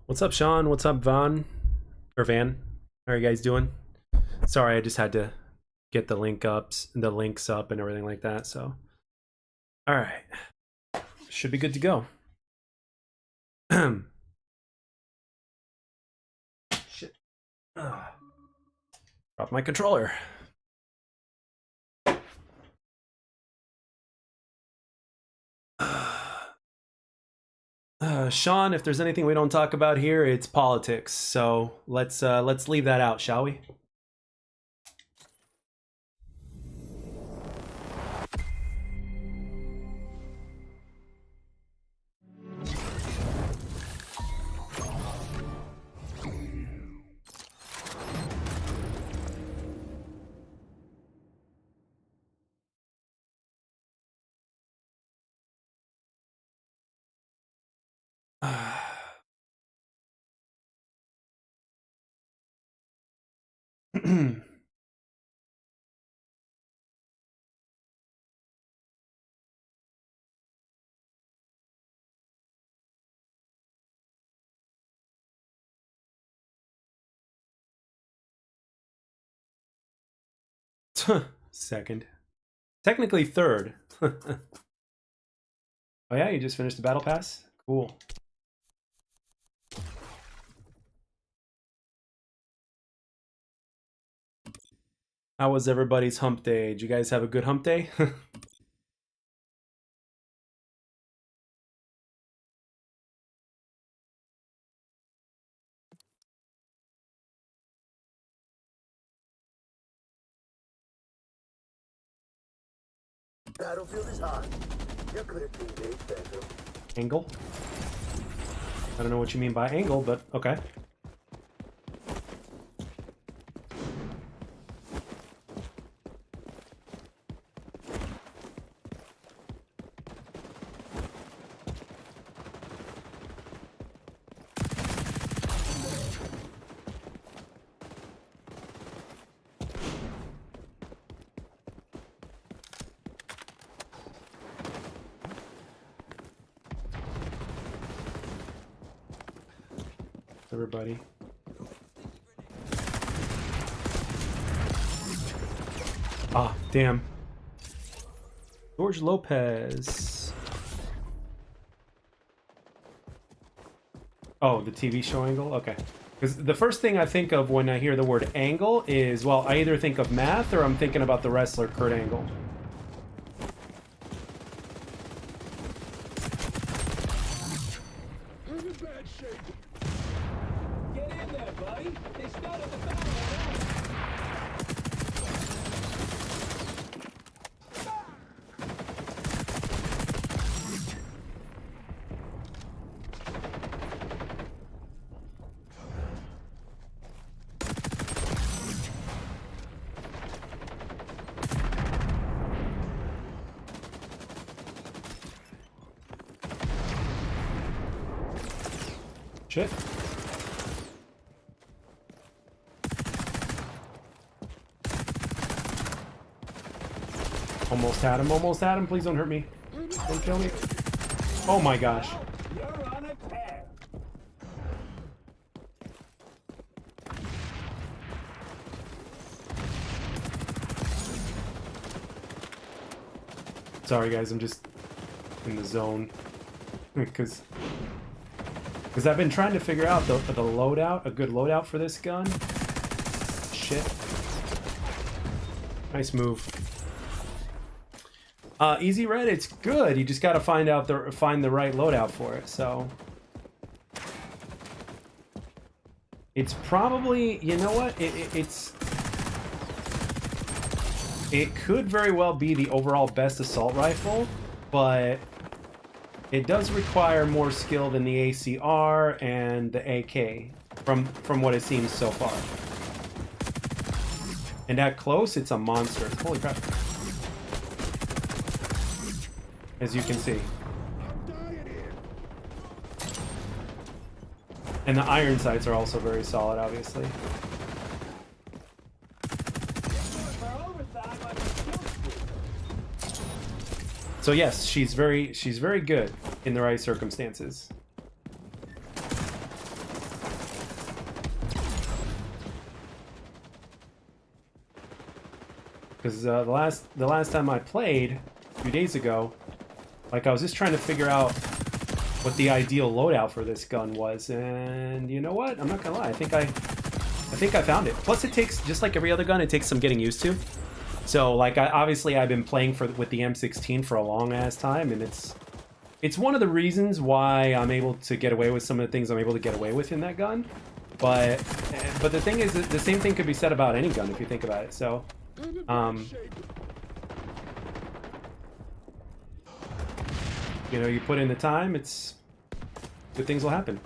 What's up, Sean? What's up, Van? Or Van? How are you guys doing? Sorry, I just had to get the links up and everything like that, so. All right. Should be good to go. Shit. Drop my controller. Sean, if there's anything we don't talk about here, it's politics. So let's leave that out, shall we? Second. Technically third. Oh yeah, you just finished the battle pass? Cool. How was everybody's hump day? Did you guys have a good hump day? Battlefield is hot. You could have been made better. Angle? I don't know what you mean by angle, but okay. Everybody. Ah, damn. George Lopez. Oh, the TV show angle? Okay. Because the first thing I think of when I hear the word angle is, well, I either think of math or I'm thinking about the wrestler Kurt Angle. Shit. Almost had him, almost had him. Please don't hurt me. Don't kill me. Oh my gosh. You're on a tear. Sorry guys, I'm just in the zone. Because I've been trying to figure out the loadout, a good loadout for this gun. Shit. Nice move. Easy Red, it's good. You just gotta find the right loadout for it. So it's probably, you know what? It could very well be the overall best assault rifle, but it does require more skill than the ACR and the AK, from what it seems so far. And at close, it's a monster. Holy crap. As you can see. And the iron sights are also very solid, obviously. So yes, she's very good in the right circumstances. because the last time I played a few days ago, like I was just trying to figure out what the ideal loadout for this gun was, and you know what? I'm not gonna lie. I think I found it. Plus, it takes, just like every other gun, it takes some getting used to. So, like, obviously I've been playing with the M16 for a long ass time, and it's one of the reasons why I'm able to get away with some of the things I'm able to get away with in that gun. But the thing is, the same thing could be said about any gun if you think about it. So, you know, you put in the time, good things will happen.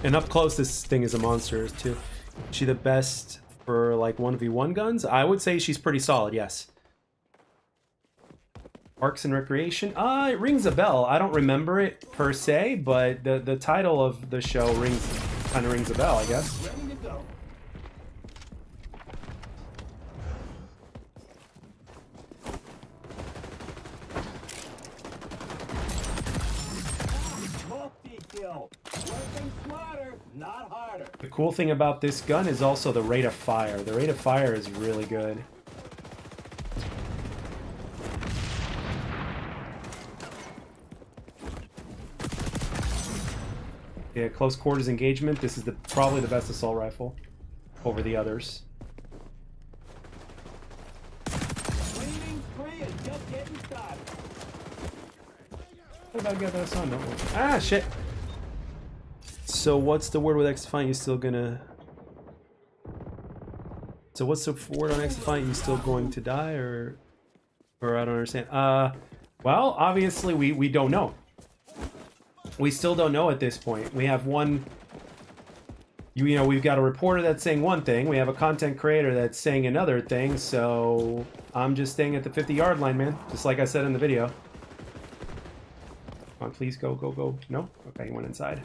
And up close, this thing is a monster too. Is she the best for like 1v1 guns? I would say she's pretty solid, yes. Parks and Recreation? It rings a bell. I don't remember it per se, but the title of the show kind of rings a bell, I guess. Ready to go. Multi-kill. Working smarter, not harder. The cool thing about this gun is also the rate of fire. The rate of fire is really good. Yeah, close quarters engagement. This is probably the best assault rifle over the others. Cleaning free and just getting started. What about get that on? Ah, shit. So what's the word with XDefiant? You still gonna? So what's the word on XDefiant? You still going to die, or I don't understand. Well, obviously we don't know. We still don't know at this point. We have one. You know, we've got a reporter that's saying one thing. We have a content creator that's saying another thing. So I'm just staying at the 50-yard line, man. Just like I said in the video. Come on, please go, go, go. No? Okay, he went inside.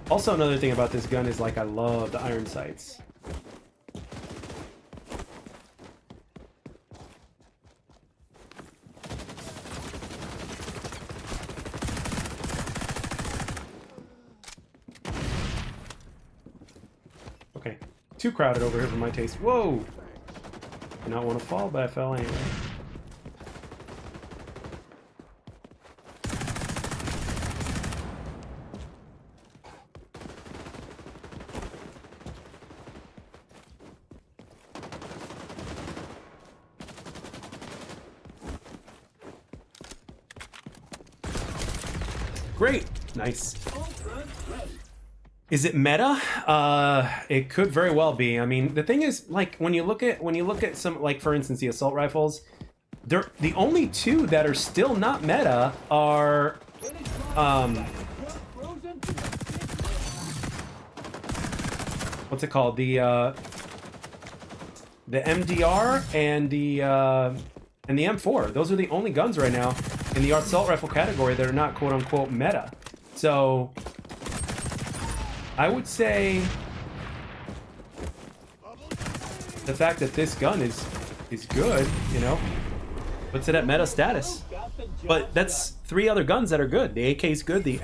Also, another thing about this gun is, like, I love the iron sights. Okay, too crowded over here for my taste. Whoa! Did not want to fall, but I fell anyway. Great, nice. Is it meta? It could very well be. I mean, the thing is, like, when you look at some, like, for instance, the assault rifles, they're the only two that are still not meta are what's it called? The MDR and the M4. Those are the only guns right now in the assault rifle category that are not quote unquote meta. So I would say the fact that this gun is good, you know, puts it at meta status. But that's 3 other guns that are good. The AK is good. The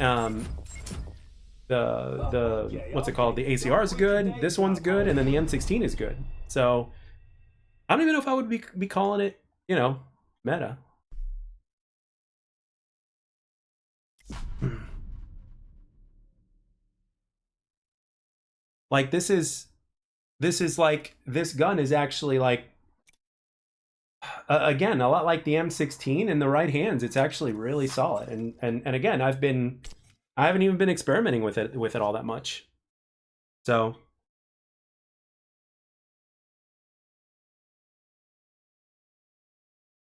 what's it called? The ACR is good. This one's good, and then the M16 is good. So I don't even know if I would be calling it, you know, meta. Like this is like, this gun is actually like, again, a lot like the M16 in the right hands. It's actually really solid. And again, I haven't even been experimenting with it all that much. So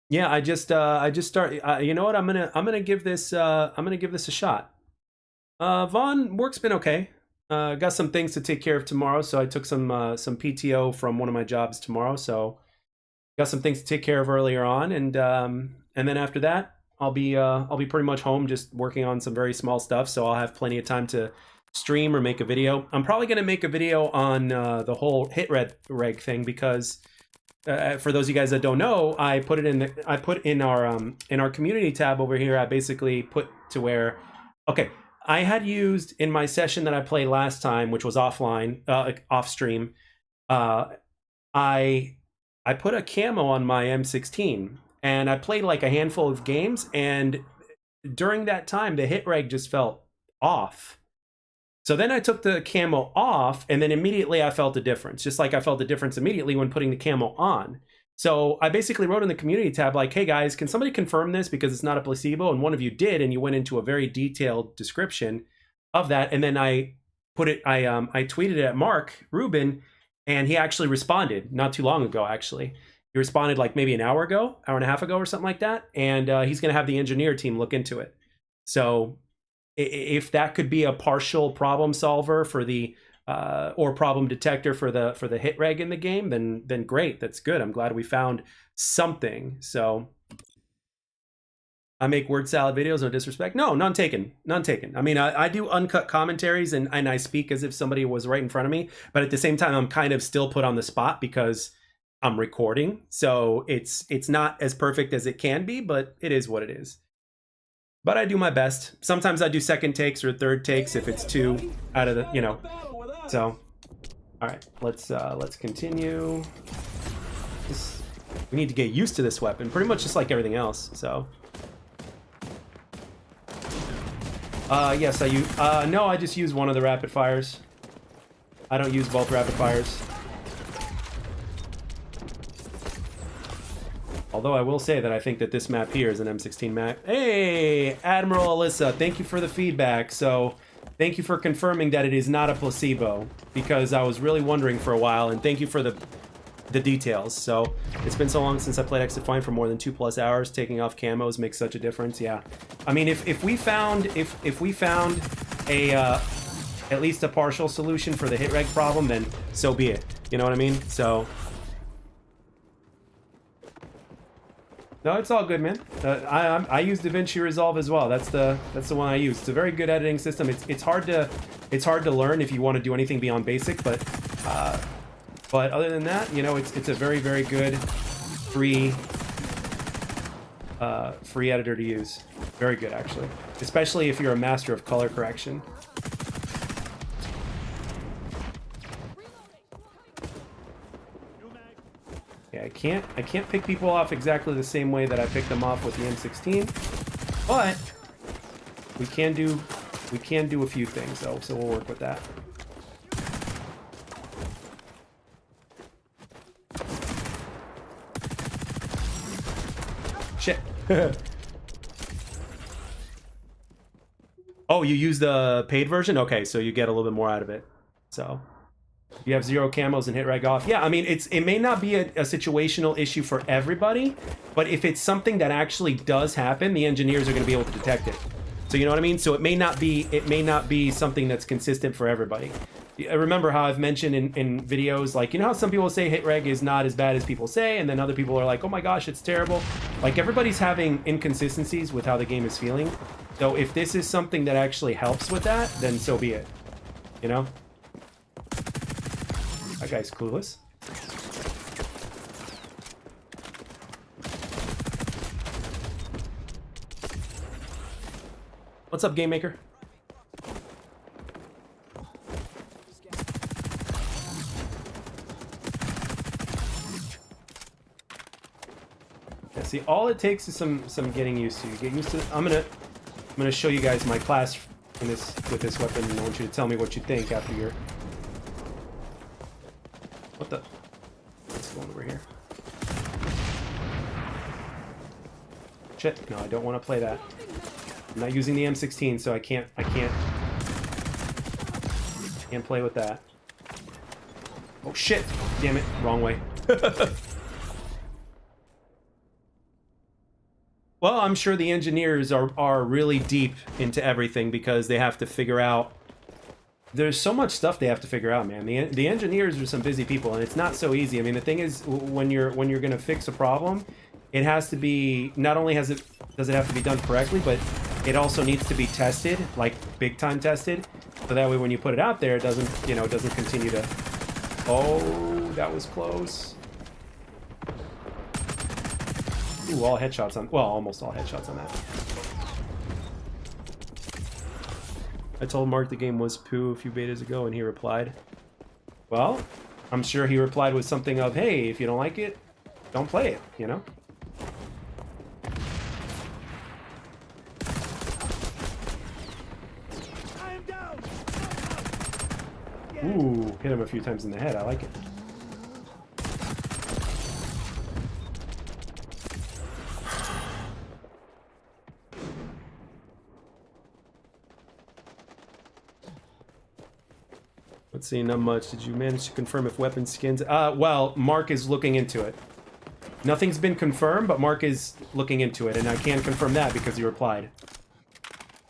yeah, I just started. You know what? I'm gonna give this a shot. Vaughn, work's been okay. Got some things to take care of tomorrow, so I took some PTO from one of my jobs tomorrow. So got some things to take care of earlier on, and then after that, I'll be pretty much home, just working on some very small stuff. So I'll have plenty of time to stream or make a video. I'm probably gonna make a video on the whole hit reg thing because. For those of you guys that don't know, I put in our community tab over here. I basically put to where, okay, I had used in my session that I played last time, which was offline, off stream. I put a camo on my M16, and I played like a handful of games, and during that time, the hit reg just felt off. So then I took the camo off, and then immediately I felt a difference, just like I felt a difference immediately when putting the camo on. So I basically wrote in the community tab like, hey guys, can somebody confirm this because it's not a placebo? And one of you did, and you went into a very detailed description of that. And then I tweeted it at Mark Rubin, and he actually responded not too long ago, actually. He responded like maybe an hour and a half ago or something like that. And he's going to have the engineer team look into it. So if that could be a partial problem solver for the or problem detector for the hit reg in the game, then great, that's good. I'm glad we found something. So I make word salad videos, no disrespect. No, none taken. I mean, I do uncut commentaries and I speak as if somebody was right in front of me, but at the same time, I'm kind of still put on the spot because I'm recording. So it's not as perfect as it can be, but it is what it is. But I do my best. Sometimes I do second takes or third takes if it's too out of the, you know. So, all right, let's continue. We need to get used to this weapon, pretty much just like everything else. So, yes, I use. No, I just use one of the rapid fires. I don't use both rapid fires. Although I will say that I think that this map here is an M16 map. Hey, Admiral Alyssa, thank you for the feedback. So thank you for confirming that it is not a placebo, because I was really wondering for a while, and thank you for the details. So it's been so long since I played XDefiant for more than 2+ hours. Taking off camos makes such a difference. Yeah, I mean, if we found a at least a partial solution for the hit reg problem, then so be it. You know what I mean? So. No, it's all good, man. I use DaVinci Resolve as well. That's the one I use. It's a very good editing system. It's hard to learn if you want to do anything beyond basic, but other than that, you know, it's a very, very good free editor to use. Very good, actually, especially if you're a master of color correction. Yeah, I can't pick people off exactly the same way that I picked them off with the M16, but we can do a few things though, so we'll work with that. Shit. Oh, you use the paid version? Okay, so you get a little bit more out of it. So you have 0 camos and hit reg off. Yeah, I mean, it may not be a situational issue for everybody, but if it's something that actually does happen, the engineers are going to be able to detect it. So you know what I mean? So it may not be something that's consistent for everybody. Remember how I've mentioned in videos, like, you know how some people say hit reg is not as bad as people say, and then other people are like, oh my gosh, it's terrible. Like, everybody's having inconsistencies with how the game is feeling. So if this is something that actually helps with that, then so be it. You know? That guy's clueless. What's up, Game Maker? Yeah, see, all it takes is some getting used to. Get used to. I'm gonna show you guys my class in with this weapon, and I want you to tell me what you think after you're. What the? What's going over here? Shit! No, I don't want to play that. I'm not using the M16, so I can't play with that. Oh shit! Damn it! Wrong way. Well, I'm sure the engineers are really deep into everything because they have to figure out. There's so much stuff they have to figure out, man. The engineers are some busy people, and it's not so easy. I mean, the thing is, when you're gonna fix a problem, it has to be not only does it have to be done correctly, but it also needs to be tested, like big time tested, so that way when you put it out there, it doesn't it doesn't continue to. Oh, that was close. Ooh, all headshots on. Well, almost all headshots on that. I told Mark the game was poo a few betas ago, and he replied, well, I'm sure he replied with something of, hey, if you don't like it, don't play it, you know? I am down. Ooh, hit him a few times in the head. I like it. Let's see, not much. Did you manage to confirm if weapon skins? Well, Mark is looking into it. Nothing's been confirmed, but Mark is looking into it, and I can confirm that because he replied.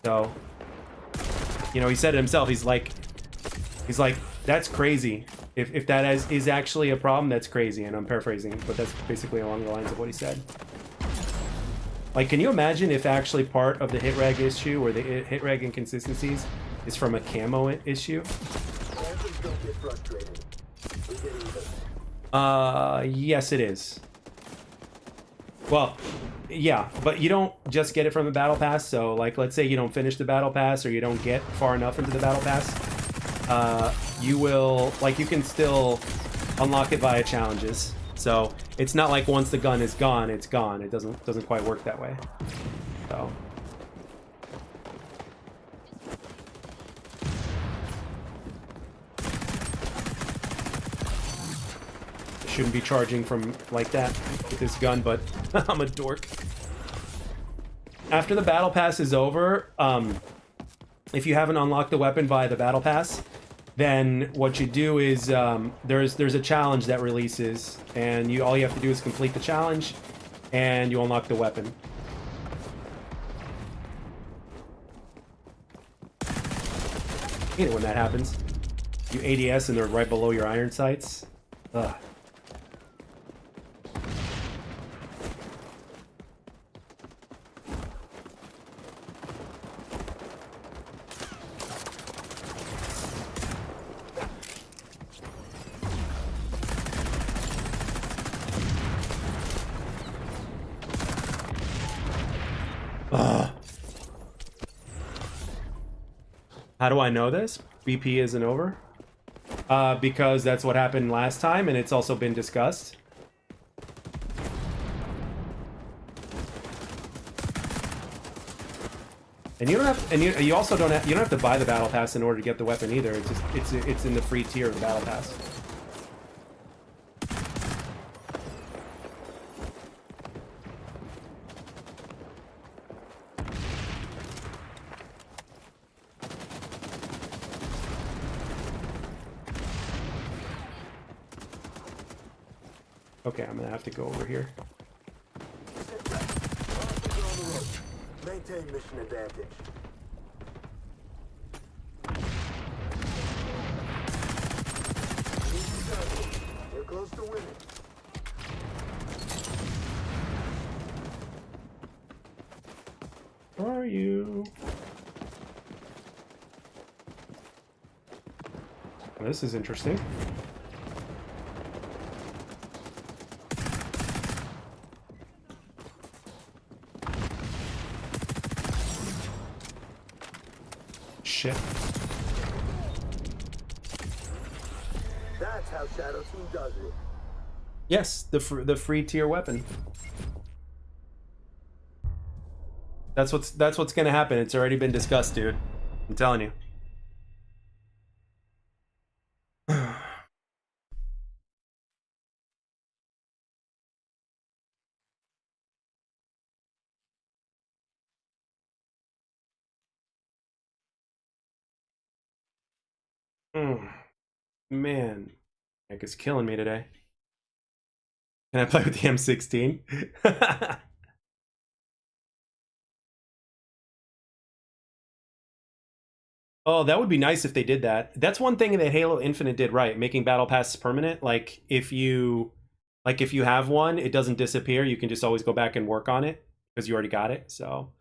So, he said it himself. He's like, that's crazy. If that is actually a problem, that's crazy. And I'm paraphrasing, but that's basically along the lines of what he said. Like, can you imagine if actually part of the hit rag issue or the hit rag inconsistencies is from a camo issue? Yes, it is. Well, yeah, but you don't just get it from the battle pass. So, like, let's say you don't finish the battle pass or you don't get far enough into the battle pass. You will, like, you can still unlock it via challenges. So it's not like once the gun is gone, it's gone. It doesn't quite work that way. So. Shouldn't be charging from like that with this gun, but I'm a dork. After the battle pass is over, if you haven't unlocked the weapon via the battle pass, then what you do is there's a challenge that releases, and all you have to do is complete the challenge, and you unlock the weapon. I hate it when that happens. You ADS and they're right below your iron sights. Ugh. How do I know this? BP isn't over? Because that's what happened last time, and it's also been discussed. And you don't have, and you also don't have, you don't have to buy the battle pass in order to get the weapon either. It's just it's in the free tier of the battle pass. Okay, I'm gonna have to go over here. Maintain mission advantage. You're close to winning. Where are you? Well, this is interesting. Shit. That's how Shadow Team does it. Yes, the free tier weapon. That's what's gonna happen. It's already been discussed, dude. I'm telling you. Man, Nick is killing me today. Can I play with the M16? Oh, that would be nice if they did that. That's one thing that Halo Infinite did right, making battle passes permanent. Like if you have one, it doesn't disappear. You can just always go back and work on it because you already got it. So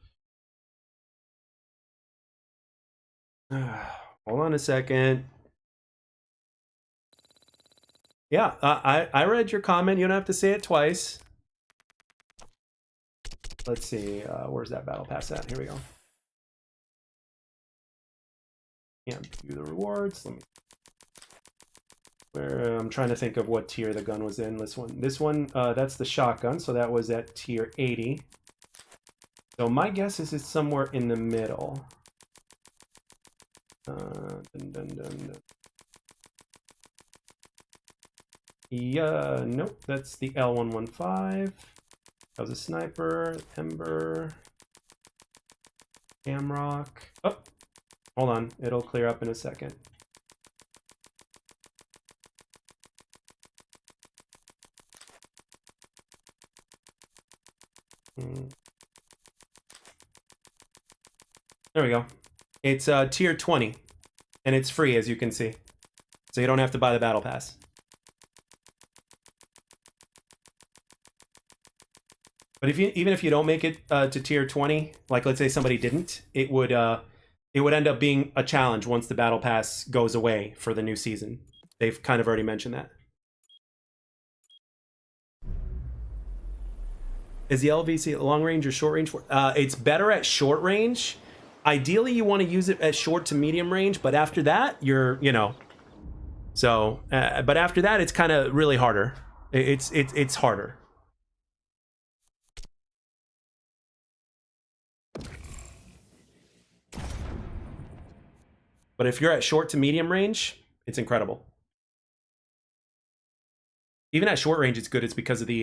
hold on a second. Yeah, I read your comment. You don't have to say it twice. Let's see. Where's that battle pass at? Here we go. Yeah, view the rewards. Let me. Where I'm trying to think of what tier the gun was in. This one, that's the shotgun, so that was at tier 80. So my guess is it's somewhere in the middle. Yeah, nope, that's the L115. That was a sniper, Ember, Camrock. Oh, hold on, it'll clear up in a second. There we go. It's tier 20, and it's free, as you can see. So you don't have to buy the battle pass. But even if you don't make it to tier 20, like let's say somebody didn't, it would end up being a challenge once the battle pass goes away for the new season. They've kind of already mentioned that. Is the LVC long range or short range? It's better at short range. Ideally, you want to use it at short to medium range, but after that, so. But after that, it's kind of really harder. It's harder. But if you're at short to medium range, it's incredible. Even at short range, it's good. It's because of the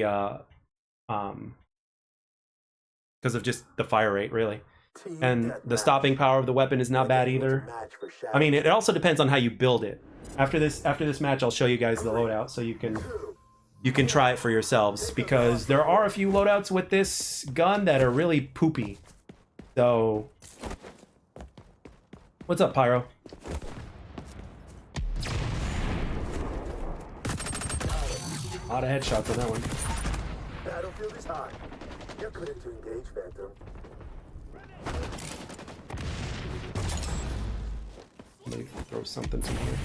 because of just the fire rate, really. And the stopping power of the weapon is not bad either. I mean, it also depends on how you build it. After this match, I'll show you guys the loadout so you can try it for yourselves, because there are a few loadouts with this gun that are really poopy. So, what's up, Pyro? A lot of headshots on that one. Battlefield is hot. You're clear to engage, Phantom. Let me throw something from here.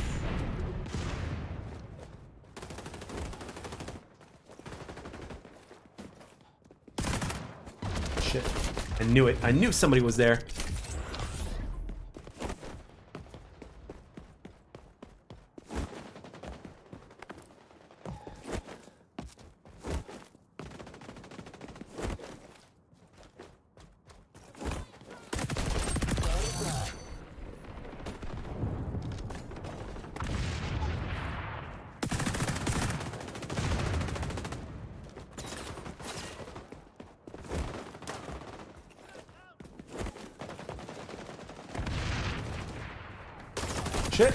Shit. I knew it. I knew somebody was there. Shit.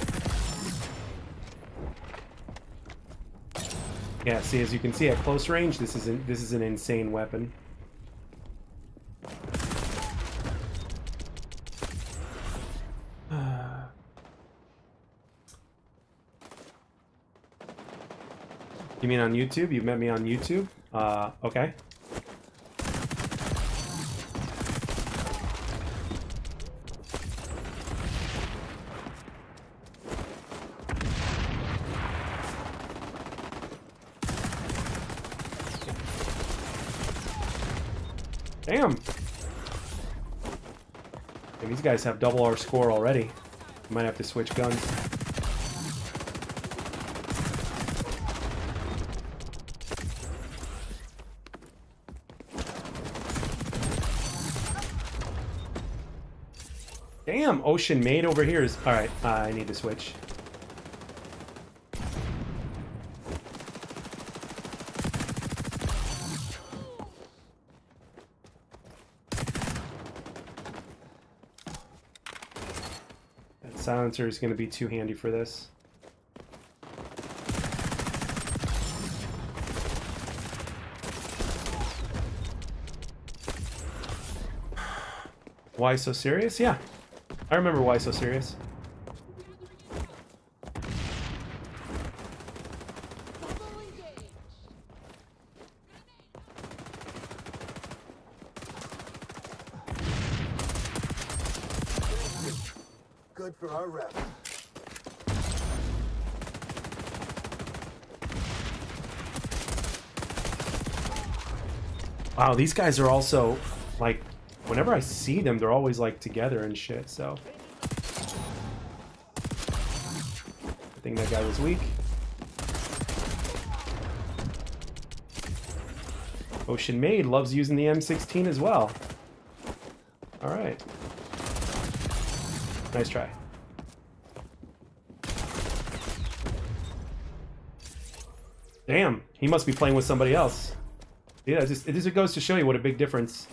Yeah, see, as you can see at close range, this is an insane weapon. You mean on YouTube? You met me on YouTube? Okay. Damn. And these guys have double our score already. Might have to switch guns. Damn, Ocean Maid over here is... Alright, I need to switch. That silencer is going to be too handy for this. Why so serious? Yeah. I remember Why So Serious. for our rep. Wow, these guys are also, like, whenever I see them, they're always, like, together and shit, so. I think that guy was weak. Ocean Maid loves using the M16 as well. Alright. Nice try. Damn, he must be playing with somebody else. Yeah, it just goes to show you what a big difference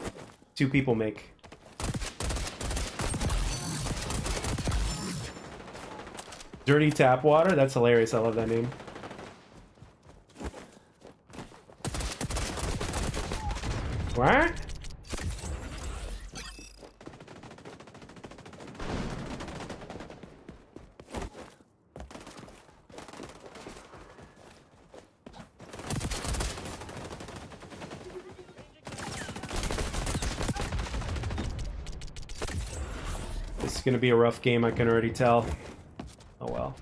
two people make. Dirty Tap Water? That's hilarious. I love that name. What? This is gonna be a rough game, I can already tell. Oh well.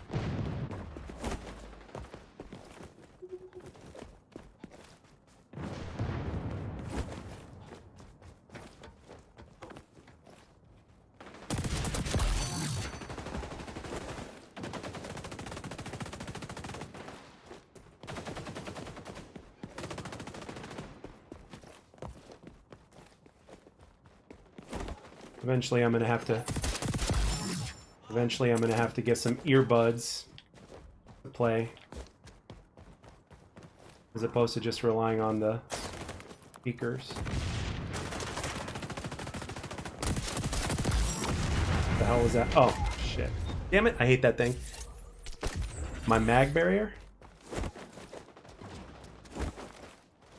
Eventually I'm gonna have to get some earbuds to play, as opposed to just relying on the speakers. What the hell was that? Oh, shit. Damn it, I hate that thing. My mag barrier?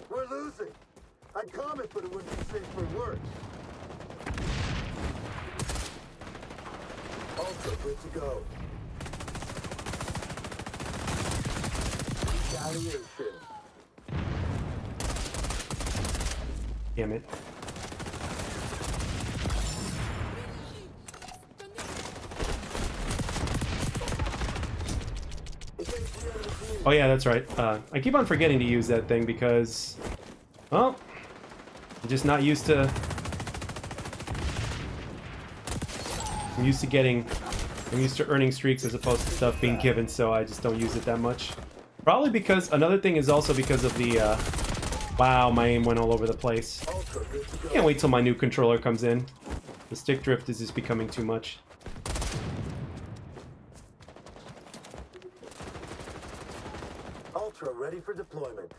We're losing. I'd comment, but it wouldn't be safe for work. Also good to go. Retaliation. Damn it. Oh yeah, that's right. I keep on forgetting to use that thing because, well, I'm just not used to... I'm used to earning streaks as opposed to stuff being given, so I just don't use it that much. Probably because, another thing is also because of the, wow, my aim went all over the place. Can't wait till my new controller comes in. The stick drift is just becoming too much. Ultra ready for deployment.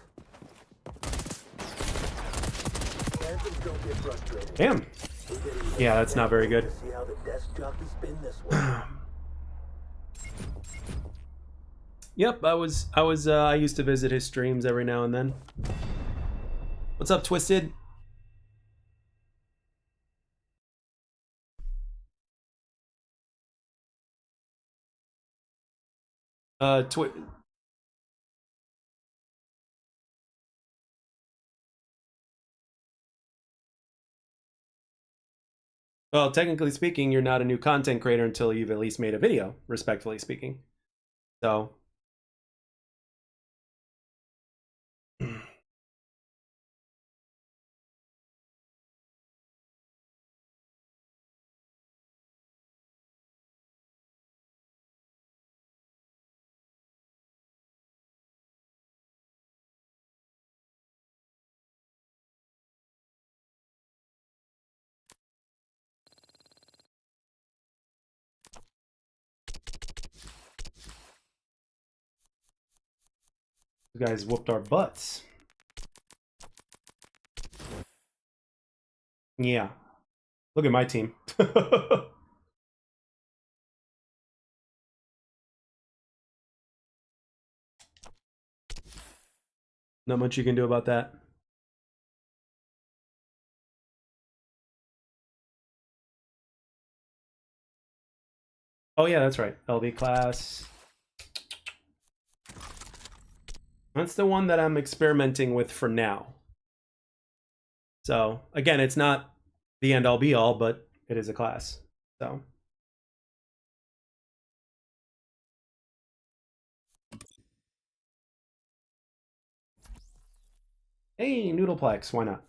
Phantoms don't get frustrated. Damn. Yeah, that's not very good. See how the desk jockeys spin this way. Yep, I used to visit his streams every now and then. What's up, Twisted? Well, technically speaking, you're not a new content creator until you've at least made a video, respectfully speaking. So... You guys whooped our butts. Yeah. Look at my team. Not much you can do about that. Oh yeah, that's right. LV class. That's the one that I'm experimenting with for now. So, again, it's not the end-all be-all, but it is a class. So... Hey, Noodleplex, why not?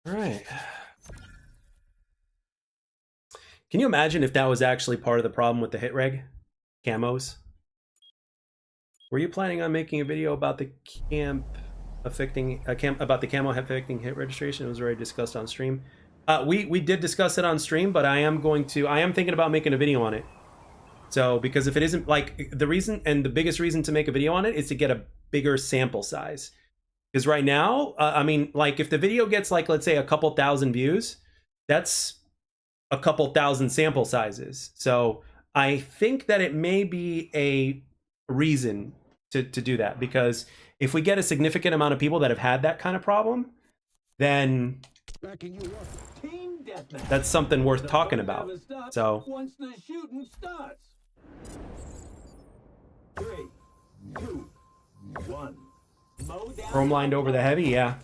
All right. Can you imagine if that was actually part of the problem with the hit reg? Camos? Were you planning on making a video about the about the camo affecting hit registration? It was already discussed on stream. We did discuss it on stream, but I am thinking about making a video on it. So, because if it isn't, like, the reason and the biggest reason to make a video on it is to get a bigger sample size. Because right now, I mean, like, if the video gets, like, let's say a couple thousand views, that's a couple thousand sample sizes. So I think that it may be a reason to do that, because if we get a significant amount of people that have had that kind of problem, then Team deathmatch. that's something worth The talking fun about. never stops So once the shooting starts. 3, 2, 1. Mow down. chrome lined over the heavy, yeah.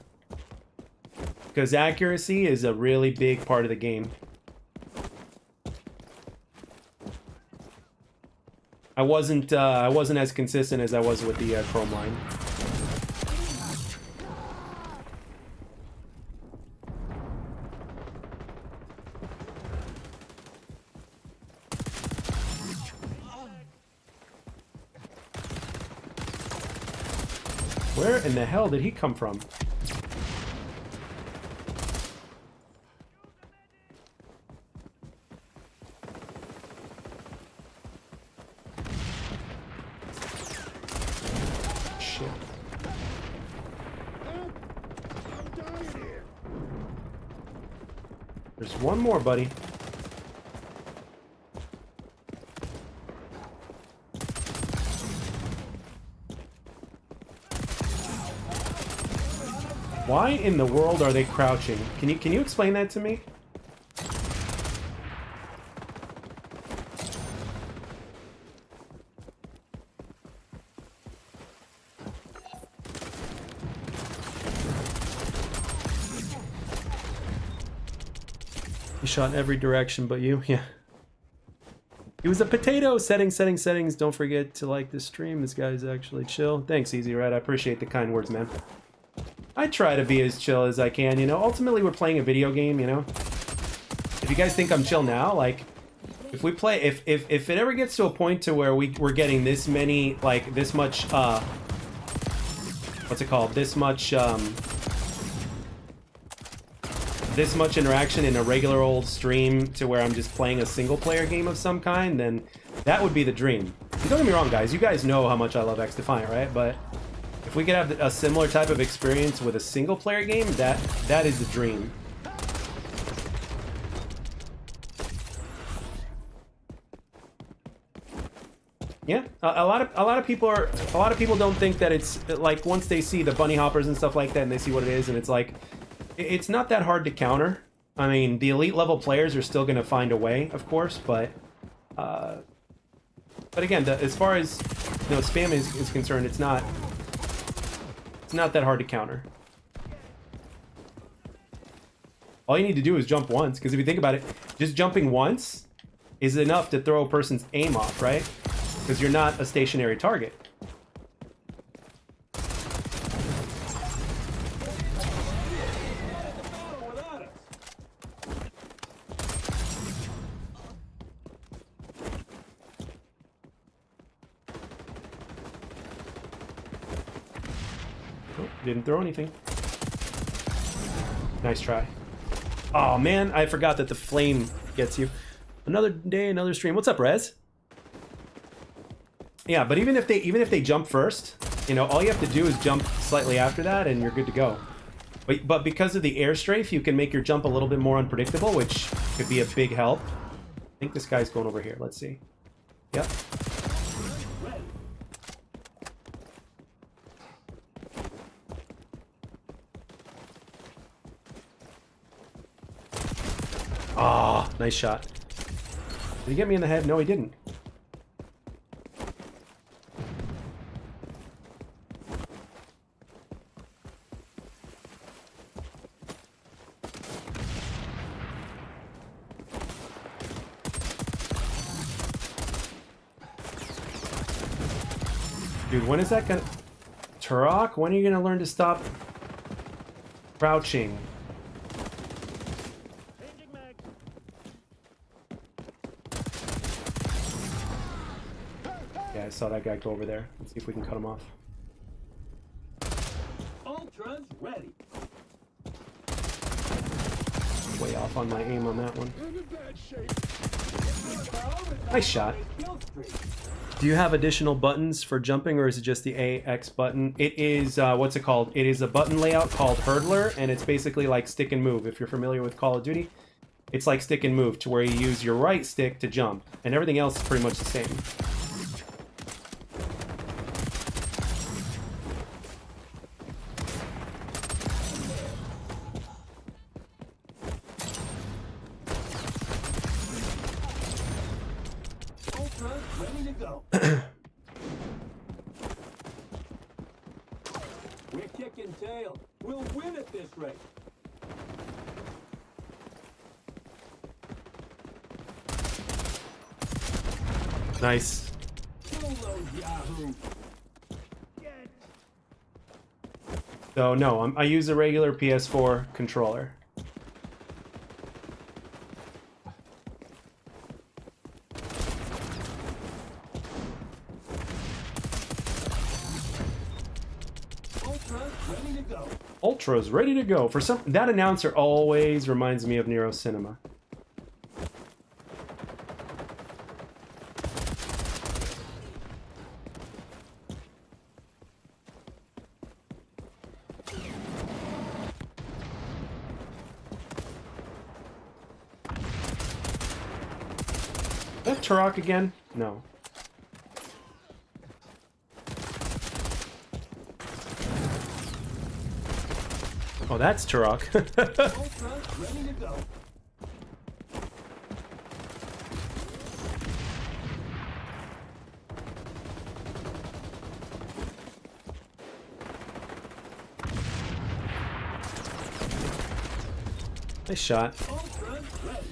Because accuracy is a really big part of the game. I wasn't as consistent as I was with the chrome line. Where in the hell did he come from? Shit. There's one more, buddy. Why in the world are they crouching? Can you explain that to me? He shot in every direction but you. Yeah. He was a potato. Settings. Don't forget to like this stream. This guy's actually chill. Thanks, Easy Red. I appreciate the kind words, man. I try to be as chill as I can, you know. Ultimately, we're playing a video game, you know. If you guys think I'm chill now, like, if we play, if it ever gets to a point to where we're getting this many, like, this much, what's it called? This much interaction in a regular old stream to where I'm just playing a single player game of some kind, then that would be the dream. And don't get me wrong, guys. You guys know how much I love XDefiant, right? But if we could have a similar type of experience with a single player game, that is the dream. Yeah, a lot of people don't think that it's like, once they see the bunny hoppers and stuff like that and they see what it is, and it's like, it's not that hard to counter. I mean, the elite level players are still going to find a way, of course, but again, as far as, you know, spam is concerned, it's not that hard to counter. All you need to do is jump once, because if you think about it, just jumping once is enough to throw a person's aim off, right? Because you're not a stationary target. Oh, didn't throw anything. Nice try. Oh man, I forgot that the flame gets you. Another day, another stream. What's up, Rez? Yeah, but even if they jump first, you know, all you have to do is jump slightly after that and you're good to go. But because of the air strafe, you can make your jump a little bit more unpredictable, which could be a big help. I think this guy's going over here. Let's see. Yep. Ah, oh, nice shot. Did he get me in the head? No, he didn't. Dude, when is that gonna... Turok, when are you gonna learn to stop crouching? Changing mag. Yeah, I saw that guy go over there. Let's see if we can cut him off. Ultra's ready. Way off on my aim on that one. I'm in bad shape. Nice shot. Do you have additional buttons for jumping, or is it just the AX button? It is, what's it called? It is a button layout called Hurdler, and it's basically like stick and move. If you're familiar with Call of Duty, it's like stick and move, to where you use your right stick to jump, and everything else is pretty much the same. Ultra's ready to go. We're kicking tail. We'll win at this rate. Nice. Solo Yahoo. So no, I use a regular PS4 controller. Ultra's ready to go. Ultra's ready to go. For some, that announcer always reminds me of Nero Cinema. Is that Turok again? No. Oh, that's Turok. Ultra's ready to go. Nice shot. Ultra's ready.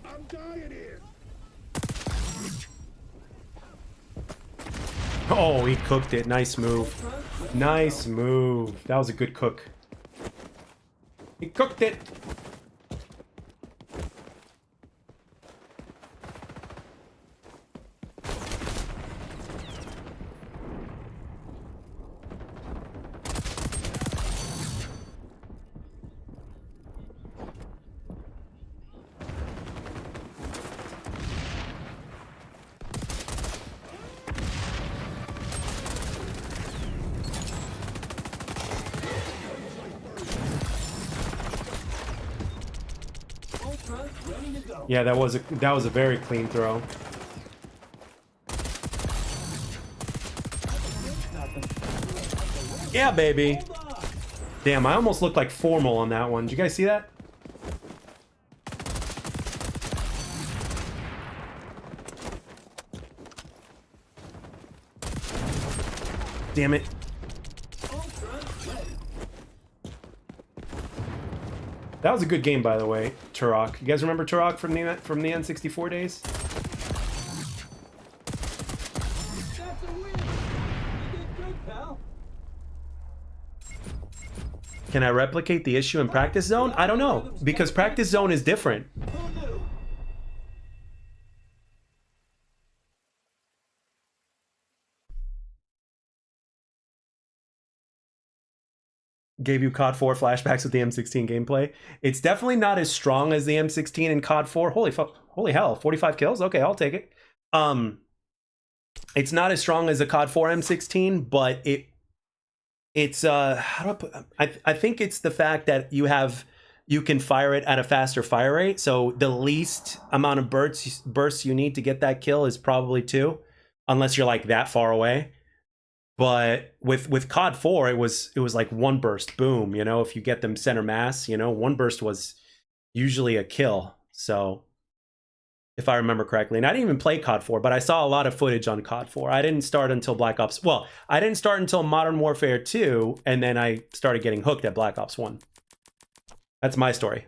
I'm dying here. Oh, he cooked it. Nice move. Nice move. That was a good cook. He cooked it. Ultra's ready to go. Yeah, that was a very clean throw. Yeah, baby. Hold on. Damn, I almost looked like formal on that one. Did you guys see that? Damn it. Ultra's ready. That was a good game, by the way, Turok. You guys remember Turok from the N64 days? That's a win. You did good, pal. Can I replicate the issue in Practice Zone? I don't know, because Practice Zone is different. Who knew? Gave you COD 4 flashbacks with the M16 gameplay. It's definitely not as strong as the M16 in COD 4. Holy hell, 45 kills? Okay, I'll take it. It's not as strong as the COD 4 M16, but it's how do I put, I think it's the fact that you can fire it at a faster fire rate. So the least amount of bursts you need to get that kill is probably 2, unless you're like that far away. But with COD 4, it was like 1 burst, boom. You know, if you get them center mass, you know, 1 burst was usually a kill. So if I remember correctly. And I didn't even play COD 4, but I saw a lot of footage on COD 4. I didn't start until Black Ops. Well, I didn't start until Modern Warfare 2, and then I started getting hooked at Black Ops 1. That's my story.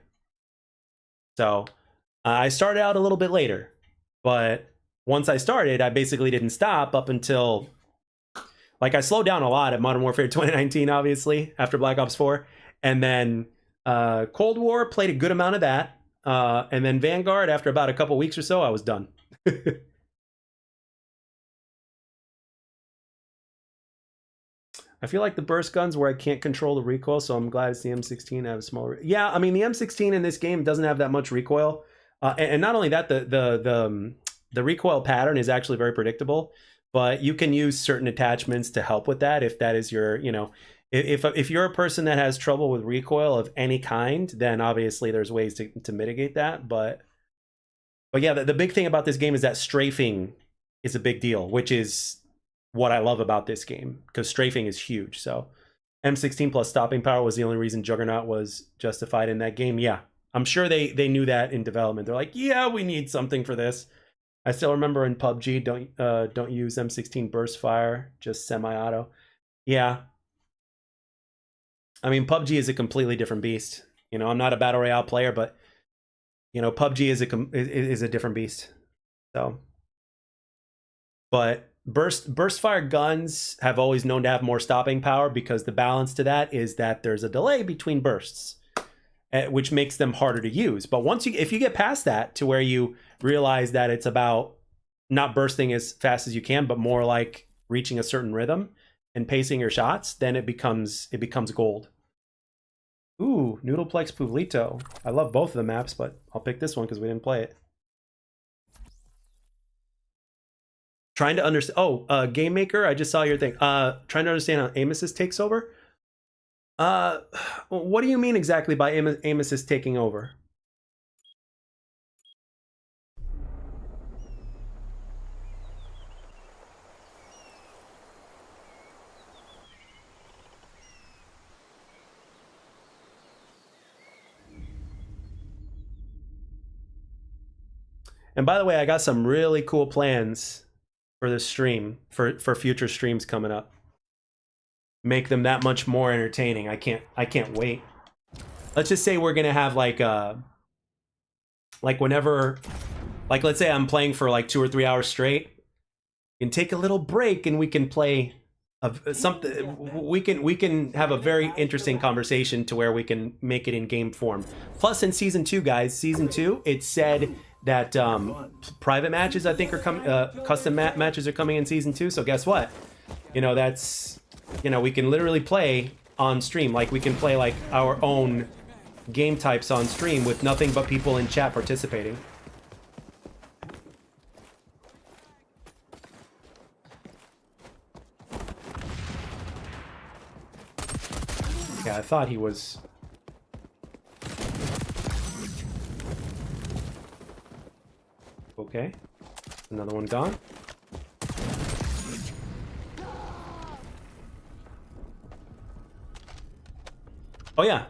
So I started out a little bit later, but once I started, I basically didn't stop up until, like, I slowed down a lot at Modern Warfare 2019, obviously, after Black Ops 4. And then Cold War, played a good amount of that. And then Vanguard, after about a couple weeks or so, I was done. I feel like the burst guns where I can't control the recoil, so I'm glad it's the M16. I have a smaller. Yeah, I mean the M16 in this game doesn't have that much recoil, and not only that, the recoil pattern is actually very predictable. But you can use certain attachments to help with that if that is your, you know, if you're a person that has trouble with recoil of any kind, then obviously there's ways to mitigate that. But yeah, the big thing about this game is that strafing is a big deal, which is what I love about this game, because strafing is huge. So M16 plus stopping power was the only reason Juggernaut was justified in that game. Yeah, I'm sure they knew that in development. They're like, yeah, we need something for this. I still remember in PUBG, don't use M16 burst fire, just semi-auto. Yeah. I mean, PUBG is a completely different beast. You know, I'm not a battle royale player, but you know, PUBG is a different beast. So, but burst fire guns have always known to have more stopping power, because the balance to that is that there's a delay between bursts, which makes them harder to use. But if you get past that to where you realize that it's about not bursting as fast as you can, but more like reaching a certain rhythm and pacing your shots, then it becomes gold. Ooh, Noodleplex Pueblito. I love both of the maps, but I'll pick this one because we didn't play it. Trying to understand. Oh, Game Maker, I just saw your thing. Trying to understand how aim assist takes over. What do you mean exactly by aim assist taking over? And by the way, I got some really cool plans for this stream, for future streams coming up. Make them that much more entertaining. I can't wait. Let's just say we're gonna have like whenever, like let's say I'm playing for like 2 or 3 hours straight, we can take a little break and we can play something. We can have a very interesting conversation to where we can make it in game form. Plus, in season 2, guys, season 2, it said that private matches, I think, are coming. Custom matches are coming in season 2. So guess what? You know, that's, you know, we can literally play on stream. Like we can play like our own game types on stream with nothing but people in chat participating. Yeah, I thought he was. Okay, another one gone. Oh yeah.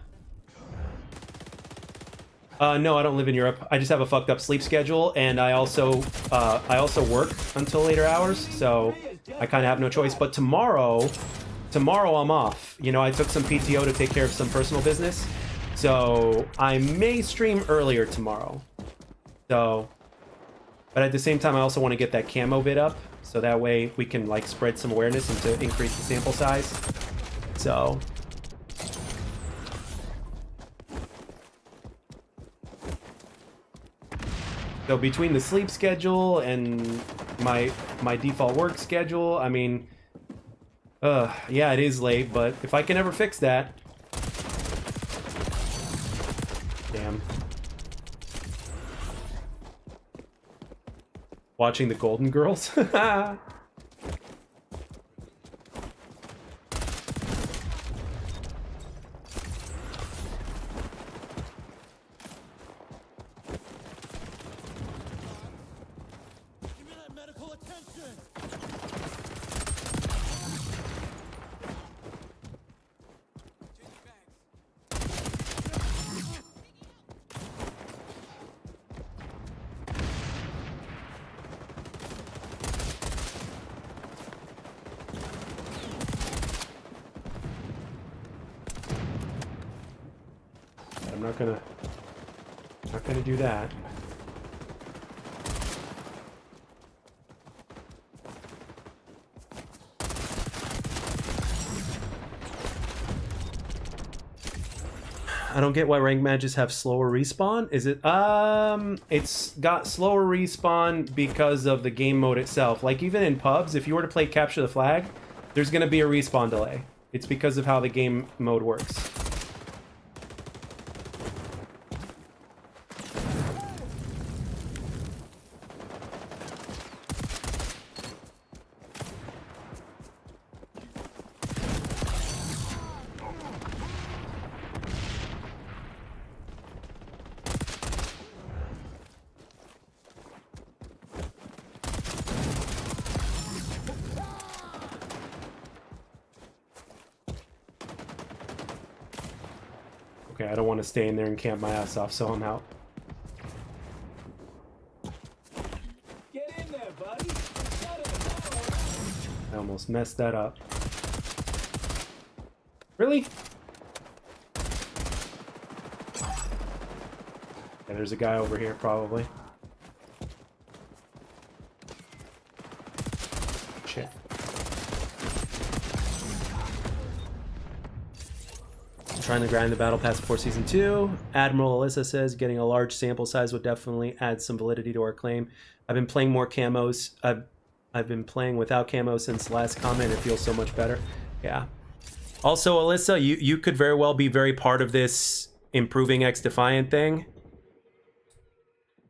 No, I don't live in Europe. I just have a fucked up sleep schedule, and I also work until later hours, so I kind of have no choice. But tomorrow I'm off. You know, I took some PTO to take care of some personal business, so I may stream earlier tomorrow. So, but at the same time, I also want to get that camo vid up, so that way we can like spread some awareness and to increase the sample size. So. So between the sleep schedule and my default work schedule, I mean, yeah, it is late, but if I can ever fix that. Damn. Watching the Golden Girls? I'm not gonna do that. I don't get why ranked matches have slower respawn. Is it it's got slower respawn because of the game mode itself. Like even in pubs, if you were to play capture the flag, there's going to be a respawn delay. It's because of how the game mode works. Okay, I don't want to stay in there and camp my ass off, so I'm out. Get in there, buddy. I almost messed that up. Really? Yeah, there's a guy over here, probably. Shit. Trying to grind the battle pass before season 2. Admiral Alyssa says getting a large sample size would definitely add some validity to our claim. I've been playing more camos. I've been playing without camo since last comment. It feels so much better. Yeah. Also, Alyssa, you could very well be very part of this improving XDefiant thing.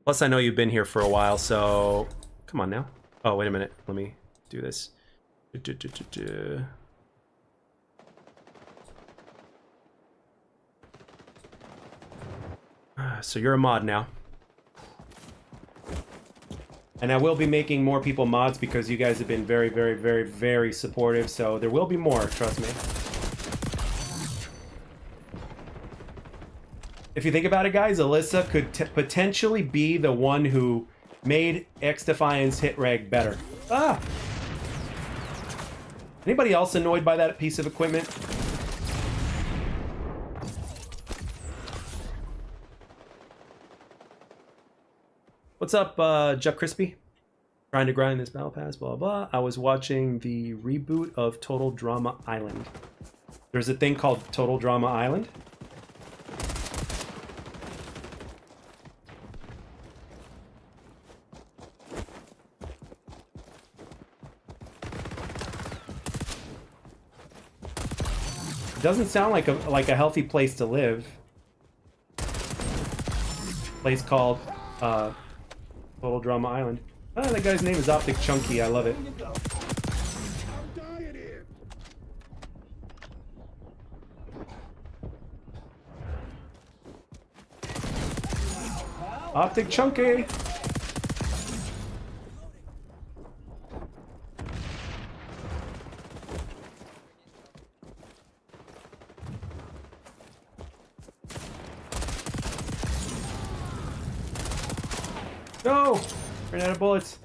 Plus, I know you've been here for a while, so come on now. Oh, wait a minute. Let me do this. So you're a mod now. And I will be making more people mods because you guys have been very, very, very, very supportive. So there will be more, trust me. If you think about it, guys, Alyssa could potentially be the one who made XDefiant's hit reg better. Ah! Anybody else annoyed by that piece of equipment? What's up, Juck Crispy? Trying to grind this battle pass, blah, blah. I was watching the reboot of Total Drama Island. There's a thing called Total Drama Island. It doesn't sound like a healthy place to live. Place called Total Drama Island. Oh, that guy's name is Optic Chunky. I love it. Optic Chunky. No! Ran out of bullets.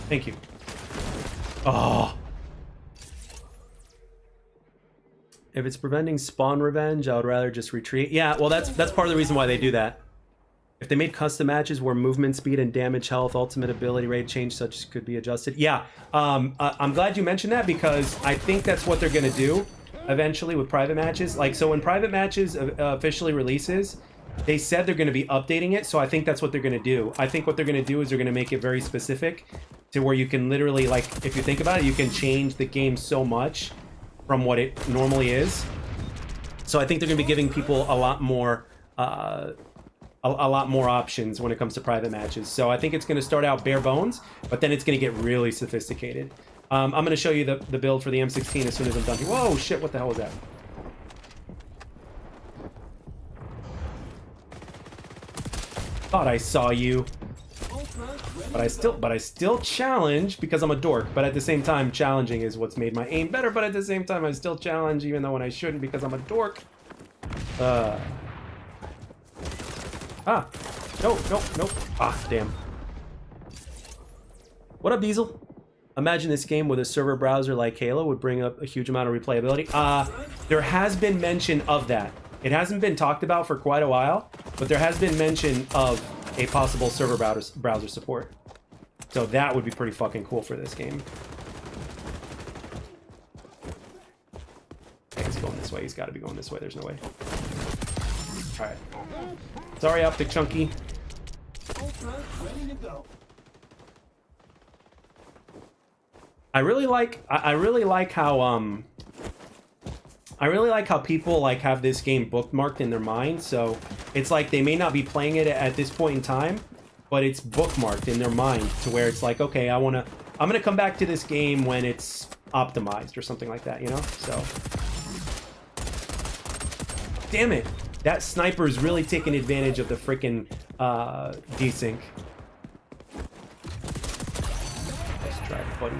Thank you. Oh. If it's preventing spawn revenge, I would rather just retreat. Yeah, well, that's part of the reason why they do that. If they made custom matches where movement speed and damage, health, ultimate ability rate change such could be adjusted. Yeah, I'm glad you mentioned that because I think that's what they're going to do eventually with private matches. Like, so when private matches officially releases, they said they're going to be updating it, so I think that's what they're going to do. I think what they're going to do is they're going to make it very specific to where you can literally, like, if you think about it, you can change the game so much from what it normally is. So I think they're going to be giving people a lot more options when it comes to private matches. So I think it's going to start out bare bones, but then it's going to get really sophisticated. I'm going to show you the build for the M16 as soon as I'm done here. Whoa, shit, what the hell was that? Thought I saw you, but I still challenge because I'm a dork. But at the same time, challenging is what's made my aim better. But at the same time, I still challenge even though when I shouldn't because I'm a dork. No, nope. Ah, damn. What up, Diesel? imagine this game with a server browser like Halo would bring up a huge amount of replayability. There has been mention of that. It hasn't been talked about for quite a while, but there has been mention of a possible server browser support. So that would be pretty fucking cool for this game. Okay, he's going this way. He's got to be going this way. There's no way. All right. Sorry, Optic Chunky. Ready to go. I really like how people like have this game bookmarked in their mind. So it's like they may not be playing it at this point in time, but it's bookmarked in their mind to where it's like, okay, I'm gonna come back to this game when it's optimized or something like that, you know? So damn it, that sniper is really taking advantage of the freaking desync. Let's try it, buddy.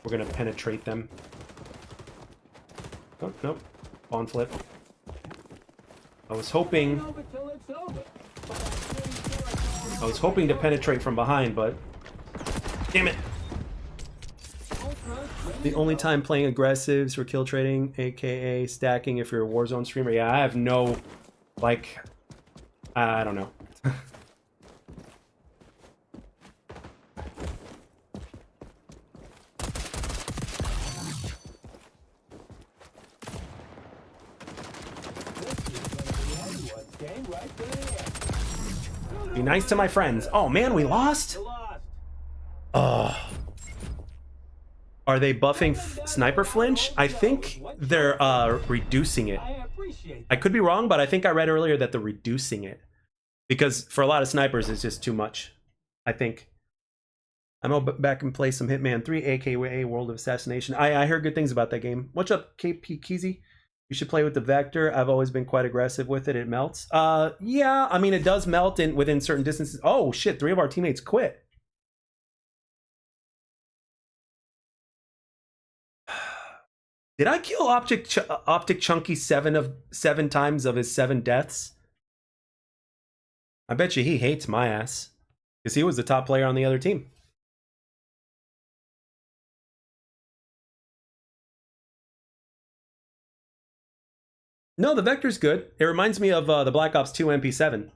We're gonna penetrate them. Oh, nope. On flip. I was hoping Over till it's over. I was hoping to penetrate from behind, but damn it. The only time playing aggressives for kill trading, aka stacking if you're a Warzone streamer. Yeah, I have no, like, I don't know. Be nice to my friends. Oh man, we lost? Ugh. Are they buffing sniper flinch? I think they're reducing it. I could be wrong, but I think I read earlier that they're reducing it. Because for a lot of snipers, it's just too much. I think. I'm gonna back and play some Hitman 3, aka World of Assassination. I heard good things about that game. What's up, KP Keezy? You should play with the Vector. I've always been quite aggressive with it. It melts. Yeah, I mean, it does melt within certain distances. Oh, shit, 3 of our teammates quit. Did I kill Optic Chunky 7 times of his 7 deaths? I bet you he hates my ass. Because he was the top player on the other team. No, the Vector's good. It reminds me of the Black Ops 2 MP7.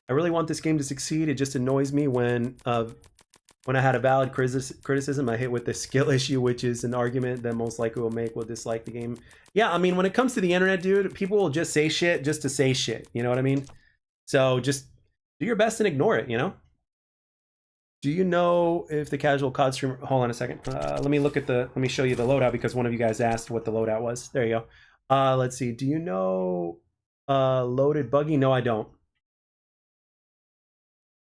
I really want this game to succeed. It just annoys me when I had a valid criticism, I hit with the skill issue, which is an argument that most likely will dislike the game. Yeah, I mean, when it comes to the internet, dude, people will just say shit just to say shit. You know what I mean? So just do your best and ignore it, you know? Do you know if the casual COD streamer... Hold on a second. Let me show you the loadout because one of you guys asked what the loadout was. There you go. Let's see. Do you know loaded buggy? No, I don't.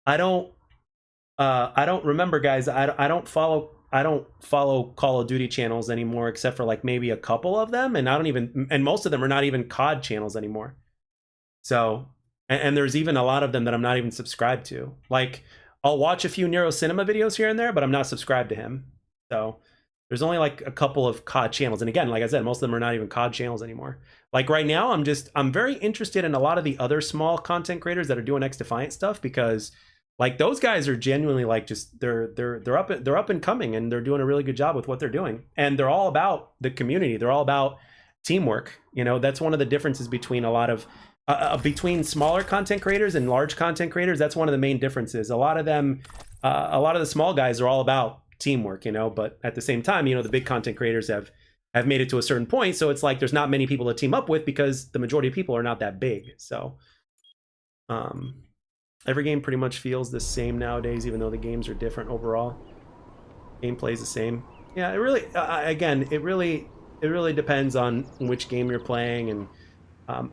I don't remember, guys. I don't follow Call of Duty channels anymore, except for like maybe a couple of them, and most of them are not even COD channels anymore. So, and there's even a lot of them that I'm not even subscribed to. Like, I'll watch a few Nero Cinema videos here and there, but I'm not subscribed to him. So, there's only like a couple of COD channels, and again, like I said, most of them are not even COD channels anymore. Like right now, I'm very interested in a lot of the other small content creators that are doing XDefiant stuff because. Like those guys are genuinely like just they're up and coming and they're doing a really good job with what they're doing, and they're all about the community. They're all about teamwork. You know, that's one of the differences between a lot of between smaller content creators and large content creators. That's one of the main differences. A lot of the small guys are all about teamwork. You know, but at the same time, you know, the big content creators have made it to a certain point. So it's like there's not many people to team up with because the majority of people are not that big. So, every game pretty much feels the same nowadays, even though the games are different overall. Gameplay is the same. Yeah, it really, again, it really depends on which game you're playing, and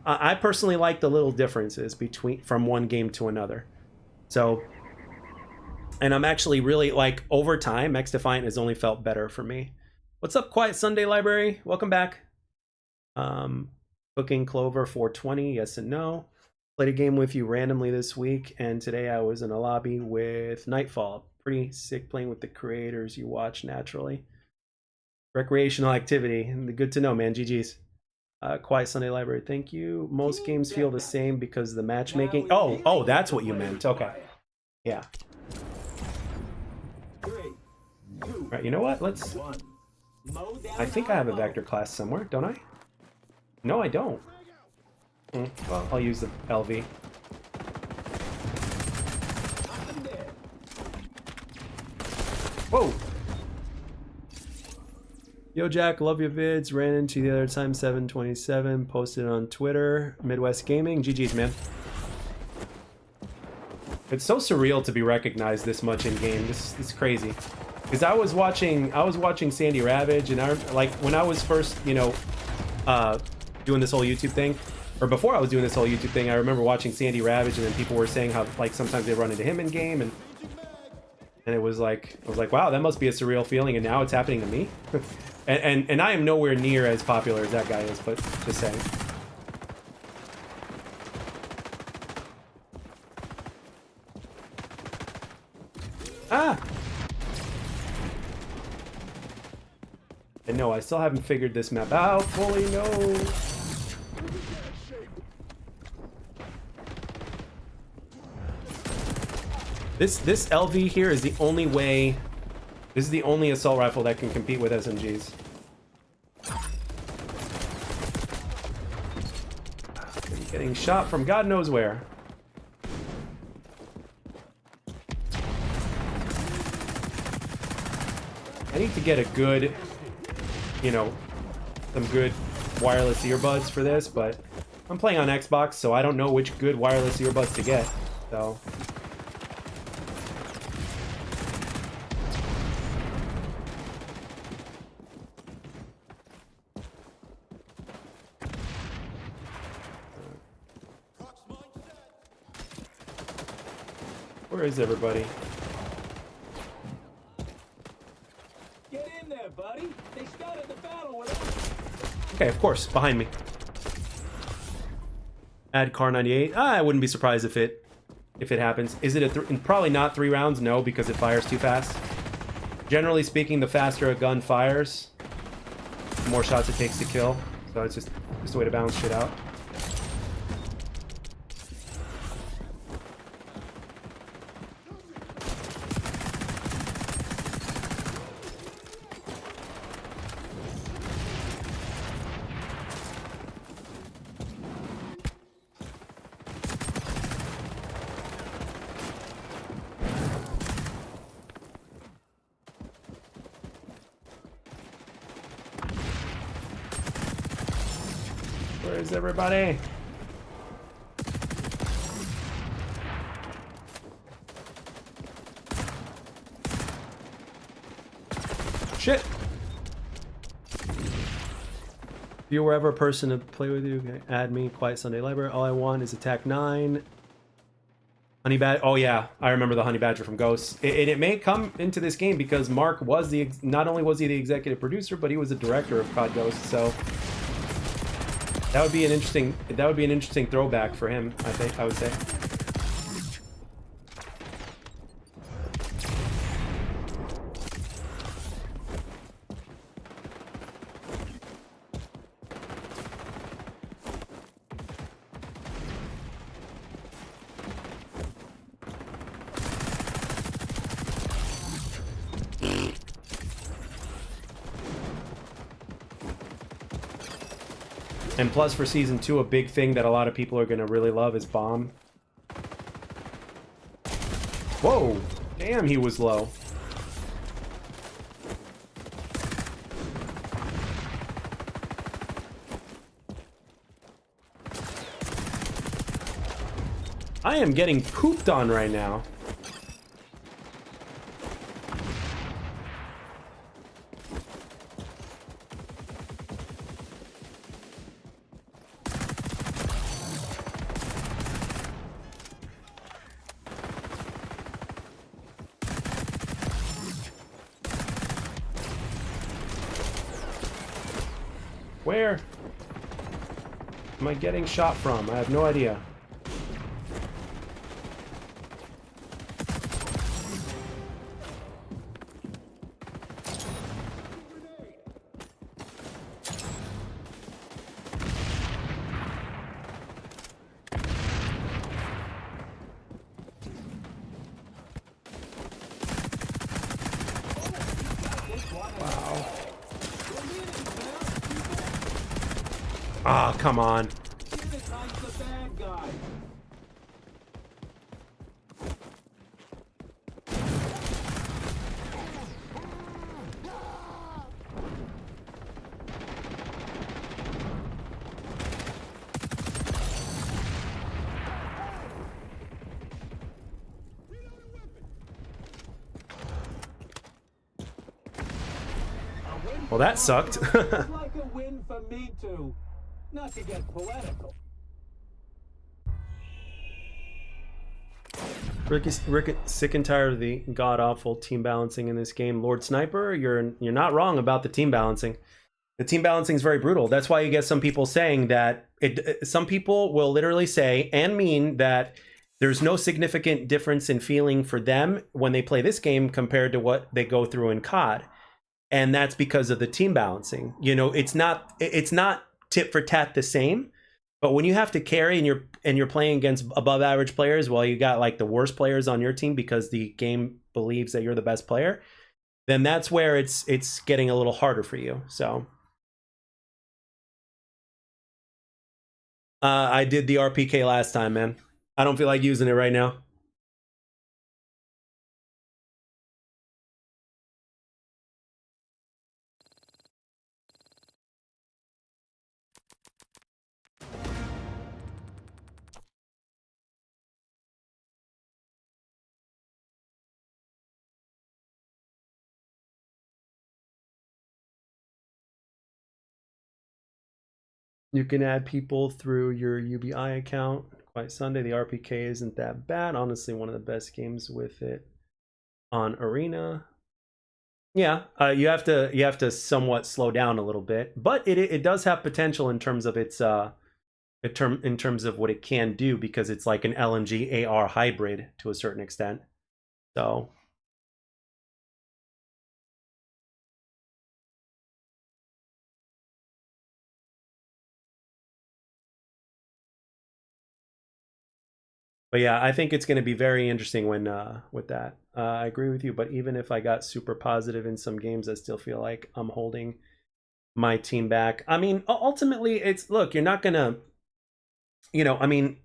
I personally like the little differences from one game to another. So, and I'm actually really like over time, XDefiant has only felt better for me. What's up, Quiet Sunday Library? Welcome back. Cooking Clover 420, yes and no. Played a game with you randomly this week, and today I was in a lobby with Nightfall. Pretty sick playing with the creators you watch naturally. Recreational activity. Good to know, man. GG's. Quiet Sunday Library, thank you. Most games feel the same because the matchmaking. Now we Oh, really oh, get that's to what you play meant. with Okay, fire. yeah. 3, 2, Right, you know what? Let's. 1. Mow down I think I have a our vector class somewhere, don't I? No, I don't. Well, I'll use the LV. Nothing there. Whoa! Yo, Jack, love your vids. Ran into you the other time, 727. Posted on Twitter. Midwest Gaming. GG's, man. It's so surreal to be recognized this much in game. This is crazy. Because I was watching Sandy Ravage, and I like when I was first, you know, doing this whole YouTube thing, or before I was doing this whole YouTube thing, I remember watching Sandy Ravage, and then people were saying how like sometimes they run into him in game, and it was like I was like, wow, that must be a surreal feeling, and now it's happening to me. and I am nowhere near as popular as that guy is, but just saying. Ah! And no, I still haven't figured this map out fully, no. This LV here is the only way. This is the only assault rifle that can compete with SMGs. I'm getting shot from God knows where. I need to get a good, you know, some good wireless earbuds for this, but I'm playing on Xbox, so I don't know which good wireless earbuds to get, so. Where is everybody? Get in there, buddy. They started the battle with us. Okay, of course, behind me. Add car 98. I wouldn't be surprised if it happens. Is it probably not 3 rounds? No, because it fires too fast. Generally speaking, the faster a gun fires, the more shots it takes to kill. So it's just a way to balance shit out. Where's everybody? Shit! If you were ever a person to play with you, okay, add me. Quiet Sunday Library. All I want is attack 9. Honey Badger. Oh yeah, I remember the Honey Badger from Ghosts. It may come into this game because Mark was not only was he the executive producer, but he was the director of COD Ghosts. So that would be an interesting throwback for him. I would say. And plus for Season 2, a big thing that a lot of people are going to really love is Bomb. Whoa! Damn, he was low. I am getting pooped on right now. Where am I getting shot from? I have no idea. Ah, come on. Unitized the bad guy. Well, that sucked. It's like a win for me too. Not to get poetical. Rick, sick and tired of the god-awful team balancing in this game. Lord Sniper, you're not wrong about the team balancing. The team balancing is very brutal. That's why you get some people saying that some people will literally say and mean that there's no significant difference in feeling for them when they play this game compared to what they go through in COD. And that's because of the team balancing. You know, it's not tit for tat the same, but when you have to carry and you're playing against above average players while you got like the worst players on your team because the game believes that you're the best player, then that's where it's getting a little harder for you. So I did the RPK last time, man. I don't feel like using it right now. You can add people through your UBI account. Quite Sunday, the RPK isn't that bad. Honestly, one of the best games with it on Arena. Yeah, you have to somewhat slow down a little bit, but it does have potential in terms of its in terms of what it can do, because it's like an LMG AR hybrid to a certain extent. So but yeah, I think it's going to be very interesting when with that. I agree with you, but even if I got super positive in some games, I still feel like I'm holding my team back. I mean, ultimately, it's, look, you're not gonna, you know, I mean,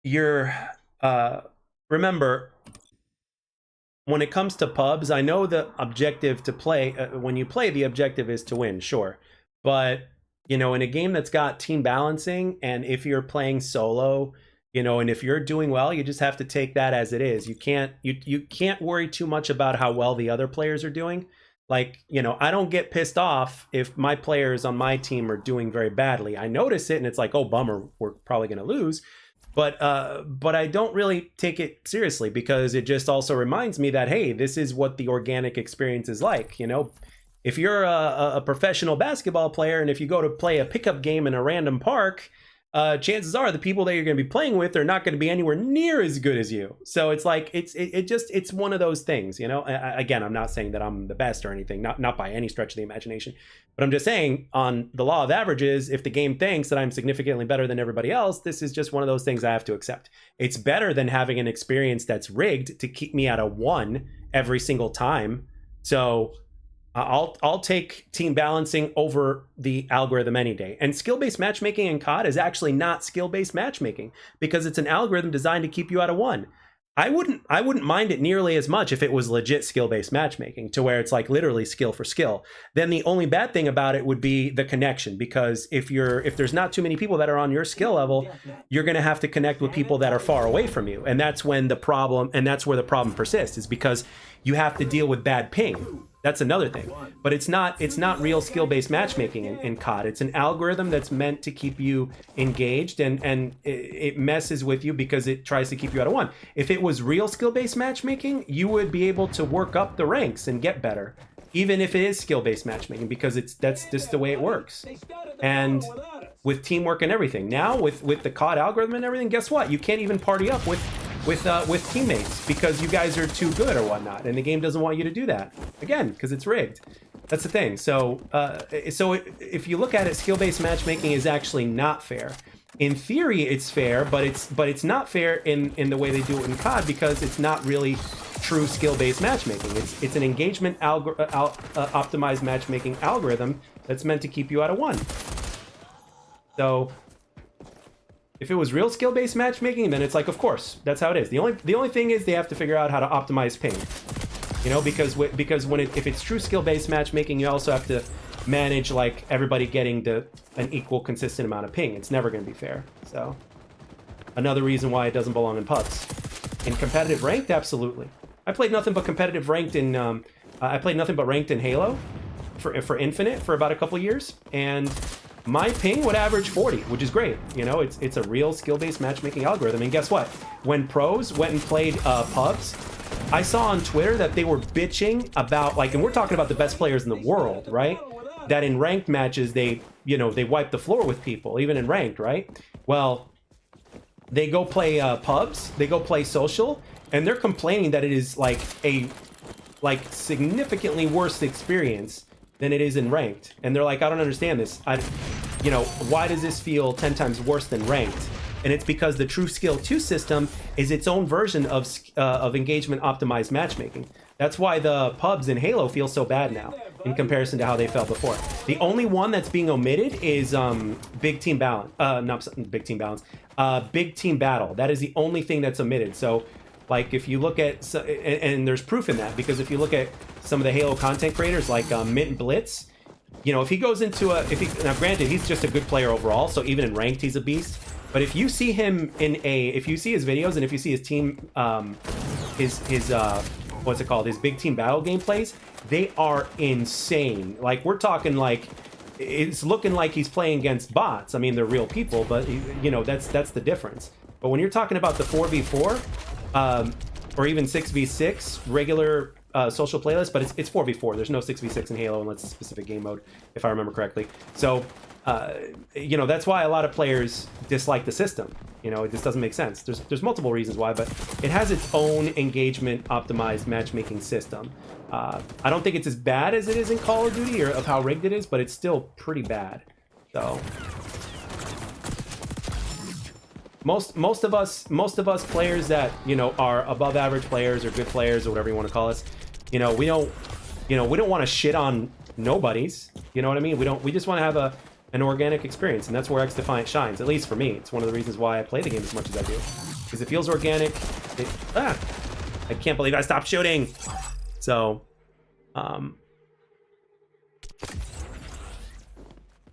you're remember, when it comes to pubs, I know the objective to play when you play, the objective is to win, sure, but you know, in a game that's got team balancing, and if you're playing solo, you know, and if you're doing well, you just have to take that as it is. You can't worry too much about how well the other players are doing. Like, you know, I don't get pissed off if my players on my team are doing very badly. I notice it and it's like, oh, bummer, we're probably going to lose. But I don't really take it seriously, because it just also reminds me that, hey, this is what the organic experience is like. You know, if you're a professional basketball player and if you go to play a pickup game in a random park, chances are the people that you're going to be playing with are not going to be anywhere near as good as you. So it's like it's one of those things, you know. Again, I'm not saying that I'm the best or anything, not by any stretch of the imagination, but I'm just saying, on the law of averages, if the game thinks that I'm significantly better than everybody else, this is just one of those things I have to accept. It's better than having an experience that's rigged to keep me at a 1 every single time. So I'll take team balancing over the algorithm any day. And skill-based matchmaking in COD is actually not skill-based matchmaking, because it's an algorithm designed to keep you out of 1. I wouldn't mind it nearly as much if it was legit skill-based matchmaking, to where it's like literally skill for skill. Then the only bad thing about it would be the connection, because if there's not too many people that are on your skill level, you're going to have to connect with people that are far away from you. And that's where the problem persists, is because you have to deal with bad ping. That's another thing. But it's not real skill-based matchmaking in COD. It's an algorithm that's meant to keep you engaged, and it messes with you because it tries to keep you out of 1. If it was real skill-based matchmaking, you would be able to work up the ranks and get better, even if it is skill-based matchmaking, because that's just the way it works. And with teamwork and everything. Now with the COD algorithm and everything, guess what? You can't even party up with teammates because you guys are too good or whatnot, and the game doesn't want you to do that, again, because it's rigged. That's the thing. So if you look at it, skill-based matchmaking is actually not fair. In theory, it's fair, but it's not fair in the way they do it in COD, because it's not really true skill-based matchmaking. It's an engagement optimized matchmaking algorithm that's meant to keep you out of 1. So if it was real skill-based matchmaking, then it's like, of course, that's how it is. The only thing is they have to figure out how to optimize ping. You know, because if it's true skill-based matchmaking, you also have to manage like everybody getting an equal, consistent amount of ping. It's never going to be fair. So another reason why it doesn't belong in pubs. In competitive ranked, absolutely. I played nothing but competitive ranked in I played nothing but ranked in Halo for Infinite for about a couple years, and my ping would average 40, which is great. You know, it's a real skill-based matchmaking algorithm. And guess what? When pros went and played pubs, I saw on Twitter that they were bitching about, like, and we're talking about the best players in the world, right? That in ranked matches, they wipe the floor with people, even in ranked, right? Well, they go play pubs, they go play social, and they're complaining that it is like a significantly worse experience than it is in ranked. And they're like, I don't understand this. Why does this feel 10 times worse than ranked? And it's because the True Skill 2 system is its own version of engagement optimized matchmaking. That's why the pubs in Halo feel so bad now in comparison to how they felt before. The only one that's being omitted is Big Team Balance. Not Big Team Balance. Big Team Battle. That is the only thing that's omitted. So, like, if you look at, and there's proof in that, because if you look at some of the Halo content creators like Mint Blitz, you know, if he goes into now granted, he's just a good player overall, so even in ranked, he's a beast. But if you see him if you see his videos and if you see his team, his what's it called, his Big Team Battle gameplays, they are insane. Like, we're talking like, it's looking like he's playing against bots. I mean, they're real people, but you know, that's the difference. But when you're talking about the 4v4, or even 6v6 regular social playlist, but it's 4v4. There's no 6v6 in Halo unless it's a specific game mode, if I remember correctly. So, you know, that's why a lot of players dislike the system. You know, it just doesn't make sense. There's multiple reasons why, but it has its own engagement optimized matchmaking system. I don't think it's as bad as it is in Call of Duty or of how rigged it is, but it's still pretty bad. So most of us players that, you know, are above average players or good players or whatever you want to call us, you know, we don't want to shit on nobodies. You know what I mean? We just want to have an organic experience, and that's where XDefiant shines. At least for me, it's one of the reasons why I play the game as much as I do, because it feels organic. I can't believe I stopped shooting. So,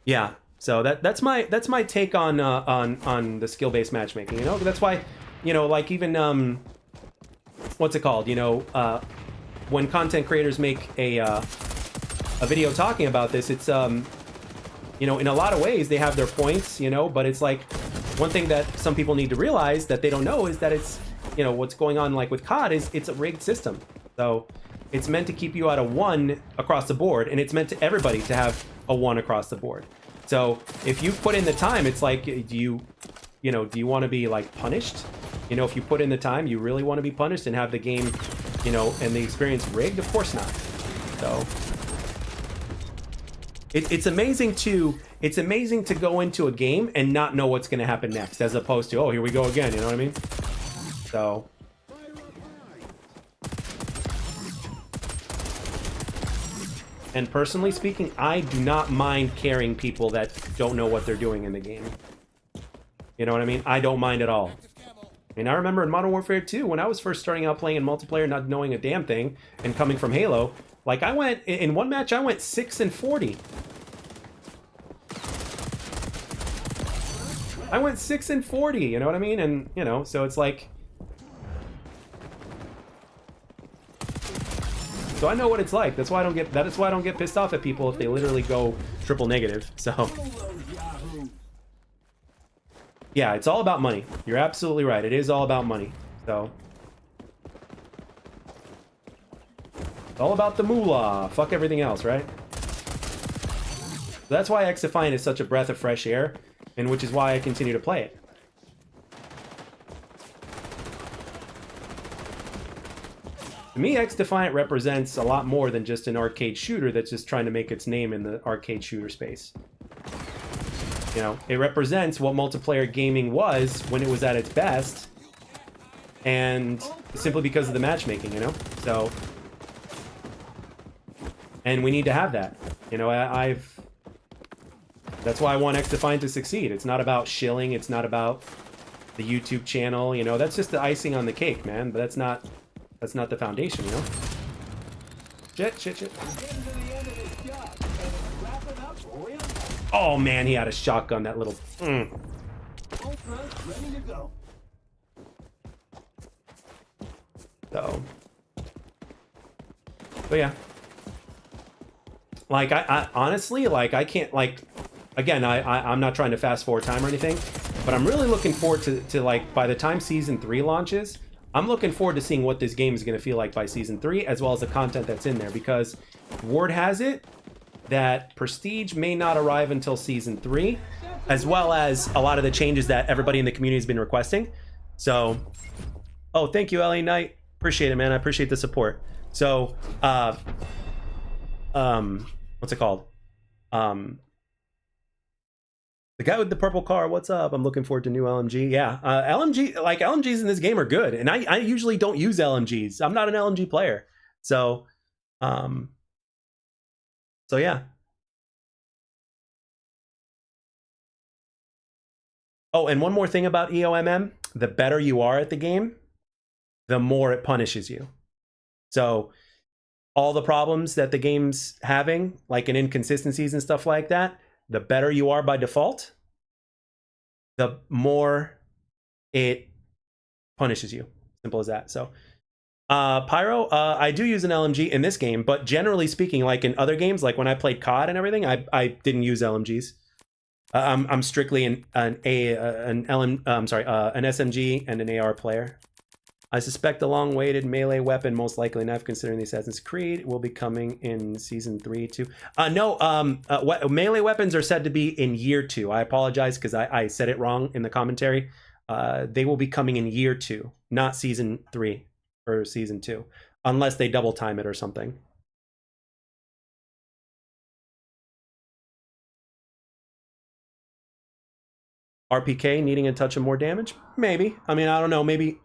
yeah. So that's my take on the skill-based matchmaking. You know, that's why, you know, like even what's it called? You know, when content creators make a video talking about this, it's you know, in a lot of ways they have their points, you know, but it's like one thing that some people need to realize that they don't know is that it's, you know, what's going on like with COD is it's a rigged system. So it's meant to keep you at a 1 across the board, and it's meant to everybody to have a 1 across the board. So if you put in the time, it's like, do you want to be like punished? You know, if you put in the time, you really want to be punished and have the game, you know, and the experience rigged? Of course not. So it's amazing to go into a game and not know what's going to happen next, as opposed to, oh, here we go again. You know what I mean? So. And personally speaking, I do not mind carrying people that don't know what they're doing in the game. You know what I mean? I don't mind at all. I mean, I remember in Modern Warfare 2, when I was first starting out playing in multiplayer, not knowing a damn thing, and coming from Halo, like I went, in one match, I went 6-40. I went 6-40, you know what I mean? And, you know, so it's like, so I know what it's like. That's why I don't get pissed off at people if they literally go triple negative. So yeah, it's all about money. You're absolutely right. It is all about money. So it's all about the moolah. Fuck everything else, right? So that's why XDefiant is such a breath of fresh air, and which is why I continue to play it. To me, XDefiant represents a lot more than just an arcade shooter that's just trying to make its name in the arcade shooter space. You know, it represents what multiplayer gaming was when it was at its best, and simply because of the matchmaking, you know? So, and we need to have that. You know, That's why I want XDefiant to succeed. It's not about shilling. It's not about the YouTube channel. You know, that's just the icing on the cake, man. But that's not the foundation, you know? Shit. Oh, man, he had a shotgun, that little... Ready to go. So... But yeah. Like, I honestly, like, I can't, like... Again, I'm not trying to fast forward time or anything, but I'm really looking forward to like, by the time Season 3 launches, I'm looking forward to seeing what this game is going to feel like by Season 3, as well as the content that's in there, because word has it that Prestige may not arrive until Season 3, as well as a lot of the changes that everybody in the community has been requesting. So, oh, thank you, LA Knight. Appreciate it, man. I appreciate the support. So, what's it called? The guy with the purple car, what's up? I'm looking forward to new LMG. Yeah, LMGs in this game are good, and I usually don't use LMGs. I'm not an LMG player, so yeah. Oh, and one more thing about EOMM: the better you are at the game, the more it punishes you. So all the problems that the game's having, like in inconsistencies and stuff like that, the better you are by default, the more it punishes you. Simple as that. So, Pyro, I do use an LMG in this game, but generally speaking, like in other games, like when I played COD and everything, I didn't use LMGs. I'm strictly an SMG and an AR player. I suspect the long-awaited melee weapon, most likely enough, considering the Assassin's Creed, will be coming in Season 3 too. Melee weapons are said to be in Year 2. I apologize because I said it wrong in the commentary. They will be coming in Year 2, not Season 3 or Season 2, unless they double time it or something. RPK needing a touch of more damage? Maybe. I mean, I don't know. Maybe.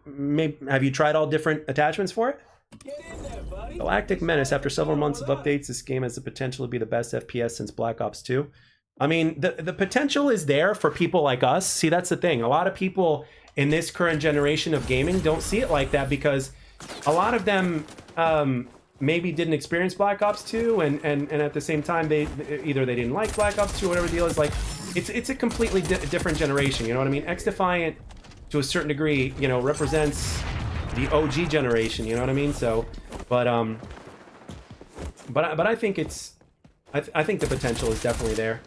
Have you tried all different attachments for it? Get in there, buddy. Galactic Menace. After several months of updates, this game has the potential to be the best FPS since Black Ops 2. I mean, the potential is there for people like us. See, that's the thing. A lot of people in this current generation of gaming don't see it like that because a lot of them maybe didn't experience Black Ops 2, and at the same time, they didn't like Black Ops 2, whatever the deal is. Like, it's a completely different generation. You know what I mean? XDefiant, to a certain degree, you know, represents the OG generation. You know what I mean? So, but I think I think the potential is definitely there.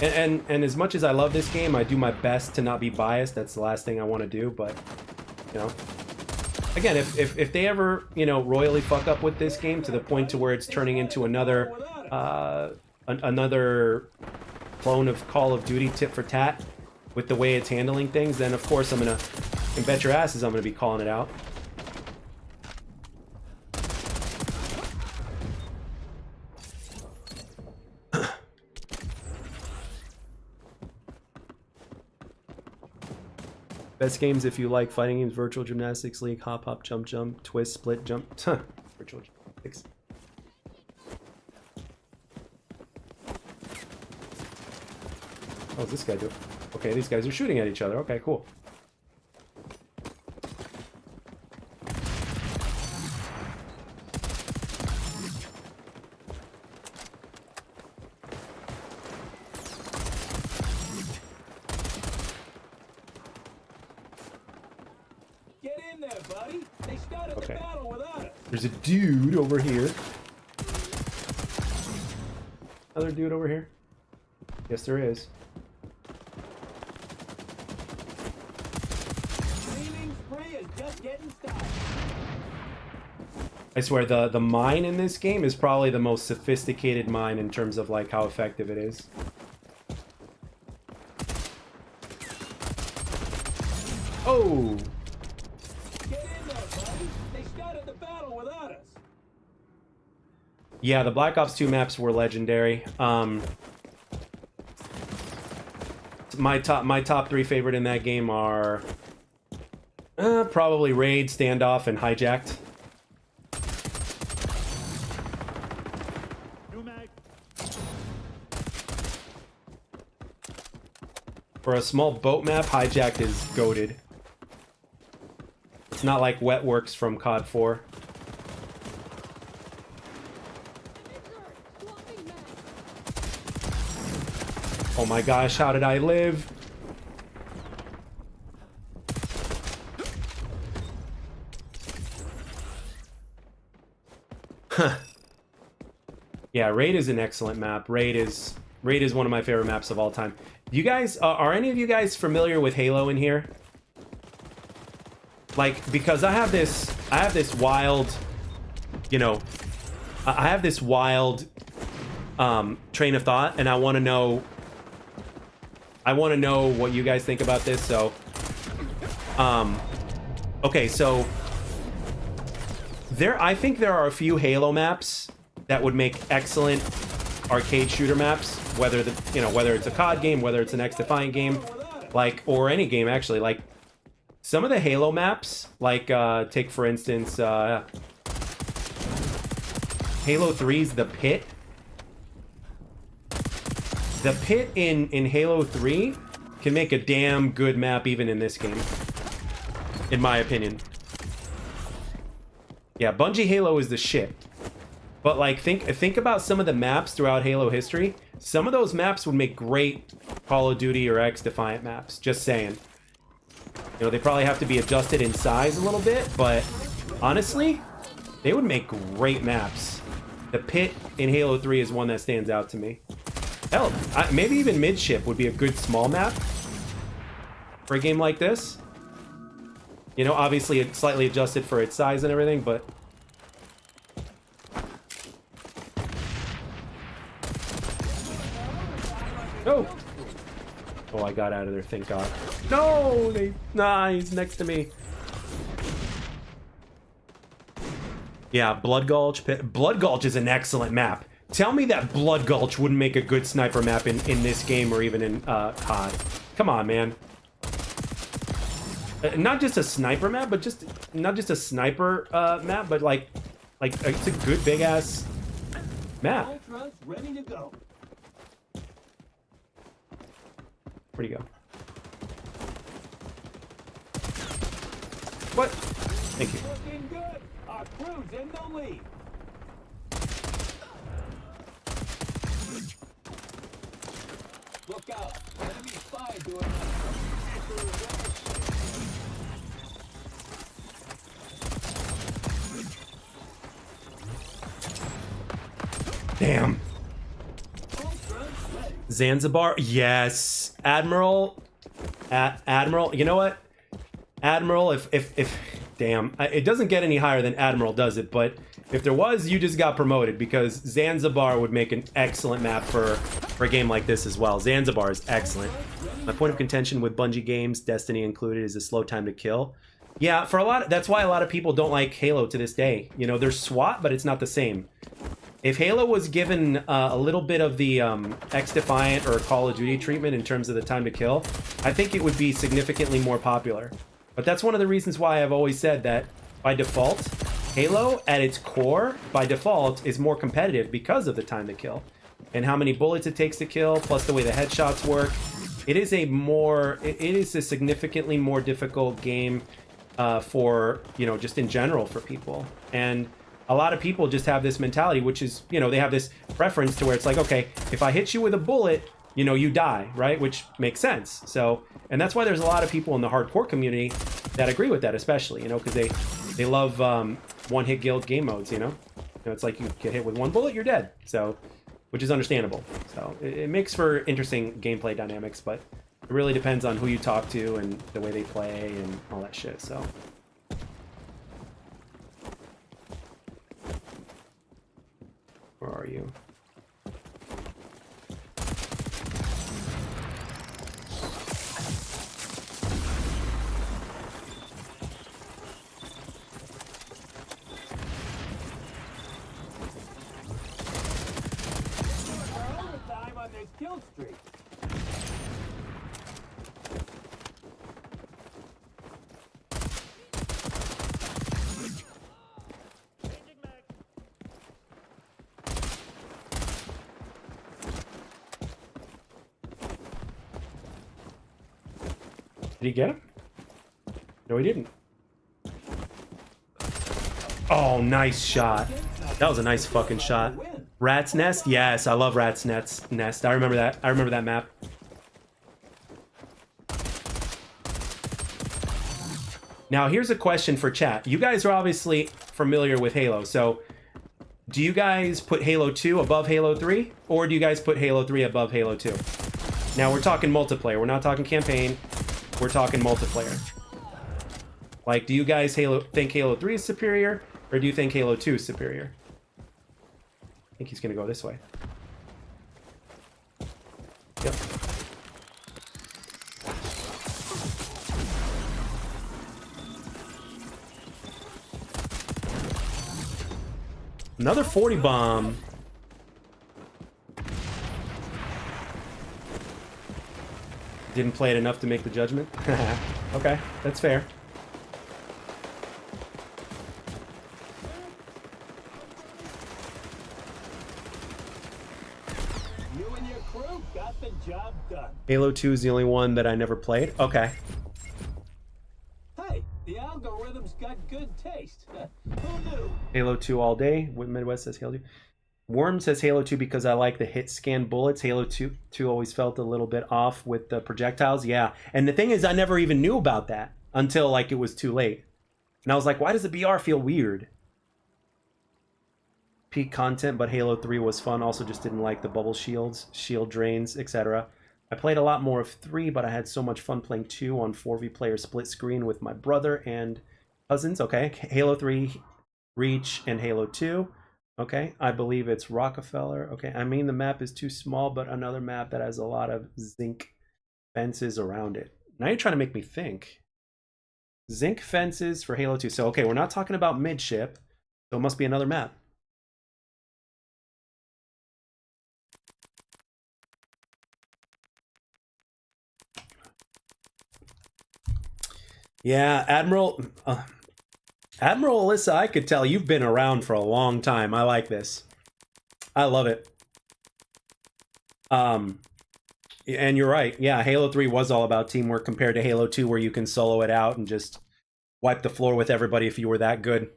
And as much as I love this game, I do my best to not be biased. That's the last thing I want to do, but you know, again, if they ever, you know, royally fuck up with this game to the point to where it's turning into another another clone of Call of Duty tit for tat with the way it's handling things, then of course and bet your asses I'm gonna be calling it out. Best games if you like fighting games: Virtual Gymnastics League, Hop Hop Jump Jump, Twist, Split Jump. Virtual Gymnastics. How's this guy doing? Okay, these guys are shooting at each other. Okay, cool. Okay. There's a dude over here. Another dude over here. Yes, there is. I swear, the mine in this game is probably the most sophisticated mine in terms of like how effective it is. Oh! Yeah, the Black Ops 2 maps were legendary. My top three favorite in that game are probably Raid, Standoff, and Hijacked. For a small boat map, Hijacked is goated. It's not like Wetworks from COD 4. Oh my gosh, how did I live? Huh. Yeah, Raid is an excellent map. Raid is one of my favorite maps of all time. You guys, are any of you guys familiar with Halo in here? Like, because I have this wild, you know, I have this wild train of thought, and I want to know what you guys think about this. So, okay, so I think there are a few Halo maps that would make excellent arcade shooter maps, whether it's a COD game, whether it's an XDefiant game, like, or any game actually. Like some of the Halo maps, like take for instance Halo 3's The Pit. The Pit in Halo 3 can make a damn good map even in this game, in my opinion. Yeah, Bungie Halo is the shit. But like, think about some of the maps throughout Halo history. Some of those maps would make great Call of Duty or XDefiant maps. Just saying. You know, they probably have to be adjusted in size a little bit, but honestly, they would make great maps. The Pit in Halo 3 is one that stands out to me. Hell, maybe even Midship would be a good small map for a game like this. You know, obviously it's slightly adjusted for its size and everything, but... No! Oh, I got out of there, thank God. No! Nah, he's next to me. Yeah, Blood Gulch. Blood Gulch is an excellent map. Tell me that Blood Gulch wouldn't make a good sniper map in this game or even in COD. Come on, man. Not just a sniper map, but not just a sniper map, but like it's a good big ass map. Ultra's ready to go. Where'd he go? What? Thank you. Looking good. Our crew's in the lead. Look out. Enemy spy doing Damn. Zanzibar, yes. Admiral, Admiral. You know what? Admiral, if damn, it doesn't get any higher than Admiral, does it? But if there was, you just got promoted, because Zanzibar would make an excellent map for a game like this as well. Zanzibar is excellent. My point of contention with Bungie games, Destiny included, is a slow time to kill. Yeah, that's why a lot of people don't like Halo to this day. You know, there's SWAT, but it's not the same. If Halo was given a little bit of the XDefiant or Call of Duty treatment in terms of the time to kill, I think it would be significantly more popular. But that's one of the reasons why I've always said that by default, Halo at its core, by default, is more competitive because of the time to kill. And how many bullets it takes to kill, plus the way the headshots work. It is a significantly more difficult game for, you know, just in general for people. And a lot of people just have this mentality, which is, you know, they have this preference to where it's like, okay, if I hit you with a bullet, you know, you die, right? Which makes sense. So, and that's why there's a lot of people in the hardcore community that agree with that, especially, you know, because they love one-hit guild game modes, you know? You know, it's like you get hit with one bullet, you're dead. So, which is understandable. So, it makes for interesting gameplay dynamics, but it really depends on who you talk to and the way they play and all that shit, so... Where are you? overtime on this kill streak. Did he get him? No, he didn't. Oh, nice shot. That was a nice fucking shot. Rat's Nest? Yes, I love Rat's Nest. I remember that. I remember that map. Now, here's a question for chat. You guys are obviously familiar with Halo, so do you guys put Halo 2 above Halo 3? Or do you guys put Halo 3 above Halo 2? Now, we're talking multiplayer. We're not talking campaign. We're talking multiplayer. Like, do you guys think Halo 3 is superior? Or do you think Halo 2 is superior? I think he's going to go this way. Yep. Another 40 bomb. Didn't play it enough to make the judgment. Okay, that's fair. You and your crew got the job done. Halo 2 is the only one that I never played. Okay. Hey, the algorithm's got good taste. Who knew? Halo 2 all day. Midwest says Halo 2. Worm says Halo 2 because I like the hit scan bullets. Halo 2 always felt a little bit off with the projectiles. Yeah. And the thing is, I never even knew about that until like it was too late. And I was like, why does the BR feel weird? Peak content, but Halo 3 was fun. Also just didn't like the bubble shields, shield drains, etc. I played a lot more of 3, but I had so much fun playing 2 on 4v player split screen with my brother and cousins. Okay. Halo 3, Reach, and Halo 2. Okay, I believe it's Rockefeller. Okay, I mean the map is too small, but another map that has a lot of zinc fences around it. Now you're trying to make me think. Zinc fences for Halo 2. So, okay, we're not talking about midship, so it must be another map. Yeah, Admiral Alyssa, I could tell you've been around for a long time. I like this. I love it. And you're right. Yeah, Halo 3 was all about teamwork compared to Halo 2 where you can solo it out and just wipe the floor with everybody if you were that good.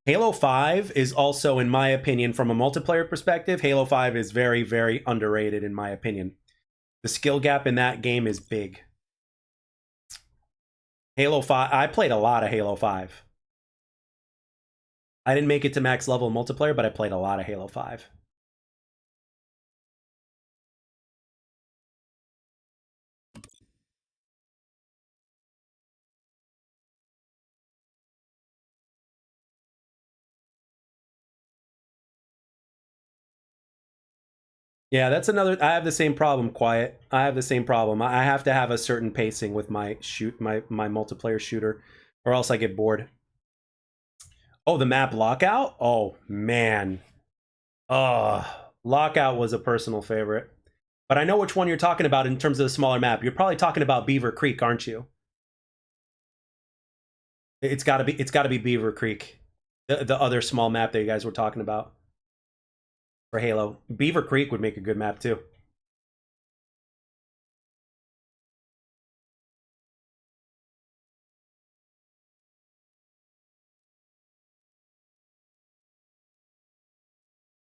Halo 5 is also, in my opinion, from a multiplayer perspective, Halo 5 is very, very underrated in my opinion. The skill gap in that game is big. Halo 5, I played a lot of Halo 5. I didn't make it to max level multiplayer, but I played a lot of Halo 5. Yeah, that's another. I have the same problem, Quiet. I have the same problem. I have to have a certain pacing with my my multiplayer shooter, or else I get bored. Oh, the map Lockout? Oh, man. Lockout was a personal favorite. But I know which one you're talking about in terms of the smaller map. You're probably talking about Beaver Creek, aren't you? It's got to be Beaver Creek. The other small map that you guys were talking about for Halo. Beaver Creek would make a good map too.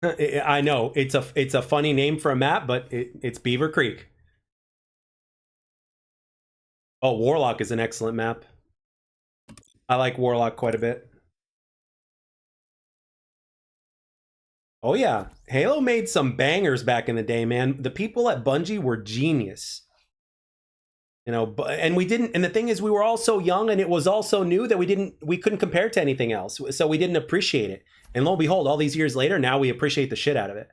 I know it's a funny name for a map, but it's Beaver Creek. Oh, Warlock is an excellent map. I like Warlock quite a bit. Oh yeah, Halo made some bangers back in the day, man. The people at Bungie were genius. You know, and we didn't. And the thing is, we were all so young, and it was all so new that we couldn't compare it to anything else. So we didn't appreciate it. And lo and behold, all these years later, now we appreciate the shit out of it.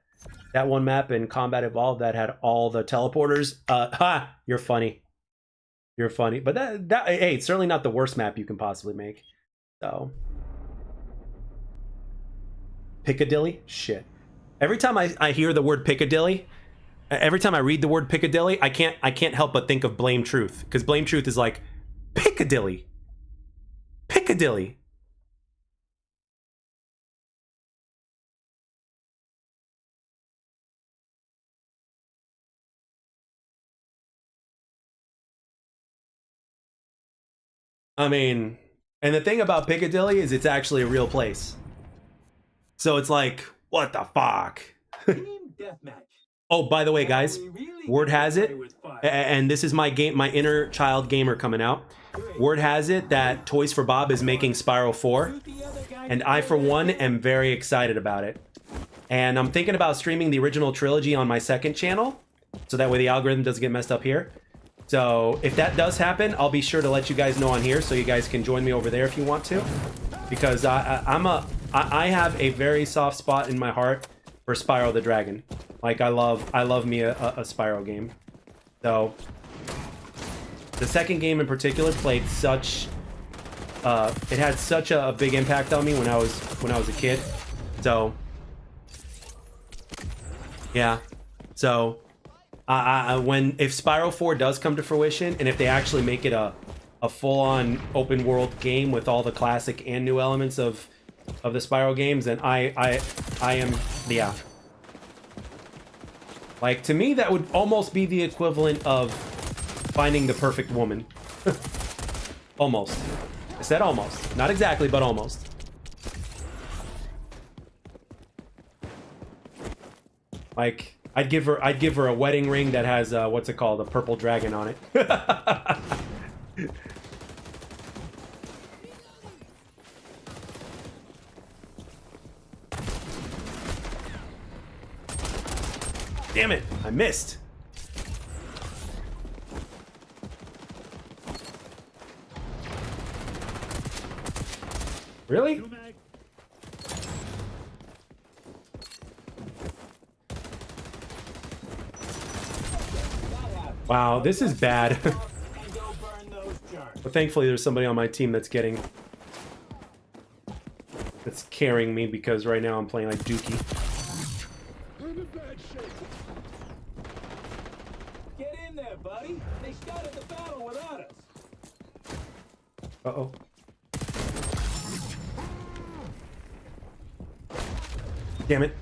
That one map in Combat Evolved that had all the teleporters. You're funny. You're funny. But hey, it's certainly not the worst map you can possibly make. So Piccadilly? Shit. Every time I hear the word Piccadilly, every time I read the word Piccadilly, I can't help but think of Blame Truth. Because Blame Truth is like, Piccadilly. Piccadilly. I mean, and the thing about Piccadilly is it's actually a real place. So it's like, what the fuck? Team deathmatch. Oh, by the way, guys, We really word get to has play it, with fire. and this is my inner child gamer coming out. Word has it that Toys for Bob is making Spyro 4, Shoot the other guy and I, for one, am very excited about it. And I'm thinking about streaming the original trilogy on my second channel, so that way the algorithm doesn't get messed up here. So if that does happen, I'll be sure to let you guys know on here, so you guys can join me over there if you want to, because I have a very soft spot in my heart for Spyro the Dragon. Like I love me a Spyro game. So the second game in particular played such it had such a big impact on me when I was a kid. So yeah. So if Spyro 4 does come to fruition, and if they actually make it a full-on open world game with all the classic and new elements of the Spyro games, then I am, yeah. Like, to me, that would almost be the equivalent of finding the perfect woman. Almost. I said almost. Not exactly, but almost. Like, I'd give her a wedding ring that has what's it called, a purple dragon on it. Damn it, I missed. Really? Wow, this is bad. But thankfully there's somebody on my team that's carrying me, because right now I'm playing like Dookie. Get in there, buddy. They started the battle without us. Uh-oh. Damn it.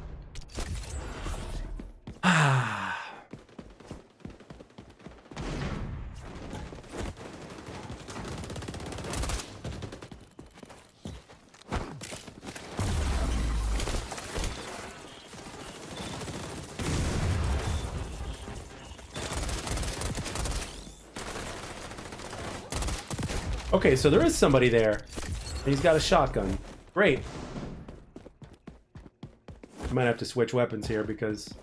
Okay, so there is somebody there. He's got a shotgun. Great. I might have to switch weapons here because...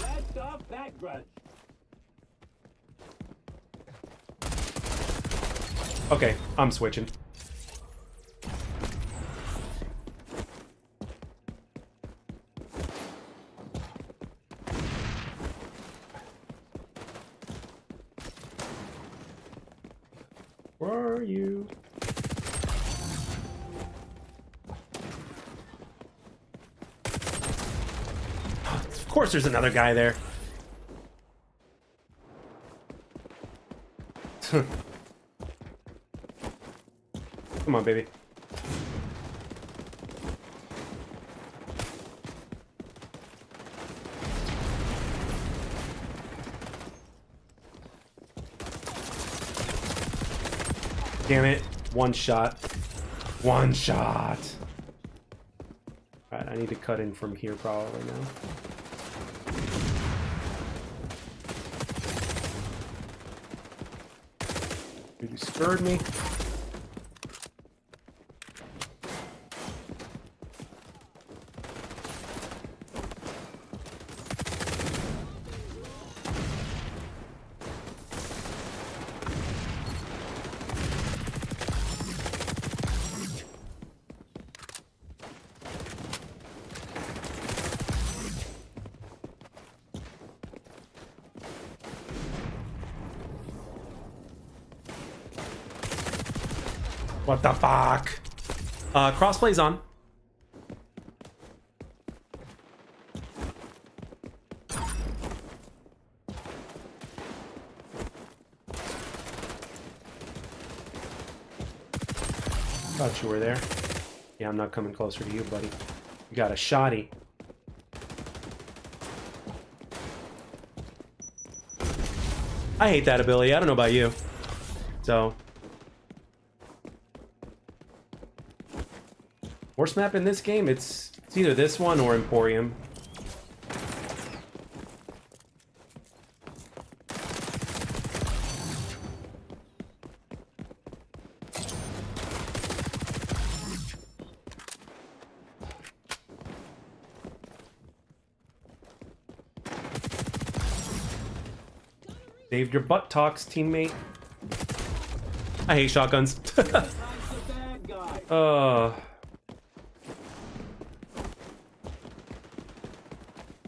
That's off that grudge. Okay, I'm switching. Where are you? Of course there's another guy there. Come on, baby. Damn it. One shot. One shot. Alright, I need to cut in from here probably now. You scared me. What the fuck? Crossplay's on. Thought you were there. Yeah, I'm not coming closer to you, buddy. You got a shotty. I hate that ability. I don't know about you. So... Worst map in this game, it's either this one or Emporium. Saved your butt talks, teammate. I hate shotguns.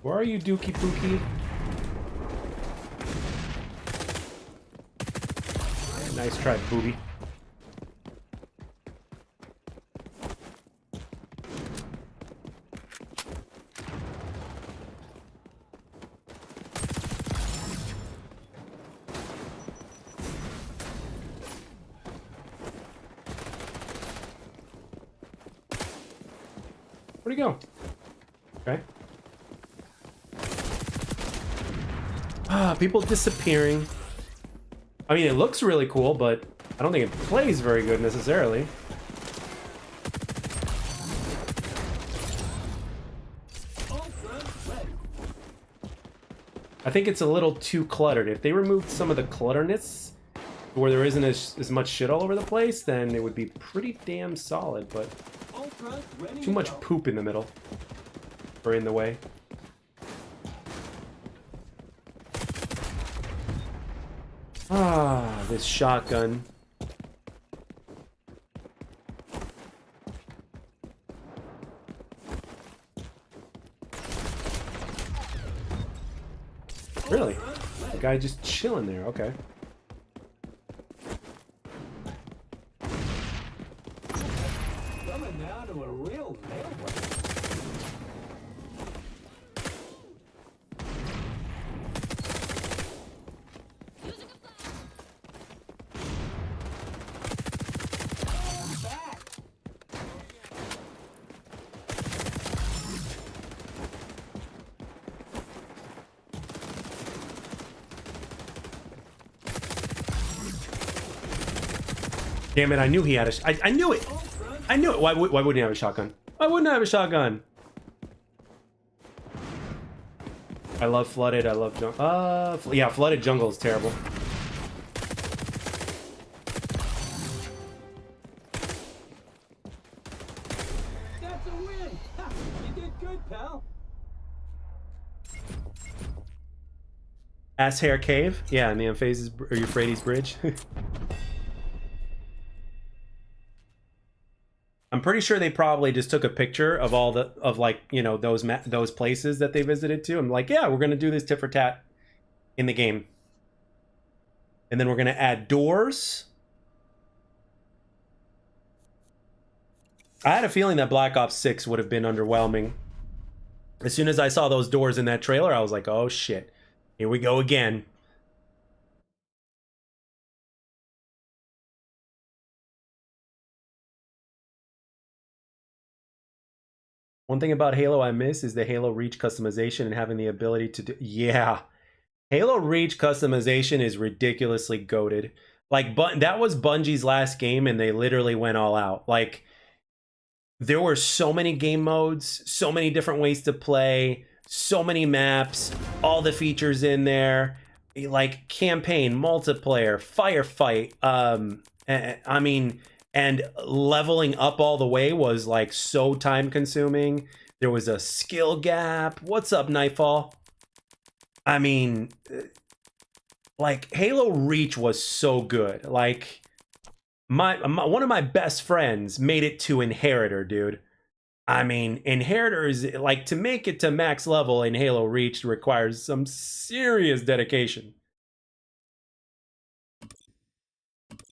Where are you, Dookie Pookie? Nice try, booby. Where'd he go? Okay. People disappearing. I mean, it looks really cool, but I don't think it plays very good necessarily. I think it's a little too cluttered. If they removed some of the clutterness, where there isn't as much shit all over the place, then it would be pretty damn solid, but too much poop in the middle. Or in the way. Ah, this shotgun. Really? The guy just chilling there, okay. Coming down to a real nail biter. Damn it, I knew he had a I knew it! I knew it! Why wouldn't he have a shotgun? Why wouldn't I have a shotgun? I love Flooded, I love jungle. Yeah, Flooded Jungle is terrible. That's a win! Ha, you did good, pal. Ass Hair Cave? Yeah, in the Euphrates Bridge. I'm pretty sure they probably just took a picture of all the like, you know, those places that they visited to. I'm like, yeah, we're gonna do this tit for tat in the game, and then we're gonna add doors. I had a feeling that Black Ops 6 would have been underwhelming. As soon as I saw those doors in that trailer, I was like, oh shit, here we go again. One thing about Halo I miss is the Halo Reach customization and having the ability to do... Yeah. Halo Reach customization is ridiculously goated. Like, that was Bungie's last game, and they literally went all out. Like, there were so many game modes, so many different ways to play, so many maps, all the features in there. Like, campaign, multiplayer, firefight. I mean... And leveling up all the way was like so time consuming. There was a skill gap. What's up, Nightfall? I mean, like Halo Reach was so good. Like one of my best friends made it to Inheritor, dude. I mean, Inheritor is like, to make it to max level in Halo Reach requires some serious dedication.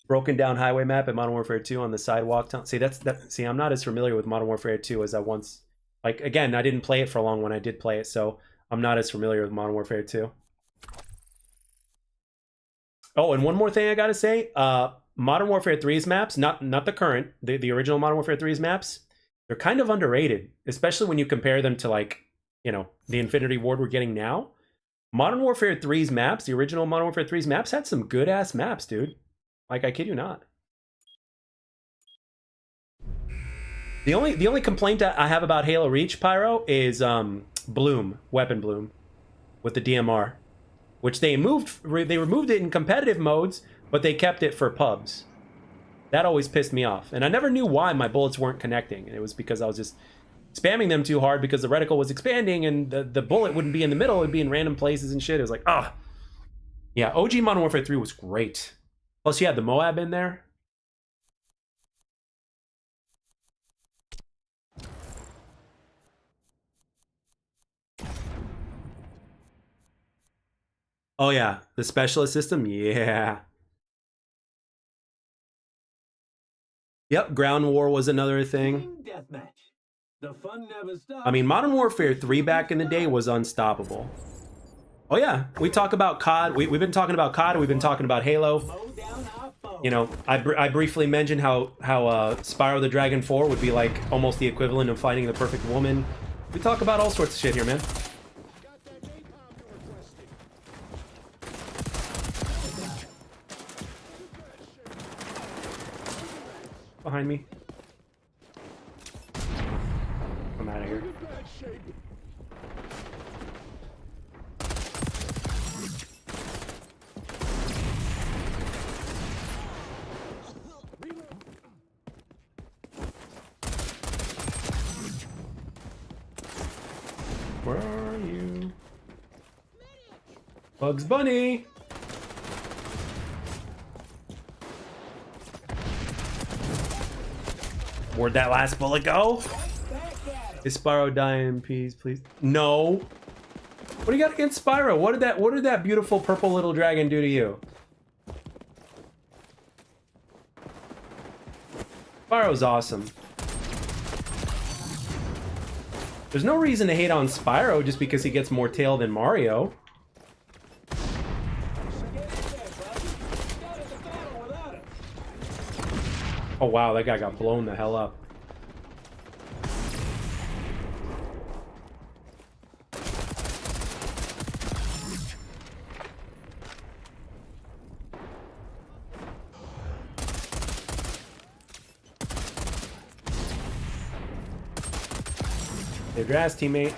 Broken down highway map in Modern Warfare 2 on the sidewalk town. See, see, I'm not as familiar with Modern Warfare 2 as I once. Like, again, I didn't play it for long when I did play it, so I'm not as familiar with Modern Warfare 2. Oh, and one more thing I gotta say. Modern Warfare 3's maps, not the current, the original Modern Warfare 3's maps, they're kind of underrated, especially when you compare them to, like, you know, the Infinity Ward we're getting now. Modern Warfare 3's maps, the original Modern Warfare 3's maps, had some good-ass maps, dude. Like, I kid you not. The only complaint I have about Halo Reach, Pyro, is bloom, weapon bloom, with the DMR, which they removed it in competitive modes, but they kept it for pubs. That always pissed me off, and I never knew why my bullets weren't connecting. And it was because I was just spamming them too hard because the reticle was expanding, and the bullet wouldn't be in the middle; it'd be in random places and shit. It was like, ah, yeah. OG Modern Warfare 3 was great. Plus, you had the Moab in there. Oh yeah, the specialist system, yeah. Yep, Ground War was another thing. Deathmatch. The fun never stops. I mean, Modern Warfare 3 back in the day was unstoppable. Oh yeah, we talk about COD. We've been talking about COD. We've been talking about Halo. You know, I briefly mentioned how Spyro the Dragon 4 would be like almost the equivalent of finding the perfect woman. We talk about all sorts of shit here, man. Behind me. I'm out of here. Where are you? Bugs Bunny! Where'd that last bullet go? Is Spyro dying in peace, please? No. What do you got against Spyro? What did that beautiful purple little dragon do to you? Spyro's awesome. There's no reason to hate on Spyro just because he gets more tail than Mario. Oh wow, that guy got blown the hell up. Save your ass, teammate.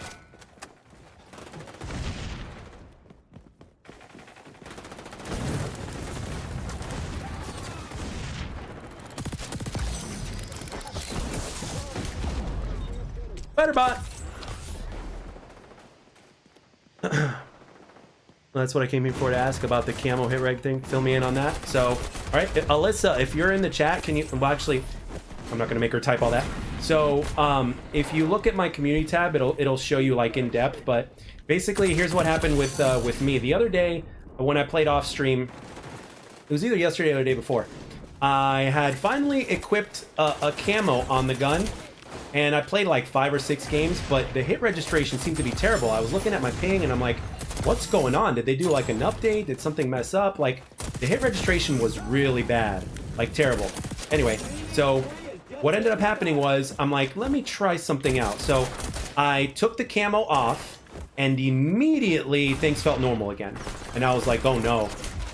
Better bot. That's what I came here for, to ask about the camo hit reg thing. Fill me in on that. So, all right, Alyssa, if you're in the chat, can you? Well, actually, I'm not gonna make her type all that. So, if you look at my community tab, it'll show you like in depth. But basically, here's what happened with me the other day when I played off stream. It was either yesterday or the day before. I had finally equipped a camo on the gun. And I played like 5 or 6 games, but the hit registration seemed to be terrible. I was looking at my ping and I'm like, what's going on? Did they do like an update? Did something mess up? Like, the hit registration was really bad. Like, terrible. Anyway, so what ended up happening was, I'm like, let me try something out. So I took the camo off and immediately things felt normal again. And I was like, oh no.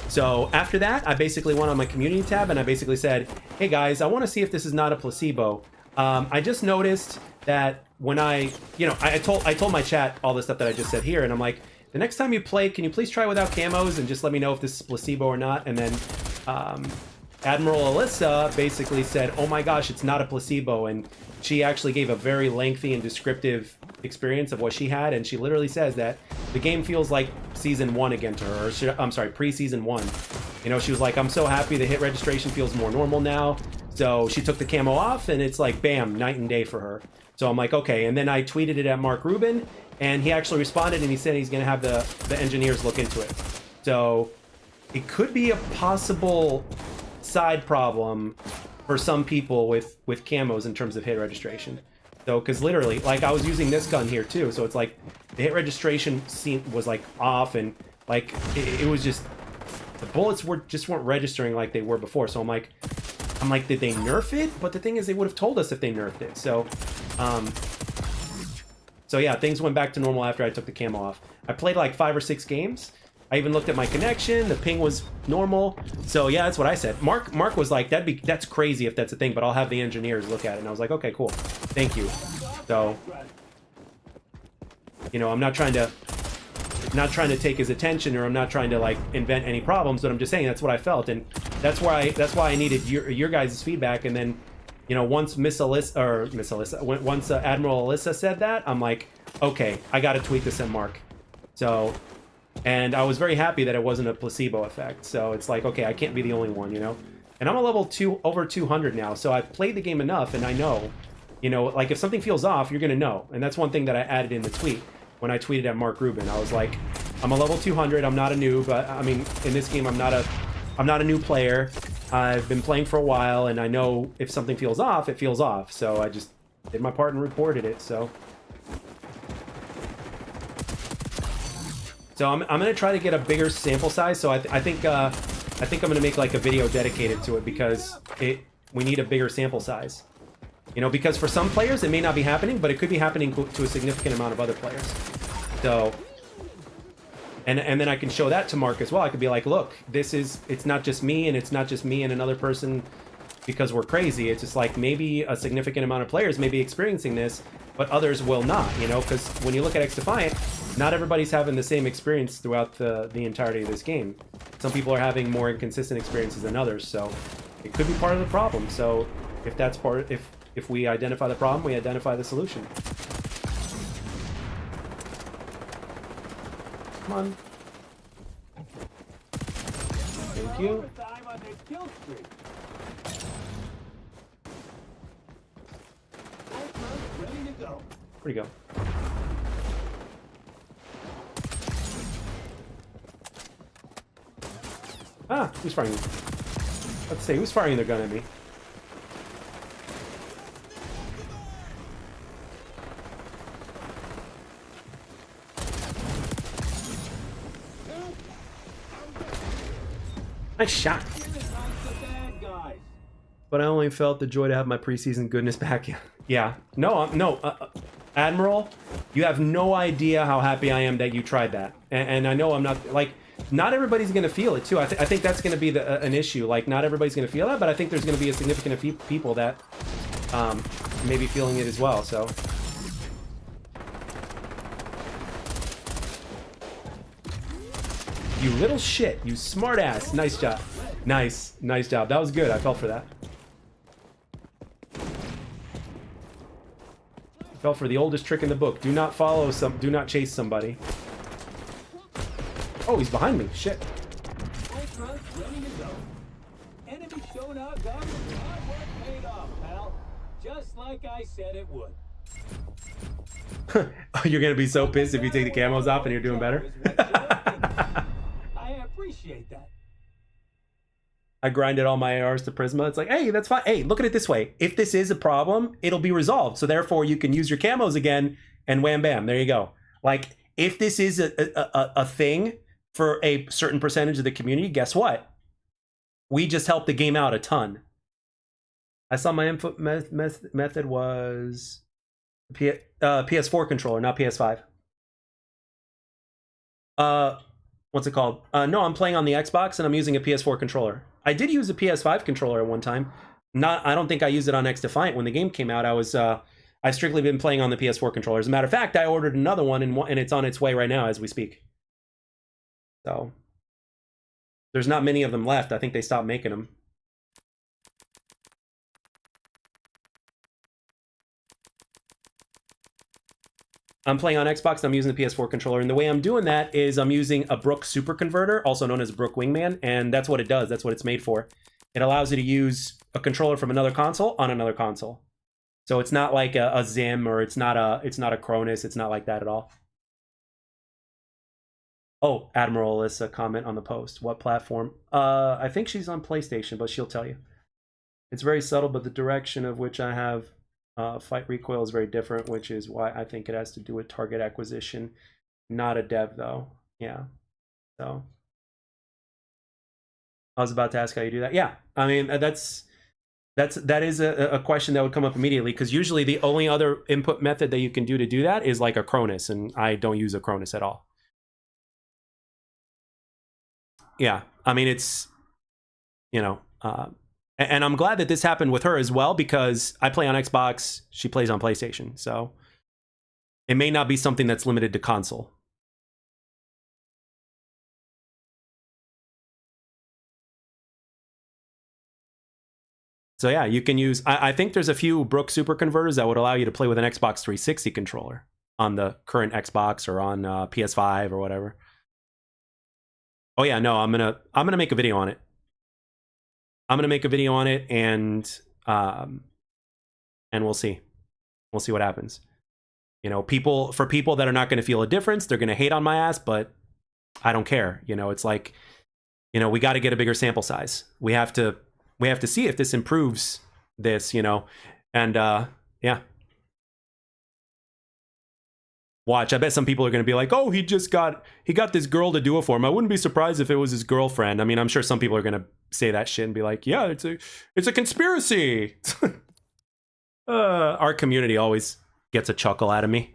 So after that, I basically went on my community tab and I basically said, hey guys, I want to see if this is not a placebo. I just noticed that when I told my chat all the stuff that I just said here, and I'm like, the next time you play, can you please try without camos and just let me know if this is placebo or not? And then Admiral Alyssa basically said, oh my gosh, it's not a placebo, and she actually gave a very lengthy and descriptive experience of what she had, and she literally says that the game feels like season 1 again to her, or I'm sorry, pre-season 1. You know, she was like, I'm so happy the hit registration feels more normal now. So she took the camo off and it's like, bam, night and day for her. So I'm like, okay. And then I tweeted it at Mark Rubin and he actually responded and he said he's going to have the engineers look into it. So it could be a possible side problem for some people with camos in terms of hit registration. So, because literally, like I was using this gun here too. So it's like the hit registration was like off and like it was just, the bullets weren't registering like they were before. So I'm like, did they nerf it? But the thing is, they would have told us if they nerfed it. So, so yeah, things went back to normal after I took the camo off. I played like 5 or 6 games. I even looked at my connection. The ping was normal. So yeah, that's what I said. Mark was like, that's crazy if that's a thing, but I'll have the engineers look at it. And I was like, okay, cool. Thank you. So, you know, I'm not trying to take his attention, or I'm not trying to like invent any problems, but I'm just saying that's what I felt, and that's why I needed your guys' feedback. And then, you know, once once Admiral Alyssa said that, I'm like, okay, I got to tweet this at Mark. So, and I was very happy that it wasn't a placebo effect. So it's like, okay, I can't be the only one, you know. And I'm a level over 200 now, so I've played the game enough, and I know, you know, like if something feels off, you're gonna know. And that's one thing that I added in the tweet. When I tweeted at Mark Rubin, I was like, I'm a level 200, I'm not a noob. I mean, in this game, I'm not a new player. I've been playing for a while, and I know if something feels off, it feels off. So I just did my part and reported it. So I'm gonna try to get a bigger sample size. So I think I'm gonna make like a video dedicated to it, because we need a bigger sample size. You know, because for some players it may not be happening, but it could be happening to a significant amount of other players. So, and then I can show that to Mark as well. I could be like, look, it's not just me, and it's not just me and another person because we're crazy. It's just like maybe a significant amount of players may be experiencing this, but others will not, you know, because when you look at XDefiant, not everybody's having the same experience throughout the entirety of this game. Some people are having more inconsistent experiences than others, so it could be part of the problem. So if that's if we identify the problem, we identify the solution. Come on. Thank you. Where'd he go? Ah, who's firing me? Let's say, who's firing their gun at me? Nice shot. But I only felt the joy to have my preseason goodness back. Yeah. No, Admiral, you have no idea how happy I am that you tried that. And I know I'm not, like, not everybody's going to feel it, too. I think that's going to be an issue. Like, not everybody's going to feel that, but I think there's going to be a significant people that may be feeling it as well, so. You little shit. You smart ass. Nice job. Nice job. That was good. I fell for that. I fell for the oldest trick in the book. Do not chase somebody. Oh, he's behind me. Shit. Enemy showing up, hard work paid off, pal. Just like I said it would. You're gonna be so pissed if you take the camos off and you're doing better. I appreciate that. I grinded all my ARs to Prisma. It's like, hey, that's fine. Hey, look at it this way. If this is a problem, it'll be resolved. So therefore, you can use your camos again, and wham bam, there you go. Like, if this is a thing for a certain percentage of the community, guess what? We just helped the game out a ton. I saw my input method was PS4 controller, not PS5. What's it called? No, I'm playing on the Xbox and I'm using a PS4 controller. I did use a PS5 controller at one time. I don't think I used it on XDefiant when the game came out. I've strictly been playing on the PS4 controller. As a matter of fact, I ordered another one and it's on its way right now as we speak. So there's not many of them left. I think they stopped making them. I'm playing on Xbox, I'm using the PS4 controller, and the way I'm doing that is I'm using a Brook Super Converter, also known as Brook Wingman, and that's what it does. That's what it's made for. It allows you to use a controller from another console on another console. So it's not like a Zim, or it's not a Cronus. It's not like that at all. Oh, Admiral Alyssa comment on the post. What platform? I think she's on PlayStation, but she'll tell you. It's very subtle, but the direction of which I have fight recoil is very different, which is why I think it has to do with target acquisition, not a dev though. Yeah. So I was about to ask how you do that. Yeah, I mean that is a question that would come up immediately, because usually the only other input method that you can do to do that is like a Cronus, and I don't use a Cronus at all. Yeah, I mean it's, you know, And I'm glad that this happened with her as well, because I play on Xbox, she plays on PlayStation. So it may not be something that's limited to console. So yeah, you can use, I think there's a few Brook super converters that would allow you to play with an Xbox 360 controller on the current Xbox or on PS5 or whatever. Oh yeah, no, I'm gonna make a video on it. I'm gonna make a video on it, and we'll see what happens. You know, for people that are not going to feel a difference, they're going to hate on my ass, but I don't care. You know, it's like, you know, we got to get a bigger sample size. We have to see if this improves this, you know, and yeah. Watch, I bet some people are going to be like, oh, he got this girl to do it for him. I wouldn't be surprised if it was his girlfriend. I mean, I'm sure some people are going to say that shit and be like, yeah, it's a conspiracy. Our community always gets a chuckle out of me.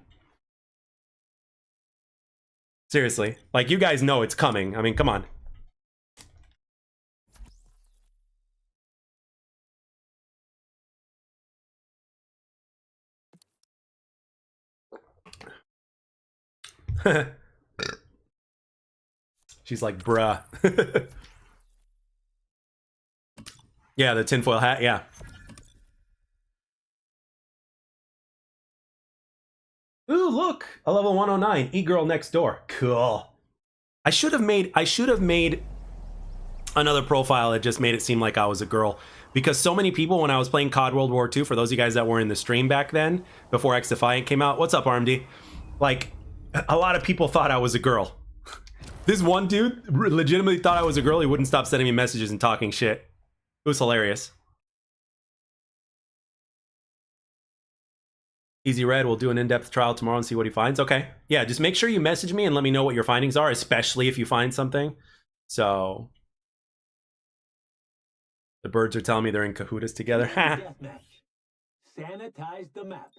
Seriously, like, you guys know it's coming. I mean, come on. She's like, bruh. Yeah, the tinfoil hat, yeah. Ooh, look, a level 109, e-girl next door. Cool. I should have made another profile that just made it seem like I was a girl, because so many people, when I was playing COD World War II, for those of you guys that were in the stream back then, before XDefiant came out, what's up, RMD? Like, a lot of people thought I was a girl. This one dude legitimately thought I was a girl. He wouldn't stop sending me messages and talking shit. It was hilarious. Easy Red, we'll do an in-depth trial tomorrow and see what he finds. Okay. Yeah, just make sure you message me and let me know what your findings are, especially if you find something. So the birds are telling me they're in cahootas together. Ha! Sanitize the map.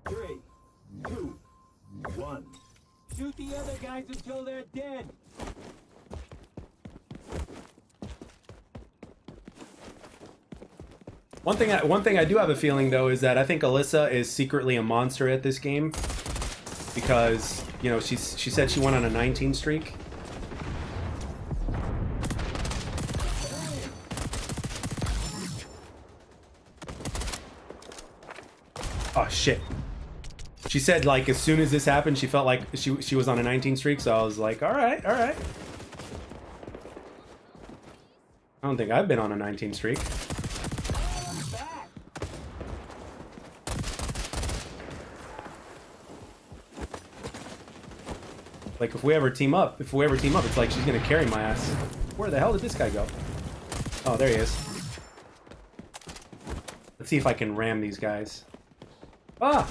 3, 2, 1. Shoot the other guys until they're dead. One thing I do have a feeling, though, is that I think Alyssa is secretly a monster at this game, because, you know, she said she went on a 19 streak. Oh shit. She said, like, as soon as this happened, she felt like she was on a 19 streak, so I was like, all right. I don't think I've been on a 19 streak. Like, if we ever team up, it's like she's gonna carry my ass. Where the hell did this guy go? Oh, there he is. Let's see if I can ram these guys. Ah!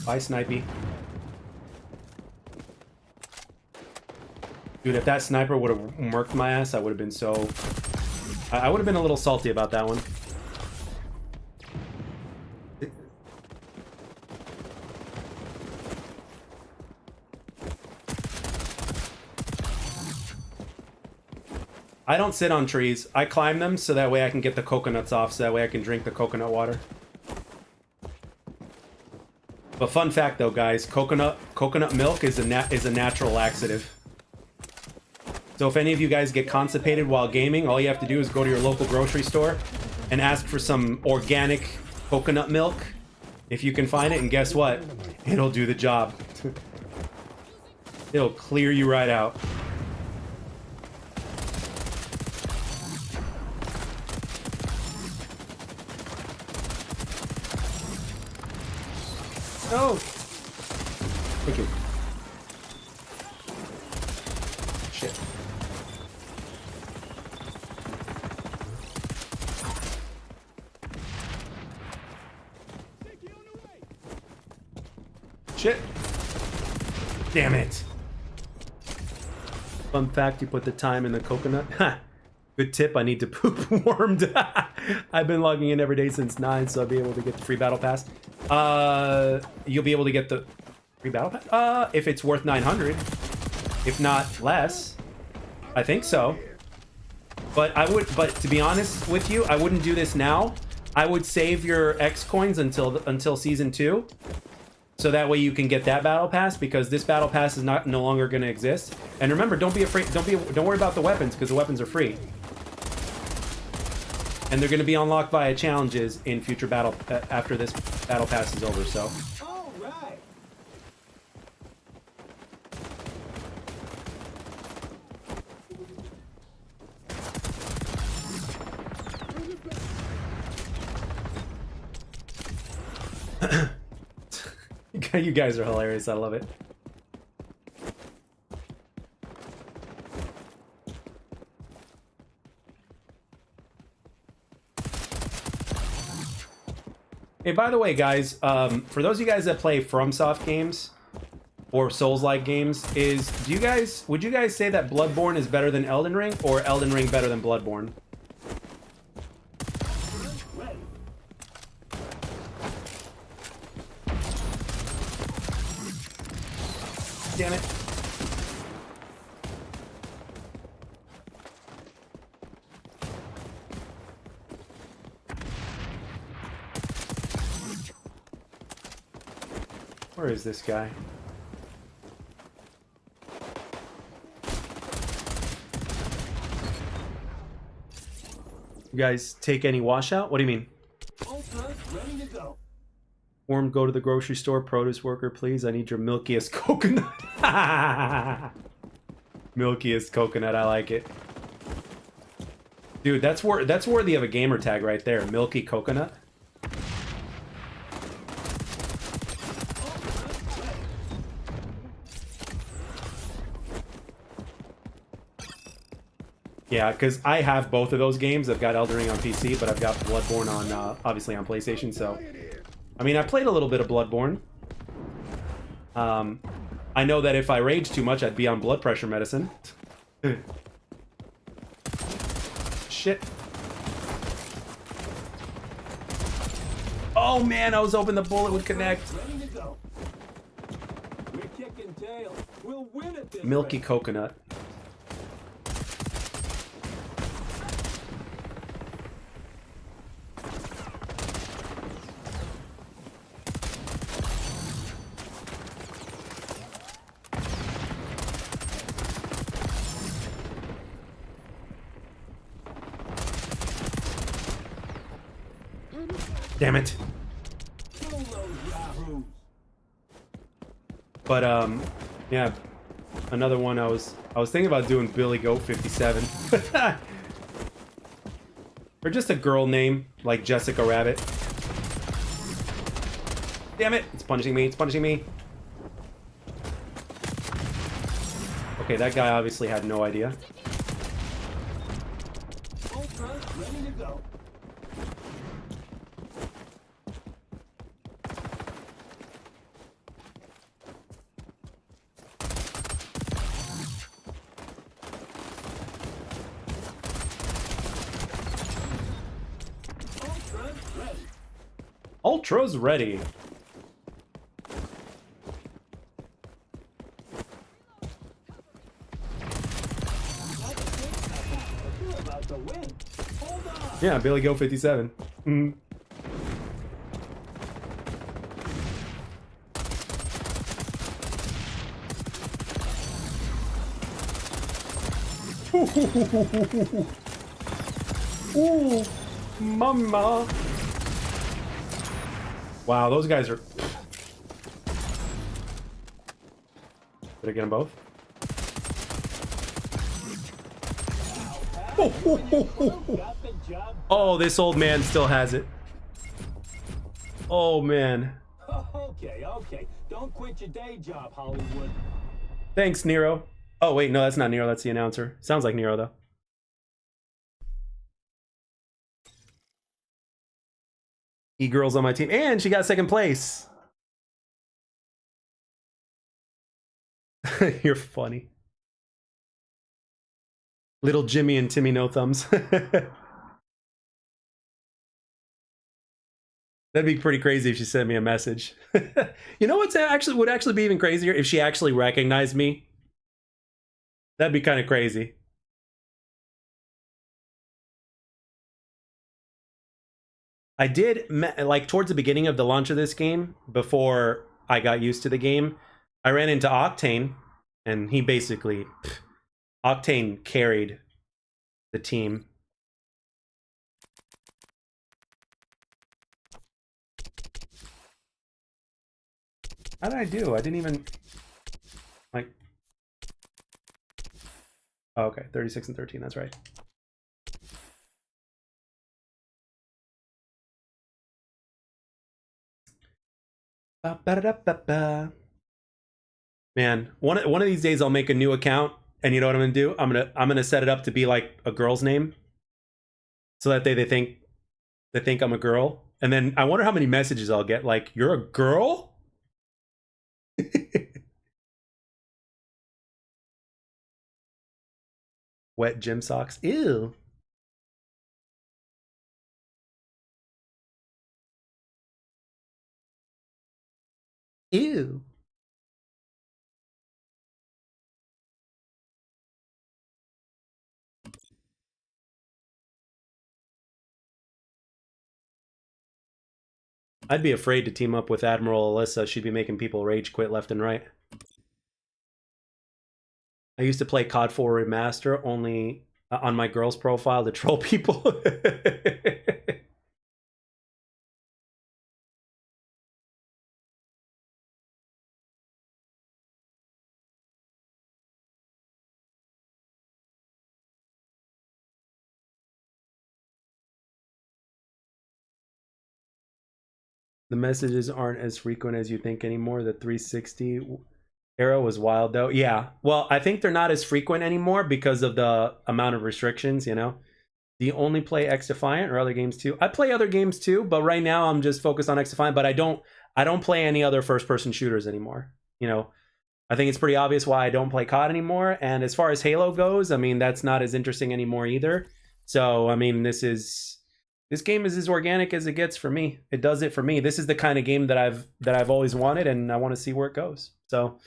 Bye, Snipey. Dude, if that sniper would have murked my ass, I would have been so... I would have been a little salty about that one. I don't sit on trees. I climb them so that way I can get the coconuts off, so that way I can drink the coconut water. But fun fact though, guys, coconut milk is a natural laxative. So if any of you guys get constipated while gaming, all you have to do is go to your local grocery store and ask for some organic coconut milk, if you can find it, and guess what? It'll do the job. It'll clear you right out. Oh! Thank you. Shit. Shit. Damn it. Fun fact, you put the time in the coconut. Ha! Good tip, I need to poop warmed. I've been logging in every day since 9, so I'll be able to get the free battle pass. You'll be able to get the free battle pass? If it's worth 900. If not less. I think so. But to be honest with you, I wouldn't do this now. I would save your X coins until season 2. So that way you can get that battle pass, because this battle pass is no longer going to exist. And remember, don't worry about the weapons, because the weapons are free. And they're going to be unlocked via challenges in future battle after this battle pass is over. So. All right. You guys are hilarious. I love it. Hey, by the way, guys, for those of you guys that play FromSoft games or Souls-like games, would you guys say that Bloodborne is better than Elden Ring, or Elden Ring better than Bloodborne? Damn it. Where is this guy? You guys take any washout? What do you mean? Ultra ready to go. Worm, go to the grocery store. Produce worker, please. I need your milkiest coconut. Milkiest coconut. I like it. Dude, that's worthy of a gamer tag right there. Milky coconut. Yeah, because I have both of those games. I've got Elden Ring on PC, but I've got Bloodborne on, obviously, on PlayStation, so... I mean, I played a little bit of Bloodborne. I know that if I rage too much, I'd be on blood pressure medicine. Shit. Oh man, I was hoping the bullet would connect. Ready to go. We're kicking tail. We'll win at this Milky rate. coconut. Damn it. Kill those yahoos. But yeah, another one I was thinking about doing Billy Goat 57. Or just a girl name like Jessica Rabbit. Damn it, it's punishing me, it's punishing me. Okay, that guy obviously had no idea. Ultra ready to go. Ultra's ready. Yeah, Billy Go 57. Mm. Ooh, mama. Wow, those guys are... Did I get them both? Oh, this old man still has it. Oh, man. Okay, okay. Don't quit your day job, Hollywood. Thanks, Nero. Oh, wait, no, that's not Nero. That's the announcer. Sounds like Nero, though. E-girl's on my team. And she got second place. You're funny. Little Jimmy and Timmy No Thumbs. That'd be pretty crazy if she sent me a message. You know what's actually would actually be even crazier? If she actually recognized me. That'd be kind of crazy. I did, like, towards the beginning of the launch of this game, before I got used to the game, I ran into Octane, and he basically, Octane carried the team. How did I do? I didn't even, like, oh, okay, 36 and 13, that's right. Ba-ba-da-ba-ba. Man, one of these days I'll make a new account, and you know what I'm gonna do? I'm gonna set it up to be like a girl's name, so that they think I'm a girl, and then I wonder how many messages I'll get. Like, you're a girl? Wet gym socks. Ew. Ew. I'd be afraid to team up with Admiral Alyssa. She'd be making people rage quit left and right. I used to play COD 4 Remaster only on my girl's profile to troll people. The messages aren't as frequent as you think anymore. The 360 era was wild though. Yeah. Well, I think they're not as frequent anymore because of the amount of restrictions, you know. Do you only play XDefiant or other games too? I play other games too, but right now I'm just focused on XDefiant, but I don't play any other first person shooters anymore. You know, I think it's pretty obvious why I don't play COD anymore. And as far as Halo goes, I mean, that's not as interesting anymore either. So, I mean, this game is as organic as it gets for me. It does it for me. This is the kind of game that I've always wanted, and I want to see where it goes. So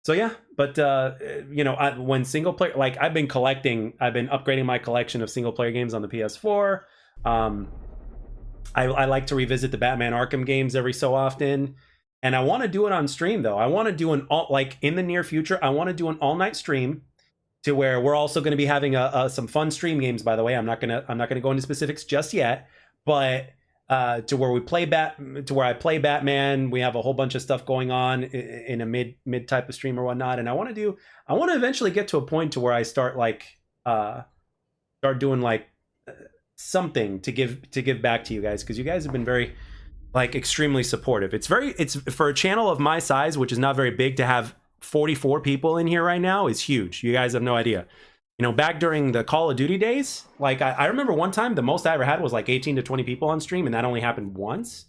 yeah, but you know, when single player, like I've been upgrading my collection of single player games on the PS4. I like to revisit the Batman Arkham games every so often, and I want to do it on stream though. I want to do like in the near future. I want to do an all night stream to where we're also going to be having some fun stream games. By the way, I'm not gonna go into specifics just yet, but to where I play Batman. We have a whole bunch of stuff going on in a mid type of stream or whatnot, and I want to eventually get to a point to where I start doing like something to give back to you guys, because you guys have been very like extremely supportive. It's for a channel of my size, which is not very big, to have 44 people in here right now is huge. You guys have no idea. You know, back during the Call of Duty days, like I remember one time the most I ever had was like 18 to 20 people on stream, and that only happened once.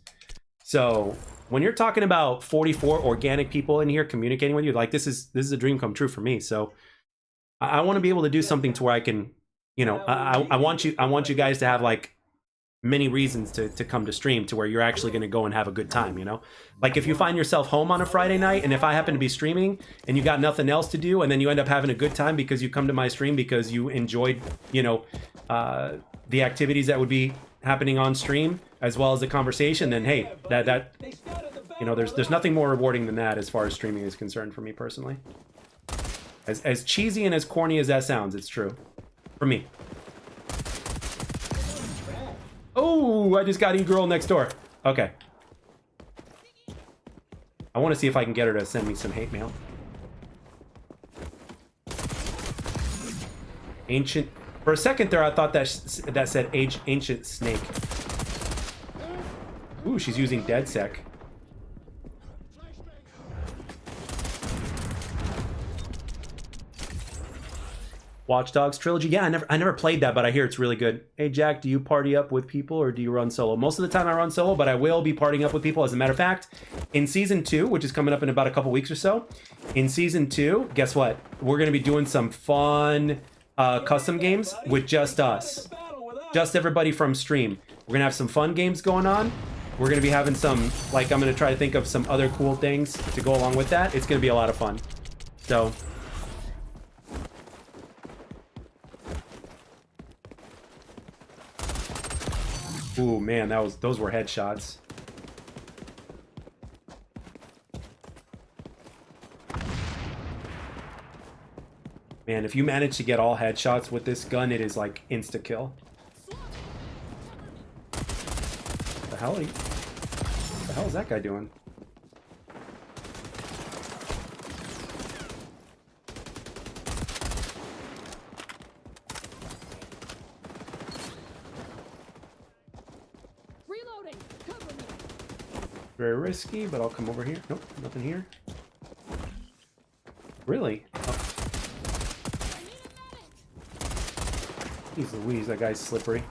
So when you're talking about 44 organic people in here communicating with you, like this is a dream come true for me. So I want to be able to do something to where I can, you know, I want you guys to have like many reasons to come to stream, to where you're actually going to go and have a good time, you know. Like if you find yourself home on a Friday night, and if I happen to be streaming and you got nothing else to do, and then you end up having a good time because you come to my stream because you enjoyed, you know, the activities that would be happening on stream as well as the conversation, then hey, that you know, there's nothing more rewarding than that as far as streaming is concerned for me personally. As cheesy and as corny as that sounds, it's true for me. Oh, I just got e-girl next door. Okay. I want to see if I can get her to send me some hate mail. Ancient. For a second there, I thought that said ancient snake. Ooh, she's using DeadSec. Watch Dogs trilogy. Yeah, I never played that, but I hear it's really good. Hey Jack, do you party up with people or do you run solo? Most of the time I run solo, but I will be partying up with people. As a matter of fact, in season 2, which is coming up in about a couple weeks or so, in season 2, guess what? We're gonna be doing some fun custom games with just us, just everybody from stream. We're gonna have some fun games going on. We're gonna be having some, like, I'm gonna try to think of some other cool things to go along with that. It's gonna be a lot of fun. So. Ooh, man, those were headshots. Man, if you manage to get all headshots with this gun, it is like insta-kill. The hell is that guy doing? Reloading. Cover me. Very risky, but I'll come over here. Nope, nothing here. Really? Oh. Jeez Louise, that guy's slippery.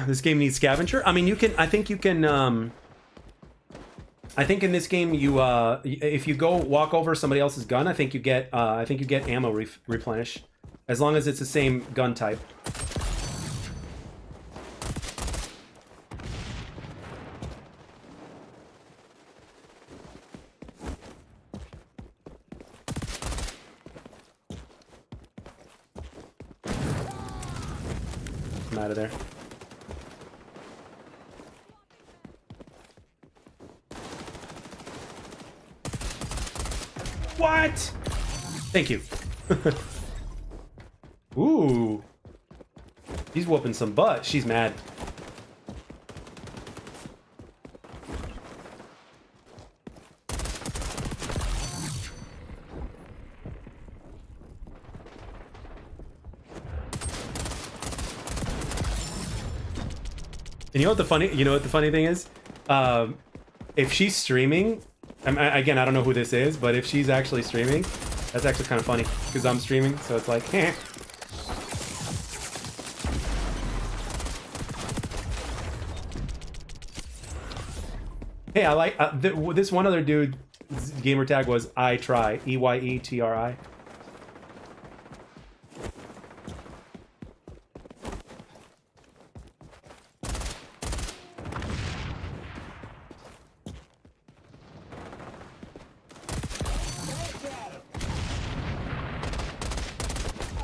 This game needs scavenger. I mean, you can. I think you can. I think in this game, you if you go walk over somebody else's gun, I think you get. I think you get ammo replenish, as long as it's the same gun type. I'm out of there. What? Thank you. Ooh. She's whooping some butt. She's mad. And you know what the funny thing is? If she's streaming, again, I don't know who this is, but if she's actually streaming, that's actually kind of funny because I'm streaming, so it's like, eh. Hey, I like this one other dude. Gamer tag was I try, EYETRI.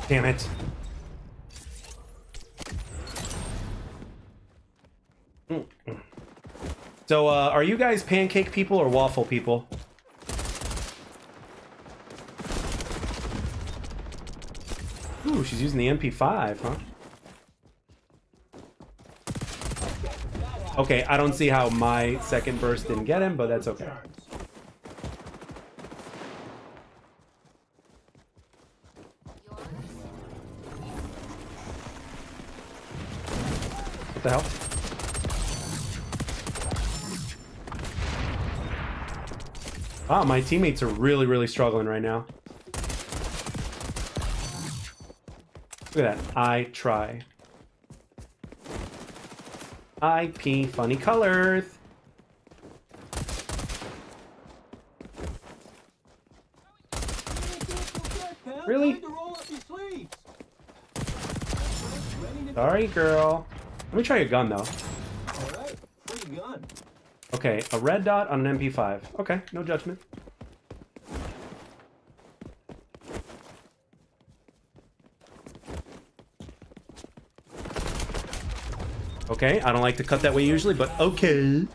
Damn it. So, are you guys pancake people or waffle people? Ooh, she's using the MP5, huh? Okay, I don't see how my second burst didn't get him, but that's okay. What the hell? Wow, my teammates are really, really struggling right now. Look at that. I try. IP funny colors. Really? Sorry, girl. Let me try your gun, though. Alright, what's your gun? Okay, a red dot on an MP5. Okay, no judgment. Okay, I don't like to cut that way usually, but okay.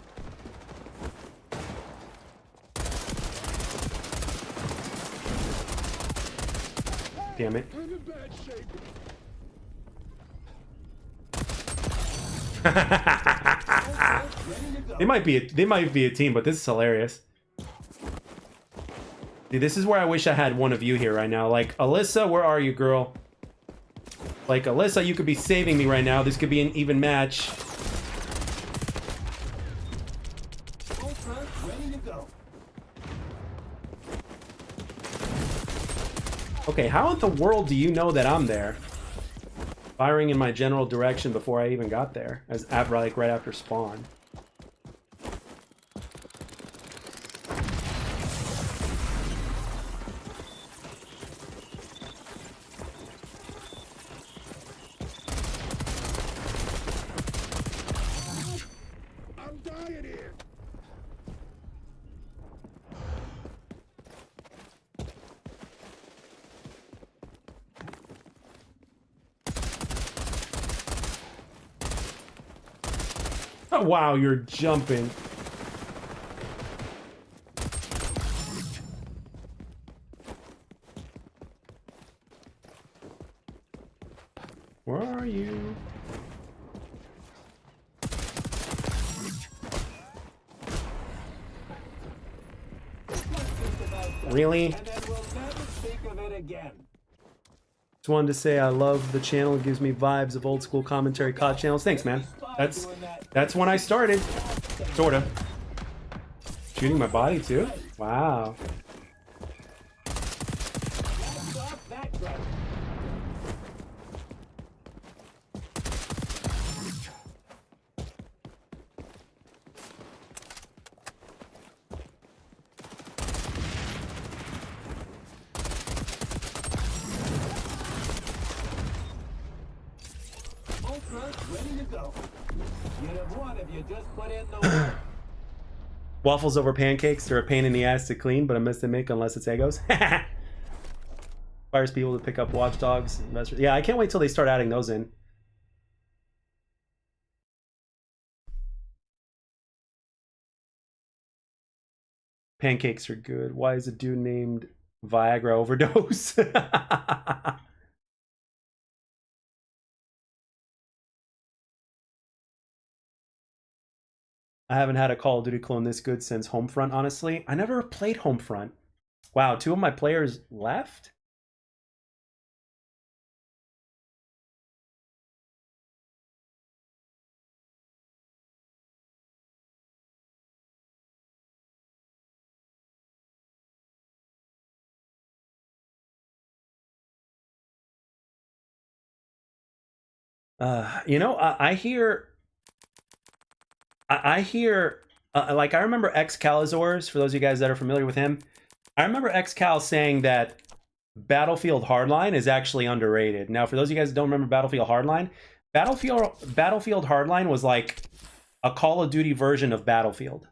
Damn it. They might be a team, but this is hilarious. Dude, this is where I wish I had one of you here right now. Like, Alyssa, where are you, girl? Like, Alyssa, you could be saving me right now. This could be an even match. Okay, how in the world do you know that I'm there? Firing in my general direction before I even got there, as like right after spawn. I'm dying here. Wow, you're jumping. Where are you? Really? And then we'll never speak of it again. Just wanted to say I love the channel. It gives me vibes of old school commentary COD channels. Thanks, man. That's when I started. Sorta. Shooting my body too? Wow. Stop that truck. Ready to go. You'd have won if you just put in the work. Waffles over pancakes, they're a pain in the ass to clean, but a mess to make unless it's Eggos. Fires people to pick up watchdogs. Yeah, I can't wait till they start adding those in. Pancakes are good. Why is a dude named Viagra overdose? I haven't had a Call of Duty clone this good since Homefront, honestly. I never played Homefront. Wow, 2 of my players left? You know, I hear, like, I remember Excalizors, for those of you guys that are familiar with him. I remember Excal saying that Battlefield Hardline is actually underrated. Now, for those of you guys that don't remember Battlefield Hardline, Battlefield Hardline was like a Call of Duty version of Battlefield.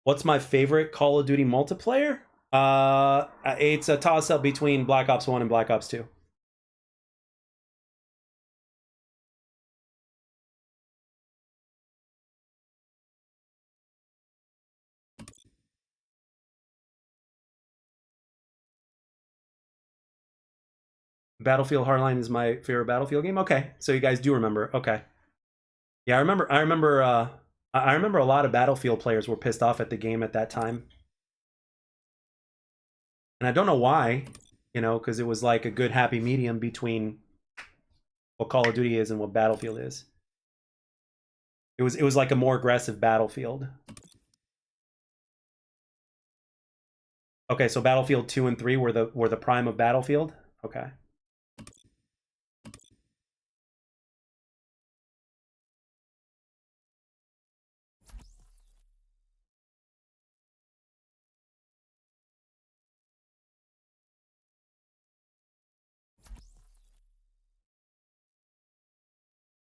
What's my favorite Call of Duty multiplayer? It's a toss-up between Black Ops 1 and Black Ops 2. Battlefield Hardline is my favorite Battlefield game. Okay, so you guys do remember. Okay, yeah, I remember. I remember a lot of Battlefield players were pissed off at the game at that time, and I don't know why. You know, because it was like a good happy medium between what Call of Duty is and what Battlefield is. It was like a more aggressive Battlefield. Okay, so Battlefield 2 and 3 were the prime of Battlefield. Okay.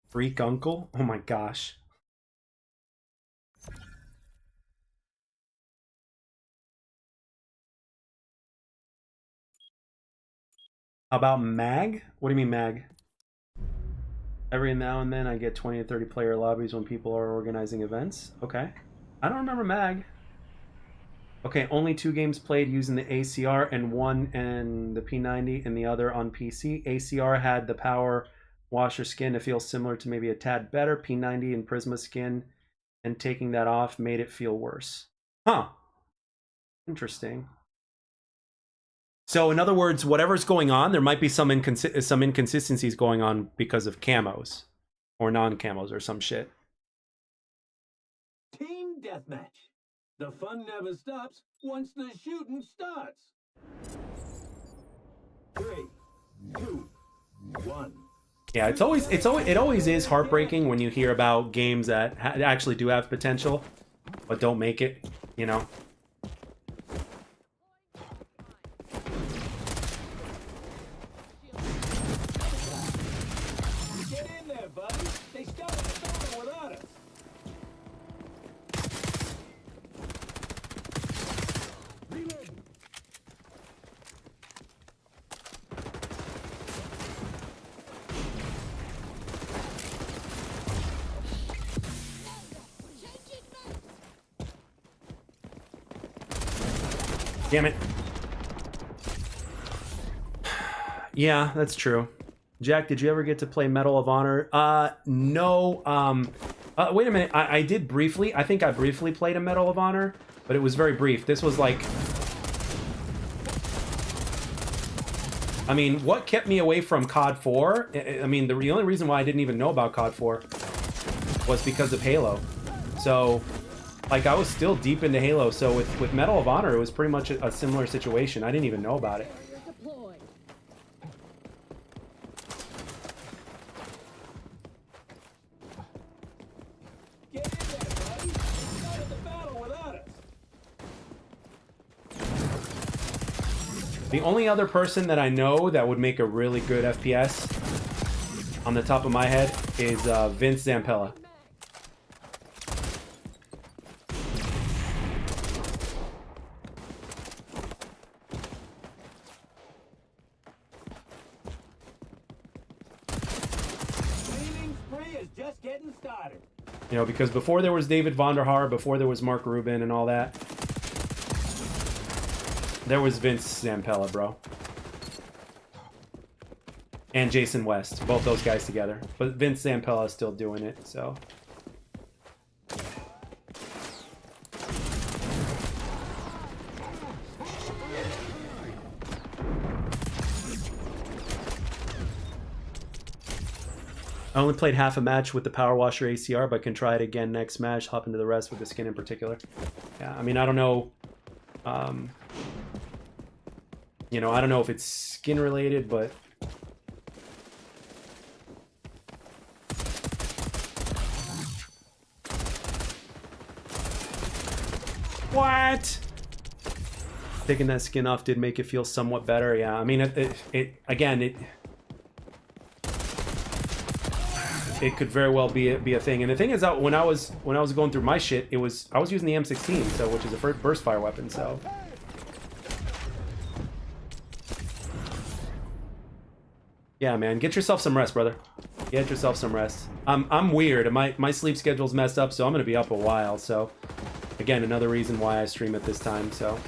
Freak uncle? Oh my gosh. How about mag? What do you mean mag? Every now and then I get 20 to 30 player lobbies when people are organizing events. Okay. I don't remember mag. Okay, only 2 games played using the ACR, and one and the P90 and the other on PC. ACR had the power washer skin to feel similar to maybe a tad better. P90 and Prisma skin, and taking that off made it feel worse. Huh. Interesting. So in other words, whatever's going on, there might be some inconsistencies going on because of camos or non-camos or some shit. Team deathmatch. The fun never stops once the shooting starts. 3, 2, 1. Yeah, it always is heartbreaking when you hear about games that actually do have potential, but don't make it, you know? Get in there, buddy. They started the battle without us. Reload. Damn it. Yeah, that's true. Jack, did you ever get to play Medal of Honor? No. Wait a minute. I did briefly. I think I briefly played a Medal of Honor, but it was very brief. This was like... I mean, what kept me away from COD 4? I mean, the only reason why I didn't even know about COD 4 was because of Halo. So, like, I was still deep into Halo. So with Medal of Honor, it was pretty much a similar situation. I didn't even know about it. Deployed. Get in there, buddy. You started the battle without us. The only other person that I know that would make a really good FPS on the top of my head is Vince Zampella. Cleaning spree is just getting started. You know, because before there was David Vonderhaar, before there was Mark Rubin and all that, there was Vince Zampella, bro. And Jason West, both those guys together. But Vince Zampella is still doing it, so... I only played half a match with the Power Washer ACR, but can try it again next match, hop into the rest with the skin in particular. Yeah, I mean, I don't know... you know, I don't know if it's skin related, but... What? Taking that skin off did make it feel somewhat better. Yeah, I mean, it could very well be a thing. And the thing is that when I was going through my shit, I was using the M16, so which is a burst fire weapon. So yeah, man, get yourself some rest, brother. Get yourself some rest. I'm weird. My sleep schedule's messed up, so I'm gonna be up a while. So again, another reason why I stream at this time. So.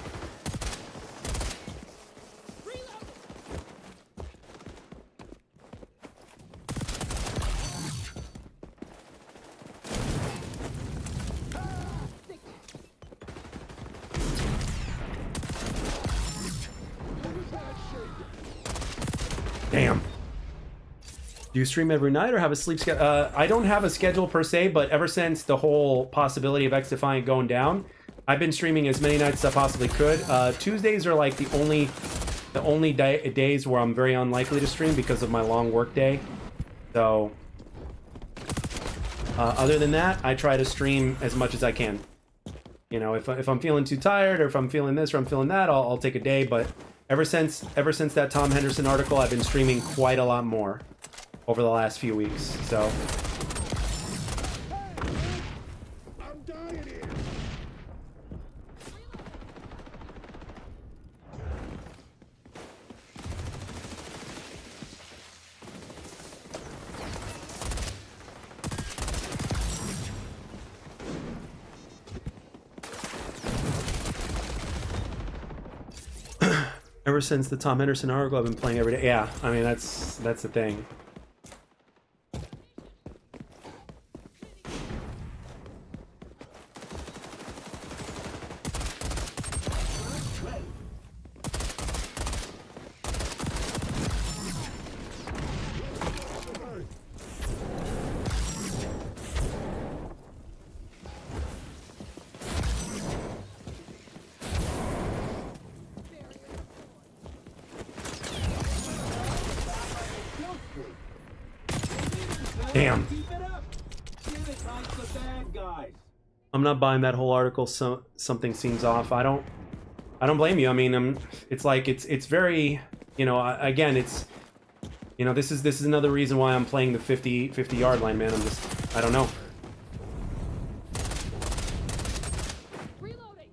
Damn. Do you stream every night or have a sleep schedule? I don't have a schedule per se, but ever since the whole possibility of XDefiant going down, I've been streaming as many nights as I possibly could. Tuesdays are like the only days where I'm very unlikely to stream because of my long work day. So, other than that, I try to stream as much as I can. You know, if I'm feeling too tired or if I'm feeling this or I'm feeling that, I'll take a day. But ever since that Tom Henderson article, I've been streaming quite a lot more over the last few weeks. So. I'm dying here. Ever since the Tom Henderson article, I've been playing every day. Yeah, I mean that's the thing. Damn. Keep it up. Give it like the bad guys. I'm not buying that whole article. So something seems off. I don't blame you. I mean, it's like it's very, you know. Again, it's, you know, this is another reason why I'm playing the 50 yard line, man. I don't know. Reloading.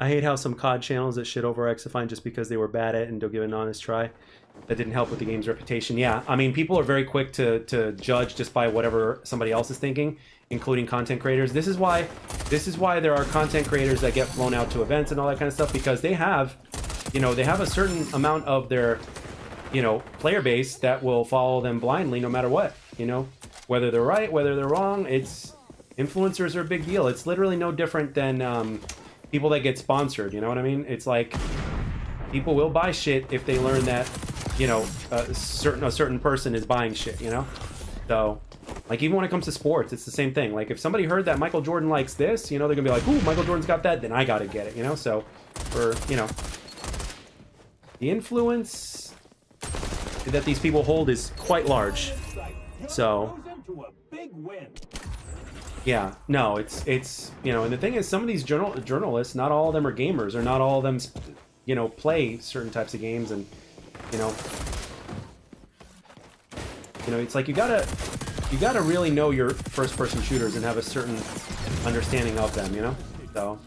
I hate how some COD channels that shit over XDefiant just because they were bad at it and don't give it an honest try. that didn't help with the game's reputation. Yeah, I mean, people are very quick to judge just by whatever somebody else is thinking, including content creators. This is why there are content creators that get flown out to events and all that kind of stuff, because they have, you know, they have a certain amount of their, you know, player base that will follow them blindly no matter what, you know, whether they're right, whether they're wrong. It's influencers are a big deal. It's literally no different than people that get sponsored, you know what I mean? It's like people will buy shit if they learn that, you know, a certain person is buying shit, you know? So, like, even when it comes to sports, it's the same thing. Like, if somebody heard that Michael Jordan likes this, you know, they're gonna be like, ooh, Michael Jordan's got that, then I gotta get it, you know? So, for, you know, the influence that these people hold is quite large. So, yeah, no, it's you know, and the thing is, some of these journalists, not all of them are gamers, or not all of them, you know, play certain types of games, and you know, it's like you gotta really know your first-person shooters and have a certain understanding of them, you know. So.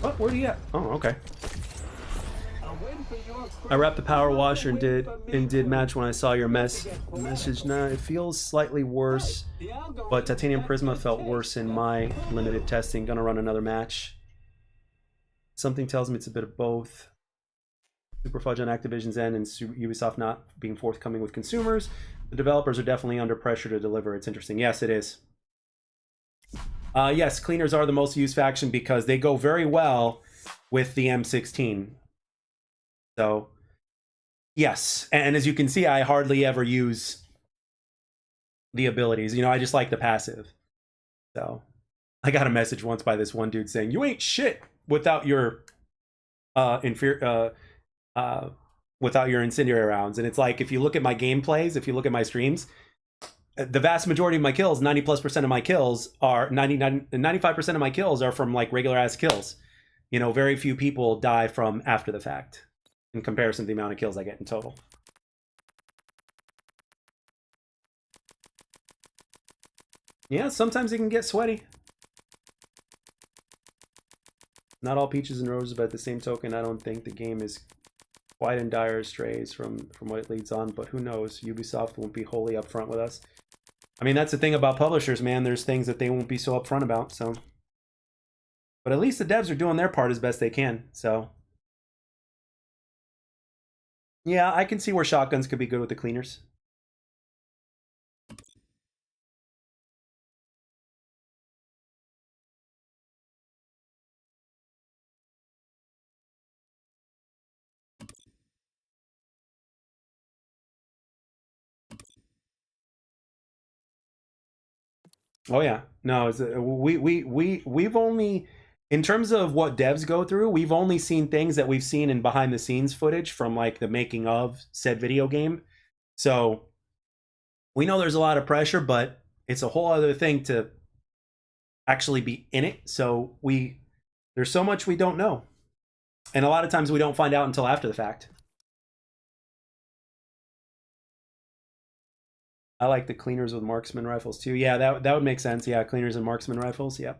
Oh, where are you at? Oh, okay. I wrapped the power washer and did match when I saw your message. Now it feels slightly worse, but titanium prisma felt worse in my limited testing. Gonna run another match. Something tells me it's a bit of both. Super fudge on Activision's end and Ubisoft not being forthcoming with consumers. The developers are definitely under pressure to deliver. It's interesting. Yes, it is. Yes, cleaners are the most used faction because they go very well with the M16. So, yes. And as you can see, I hardly ever use the abilities. You know, I just like the passive. So, I got a message once by this one dude saying, you ain't shit without your without your incendiary rounds. And it's like, if you look at my gameplays, if you look at my streams, the vast majority of my kills, 90+% of my kills are 95% of my kills are from like regular ass kills. You know, very few people die from after the fact in comparison to the amount of kills I get in total. Yeah, sometimes it can get sweaty. Not all peaches and roses, but at the same token, I don't think the game is quite in dire straits from what it leads on, but who knows? Ubisoft won't be wholly upfront with us. I mean, that's the thing about publishers, man. There's things that they won't be so upfront about, so. But at least the devs are doing their part as best they can, so. Yeah, I can see where shotguns could be good with the cleaners. Oh yeah, no, it's, we've only, in terms of what devs go through, we've only seen things that we've seen in behind the scenes footage from like the making of said video game. So we know there's a lot of pressure, but it's a whole other thing to actually be in it. So there's so much we don't know, and a lot of times we don't find out until after the fact. I like the cleaners with marksman rifles too. Yeah, that would make sense. Yeah, cleaners and marksman rifles. Yep.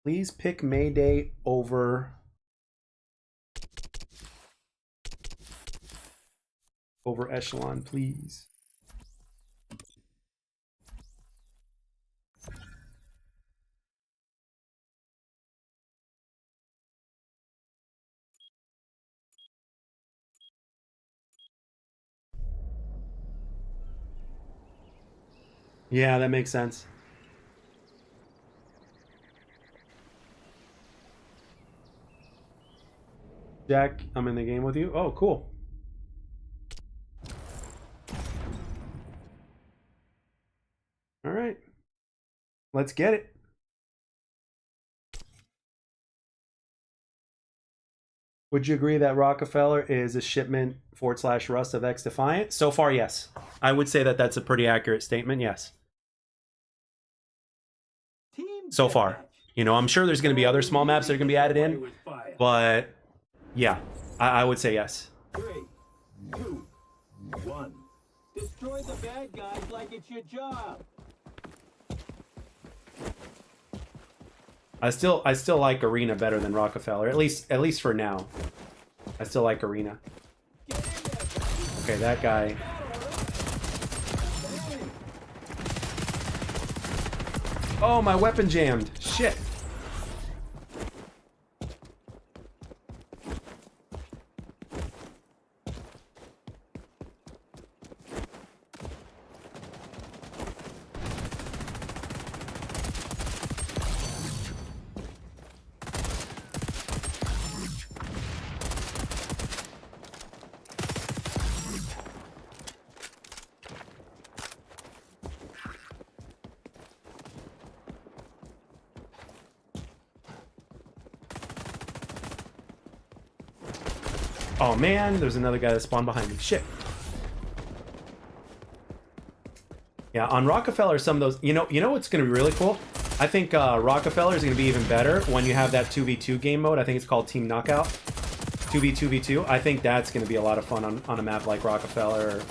Please pick Mayday over Echelon, please. Yeah, that makes sense. Jack, I'm in the game with you. Oh, cool. All right. Let's get it. Would you agree that Rockefeller is a shipment / Rust of XDefiant? So far, yes. I would say that that's a pretty accurate statement, yes. So far. You know, I'm sure there's going to be other small maps that are going to be added in, but yeah. I would say yes. 3, 2, 1. Destroy the bad guys like it's your job. I still like Arena better than Rockefeller. At least for now. I still like Arena. Get in there, buddy. Okay, that guy. Oh, my weapon jammed. Shit. Oh man, there's another guy that spawned behind me. Shit. Yeah, on Rockefeller, some of those, you know what's going to be really cool? I think Rockefeller is going to be even better when you have that 2v2 game mode. I think it's called Team Knockout. 2v2v2. I think that's going to be a lot of fun on a map like Rockefeller.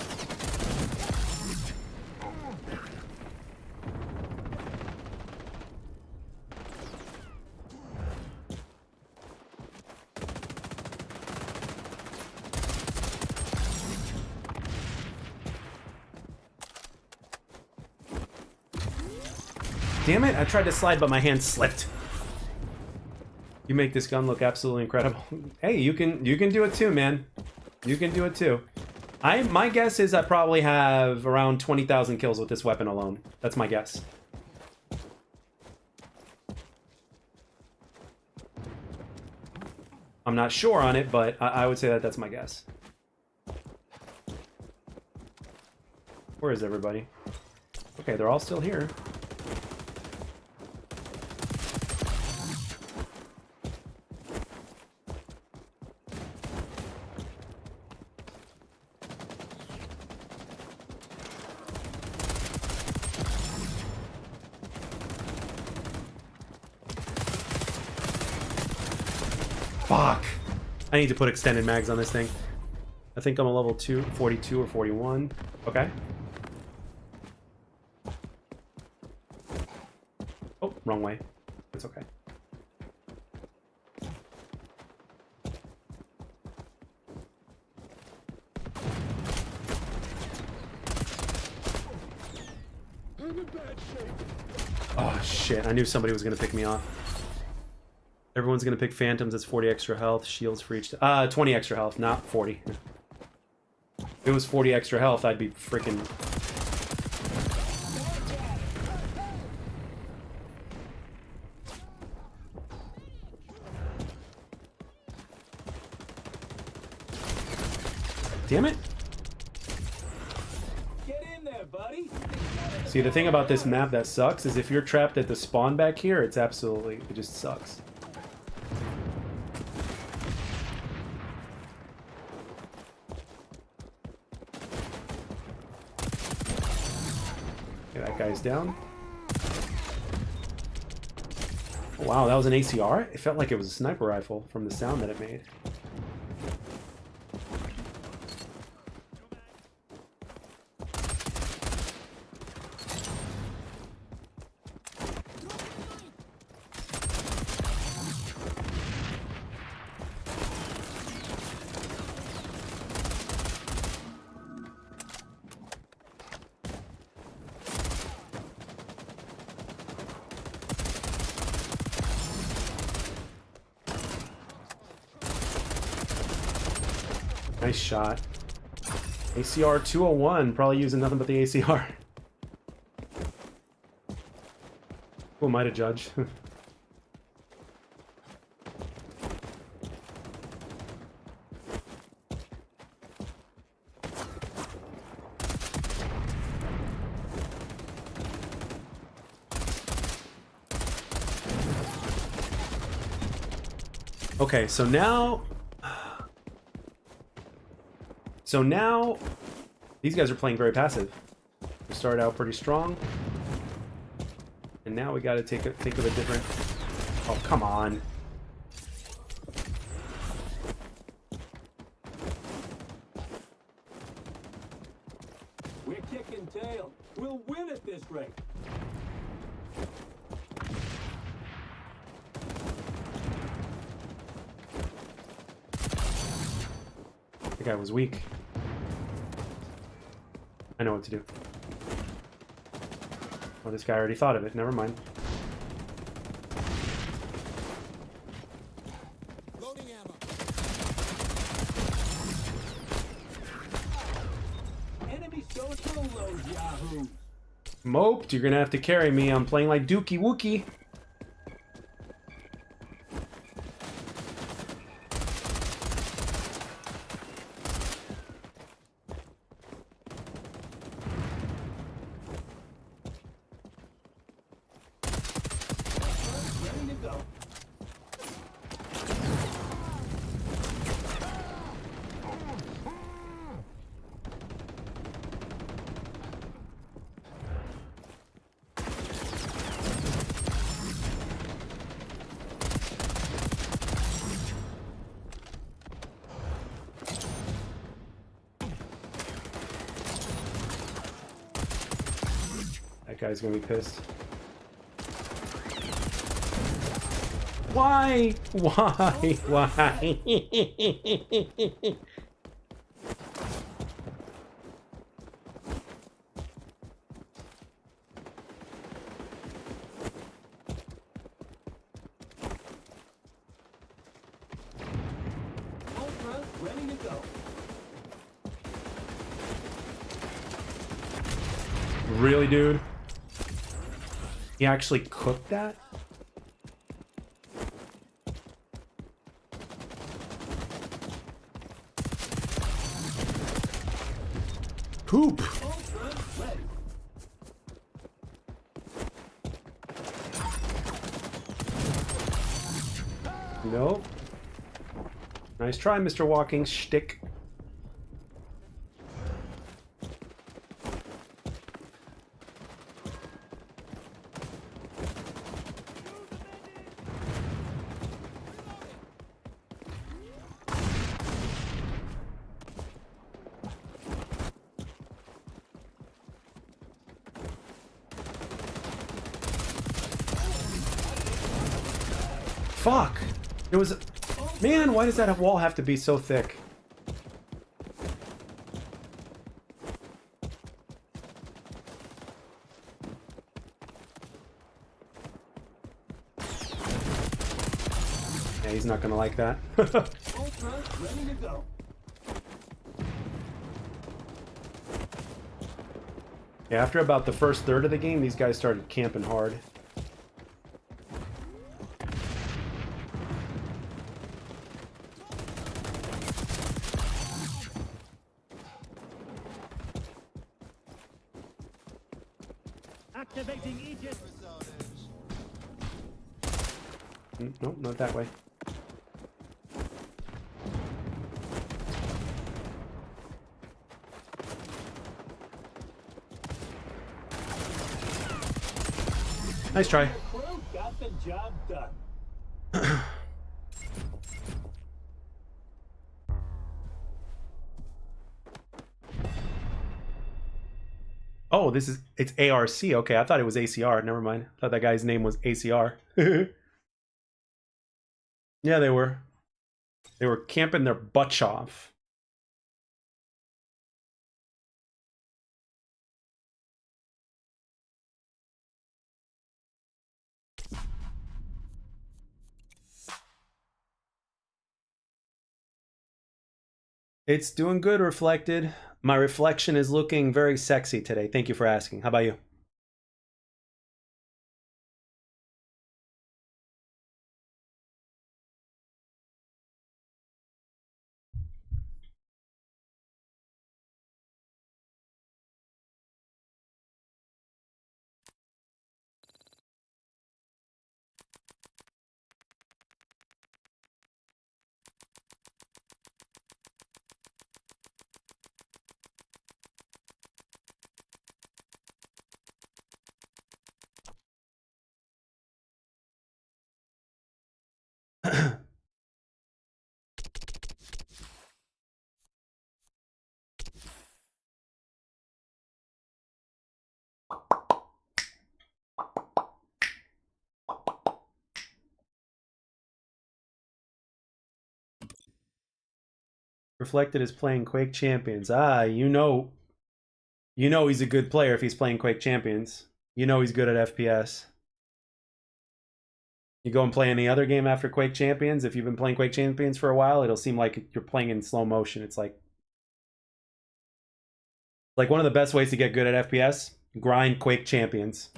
Damn it, I tried to slide, but my hand slipped. You make this gun look absolutely incredible. Hey, you can do it too, man. You can do it too. My guess is I probably have around 20,000 kills with this weapon alone. That's my guess. I'm not sure on it, but I would say that that's my guess. Where is everybody? Okay, they're all still here. Fuck! I need to put extended mags on this thing. I think I'm a level 42 or 41. Okay. Oh, wrong way. It's okay. Oh shit, I knew somebody was gonna pick me off. Everyone's gonna pick Phantoms. It's 40 extra health. Shields for each. 20 extra health, not 40. If it was 40 extra health, I'd be freaking. Damn it! Get in there, buddy. See, the thing about this map that sucks is if you're trapped at the spawn back here, it just sucks. Okay, that guy's down. Oh, wow, that was an ACR? It felt like it was a sniper rifle from the sound that it made. Nice shot. ACR 201, probably using nothing but the ACR. Who am I to judge? Okay, so now these guys are playing very passive. We started out pretty strong, and now we got to think of a different. Oh, come on! The guy was weak. I know what to do. Oh, this guy already thought of it. Never mind. Loading ammo. Enemy social load, Yahoo! Moped, you're gonna have to carry me. I'm playing like Dookie Wookie. Ready to go. That guy's gonna be pissed. Why? Why? Why? Ultra, ready to go. Really, dude? He actually cooked that? Poop! Ultra, ready. Nope. Nice try, Mr. Walking Shtick. Fuck! It was... Man, why does that wall have to be so thick? Yeah, he's not gonna like that. Ultra, ready to go. Yeah, after about the first third of the game, these guys started camping hard. Activating Aegis. Nope, not that way. Nice try. Crew got the job done. Oh, it's ARC. Okay, I thought it was ACR. Never mind. I thought that guy's name was ACR. Yeah, they were. They were camping their butts off. It's doing good, Reflected. My reflection is looking very sexy today. Thank you for asking. How about you? Reflected is playing Quake Champions. Ah, you know he's a good player if he's playing Quake Champions. You know he's good at FPS. You go and play any other game after Quake Champions, if you've been playing Quake Champions for a while, it'll seem like you're playing in slow motion. It's like one of the best ways to get good at FPS, grind Quake Champions.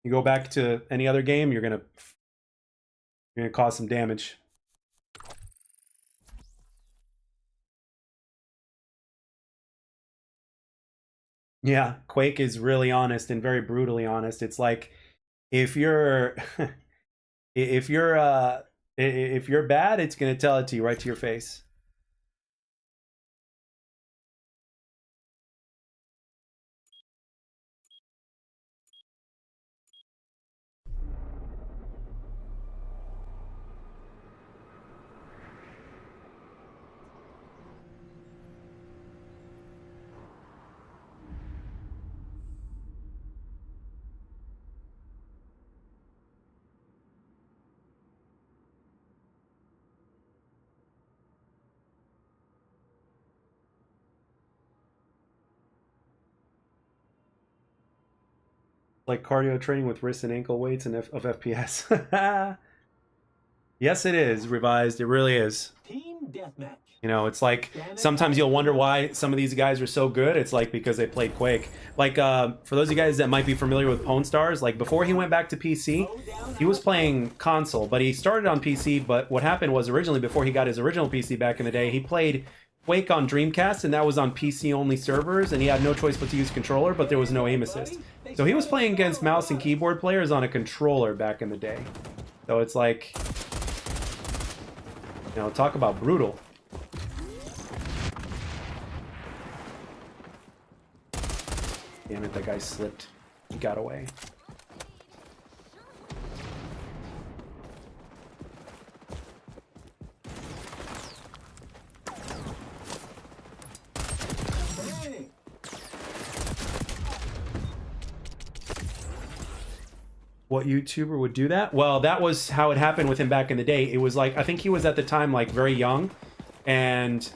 You go back to any other game, you're gonna cause some damage. Yeah, Quake is really honest and very brutally honest. It's like if you're if you're bad, it's gonna tell it to you right to your face. Like cardio training with wrist and ankle weights and of FPS. Yes, it is revised. It really is. Team deathmatch. You know, it's like sometimes you'll wonder why some of these guys are so good. It's like because they played Quake. Like for those of you guys that might be familiar with Pwn Stars, like before he went back to PC, he was playing console, but he started on PC. But what happened was originally before he got his original PC back in the day, he played Quake on Dreamcast, and that was on PC only servers, and he had no choice but to use controller, but there was no aim assist. So he was playing against mouse and keyboard players on a controller back in the day. So it's like, you know, talk about brutal. Damn it, that guy slipped. He got away. What YouTuber would do that? Well, that was how it happened with him back in the day. It was like, I think he was at the time like very young, and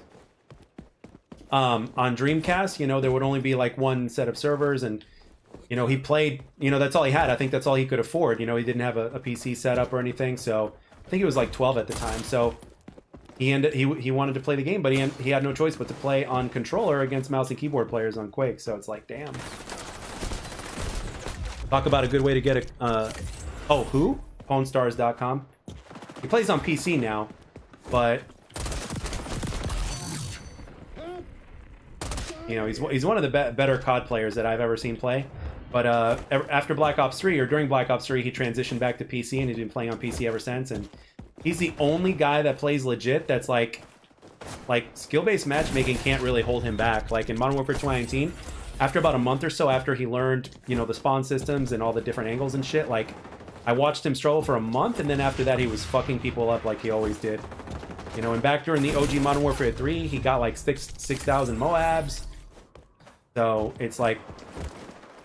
on Dreamcast, you know, there would only be like one set of servers, and you know, he played, you know, that's all he had. I think that's all he could afford. You know, he didn't have a PC setup or anything, so I think he was like 12 at the time. So he wanted to play the game, but he had no choice but to play on controller against mouse and keyboard players on Quake. So it's like, damn. Talk about a good way to get a... oh, who? PwnStars.com. He plays on PC now, but... you know, he's one of the better COD players that I've ever seen play. But after Black Ops 3, or during Black Ops 3, he transitioned back to PC, and he's been playing on PC ever since. And he's the only guy that plays legit that's like skill-based matchmaking can't really hold him back. Like in Modern Warfare 2019... after about a month or so after he learned, you know, the spawn systems and all the different angles and shit, like, I watched him struggle for a month, and then after that he was fucking people up like he always did. You know, and back during the OG Modern Warfare 3, he got like 6,000 Moabs. So, it's like,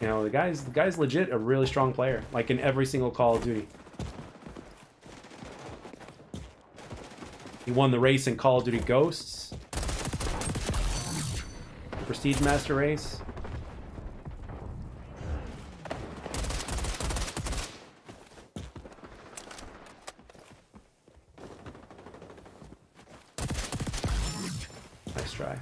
you know, the guy's legit a really strong player, like in every single Call of Duty. He won the race in Call of Duty Ghosts. Prestige Master race. Nice try.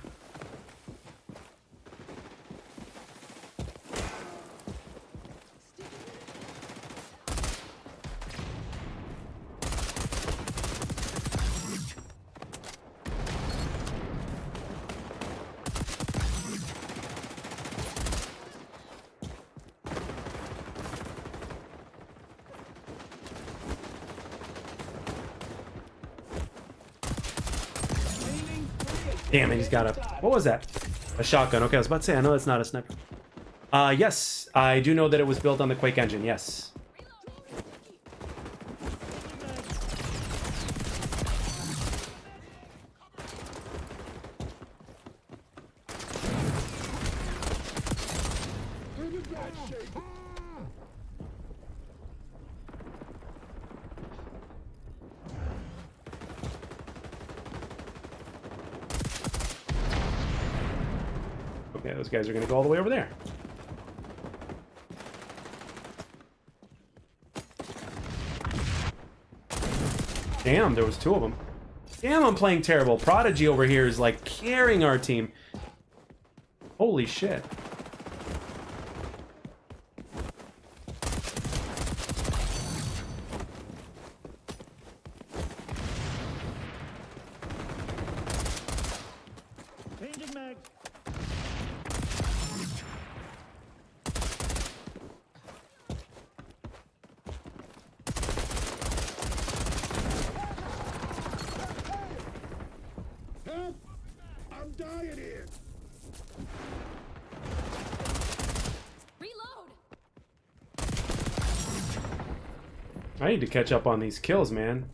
Damn it, he's got a... what was that? A shotgun. Okay, I was about to say, I know that's not a sniper. Yes, I do know that it was built on the Quake engine, yes. Okay, those guys are going to go all the way over there. Damn, there was 2 of them. Damn, I'm playing terrible. Prodigy over here is like carrying our team. Holy shit. Changing mag. Help! I'm dying here. Reload. I need to catch up on these kills, man.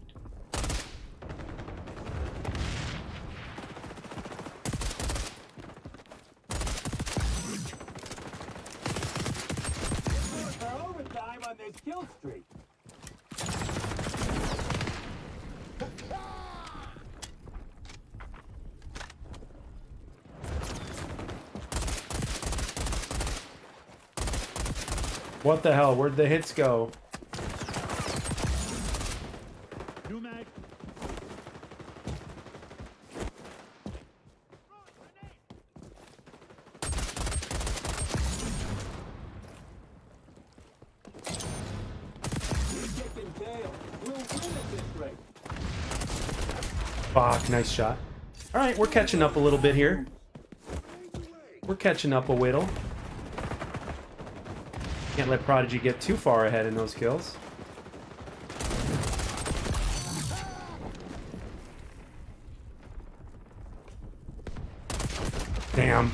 For overtime on this kill streak. What the hell? Where'd the hits go? New mag. Kicking tail. We'll win at this rate. Fuck, nice shot. Alright, we're catching up a little bit here. We're catching up a whittle. Can't let Prodigy get too far ahead in those kills. Damn.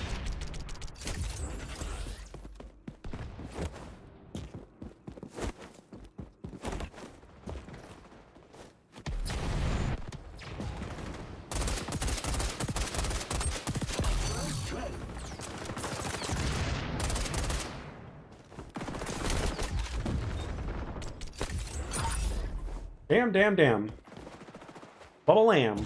Damn, damn, damn. Bubble lamb.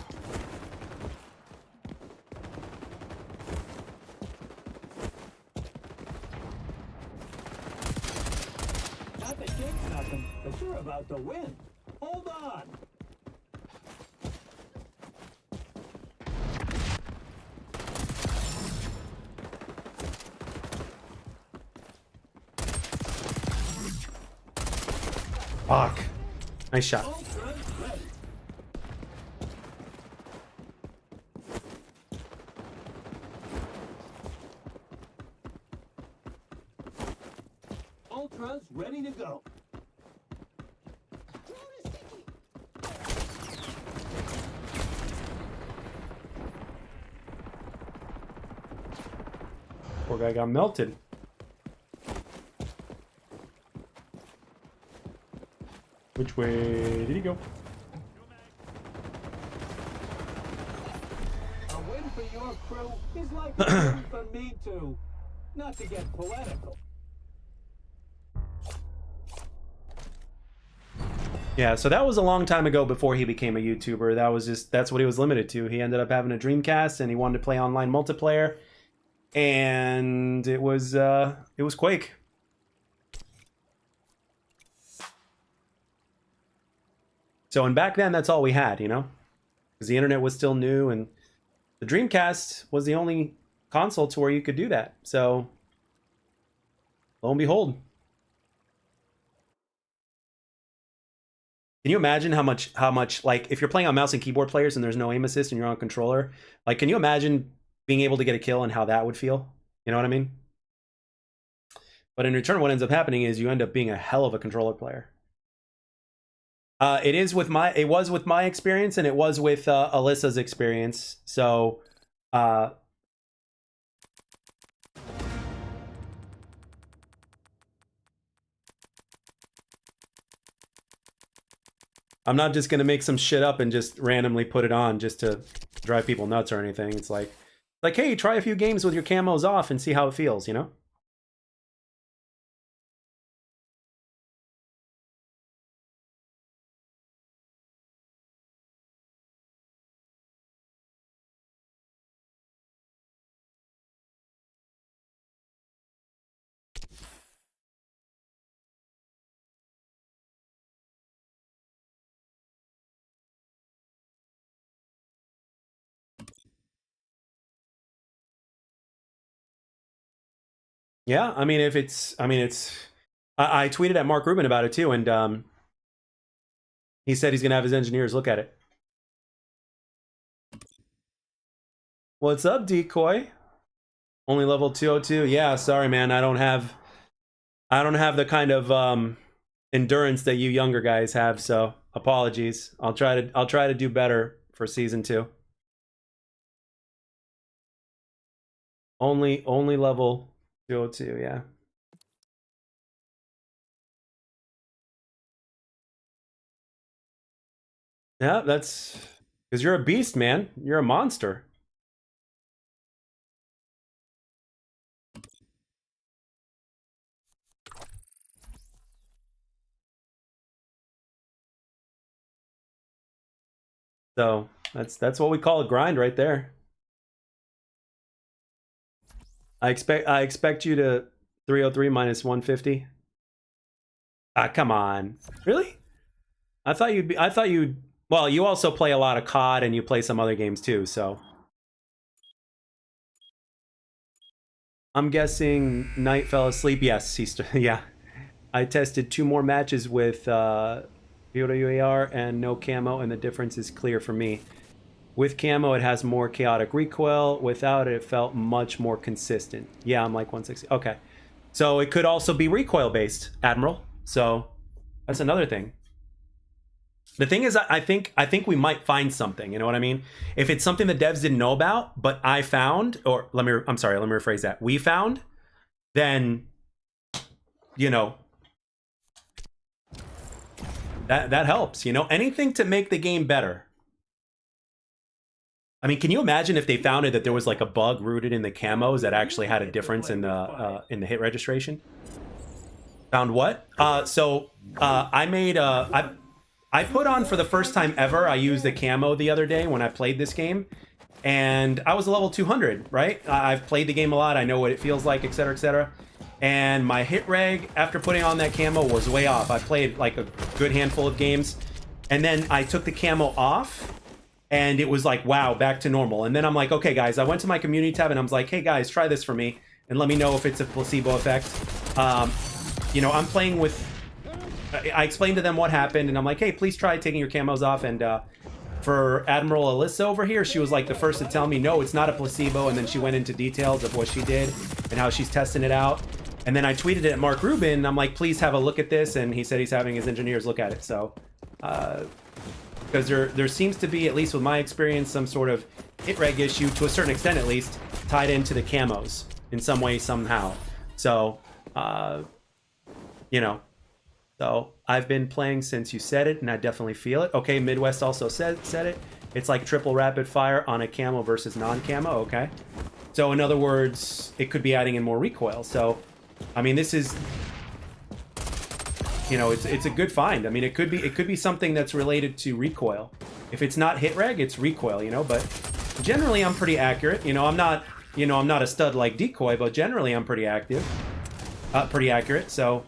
Not to jinx nothing, but you're about to win. Hold on. Fuck. Nice shot. Ultra's ready. Ultra's ready to go. Poor guy got melted. Which way did he go? A win for your crew is like a win for me too. Not to get poetical. Yeah, so that was a long time ago before he became a YouTuber. That's what he was limited to. He ended up having a Dreamcast and he wanted to play online multiplayer. And it was Quake. So, and back then, that's all we had, you know? Because the internet was still new, and the Dreamcast was the only console to where you could do that. So, lo and behold. Can you imagine how much, like, if you're playing on mouse and keyboard players and there's no aim assist and you're on controller, like, can you imagine being able to get a kill and how that would feel? You know what I mean? But in return, what ends up happening is you end up being a hell of a controller player. It was with my experience, and it was with Alyssa's experience. So, I'm not just gonna make some shit up and just randomly put it on just to drive people nuts or anything. It's like, hey, try a few games with your camos off and see how it feels, you know? Yeah, I mean, if it's, I mean, it's. I tweeted at Mark Rubin about it too, and he said he's gonna have his engineers look at it. What's up, Decoy? Only level 202. Yeah, sorry, man. I don't have the kind of endurance that you younger guys have. So apologies. I'll try to do better for season 2. Only level 202. Yeah. Yeah, that's because you're a beast, man. You're a monster. So that's what we call a grind right there. I expect you to 303 minus 150. Ah, come on. Really? I thought you'd well, you also play a lot of COD and you play some other games too, so I'm guessing Knight fell asleep. Yes, yeah. I tested 2 more matches with POWAR and no camo, and the difference is clear for me. With camo, it has more chaotic recoil. Without it, it felt much more consistent. Yeah, I'm like 160. Okay. So it could also be recoil-based, Admiral. So that's another thing. The thing is, I think we might find something. You know what I mean? If it's something the devs didn't know about, but I found, or I'm sorry, let me rephrase that. We found, then, you know, that helps. You know, anything to make the game better. I mean, can you imagine if they found that there was like a bug rooted in the camos that actually had a difference in the hit registration? Found what? I made I put on for the first time ever. I used the camo the other day when I played this game, and I was a level 200. Right? I've played the game a lot. I know what it feels like, etc., etc. And my hit reg after putting on that camo was way off. I played like a good handful of games, and then I took the camo off. And it was like, wow, back to normal. And then I'm like, okay, guys, I went to my community tab and I was like, hey, guys, try this for me and let me know if it's a placebo effect. You know, I'm playing with... I explained to them what happened, and I'm like, hey, please try taking your camos off. And for Admiral Alyssa over here, she was like the first to tell me, no, it's not a placebo. And then she went into details of what she did and how she's testing it out. And then I tweeted it at Mark Rubin, and I'm like, please have a look at this. And he said he's having his engineers look at it. So... because there seems to be, at least with my experience, some sort of hit reg issue, to a certain extent at least, tied into the camos in some way, somehow. So, you know, so I've been playing since you said it, and I definitely feel it. Okay, Midwest also said it. It's like triple rapid fire on a camo versus non-camo, okay? So in other words, it could be adding in more recoil. So, I mean, this is... You know, it's a good find. I mean, it could be something that's related to recoil. If it's not hit reg, it's recoil, you know, but generally I'm pretty accurate. You know, I'm not a stud like Decoy, but generally I'm pretty accurate. So,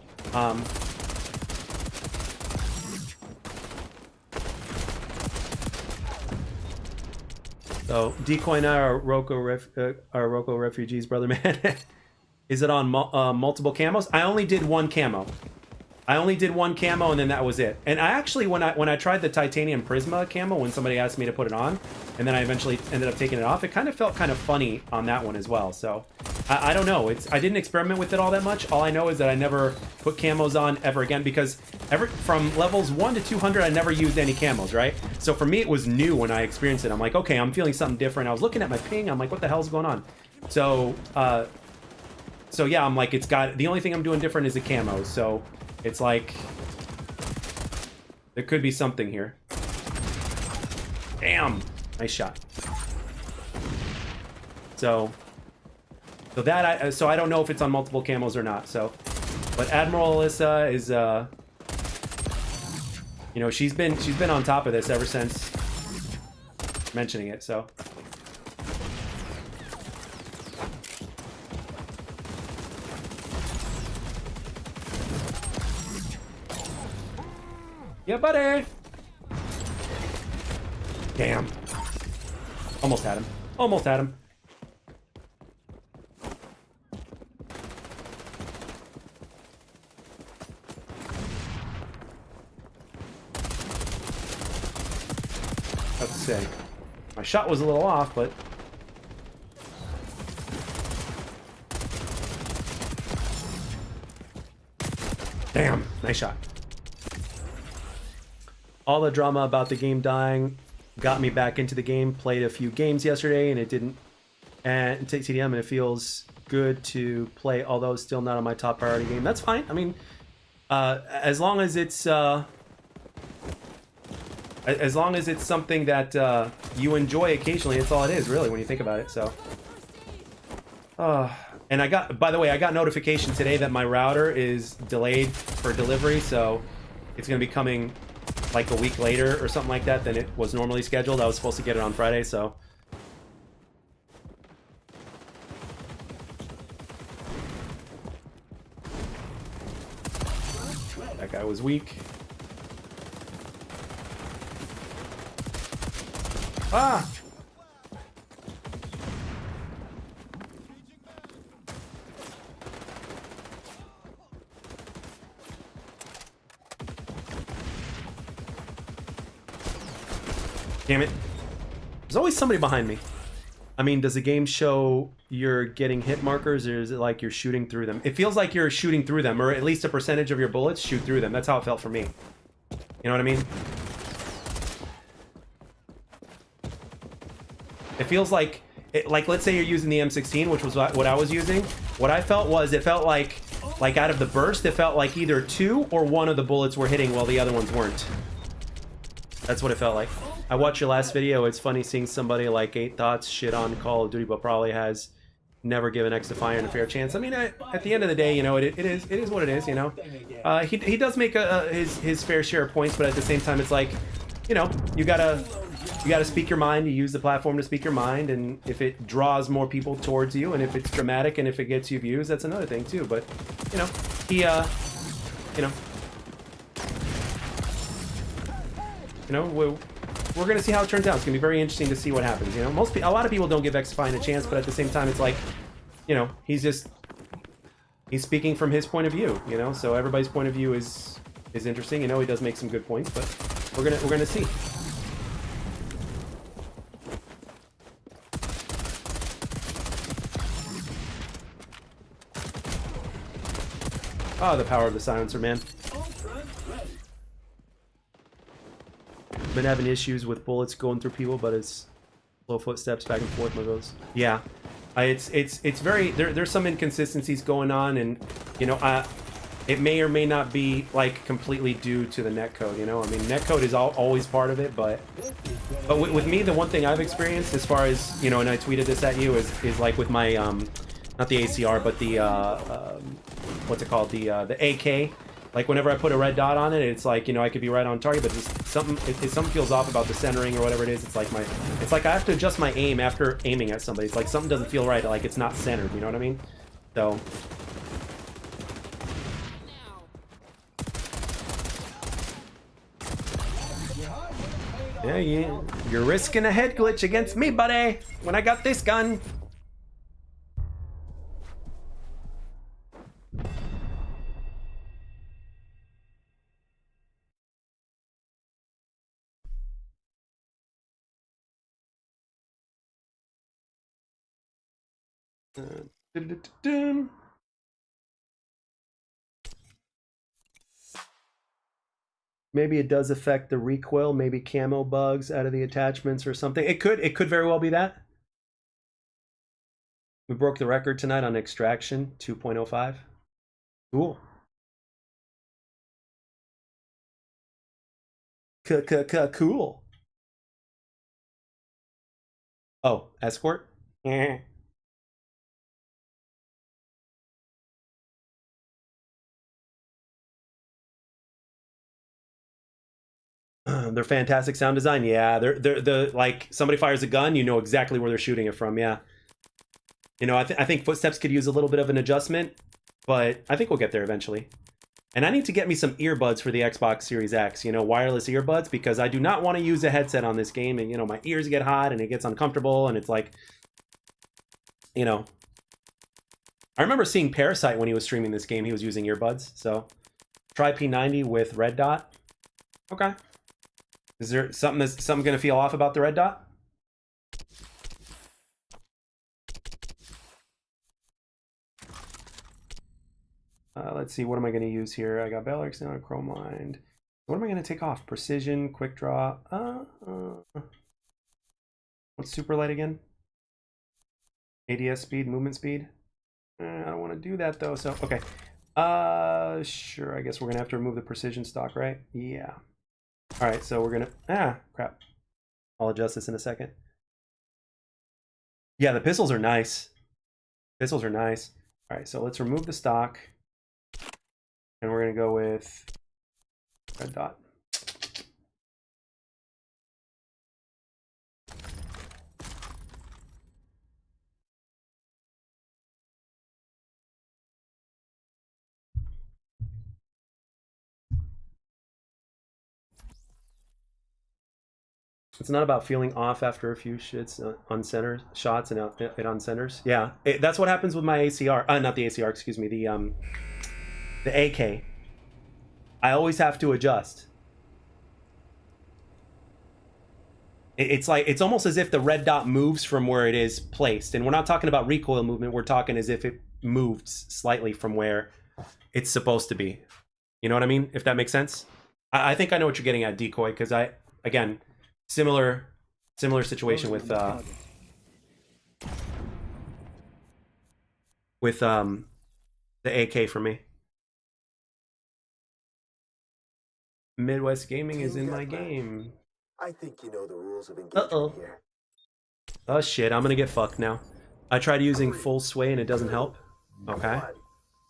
so Decoy and I are Roko refugees, brother man. Is it on multiple camos? I only did one camo. And then that was it. And I actually, when I tried the titanium prisma camo, when somebody asked me to put it on, and then I eventually ended up taking it off, it kind of felt kind of funny on that one as well. So I don't know. I didn't experiment with it all that much. All I know is that I never put camos on ever again, because from levels 1 to 200, I never used any camos, right? So for me, it was new when I experienced it. I'm like, okay, I'm feeling something different. I was looking at my ping. I'm like, what the hell's going on? So yeah, I'm like, the only thing I'm doing different is the camos. So it's like, there could be something here. Damn! Nice shot. So I don't know if it's on multiple camos or not. So, but Admiral Alyssa is, you know, she's been on top of this ever since mentioning it. So. Yeah, buddy! Damn. Almost had him. About to say. My shot was a little off, but... Damn, nice shot. All the drama about the game dying got me back into the game. Played a few games yesterday, and it didn't... And take TDM, and it feels good to play, although it's still not on my top priority game. That's fine. I mean, as long as it's something that you enjoy occasionally, it's all it is, really, when you think about it. So, and I got, by the way, I got notification today that my router is delayed for delivery, so it's gonna be coming like a week later or something like that than it was normally scheduled. I was supposed to get it on Friday, so. That guy was weak. Ah! Damn it. There's always somebody behind me. I mean, does the game show you're getting hit markers, or is it like you're shooting through them? It feels like you're shooting through them, or at least a percentage of your bullets shoot through them. That's how it felt for me. You know what I mean? It feels like, let's say you're using the M16, which was what I was using. What I felt was, it felt like out of the burst, it felt like either 2 or 1 of the bullets were hitting while the other ones weren't. That's what it felt like. I watched your last video. It's funny seeing somebody like 8 Thoughts shit on Call of Duty, but probably has never given XDefiant a fair chance. I mean, at the end of the day, you know, it is what it is. You know, he does make his fair share of points, but at the same time, it's like, you know, you gotta speak your mind. You use the platform to speak your mind, and if it draws more people towards you, and if it's dramatic, and if it gets you views, that's another thing too. But you know, we're gonna see how it turns out. It's gonna be very interesting to see what happens. You know, a lot of people don't give XDefiant a chance, but at the same time, it's like, you know, he's speaking from his point of view. You know, so everybody's point of view is interesting. You know, he does make some good points, but we're gonna see. Oh, the power of the silencer, man. Been having issues with bullets going through people, but it's slow footsteps back and forth. My goes. Yeah, it's very there's some inconsistencies going on, and you know, it may or may not be like completely due to the netcode. You know, I mean, netcode is always part of it, but with me, the one thing I've experienced, as far as, you know, and I tweeted this at you, is like with my not the ACR, but the what's it called, the AK. Like, whenever I put a red dot on it, it's like, you know, I could be right on target, but just something, if something feels off about the centering or whatever it is, it's like I have to adjust my aim after aiming at somebody. It's like something doesn't feel right, like it's not centered, you know what I mean? So. Yeah, you're risking a head glitch against me, buddy, when I got this gun. Maybe it does affect the recoil, maybe camo bugs out of the attachments or something. It could very well be that. We broke the record tonight on extraction, 2.05. Cool. Cool. Oh, escort? They're fantastic sound design. Yeah, they're like, somebody fires a gun, you know exactly where they're shooting it from. Yeah. You know, I think footsteps could use a little bit of an adjustment, but I think we'll get there eventually. And I need to get me some earbuds for the Xbox Series X, you know, wireless earbuds, because I do not want to use a headset on this game, and, you know, my ears get hot and it gets uncomfortable, and it's like, you know, I remember seeing Parasite when he was streaming this game, he was using earbuds. So try P90 with red dot. Okay. Is there something gonna feel off about the red dot? Let's see, what am I gonna use here? I got Balex now, Chrome Mind. What am I gonna take off? Precision, quick draw. What's super light again? ADS speed, movement speed. I don't want to do that though, so okay. Sure, I guess we're gonna have to remove the precision stock, right? Yeah. All right, so we're gonna, crap. I'll adjust this in a second. Yeah, the pistols are nice. Pistols are nice. All right, so let's remove the stock. And we're gonna go with red dot. It's not about feeling off after a few shits on center shots and it on centers. Yeah, that's what happens with my ACR. Not the ACR, excuse me. The AK. I always have to adjust. It's like it's almost as if the red dot moves from where it is placed, and we're not talking about recoil movement. We're talking as if it moves slightly from where it's supposed to be. You know what I mean? If that makes sense. I think I know what you're getting at, Decoy, because again. Similar situation with the AK for me. Midwest Gaming is in my game. I think you know the rules of engagement here. Oh shit, I'm gonna get fucked now. I tried using full sway and it doesn't help. Okay.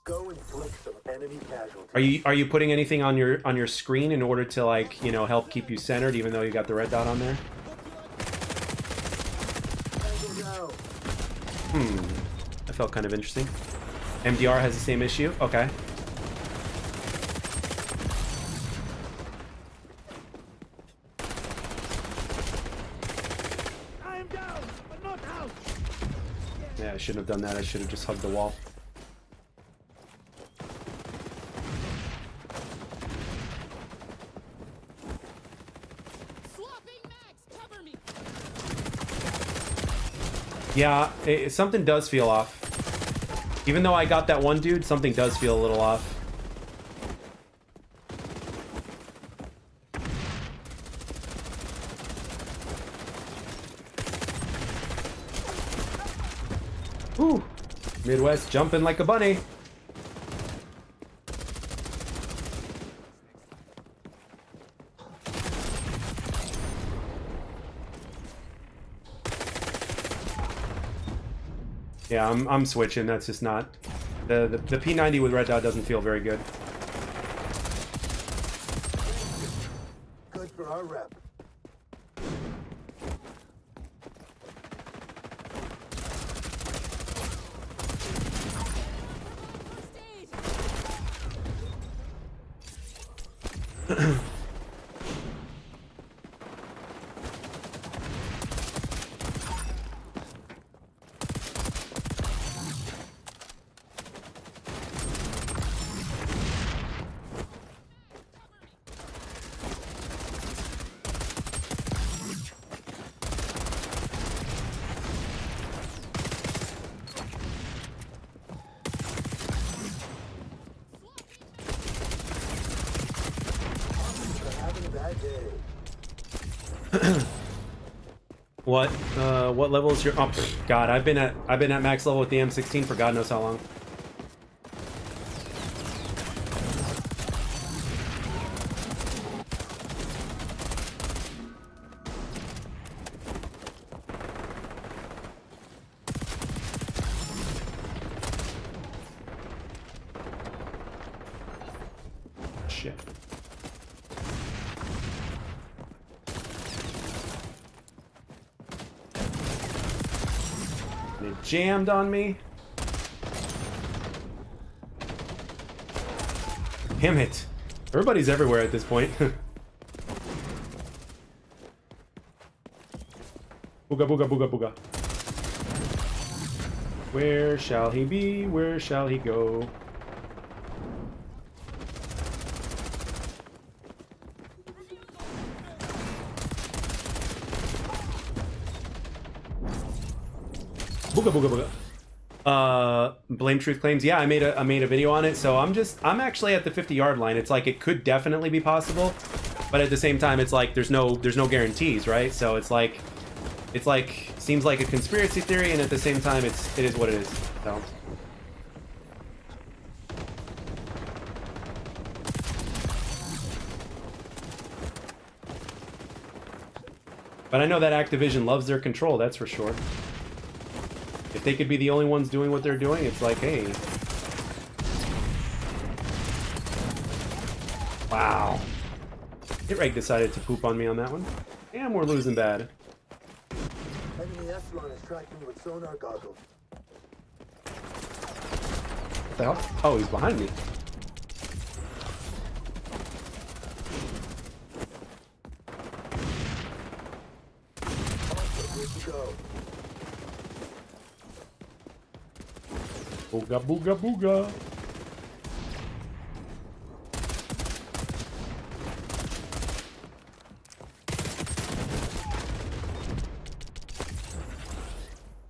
Go inflict some enemy casualties. Are you putting anything on your screen in order to, like, you know, help keep you centered even though you got the red dot on there? That felt kind of interesting. MDR has the same issue? Okay. I am down, but not out. Yeah, I shouldn't have done that. I should have just hugged the wall. Yeah, something does feel off. Even though I got that one dude, something does feel a little off. Whew. Midwest jumping like a bunny. Yeah, I'm switching. That's just not the P90 with red dot doesn't feel very good. Good for our rep. What level is your? Oh God, I've been at max level with the M16 for God knows how long. Shit. They jammed on me. Damn it. Everybody's everywhere at this point. Booga booga booga booga. Where shall he be? Where shall he go? Booga booga booga. Blame truth claims. Yeah, I made a video on it. So I'm actually at the 50-yard line. It's like it could definitely be possible, but at the same time, it's like there's no guarantees, right? So it's like seems like a conspiracy theory, and at the same time, it is what it is. So. But I know that Activision loves their control, that's for sure. If they could be the only ones doing what they're doing, it's like, hey. Wow. Hitreg decided to poop on me on that one. Damn, we're losing bad. Enemy echelon is tracking you with sonar goggles. What the hell? Oh, he's behind me. Go. Booga booga booga.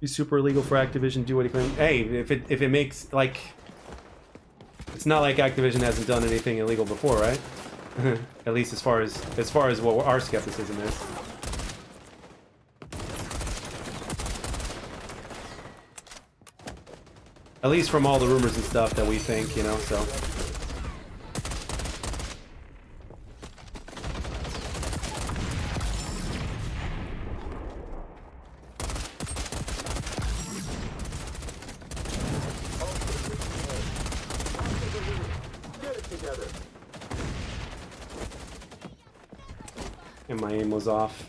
Be super illegal for Activision to do what he claims. Hey, if it makes like, it's not like Activision hasn't done anything illegal before, right? At least as far as what our skepticism is. At least from all the rumors and stuff that we think, you know, so. Get it together. And my aim was off.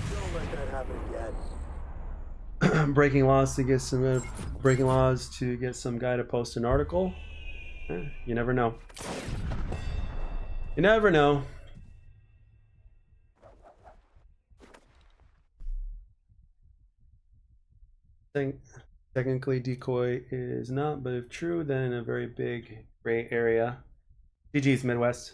Don't let that happen again. Breaking laws to get some breaking laws to get some guy to post an article. You never know. You never know. Technically, decoy is not, but if true, then a very big gray area. GG's Midwest.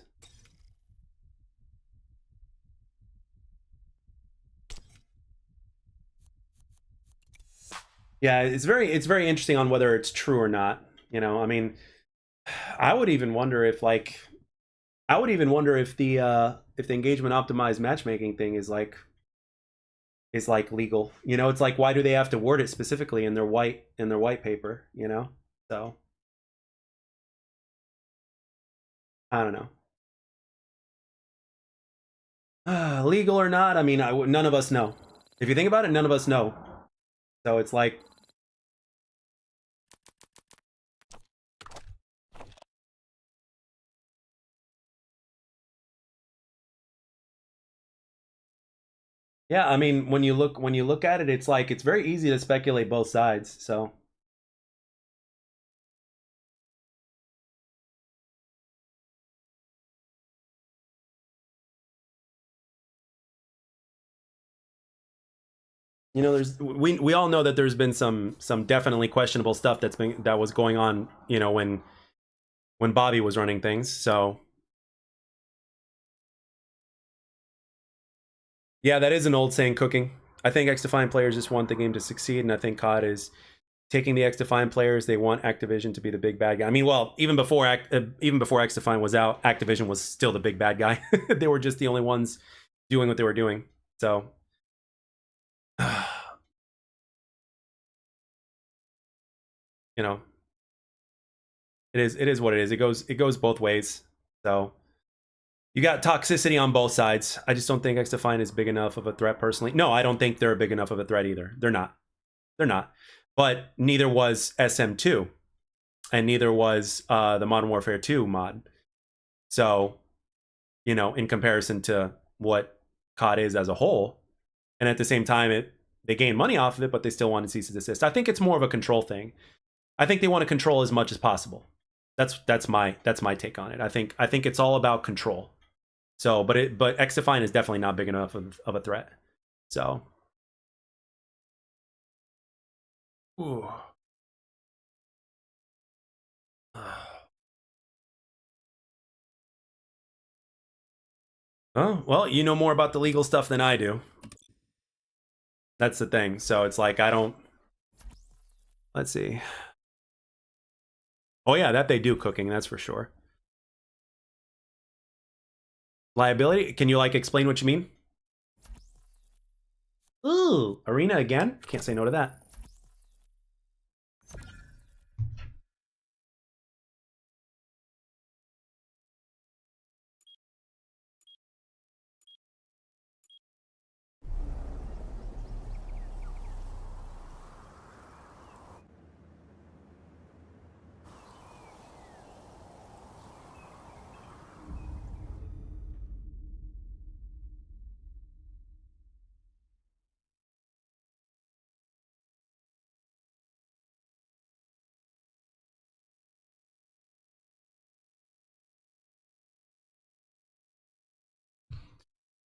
Yeah, it's very interesting on whether it's true or not. You know, I mean, I would even wonder if the engagement optimized matchmaking thing is like legal. You know, it's like, why do they have to word it specifically in their white paper, you know? So I don't know. Legal or not, I mean, none of us know. If you think about it, none of us know. So it's like, yeah, I mean, when you look at it, it's like it's very easy to speculate both sides. So you know, we all know that there's been some definitely questionable stuff that was going on, you know, when Bobby was running things. So yeah, that is an old saying, cooking. I think XDefiant players just want the game to succeed, and I think COD is taking the XDefiant players. They want Activision to be the big bad guy. I mean, well, even before XDefiant was out, Activision was still the big bad guy. They were just the only ones doing what they were doing. So you know, it is what it is. It goes both ways. So you got toxicity on both sides. I just don't think XDefiant is big enough of a threat personally. No, I don't think they're big enough of a threat either. They're not. They're not. But neither was SM2, and neither was the Modern Warfare 2 mod. So, you know, in comparison to what COD is as a whole, and at the same time, they gain money off of it, but they still want to cease and desist. I think it's more of a control thing. I think they want to control as much as possible. That's my take on it. I think it's all about control. So, but XDefiant is definitely not big enough of a threat. So, ooh. Oh, well, you know more about the legal stuff than I do. That's the thing. So it's like, I don't... Let's see. Oh yeah, that they do cooking, that's for sure. Liability? Can you, like, explain what you mean? Ooh, arena again? Can't say no to that.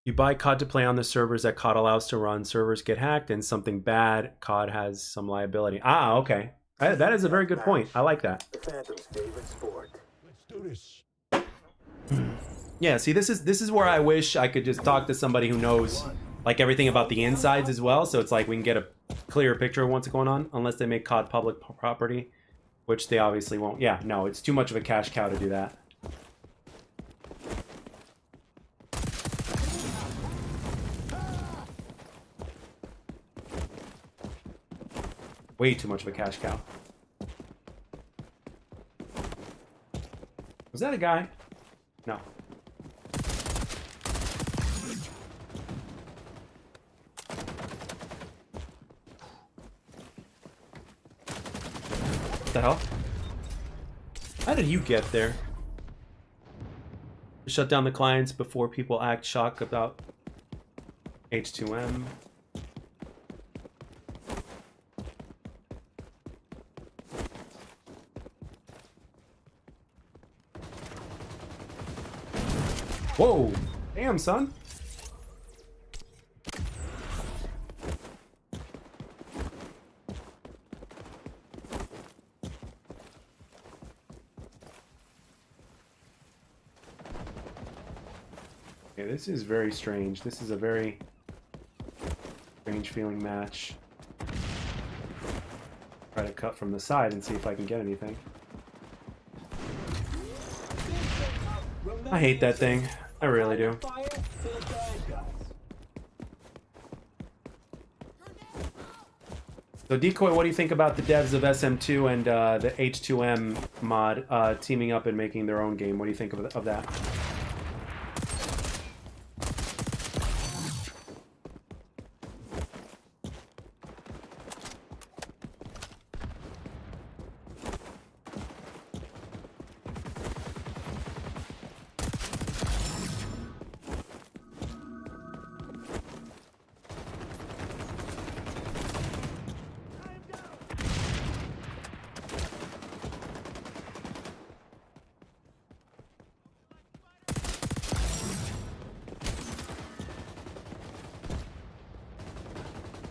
You buy COD to play on the servers that COD allows to run. Servers get hacked and something bad, COD has some liability. Ah, okay. That is a very good point. I like that. The Phantom's favorite sport. Let's do this. Yeah, see, this is where I wish I could just talk to somebody who knows like everything about the insides as well, so it's like we can get a clearer picture of what's going on, unless they make COD public property, which they obviously won't. Yeah, no, it's too much of a cash cow to do that. Way too much of a cash cow. Was that a guy? No. What the hell? How did you get there? Shut down the clients before people act shocked about H2M. Whoa! Damn, son. Okay, this is very strange. This is a very strange feeling match. Try to cut from the side and see if I can get anything. I hate that thing. I really do. So Decoy, what do you think about the devs of SM2 and the H2M mod teaming up and making their own game? What do you think of that?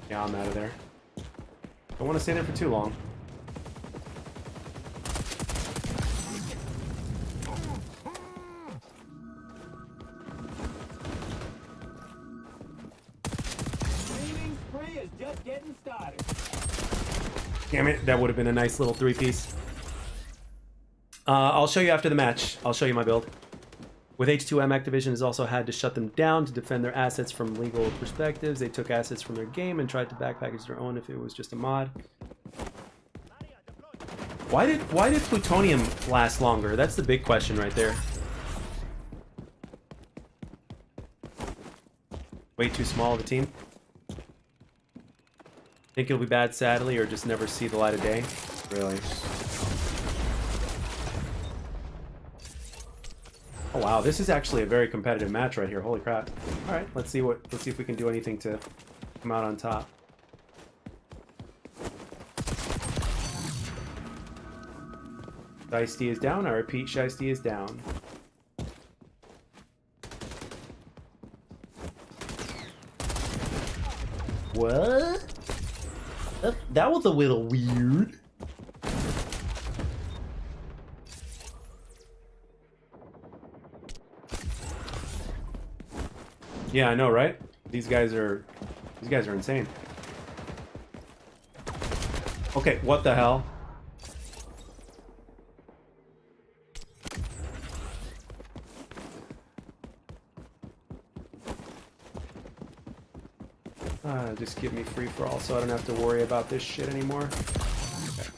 Yeah, I'm out of there. Don't want to stay there for too long. Streaming spree is just getting started. Damn it, that would have been a nice little three-piece. I'll show you after the match. I'll show you my build. With H2M, Activision has also had to shut them down to defend their assets from legal perspectives. They took assets from their game and tried to backpackage their own if it was just a mod. Why did plutonium last longer? That's the big question right there. Way too small of a team. Think it'll be bad, sadly, or just never see the light of day? Really? Oh wow, this is actually a very competitive match right here. Holy crap! All right, let's see if we can do anything to come out on top. Shiesty is down. I repeat, Shiesty is down. What? That was a little weird. Yeah, I know, right? These guys are insane. Okay, what the hell? Just give me free for all so I don't have to worry about this shit anymore. Okay.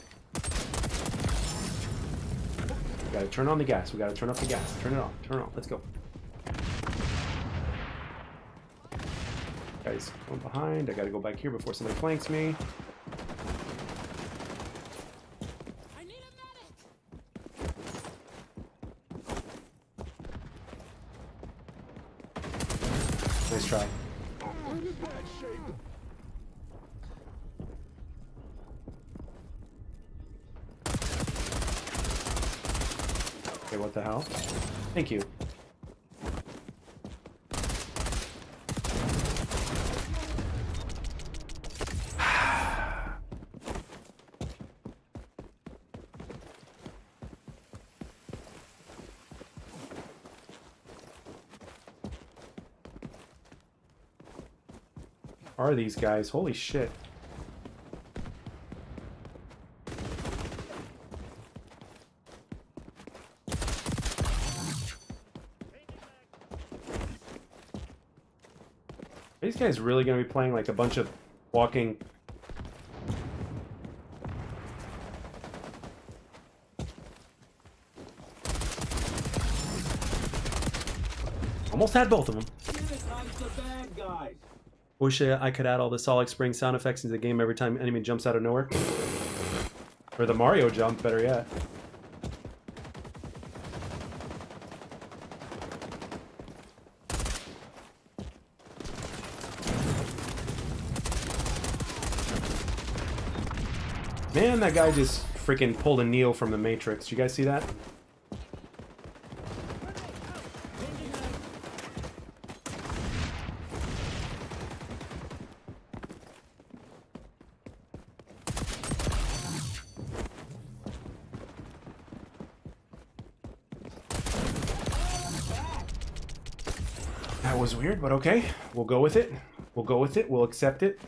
We gotta turn on the gas. We gotta turn up the gas. Turn it on. Turn it on. Let's go. Guys, going behind. I gotta go back here before somebody flanks me. I need a medic. Nice try. Okay, what the hell? Thank you. Are these guys? Holy shit. Are these guys really going to be playing like a bunch of walking... Almost had both of them. Sanitize the bad guys. Wish I could add all the Solid Spring sound effects into the game every time enemy jumps out of nowhere. Or the Mario jump, better yet. Man, that guy just freaking pulled a Neo from the Matrix. You guys see that? That was weird, but okay. We'll go with it. We'll go with it. We'll accept it.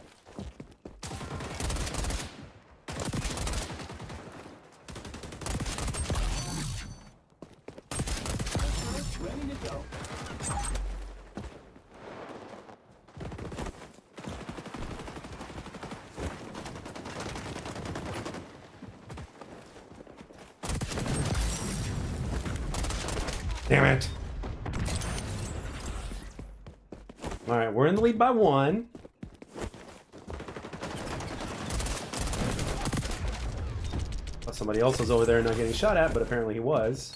Ready to go. Damn it. Alright, we're in the lead by 1. Thought somebody else was over there not getting shot at, but apparently he was.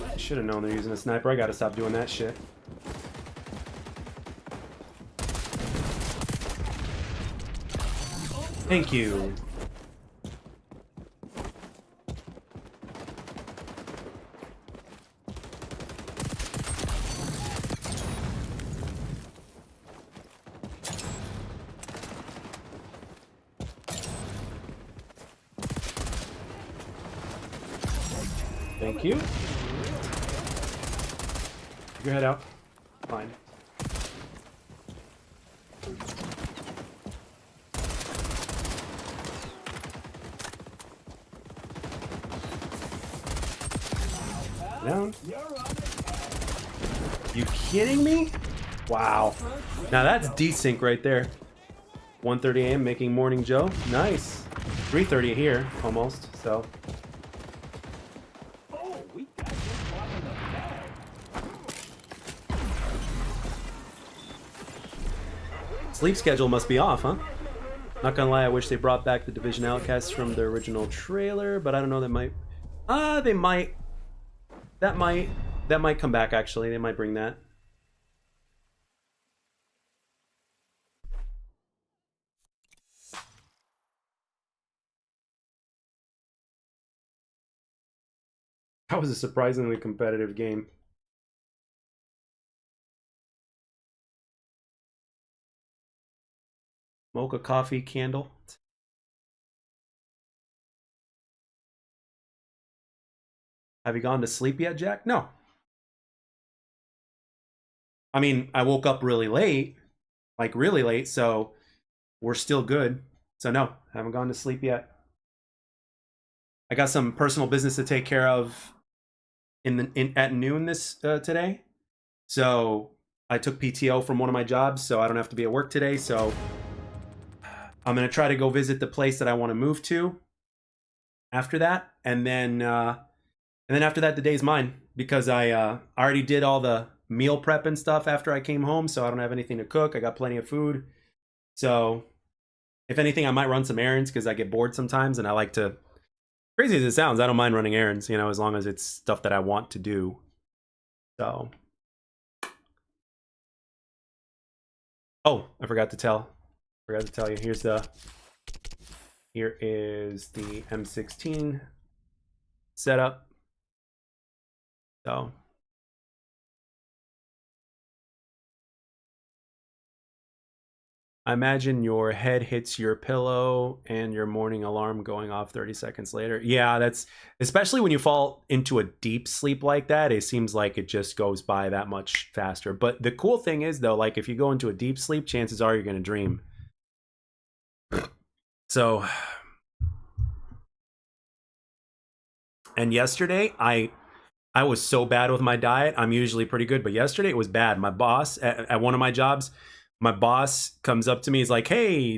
I should have known they're using a sniper. I gotta stop doing that shit. Thank you. Thank you. Your head out. Fine. Down. You kidding me? Wow. Now that's desync right there. 1:30 a.m. making Morning Joe. Nice. 3:30 here, almost. So. Oh, we got this one in the bag. Sleep schedule must be off, huh? Not gonna lie, I wish they brought back the Division Outcasts from the original trailer, but I don't know, they might... they might. That might come back, actually. They might bring that. That was a surprisingly competitive game. Mocha coffee candle. Have you gone to sleep yet, Jack? No. I mean, I woke up really late, like really late, so we're still good. So no, haven't gone to sleep yet. I got some personal business to take care of at noon this today. So I took PTO from one of my jobs, so I don't have to be at work today. So I'm gonna try to go visit the place that I want to move to after that, and then after that, the day's mine because I already did all the meal prep and stuff after I came home, so I don't have anything to cook. I got plenty of food. So if anything, I might run some errands because I get bored sometimes, and I like to. Crazy as it sounds, I don't mind running errands, you know, as long as it's stuff that I want to do. So. Oh, I forgot to tell you. Here is the M16 setup. So. I imagine your head hits your pillow and your morning alarm going off 30 seconds later. Yeah, that's especially when you fall into a deep sleep like that. It seems like it just goes by that much faster. But the cool thing is, though, like if you go into a deep sleep, chances are you're going to dream. So, and yesterday, I was so bad with my diet. I'm usually pretty good, but yesterday it was bad. My boss at one of my jobs, my boss comes up to me. He's like, "Hey,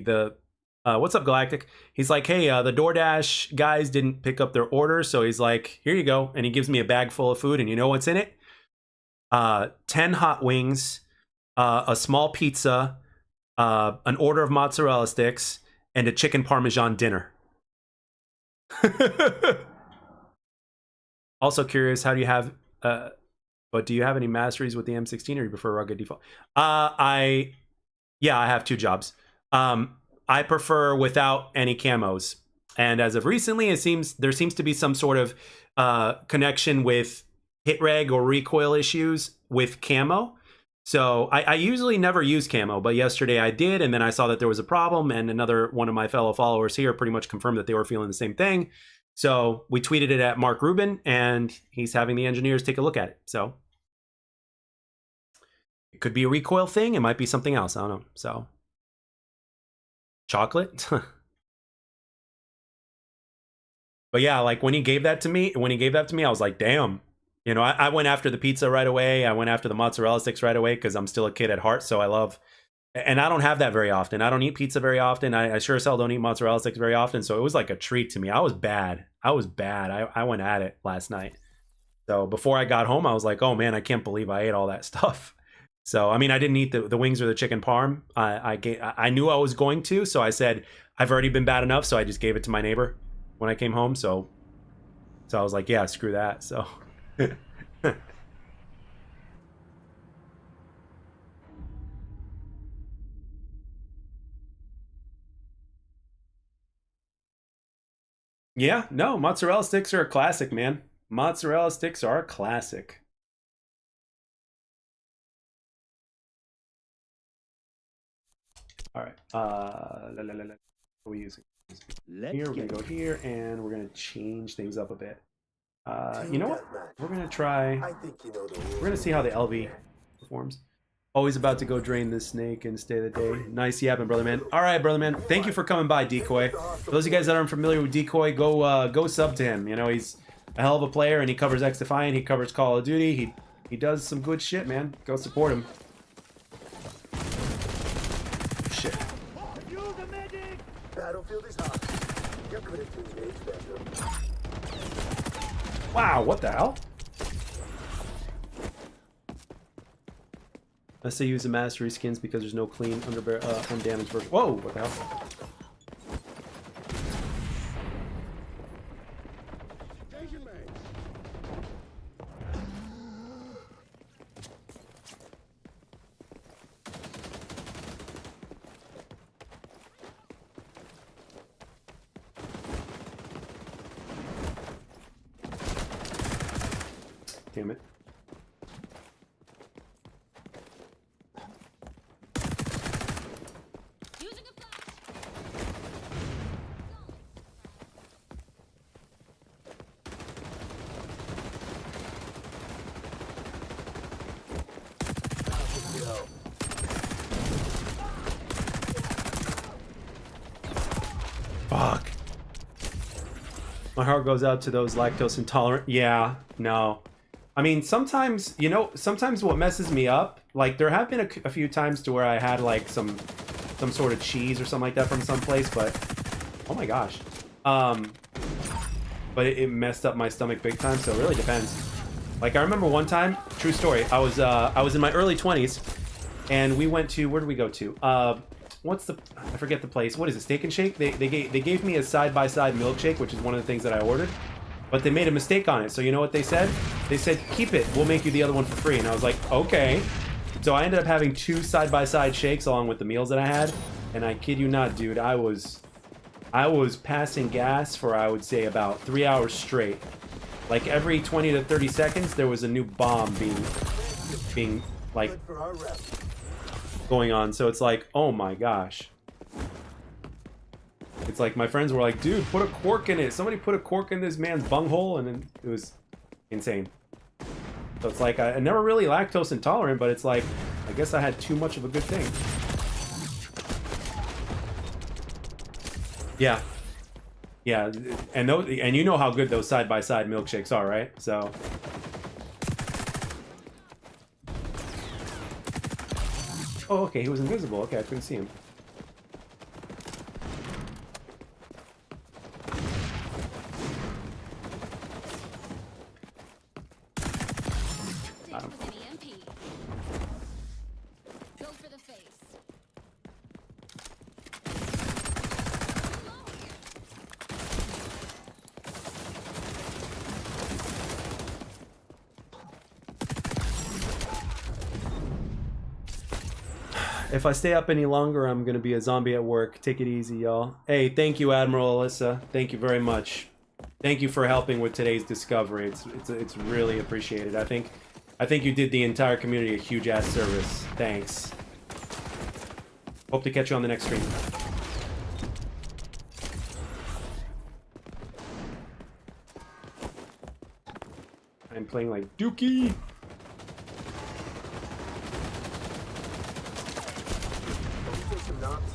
what's up, Galactic?" He's like, "Hey, the DoorDash guys didn't pick up their order, so he's like, here you go," and he gives me a bag full of food, and you know what's in it? 10 hot wings, a small pizza, an order of mozzarella sticks, and a chicken parmesan dinner. Also curious, how do you have? But do you have any masteries with the M16, or you prefer rugged default? Yeah, I have 2 jobs. I prefer without any camos. And as of recently, there seems to be some sort of connection with hit reg or recoil issues with camo. So I usually never use camo, but yesterday I did, and then I saw that there was a problem, and another one of my fellow followers here pretty much confirmed that they were feeling the same thing. So we tweeted it at Mark Rubin, and he's having the engineers take a look at it. So it could be a recoil thing. It might be something else. I don't know. So chocolate. But yeah, like when he gave that to me, I was like, damn. You know, I went after the pizza right away. I went after the mozzarella sticks right away because I'm still a kid at heart. So I love, and I don't have that very often. I don't eat pizza very often. I sure as hell don't eat mozzarella sticks very often. So it was like a treat to me. I was bad. I went at it last night. So before I got home, I was like, oh man, I can't believe I ate all that stuff. So, I mean, I didn't eat the wings or the chicken parm. I knew I was going to, so I said, I've already been bad enough, so I just gave it to my neighbor when I came home. So I was like, yeah, screw that. So. Yeah, no, mozzarella sticks are a classic, man. Mozzarella sticks are a classic. All right. What are we using? Here, we're gonna go here, and we're gonna change things up a bit. You know what? We're gonna try. We're gonna see how the LV performs. Always about to go drain this snake and stay the day. Nice yapping, brother man. All right, brother man. Thank you for coming by, Decoy. For those of you guys that aren't familiar with Decoy, go sub to him. You know, he's a hell of a player, and he covers XDefiant. He covers Call of Duty. He does some good shit, man. Go support him. Shit. Battlefield is hot. You're good at engage bedroom. Wow, what the hell? I say use the mastery skins because there's no clean undamaged version. Whoa, what the hell? Damn it. Using a flash. My heart goes out to those lactose intolerant. Yeah, no. I mean, sometimes, you know, sometimes what messes me up, like there have been a few times to where I had like some sort of cheese or something like that from someplace, but oh my gosh. But it messed up my stomach big time, so it really depends. Like I remember one time, true story, I was in my early 20s and we went to, where did we go to? What's the, I forget the place. What is it? Steak and Shake? They gave me a side-by-side milkshake, which is one of the things that I ordered. But they made a mistake on it. So you know what they said? They said, keep it. We'll make you the other one for free. And I was like, okay. So I ended up having 2 side-by-side shakes along with the meals that I had. And I kid you not, dude, I was passing gas for, I would say, about 3 hours straight. Like every 20 to 30 seconds, there was a new bomb being like Good for our rep. going on. So it's like, oh my gosh. It's like my friends were like, dude, put a cork in it. Somebody put a cork in this man's bunghole, and then it was insane. So it's like, I never really lactose intolerant, but it's like, I guess I had too much of a good thing. Yeah. Yeah, and those, and you know how good those side-by-side milkshakes are, right? So oh, okay, he was invisible. Okay, I couldn't see him. Dish with an EMP. Go for the face. If I stay up any longer, I'm gonna be a zombie at work. Take it easy, y'all. Hey, thank you, Admiral Alyssa. Thank you very much. Thank you for helping with today's discovery. It's really appreciated. I think you did the entire community a huge ass service. Thanks. Hope to catch you on the next stream. I'm playing like Dookie.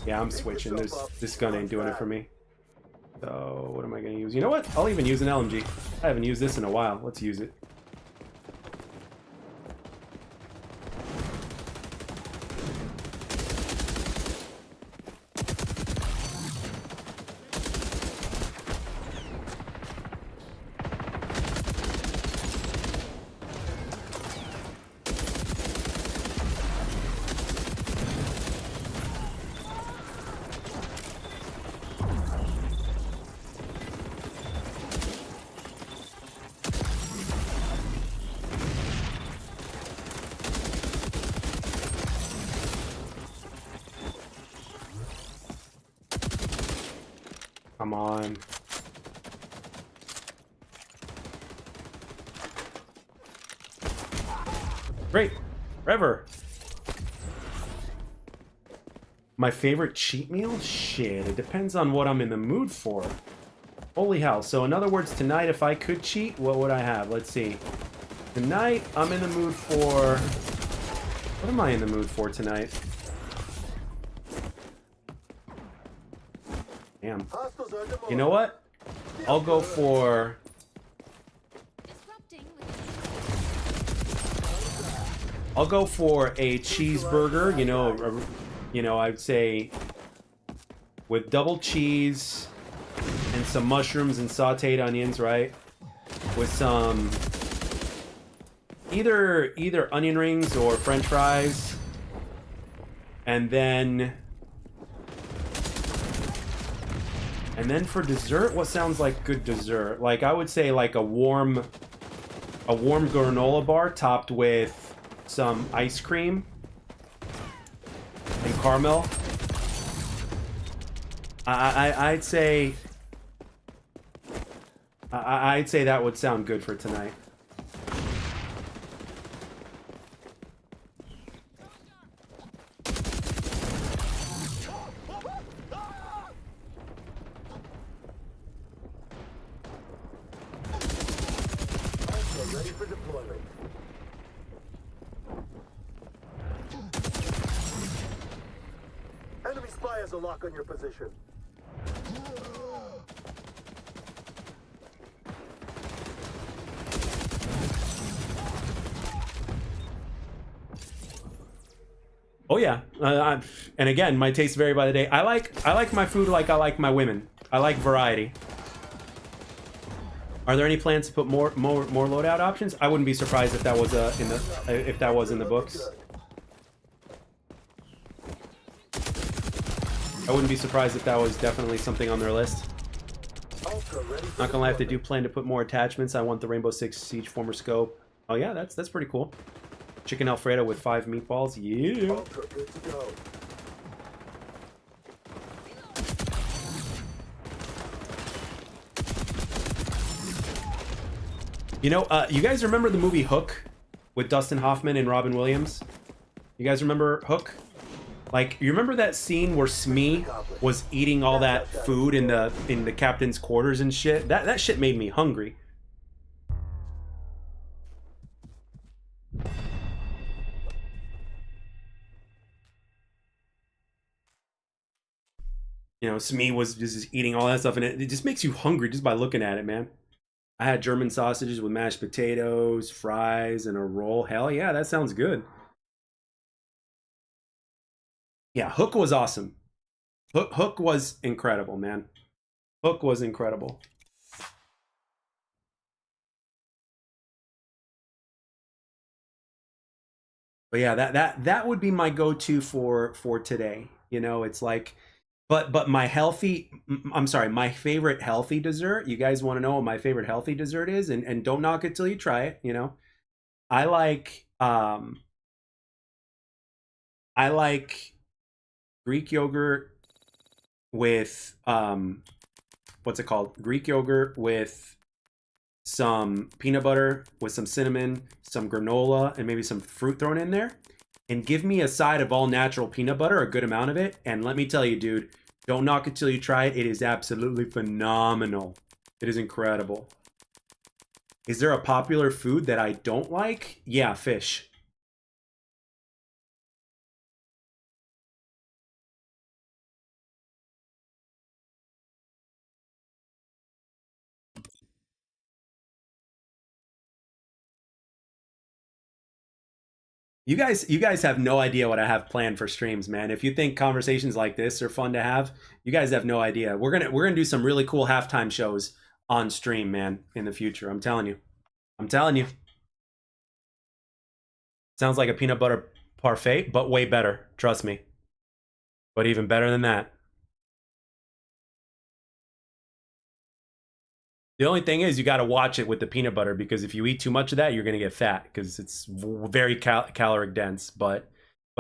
Yeah, I'm switching. This gun ain't doing it for me. So, what am I going to use? You know what? I'll even use an LMG. I haven't used this in a while. Let's use it. Come on. Great. Forever. My favorite cheat meal? Shit, it depends on what I'm in the mood for. Holy hell. So in other words, tonight if I could cheat, what would I have? Let's see. Tonight, I'm in the mood for... What am I in the mood for tonight? Damn. You know what? I'll go for... Disrupting I'll go for a cheeseburger, you know, I'd say with double cheese and some mushrooms and sauteed onions, right? With some either onion rings or french fries. And then for dessert, what sounds like good dessert? Like I would say like a warm granola bar topped with some ice cream and caramel. I'd say that would sound good for tonight. Ready for deployment. Enemy spy has a lock on your position. Oh yeah, and again, my tastes vary by the day. I like my food like I like my women. I like variety. Are there any plans to put more loadout options? I wouldn't be surprised if that was in the books. I wouldn't be surprised if that was definitely something on their list. Not gonna lie, if they do plan to put more attachments, I want the Rainbow Six Siege former scope. Oh yeah, that's pretty cool. Chicken Alfredo with 5 meatballs. Yeah. You know, you guys remember the movie Hook with Dustin Hoffman and Robin Williams? You guys remember Hook? Like, you remember that scene where Smee was eating all that food in the captain's quarters and shit? That shit made me hungry. You know, Smee was just eating all that stuff, and it just makes you hungry just by looking at it, man. I had German sausages with mashed potatoes, fries, and a roll. Hell yeah, that sounds good. Yeah, Hook was awesome. Hook was incredible, man. Hook was incredible. But yeah, that would be my go-to for today. You know, it's like, but my my favorite healthy dessert. You guys want to know what my favorite healthy dessert is? And don't knock it till you try it. You know, I like Greek yogurt with what's it called? Greek yogurt with some peanut butter, with some cinnamon, some granola, and maybe some fruit thrown in there. And give me a side of all natural peanut butter, a good amount of it. And let me tell you, dude, don't knock it till you try it. It is absolutely phenomenal. It is incredible. Is there a popular food that I don't like? Yeah, fish. You guys have no idea what I have planned for streams, man. If you think conversations like this are fun to have, you guys have no idea. We're gonna do some really cool halftime shows on stream, man, in the future. I'm telling you. I'm telling you. Sounds like a peanut butter parfait, but way better. Trust me. But even better than that. The only thing is you got to watch it with the peanut butter, because if you eat too much of that, you're going to get fat, because it's very caloric dense, but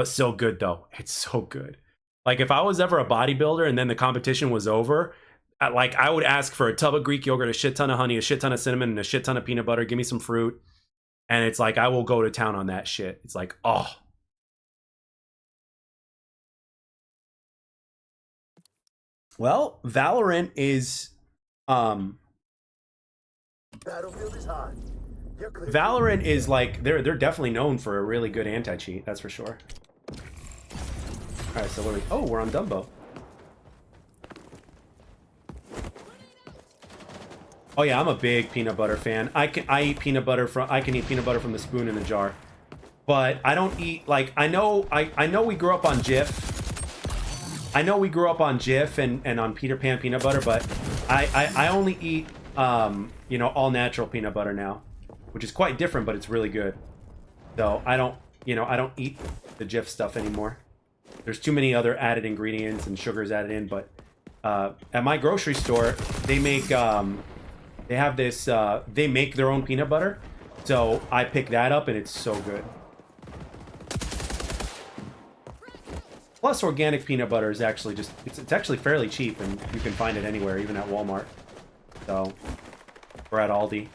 so good though. It's so good. Like if I was ever a bodybuilder and then the competition was over, I would ask for a tub of Greek yogurt, a shit ton of honey, a shit ton of cinnamon, and a shit ton of peanut butter. Give me some fruit. And it's like, I will go to town on that shit. It's like, oh. Well, Valorant is Battlefield is hot. Valorant is like, they're definitely known for a really good anti-cheat, that's for sure. Alright, so we're on Dumbo. Oh yeah, I'm a big peanut butter fan. I can eat peanut butter from the spoon in the jar. But I don't eat, like, I know we grew up on Jif. I know we grew up on Jif and on Peter Pan peanut butter, but I only eat you know, all natural peanut butter now, which is quite different, but it's really good. So I don't eat the Jif stuff anymore. There's too many other added ingredients and sugars added in, but at my grocery store, they make they have this they make their own peanut butter. So I pick that up and it's so good. Plus, organic peanut butter is actually just it's actually fairly cheap, and you can find it anywhere, even at Walmart. So, or at Aldi.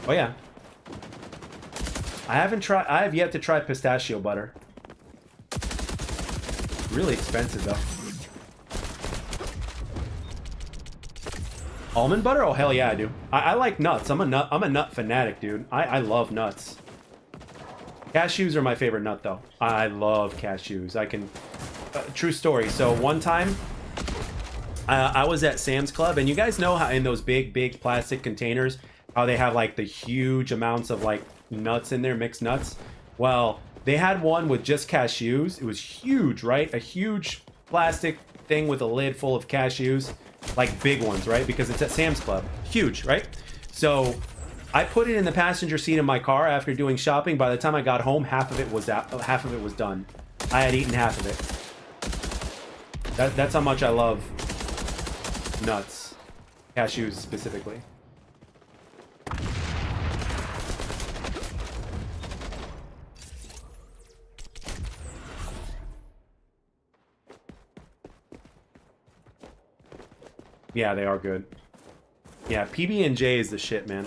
Oh yeah. I have yet to try pistachio butter. Really expensive though. Almond butter? Oh hell yeah, I do. I like nuts. I'm a nut fanatic, dude. I love nuts. Cashews are my favorite nut though. I love cashews. I can true story. So one time I was at Sam's Club, and you guys know how in those big plastic containers how they have like the huge amounts of like nuts in there, mixed nuts. Well, they had one with just cashews. It was huge, right? A huge plastic thing with a lid full of cashews, like big ones, right? Because it's at Sam's Club. Huge, right? So I put it in the passenger seat of my car after doing shopping. By the time I got home, half of it was done. I had eaten half of it. That's how much I love nuts. Cashews specifically. Yeah, they are good. Yeah, PB&J is the shit, man.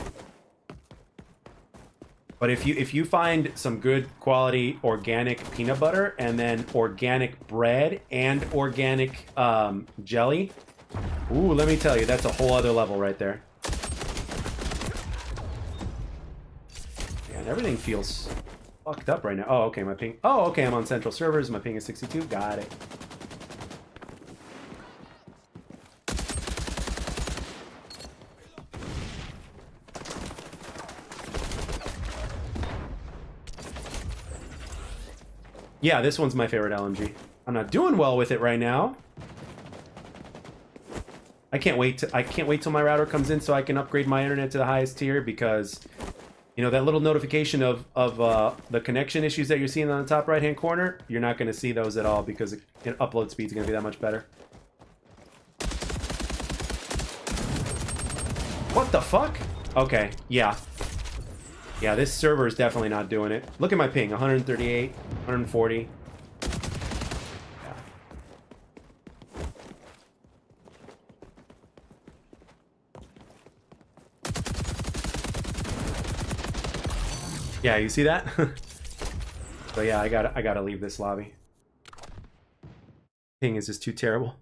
But if you find some good quality organic peanut butter and then organic bread and organic jelly, ooh, let me tell you, that's a whole other level right there. Man, everything feels fucked up right now. Oh, okay, my ping. Oh, okay, I'm on central servers. My ping is 62. Got it. Yeah, this one's my favorite LMG. I'm not doing well with it right now. I can't wait till my router comes in so I can upgrade my internet to the highest tier, because you know that little notification of the connection issues that you're seeing on the top right hand corner, you're not going to see those at all because upload speed's going to be that much better. What the fuck? Okay, yeah. Yeah, this server is definitely not doing it. Look at my ping, 138, 140. Yeah. Yeah, you see that? So yeah, I gotta leave this lobby. Ping is just too terrible.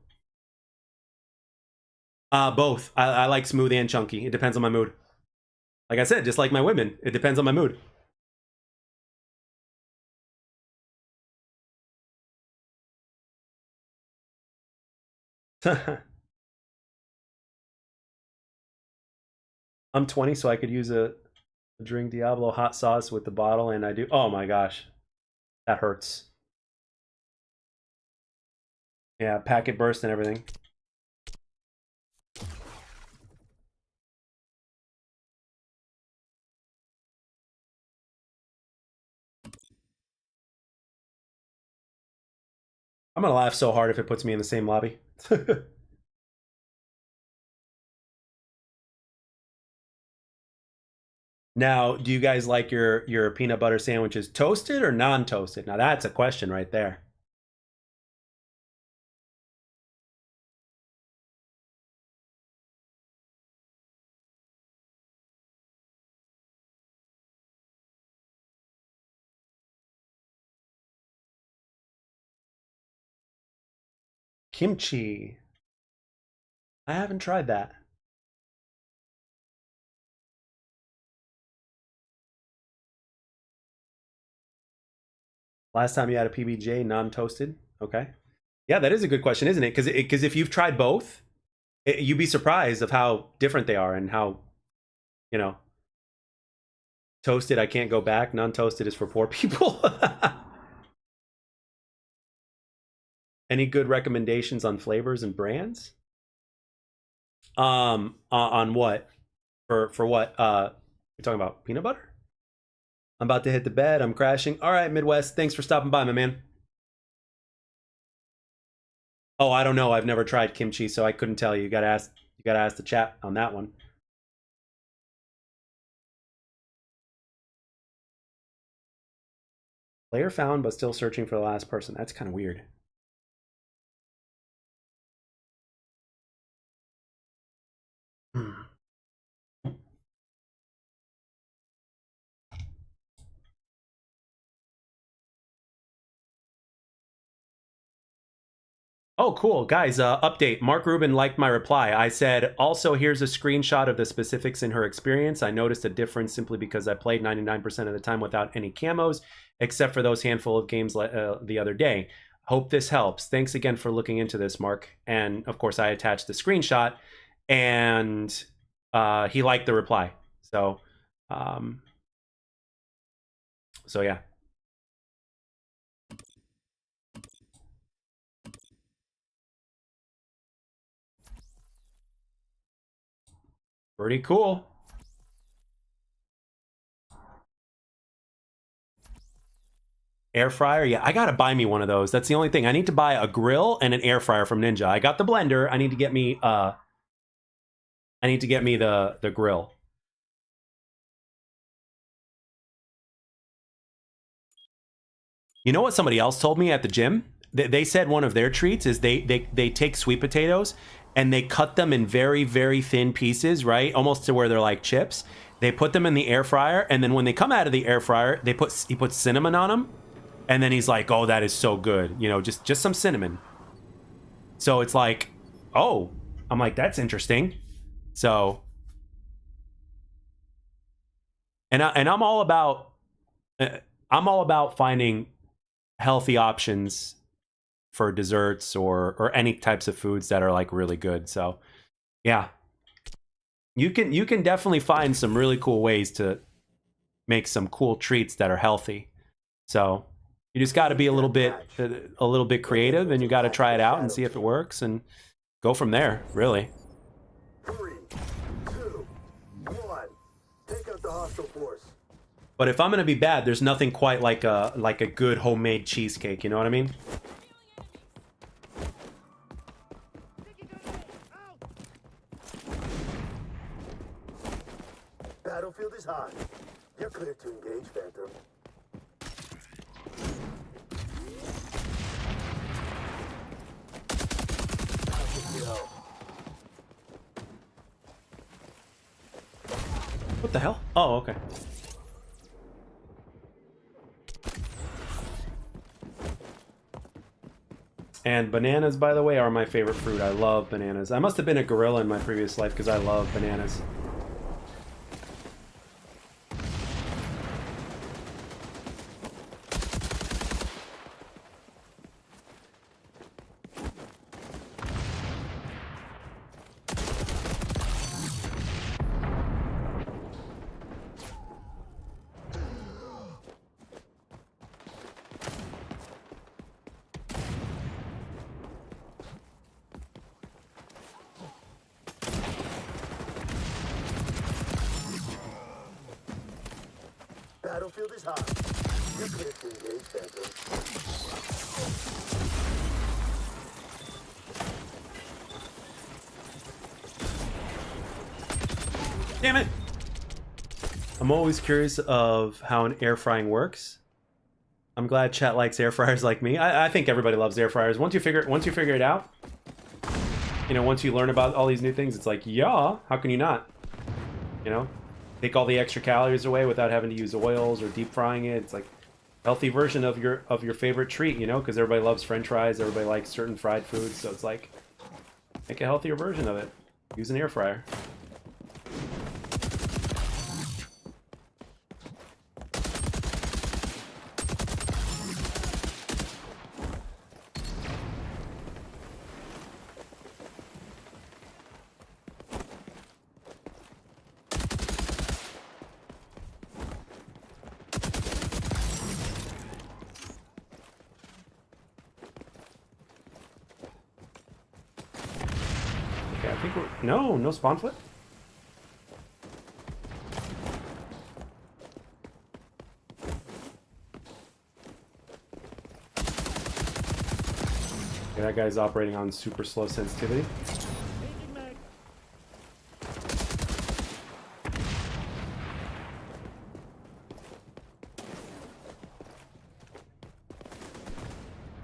Both. I like smooth and chunky. It depends on my mood. Like I said, just like my women, it depends on my mood. I'm 20, so I could use a drink Diablo hot sauce with the bottle, and I do. Oh my gosh, that hurts. Yeah, packet burst and everything. I'm gonna laugh so hard if it puts me in the same lobby. Now, do you guys like your peanut butter sandwiches toasted or non-toasted? Now that's a question right there. Kimchi. I haven't tried that. Last time you had a PBJ non-toasted? Okay. Yeah, that is a good question, isn't it? Because if you've tried both, you'd be surprised of how different they are and how, you know, toasted I can't go back, non-toasted is for poor people. Any good recommendations on flavors and brands? On what? For what? You're talking about peanut butter? I'm about to hit the bed. I'm crashing. All right, Midwest. Thanks for stopping by, my man. Oh, I don't know. I've never tried kimchi, so I couldn't tell you. You gotta ask the chat on that one. Player found, but still searching for the last person. That's kind of weird. Oh, cool. Guys, update. Mark Rubin liked my reply. I said, also, here's a screenshot of the specifics in her experience. I noticed a difference simply because I played 99% of the time without any camos, except for those handful of games the other day. Hope this helps. Thanks again for looking into this, Mark. And, of course, I attached the screenshot, and he liked the reply. So, so yeah. Pretty cool. Air fryer, yeah, I gotta buy me one of those. That's the only thing. I need to buy a grill and an air fryer from Ninja. I got the blender. I need to get me the grill. You know what somebody else told me at the gym? They said one of their treats is they take sweet potatoes and they cut them in very, very thin pieces, right? Almost to where they're like chips. They put them in the air fryer, and then when they come out of the air fryer, he puts cinnamon on them. And then he's like, "Oh, that is so good." You know, just some cinnamon. So it's like, "Oh." I'm like, "That's interesting." So and I'm all about finding healthy options for desserts or any types of foods that are like really good. So, yeah. You can definitely find some really cool ways to make some cool treats that are healthy. So, you just got to be a little bit creative, and you got to try it out and see if it works and go from there, really. 3, 2, 1. Take out the hostile force. But if I'm going to be bad, there's nothing quite like a good homemade cheesecake, you know what I mean? Battlefield is hot. You're clear to engage, Phantom. What the hell? Oh, okay. And bananas, by the way, are my favorite fruit. I love bananas. I must have been a gorilla in my previous life because I love bananas. Battlefield is hot. You're clear to engage, Phantom. Damn it! I'm always curious of how an air frying works. I'm glad chat likes air fryers like me. I think everybody loves air fryers. Once you figure it out, you know, once you learn about all these new things, it's like, yeah, how can you not? You know, take all the extra calories away without having to use oils or deep frying it. It's like a healthy version of your favorite treat, you know, because everybody loves French fries, everybody likes certain fried foods, so it's like make a healthier version of it. Use an air fryer. Okay, I think we're... No spawn flip? Okay, that guy's operating on super slow sensitivity.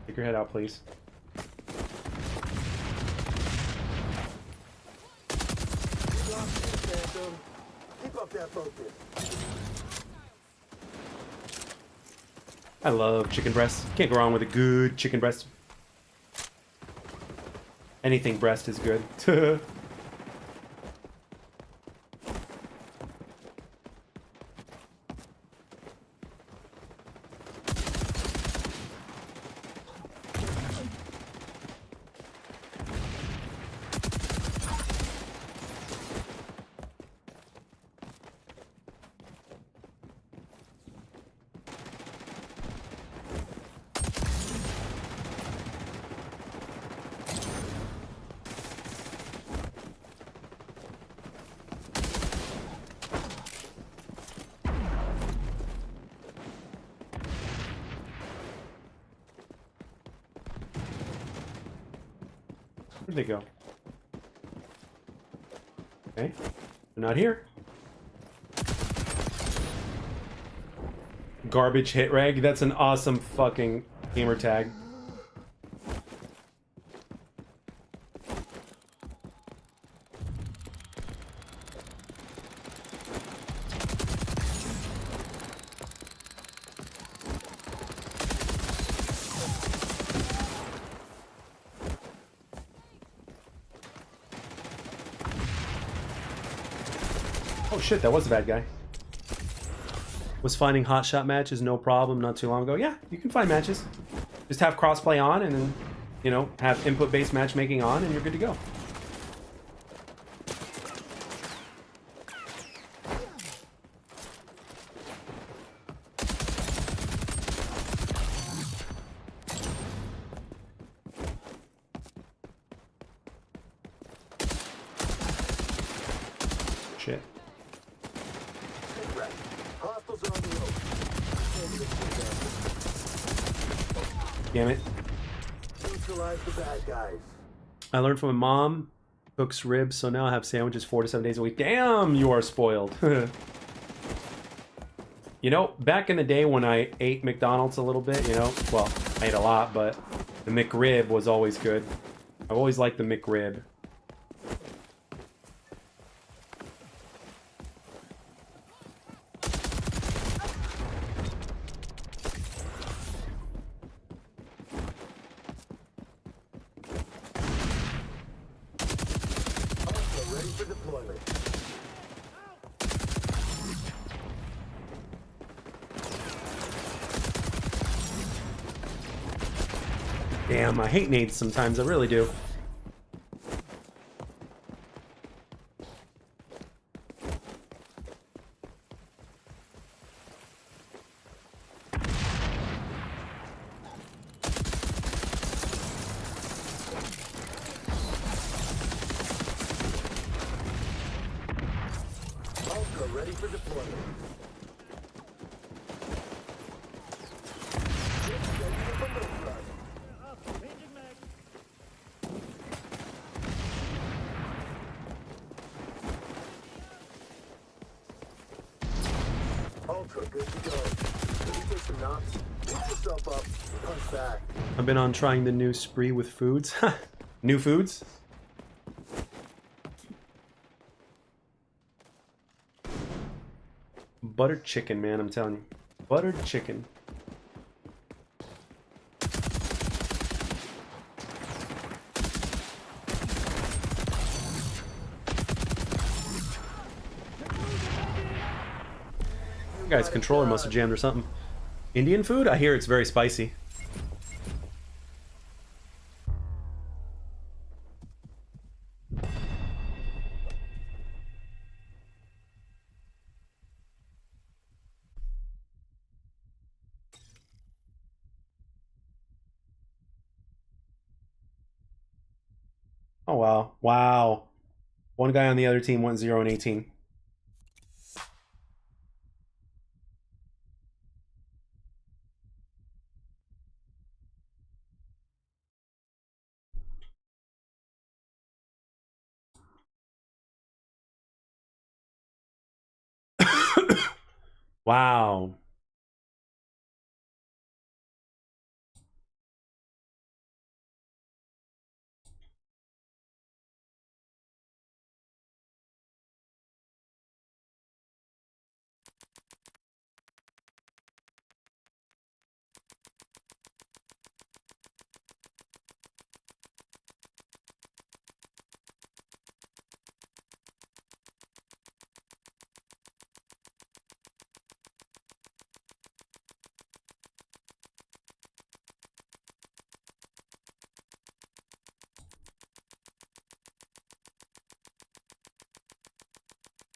Take your head out, please. Keep up that focus. I love chicken breast. Can't go wrong with a good chicken breast. Anything breast is good. Where'd they go? Okay. They're not here. Garbage hit rag. That's an awesome fucking gamer tag. Oh shit, that was a bad guy. Was finding hotshot matches no problem not too long ago. Yeah, you can find matches. Just have crossplay on and then, you know, have input-based matchmaking on and you're good to go. Shit. Hostiles are on the road. Damn it. Neutralize the bad guys. I learned from my mom, cooks ribs, so now I have sandwiches 4 to 7 days a week. Damn, you are spoiled. You know, back in the day when I ate McDonald's a little bit, you know, well, I ate a lot, but the McRib was always good. I've always liked the McRib. Also ready for deployment. Damn, I hate nades sometimes, I really do. Ultra ready for deployment. Ready for the thrust. Changing mag. Ultra good to go. Can you take some knocks? Pick yourself up. Punch back. I've been on trying the new spree with foods. New foods? Buttered chicken, man, I'm telling you. Buttered chicken. Guy's controller must have jammed or something. Indian food? I hear it's very spicy. Oh wow. Wow. One guy on the other team went 0 and 18. Wow.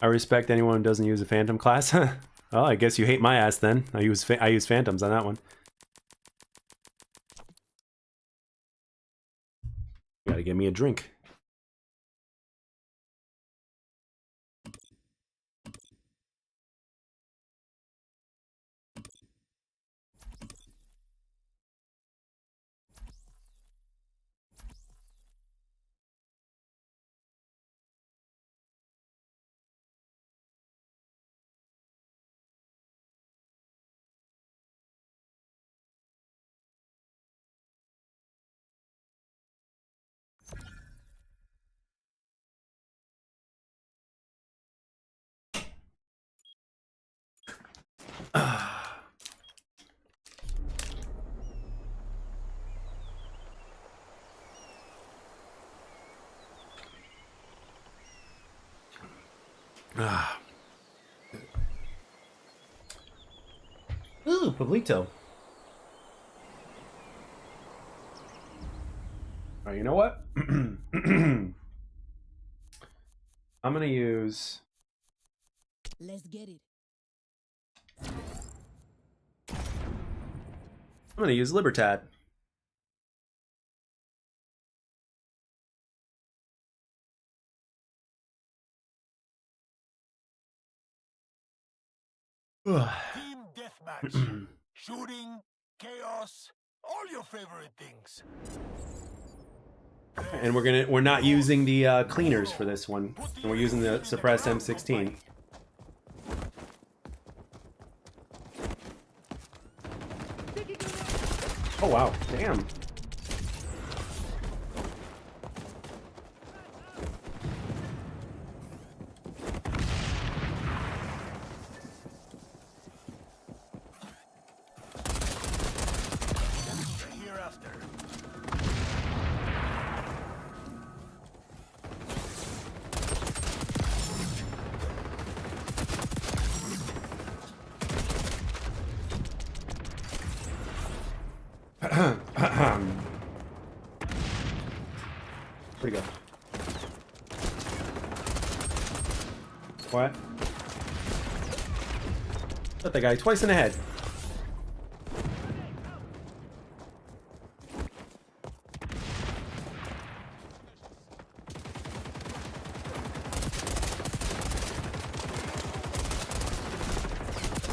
I respect anyone who doesn't use a phantom class. Oh, I guess you hate my ass then. I use phantoms on that one. Gotta get me a drink. Ah. Ooh, Pablito. All right, you know what? I'm gonna use. Let's get it. I'm gonna use Libertad. Team deathmatch. Shooting, chaos, all your favorite things. And we're not using the cleaners for this one, and we're using the suppressed M16. Oh wow, damn. Hereafter. Pretty good. What? Hit the guy twice in the head.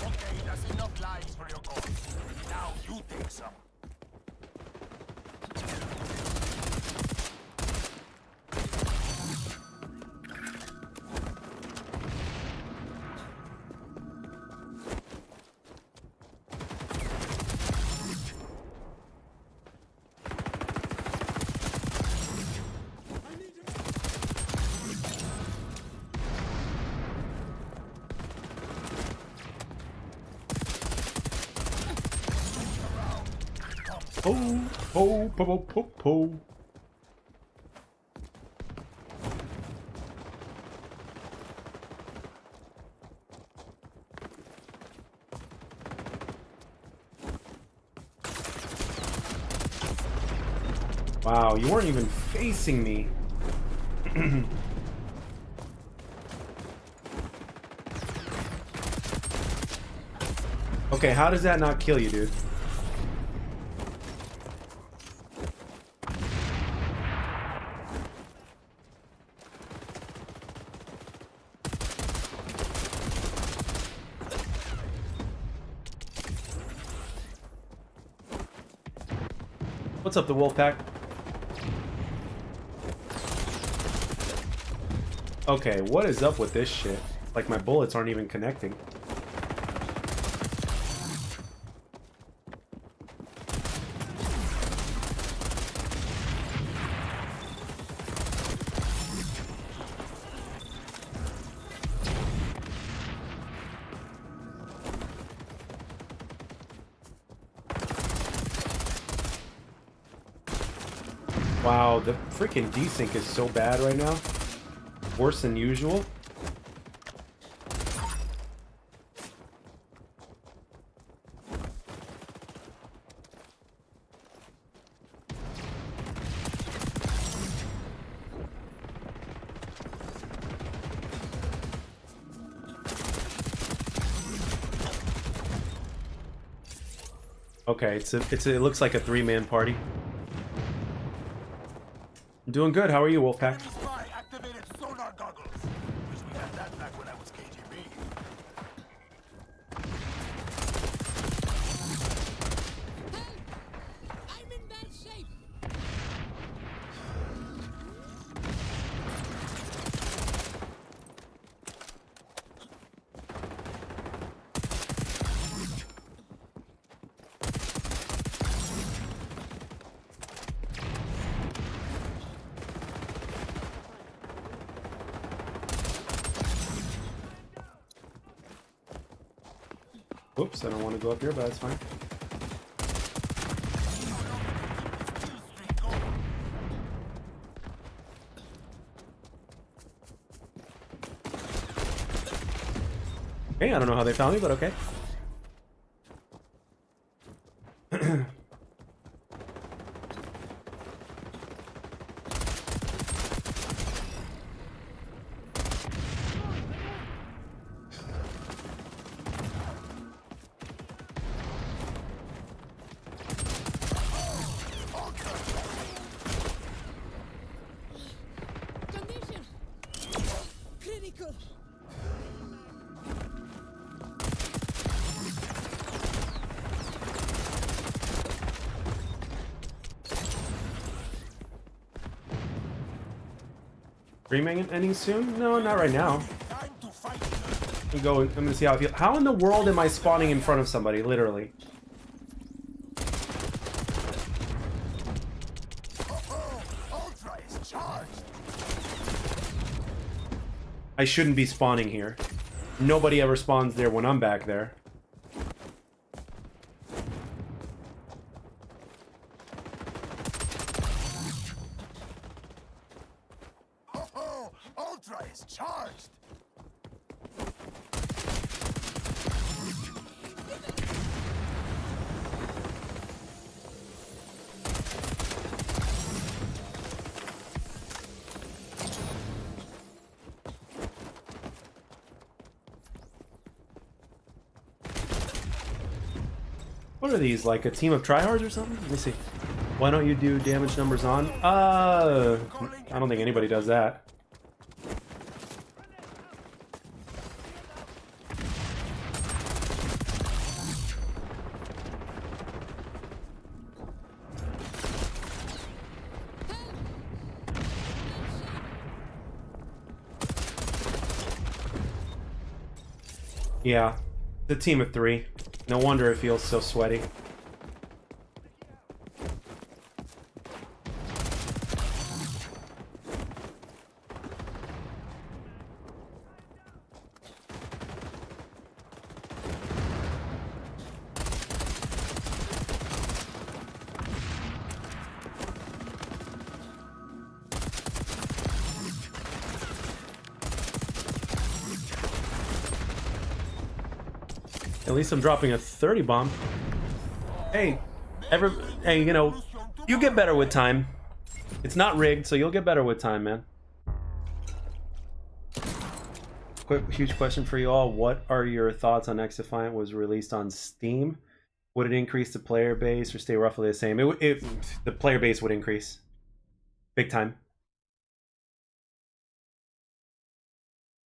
Okay, that's enough lives for your cause. Now you take some. Po. Wow, you weren't even facing me. Okay, how does that not kill you, dude? What's up, the Wolfpack? Okay, what is up with this shit? Like my bullets aren't even connecting. Wow, the freaking desync is so bad right now. Worse than usual. Okay, it looks like a three-man party. I'm doing good. How are you, Wolfpack? Enemy spy activated sonar goggles. Wish we had that back when I was KGB. I'm in bad shape. Oops, I don't want to go up here, but that's fine. Okay, I don't know how they found me, but okay. Condition. Critical. Stream ending soon? No, not right now. I'm gonna see how I feel. How in the world am I spawning in front of somebody? Literally. I shouldn't be spawning here. Nobody ever spawns there when I'm back there. Ultra is charged. What are these, like a team of tryhards or something? Let me see. Why don't you do damage numbers on? I don't think anybody does that. Yeah, the team of 3. No wonder it feels so sweaty. At least I'm dropping a 30 bomb. Hey, hey, you know, you get better with time. It's not rigged, so you'll get better with time, man. Quick, huge question for you all. What are your thoughts on XDefiant was released on Steam? Would it increase the player base or stay roughly the same? The player base would increase. Big time.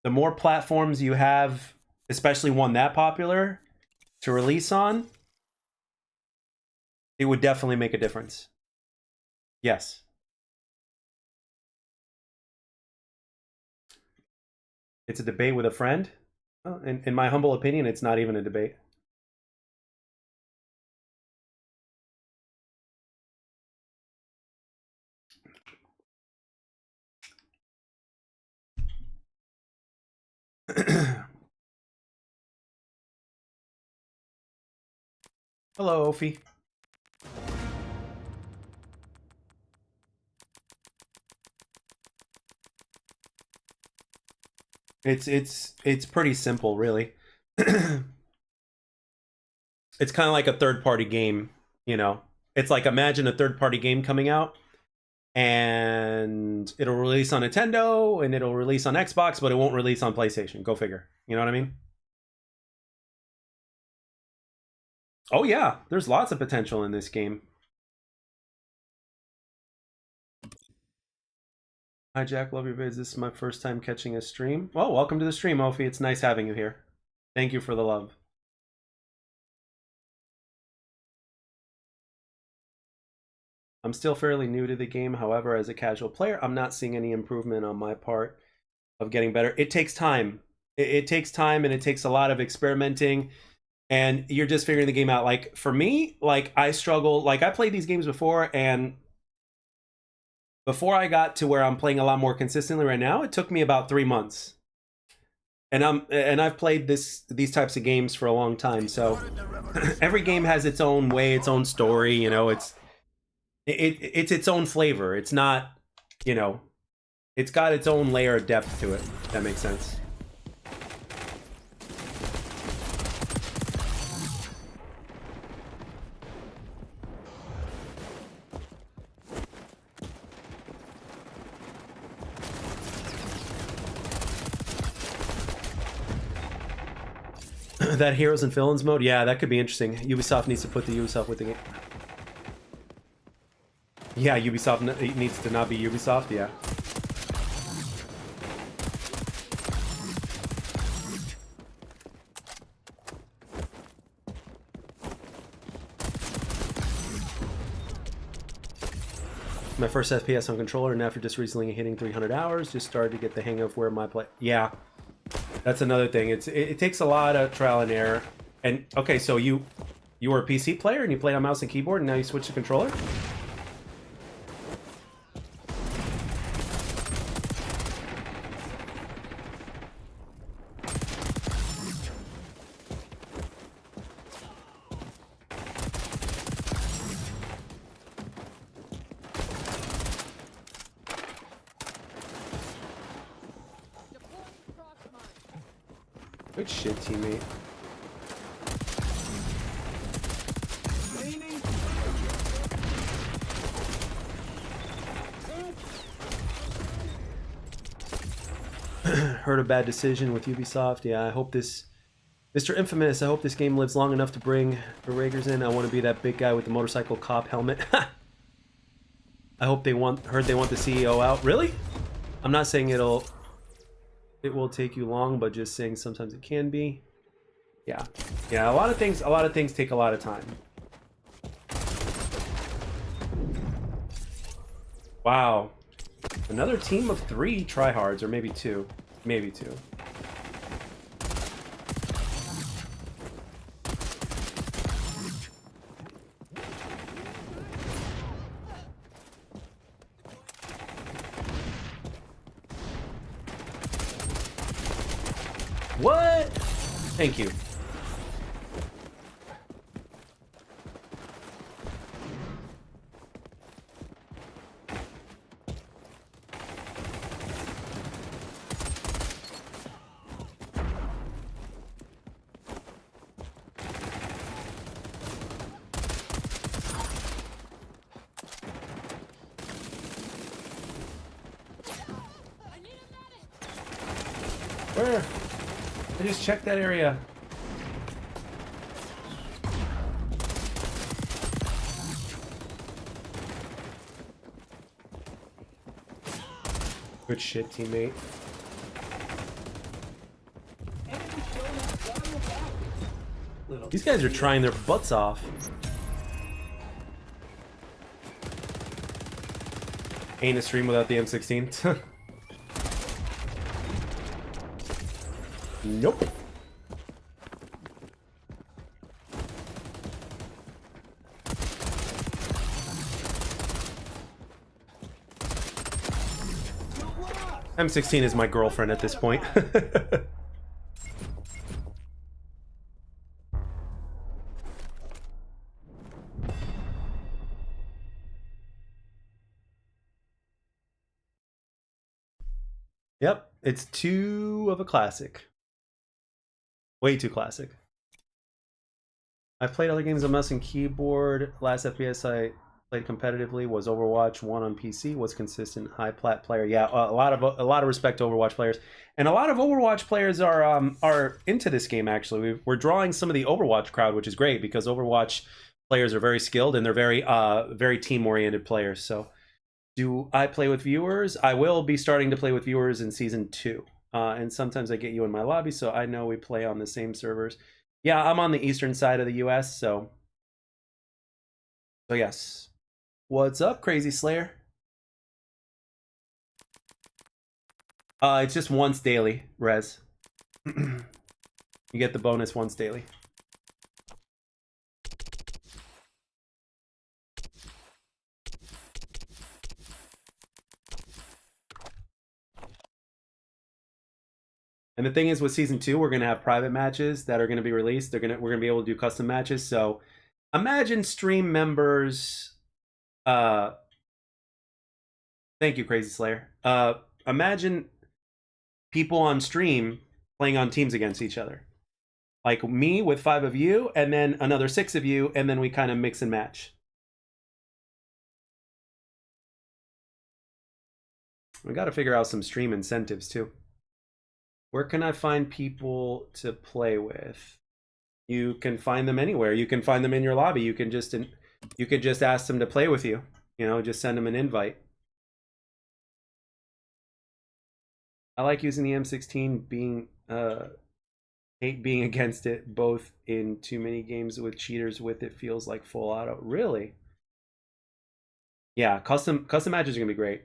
The more platforms you have, especially one that popular, to release on, it would definitely make a difference. Yes. It's a debate with a friend. Well, in my humble opinion, it's not even a debate. Hello, Ophi. It's pretty simple, really. It's kind of like a third-party game, you know. It's like, imagine a third-party game coming out and it'll release on Nintendo and it'll release on Xbox, but it won't release on PlayStation. Go figure. You know what I mean? Oh yeah, there's lots of potential in this game. Hi Jack, love your vids. This is my first time catching a stream. Well, welcome to the stream, Ophi. It's nice having you here. Thank you for the love. I'm still fairly new to the game. However, as a casual player, I'm not seeing any improvement on my part of getting better. It takes time. It takes time, and it takes a lot of experimenting. And you're just figuring the game out. Like, for me, like, I struggle. Like, I played these games before, and before I got to where I'm playing a lot more consistently right now, it took me about 3 months. And I've played these types of games for a long time. So every game has its own way, its own story. You know, it's its own flavor. It's not, you know, it's got its own layer of depth to it. If that makes sense. That heroes and villains mode, yeah, that could be interesting. Ubisoft needs to put the Ubisoft with the game. Yeah, Ubisoft needs to not be Ubisoft, yeah. My first FPS on controller, and after just recently hitting 300 hours, just started to get the hang of where my play. Yeah, that's another thing. It takes a lot of trial and error. And okay, so you were a PC player and you played on mouse and keyboard, and now you switch to controller. Good shit, teammate. Heard a bad decision with Ubisoft. Yeah, I hope this... Mr. Infamous, I hope this game lives long enough to bring the Ragers in. I want to be that big guy with the motorcycle cop helmet. I hope they heard they want the CEO out. Really? I'm not saying it will take you long, but just saying sometimes it can be. Yeah. Yeah, a lot of things take a lot of time. Wow. Another team of 3 tryhards, or maybe 2. Maybe 2. What? Thank you. Where? I just checked that area. Good shit, teammate. These guys are trying their butts off. Ain't a stream without the M16. Nope. M16 is my girlfriend at this point. Yep, it's too of a classic. Way too classic. I've played other games on mouse and keyboard. Last FPS I played competitively was Overwatch 1 on PC. Was consistent, high plat player. Yeah, a lot of respect to Overwatch players, and a lot of Overwatch players are into this game. Actually, we're drawing some of the Overwatch crowd, which is great because Overwatch players are very skilled and they're very team oriented players. So, do I play with viewers? I will be starting to play with viewers in season 2. And sometimes I get you in my lobby, so I know we play on the same servers. Yeah, I'm on the eastern side of the US, so yes. What's up, Crazy Slayer? It's just once daily, Rez. You get the bonus once daily. And the thing is, with season 2, we're gonna have private matches that are gonna be released. We're gonna be able to do custom matches. So imagine stream members. Thank you, Crazy Slayer. Imagine people on stream playing on teams against each other, like me with 5 of you, and then another 6 of you, and then we kind of mix and match. We got to figure out some stream incentives too. Where can I find people to play with? You can find them anywhere. You can find them in your lobby. You could just ask them to play with you. You know, just send them an invite. I like using the M16, hate being against it, both in too many games with cheaters with it feels like full auto. Really? Yeah, custom matches are gonna be great.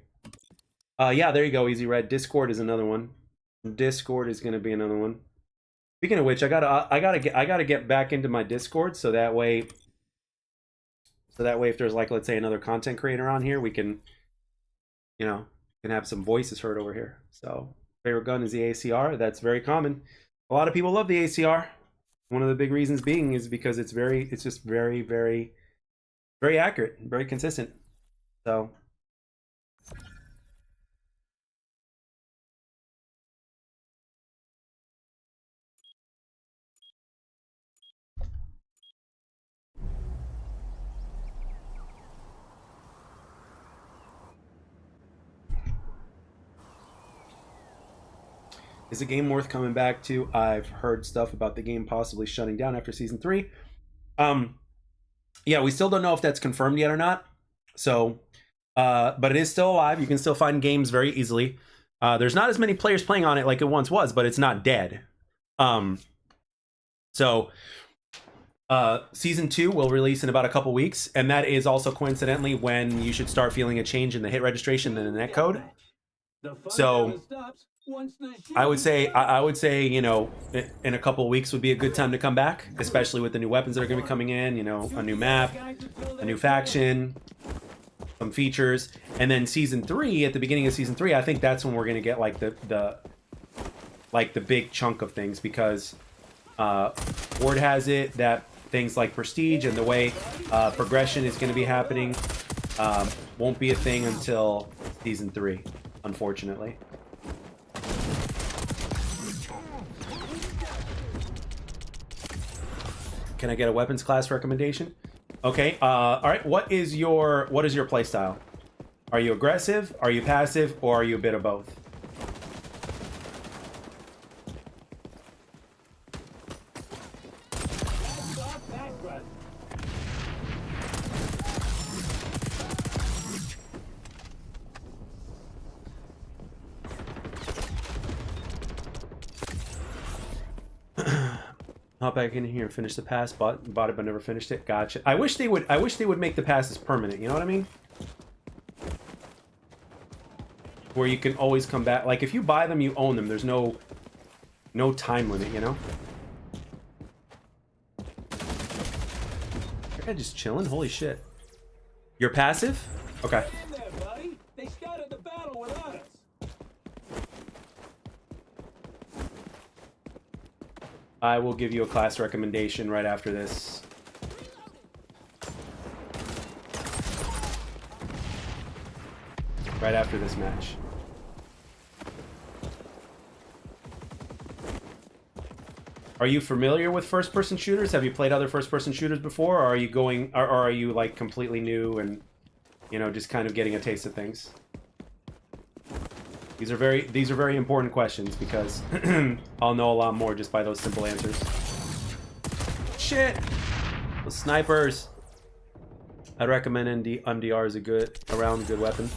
Yeah, there you go, Easy Red. Discord is another one. Discord is gonna be another one. Speaking of which, I gotta get back into my Discord so that way if there's like, let's say, another content creator on here, we can, you know, can have some voices heard over here. So favorite gun is the ACR. That's very common. A lot of people love the ACR. One of the big reasons being is because it's just very, very, very accurate, very consistent. So is the game worth coming back to? I've heard stuff about the game possibly shutting down after season 3. Yeah, we still don't know if that's confirmed yet or not. So, but it is still alive. You can still find games very easily. There's not as many players playing on it like it once was, but it's not dead. So, season 2 will release in about a couple weeks, and that is also coincidentally when you should start feeling a change in the hit registration and the netcode. So I would say, you know, in a couple of weeks would be a good time to come back, especially with the new weapons that are going to be coming in, you know, a new map, a new faction, some features. And then season 3, at the beginning of season 3, I think that's when we're going to get like the big chunk of things, because Ward has it that things like prestige and the way progression is going to be happening won't be a thing until season 3, unfortunately. Can I get a weapons class recommendation? Okay. All right. What is your play style? Are you aggressive? Are you passive? Or are you a bit of both? Hop back in here and finish the pass. Bought it but never finished it. Gotcha. I wish they would make the passes permanent. You know what I mean? Where you can always come back. Like if you buy them, you own them. There's no time limit. You know. You're just chilling. Holy shit. You're passive? Okay. They started the battle without us. I will give you a class recommendation right after this. Right after this match. Are you familiar with first-person shooters? Have you played other first-person shooters before, or are you going, or are you like completely new and, you know, just kind of getting a taste of things? These are very important questions, because I'll know a lot more just by those simple answers. Shit! The snipers. I'd recommend MDR is a good weapon.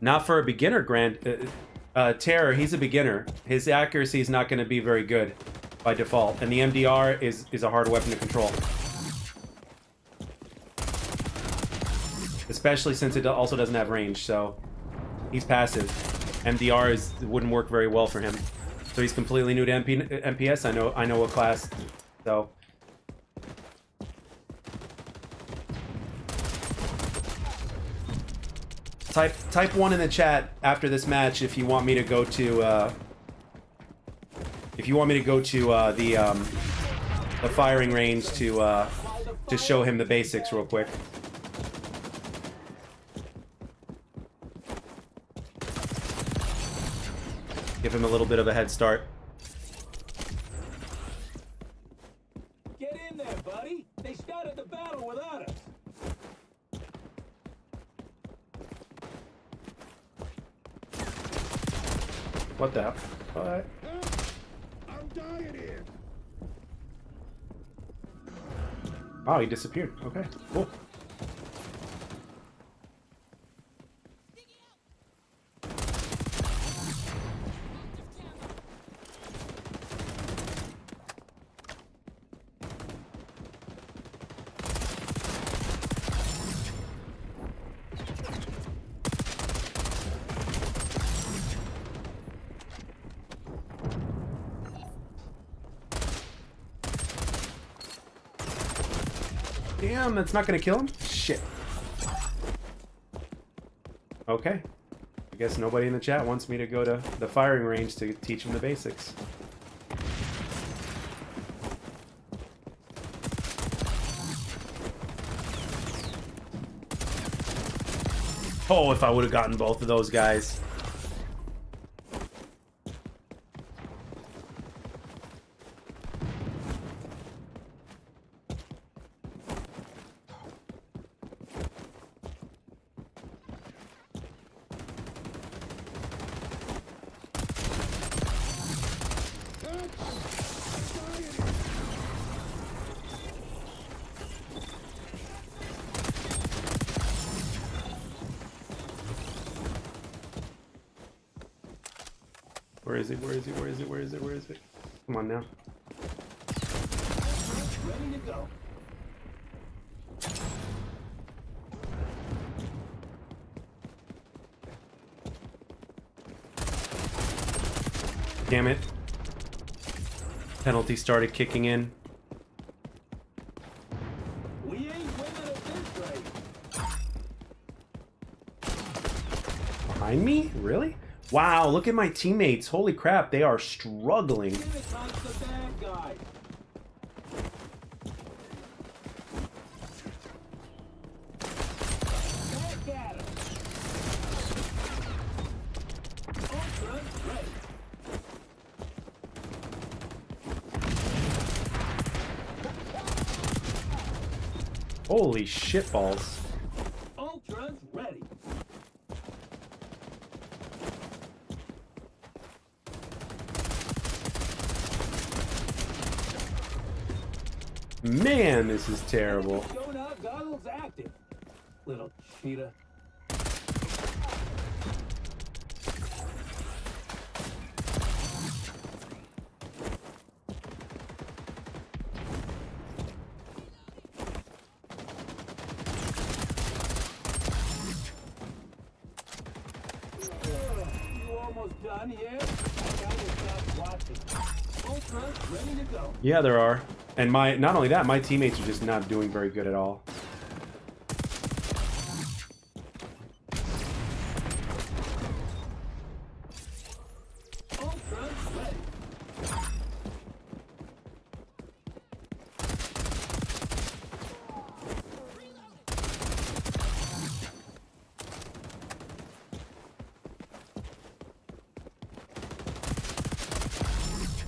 Not for a beginner, Terror, he's a beginner. His accuracy is not going to be very good by default, and the MDR is a hard weapon to control. Especially since it also doesn't have range, so he's passive. MDR wouldn't work very well for him. So he's completely new to MPS. I know what class. So type 1 in the chat after this match if you want me to go to the firing range to show him the basics real quick. Give him a little bit of a head start. Get in there, buddy. They started the battle without us. What the hell? What? I'm dying here. Oh, he disappeared. Okay, cool. Damn, that's not gonna kill him? Shit. Okay. I guess nobody in the chat wants me to go to the firing range to teach him the basics. Oh, if I would have gotten both of those guys. Where is it? Where is it? Where is it? Where is it? Where is it? Come on now. Ready to go. Damn it. Penalty started kicking in. We ain't winning at this rate. Behind me? Really? Wow, look at my teammates. Holy crap, they are struggling. Here comes the bad guy. Back at him. Ultra ready. Holy shitballs. Ultra's ready. Man, this is terrible. Showing out goggles active. Little cheetah. You almost done here? I gotta stop watching. Ultra's ready to go. Yeah, there are. And not only that, my teammates are just not doing very good at all. Ultra's ready.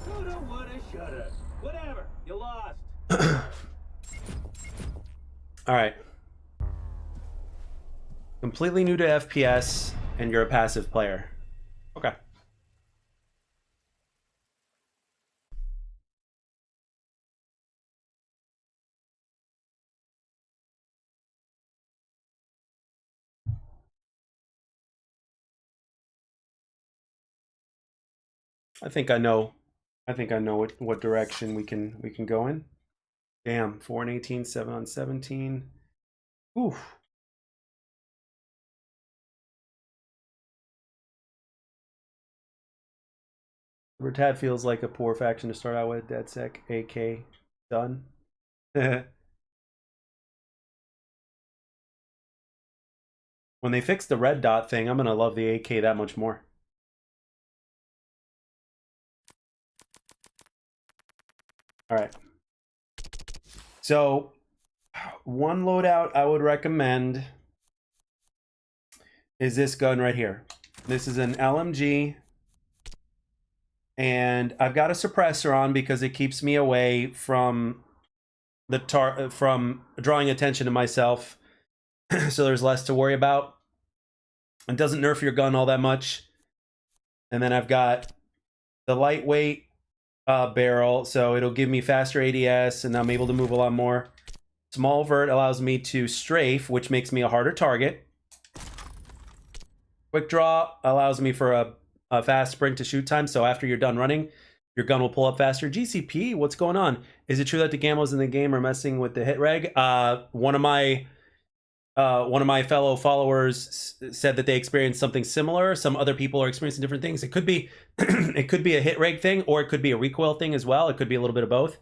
Coulda, woulda, shoulda. Whatever. You lost. All right. Completely new to FPS, and you're a passive player. Okay. I think I know. I think I know what direction we can go in. Damn, 4 and 18, 7 on 17. Oof. Libertad feels like a poor faction to start out with. DedSec, AK, done. When they fix the red dot thing, I'm gonna love the AK that much more. All right. So, one loadout I would recommend is this gun right here. This is an LMG, and I've got a suppressor on because it keeps me away from from drawing attention to myself, so there's less to worry about. It doesn't nerf your gun all that much. And then I've got the lightweight barrel, so it'll give me faster ADS, and I'm able to move a lot more. Small vert allows me to strafe, which makes me a harder target. Quick draw allows me for a fast sprint to shoot time, so after you're done running, your gun will pull up faster. GCP, what's going on? Is it true that the gamos in the game are messing with the hit reg? One of my fellow followers said that they experienced something similar. Some other people are experiencing different things. It could be it could be a hit reg thing, or it could be a recoil thing as well. It could be a little bit of both.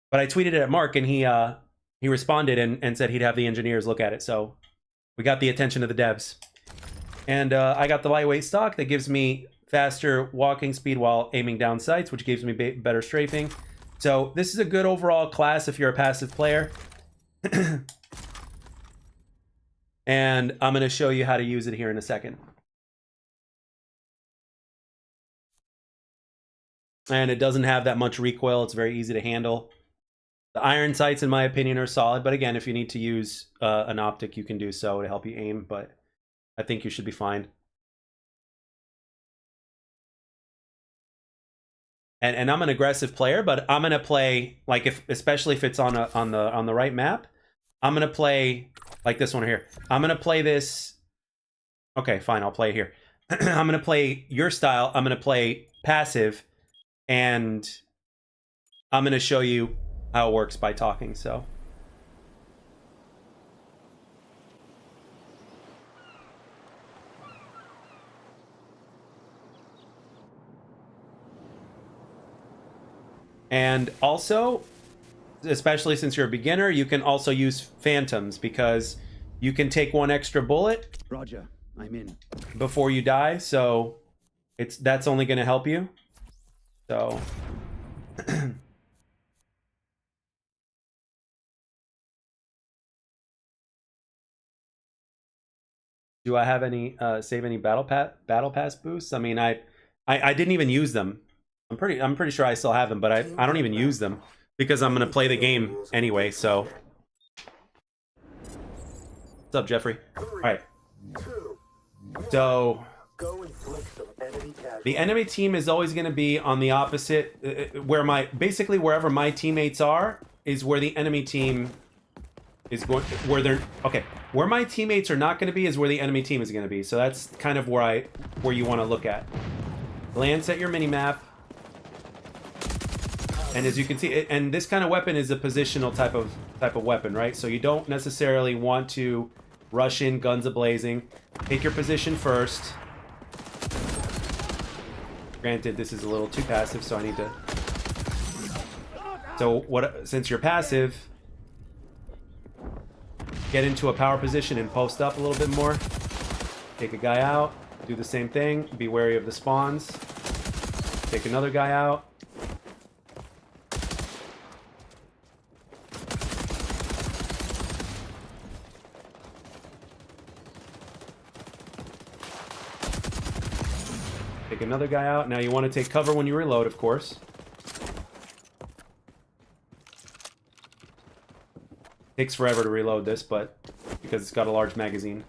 But I tweeted it at Mark, and he responded and said he'd have the engineers look at it. So we got the attention of the devs. And I got the lightweight stock that gives me faster walking speed while aiming down sights, which gives me better strafing. So this is a good overall class if you're a passive player. And I'm going to show you how to use it here in a second. And it doesn't have that much recoil. It's very easy to handle. The iron sights, in my opinion, are solid. But again, if you need to use an optic, you can do so to help you aim. But I think you should be fine. And I'm an aggressive player, but I'm gonna play like especially if it's on the right map, I'm gonna play like this one here. I'm gonna play this. Okay, fine, I'll play here. I'm gonna play your style. I'm gonna play passive, and I'm gonna show you how it works by talking. So. And also, especially since you're a beginner, you can also use phantoms because you can take one extra bullet. Roger, I'm in. Before you die, so that's only going to help you. So do I have any save any battle pass boosts? I mean, I didn't even use them. I'm pretty sure I still have them, but I don't even use them because I'm gonna play the game anyway. So, what's up, Jeffrey? All right. So, the enemy team is always gonna be on the opposite, basically wherever my teammates are is where the enemy team is going. Where my teammates are not gonna be is where the enemy team is gonna be. So that's kind of where you want to look at. Glance at your mini map. And as you can see, and this kind of weapon is a positional type of weapon, right? So you don't necessarily want to rush in guns a-blazing. Take your position first. Granted, this is a little too passive, so I need to... So since you're passive, get into a power position and post up a little bit more. Take a guy out. Do the same thing. Be wary of the spawns. Take another guy out. Take another guy out. Now you want to take cover when you reload, of course. Takes forever to reload this, but because it's got a large magazine.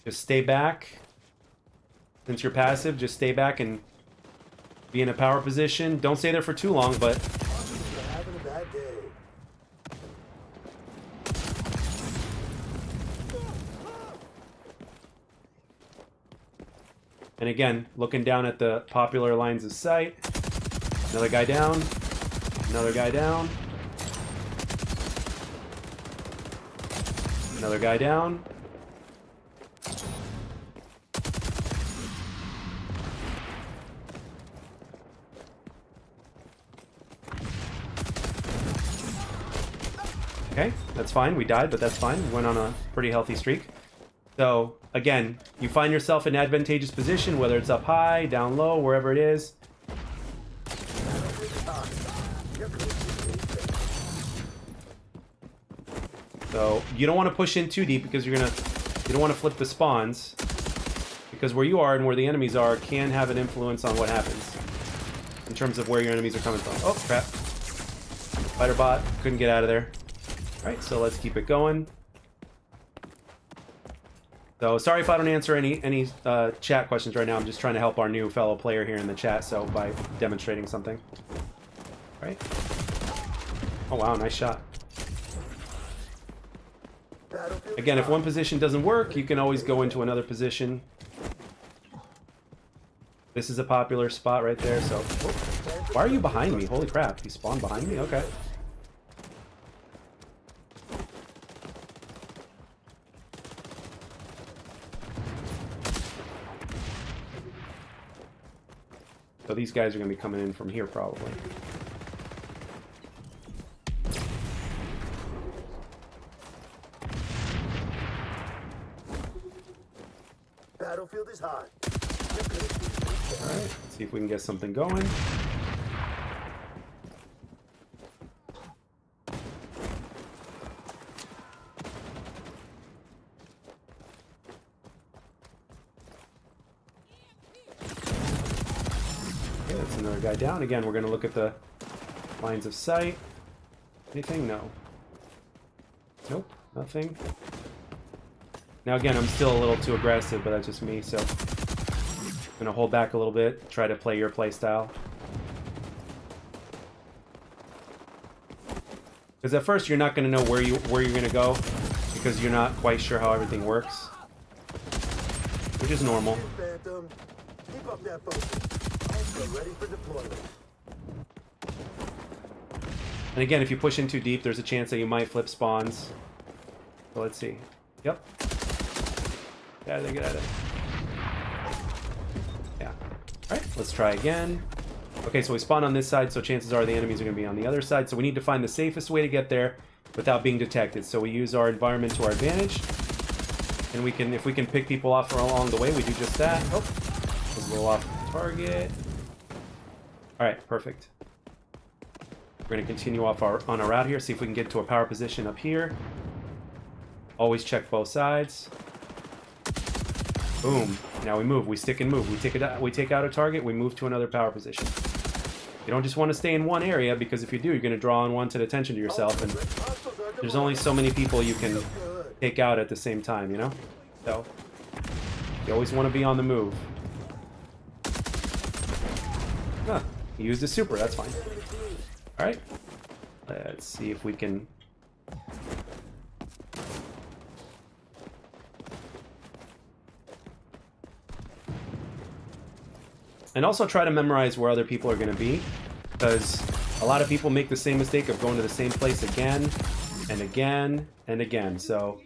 Just stay back. Since you're passive, just stay back and be in a power position. Don't stay there for too long, but... And again, looking down at the popular lines of sight. Another guy down. Another guy down. Another guy down. Okay, that's fine. We died, but that's fine. We went on a pretty healthy streak. So, again, you find yourself in an advantageous position, whether it's up high, down low, wherever it is. So, you don't want to push in too deep because you don't want to flip the spawns. Because where you are and where the enemies are can have an influence on what happens. In terms of where your enemies are coming from. Oh, crap. Fighter bot, couldn't get out of there. Alright, so let's keep it going. So sorry if I don't answer any chat questions right now. I'm just trying to help our new fellow player here in the chat, so by demonstrating something. Right? Oh wow, nice shot. Battlefield Again, is if one hot. position doesn't work, you can always go into another position. This is a popular spot right there, so... Why are you behind me? Holy crap, you spawned behind me? Okay. So these guys are going to be coming in from here, probably. Battlefield is hot. Alright, see if we can get something going. Okay, that's another guy down. Again, we're going to look at the lines of sight. Anything? No. Nope, nothing. Now again, I'm still a little too aggressive, but that's just me, so... I'm gonna hold back a little bit, try to play your play style. Because at first you're not gonna know where you're gonna go, because you're not quite sure how everything works. Which is normal. Phantom, keep up that focus. Get ready for deployment. And again, if you push in too deep, there's a chance that you might flip spawns. So let's see. Yep. Get out of there, get out of there. Yeah. Alright, let's try again. Okay, so we spawn on this side, so chances are the enemies are going to be on the other side. So we need to find the safest way to get there without being detected. So we use our environment to our advantage. And we can, if we can pick people off along the way, we do just that. Oh, was a little off target. Alright, perfect. We're going to continue on our route here, see if we can get to a power position up here. Always check both sides. Boom. Now we move. We stick and move. We take out a target. We move to another power position. You don't just want to stay in one area, because if you do, you're going to draw unwanted attention to yourself, and there's only so many people you can take out at the same time, you know? So, you always want to be on the move. Huh. He used a super. That's fine. Alright. Let's see if we can... And also try to memorize where other people are going to be, because a lot of people make the same mistake of going to the same place again and again and again. So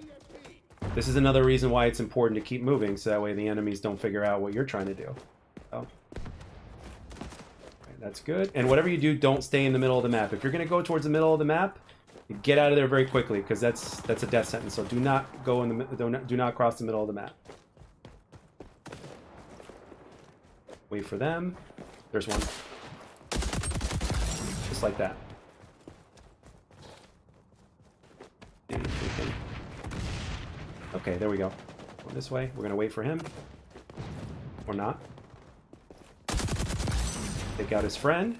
this is another reason why it's important to keep moving, so that way the enemies don't figure out what you're trying to do. So, okay, that's good. And whatever you do, don't stay in the middle of the map. If you're going to go towards the middle of the map, get out of there very quickly, because that's a death sentence. So do not go in the do not cross the middle of the map. Wait for them. There's one. Just like that. Okay, there we go. Going this way. We're gonna wait for him. Or not. Take out his friend.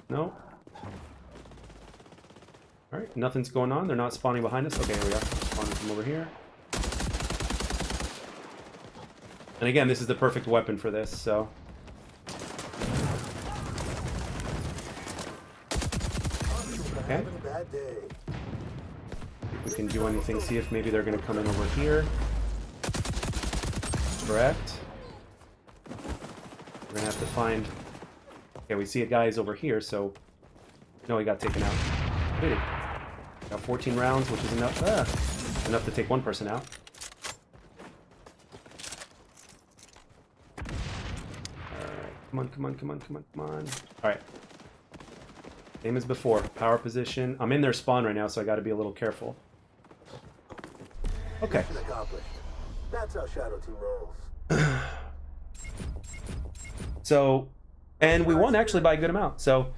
No. Alright, nothing's going on. They're not spawning behind us. Okay, here we are. Spawning from over here. And again, this is the perfect weapon for this, so... Okay. If we can do anything, see if maybe they're going to come in over here. Correct. We're going to have to find... Okay, we see a guy's over here, so... No, he got taken out. Did he? Got 14 rounds, which is enough. Enough to take one person out. Come on, come on, come on, come on, come on. Alright. Same as before. Power position. I'm in their spawn right now, so I gotta be a little careful. Okay. Mission accomplished. That's how Shadow Team rolls. So, and we won actually by a good amount. So,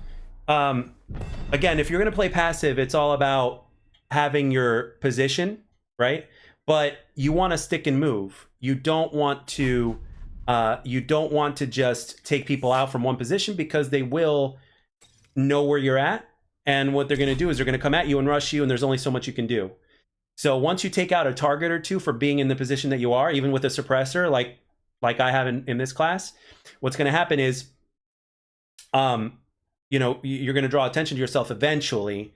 again, if you're gonna play passive, it's all about having your position, right? But you want to stick and move. You don't want to just take people out from one position, because they will know where you're at, and what they're going to do is they're going to come at you and rush you, and there's only so much you can do. So once you take out a target or two for being in the position that you are, even with a suppressor, like I have in this class, what's going to happen is, you know, you're going to draw attention to yourself eventually.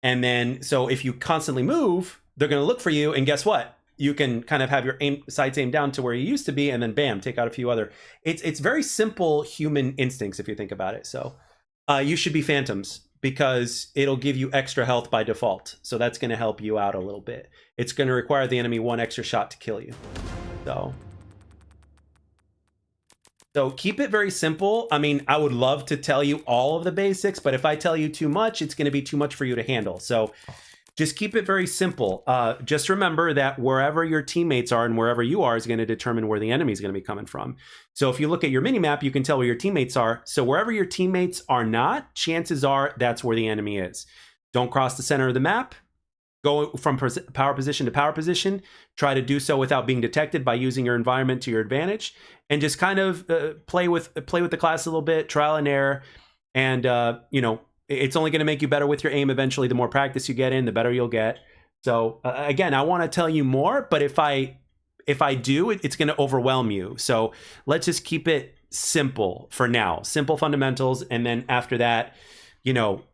And then, so if you constantly move, they're going to look for you. And guess what? You can kind of have your sights aimed down to where you used to be, and then bam, take out a few other. It's very simple human instincts if you think about it. So you should be phantoms because it'll give you extra health by default. So that's going to help you out a little bit. It's going to require the enemy one extra shot to kill you. So keep it very simple. I mean, I would love to tell you all of the basics, but if I tell you too much, it's going to be too much for you to handle. So just keep it very simple. Just remember that wherever your teammates are and wherever you are is going to determine where the enemy is going to be coming from. So if you look at your minimap, you can tell where your teammates are. So wherever your teammates are not, chances are that's where the enemy is. Don't cross the center of the map. Go from power position to power position. Try to do so without being detected by using your environment to your advantage, and just kind of play with the class a little bit, trial and error. And you know, it's only going to make you better with your aim. Eventually, the more practice you get in, the better you'll get. So again, I want to tell you more, but if I do, it's going to overwhelm you. So let's just keep it simple for now. Simple fundamentals, and then after that, you know.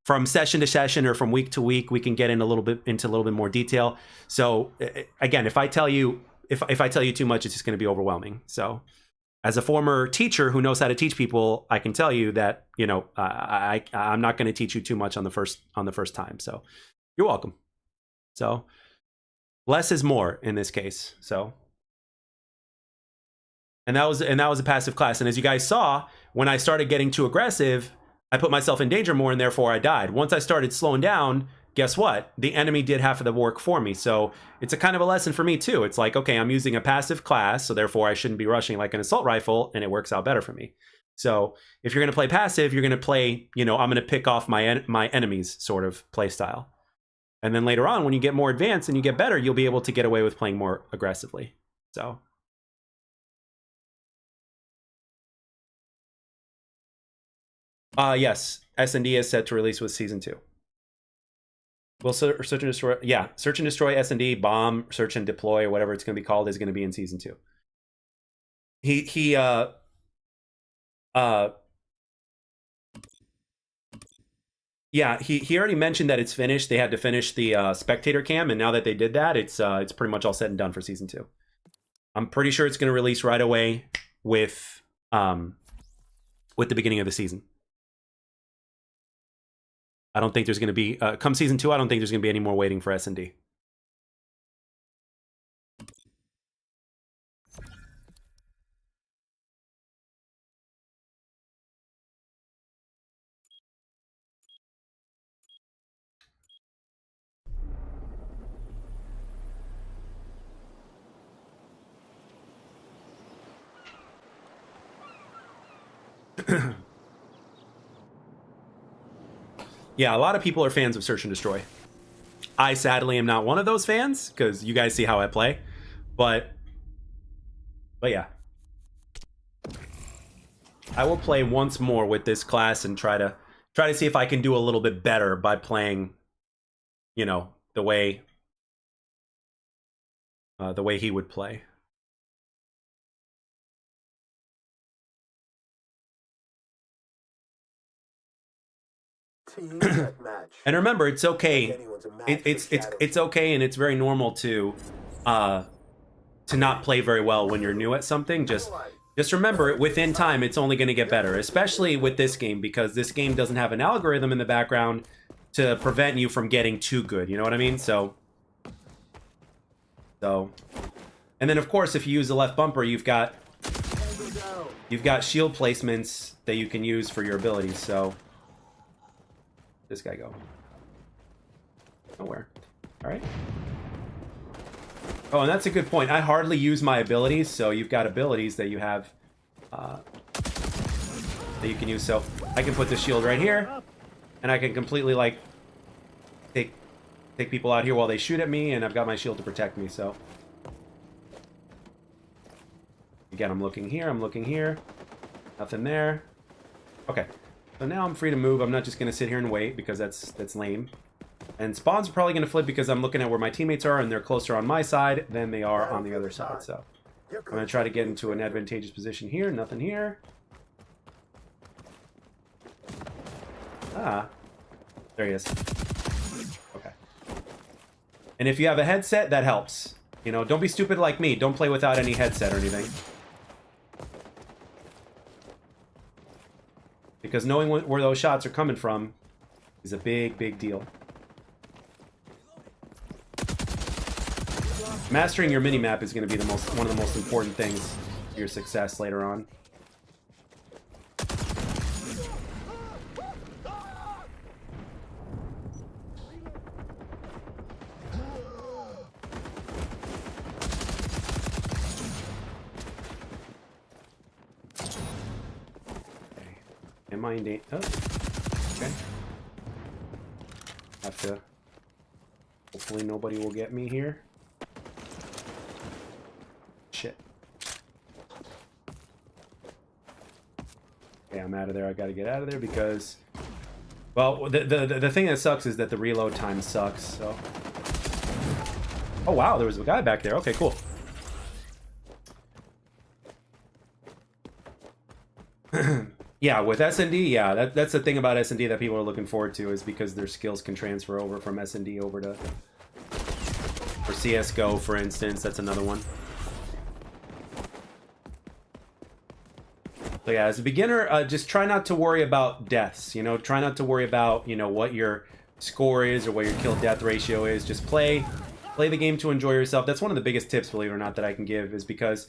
From session to session or from week to week, we can get in a little bit more detail. So again, if I tell you too much, it's just going to be overwhelming. So as a former teacher who knows how to teach people, I can tell you that, you know, I'm not going to teach you too much on the first time. So you're welcome. So less is more in this case. So and that was a passive class. And as you guys saw, when I started getting too aggressive, I put myself in danger more, and therefore I died. Once I started slowing down, guess what? The enemy did half of the work for me. So it's a kind of a lesson for me too. It's like, okay, I'm using a passive class, so therefore I shouldn't be rushing like an assault rifle, and it works out better for me. So if you're going to play passive, you're going to play, you know, I'm going to pick off my enemies sort of play style. And then later on, when you get more advanced and you get better, you'll be able to get away with playing more aggressively. So. Yes, S&D is set to release with Season 2. Will search and destroy, yeah, search and destroy S&D, bomb, search and deploy, or whatever it's going to be called, is going to be in Season 2. Yeah, he already mentioned that it's finished. They had to finish the spectator cam, and now that they did that, it's pretty much all said and done for Season 2. I'm pretty sure it's going to release right away with the beginning of the season. I don't think there's going to be, come Season 2, I don't think there's going to be any more waiting for S&D. Yeah, a lot of people are fans of Search and Destroy. I sadly am not one of those fans, because you guys see how I play. But yeah. I will play once more with this class and try to see if I can do a little bit better by playing, you know, the way he would play. And remember, it's okay. It's okay, and it's very normal to not play very well when you're new at something. Just remember, within time, it's only going to get better, especially with this game, because this game doesn't have an algorithm in the background to prevent you from getting too good. You know what I mean? So, and then of course, if you use the left bumper, you've got shield placements that you can use for your abilities. So. This guy go? Nowhere. All right. Oh, and that's a good point. I hardly use my abilities, so you've got abilities that you have that you can use. So I can put the shield right here, and I can completely like take people out here while they shoot at me, and I've got my shield to protect me. So again, I'm looking here. I'm looking here. Nothing there. Okay. So now I'm free to move. I'm not just going to sit here and wait, because that's lame. And spawns are probably going to flip because I'm looking at where my teammates are, and they're closer on my side than they are on the other side. So I'm going to try to get into an advantageous position here. Nothing here. Ah. There he is. Okay. And if you have a headset, that helps. You know, don't be stupid like me. Don't play without any headset or anything. Because knowing where those shots are coming from is a big, big deal. Mastering your minimap is going to be one of the most important things to your success later on. Okay. Am I in danger? Oh, okay. Have to. Hopefully nobody will get me here. Shit. Okay, I'm out of there. I gotta get out of there because, well, the thing that sucks is that the reload time sucks. So, oh wow, there was a guy back there. Okay, cool. Yeah, with S&D, yeah, that's the thing about S&D that people are looking forward to, is because their skills can transfer over from S&D over to, for CS:GO, for instance. That's another one. So yeah, as a beginner, just try not to worry about deaths. You know, try not to worry about, you know, what your score is or what your kill-death ratio is. Just play the game to enjoy yourself. That's one of the biggest tips, believe it or not, that I can give, is because,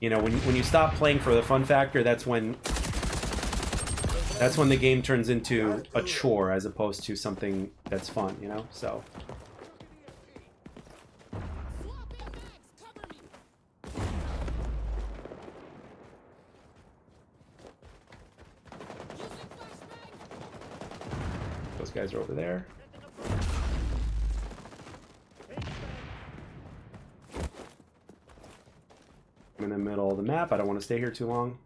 you know, when you stop playing for the fun factor, that's when the game turns into a chore as opposed to something that's fun, you know? So. Those guys are over there. I'm in the middle of the map. I don't want to stay here too long.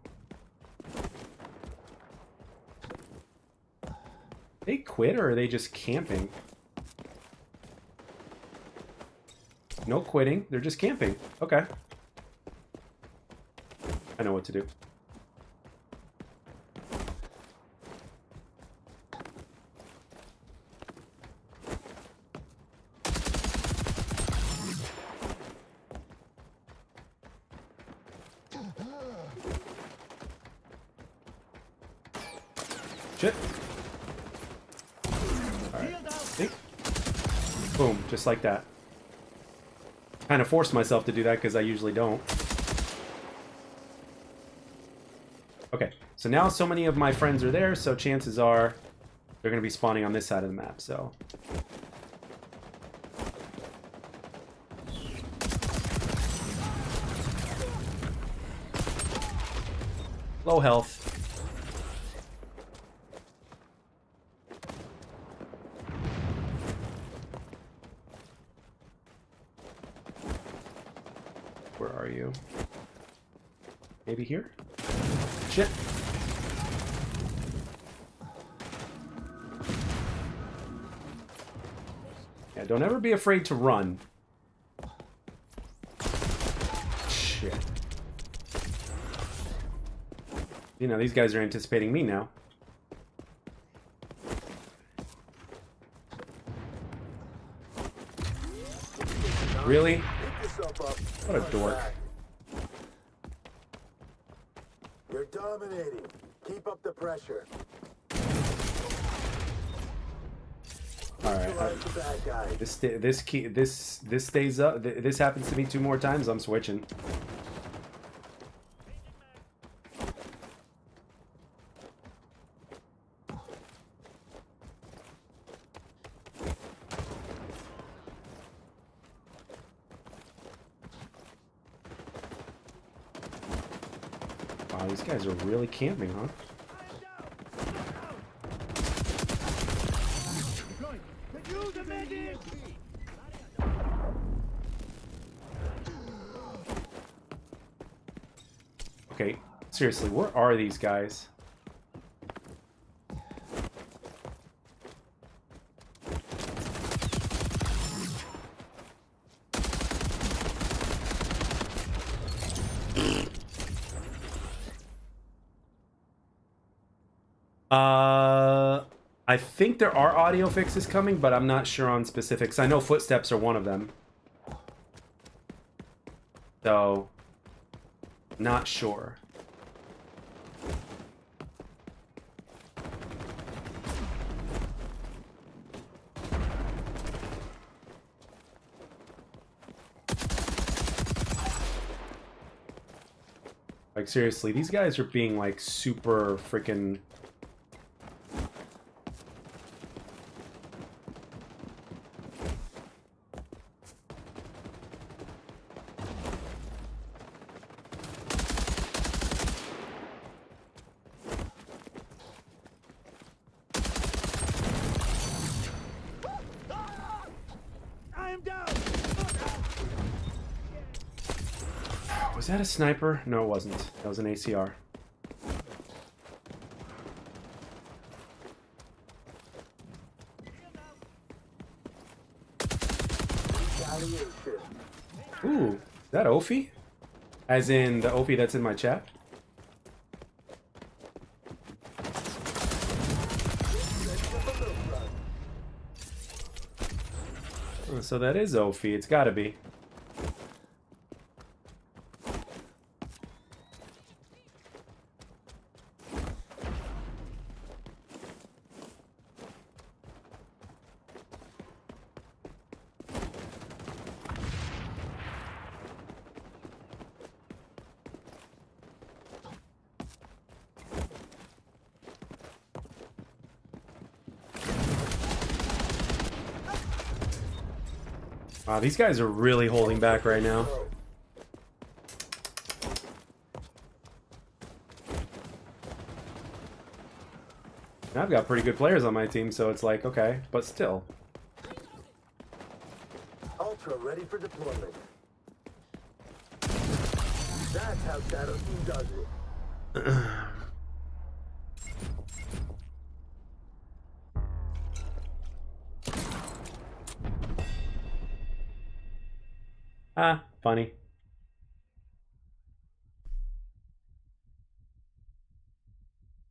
They quit, or are they just camping? No quitting. They're just camping. Okay. I know what to do. Shit. Alright. Boom, just like that. Kind of forced myself to do that because I usually don't. Okay, so now so many of my friends are there, so chances are they're going to be spawning on this side of the map, so. Low health. Where are you? Maybe here? Shit. Yeah, don't ever be afraid to run. Shit. You know, these guys are anticipating me now. Really? What a dork. You're dominating. Keep up the pressure. All right. This stays up. This happens to me 2 more times. I'm switching. Wow, these guys are really camping, huh? Okay, seriously, where are these guys? I think there are audio fixes coming, but I'm not sure on specifics. I know footsteps are one of them. So, not sure. Like, seriously, these guys are being, like, super freaking... I am down. Was that a sniper? No, it wasn't. That was an ACR. Retaliation. Ooh, is that Ophi? As in the Ophi that's in my chat? Oh, so that is Ophi. It's gotta be. Wow, these guys are really holding back right now. I've got pretty good players on my team, so it's like, okay, but still. Ultra ready for deployment. That's how Shadow Team does it. Ah, funny.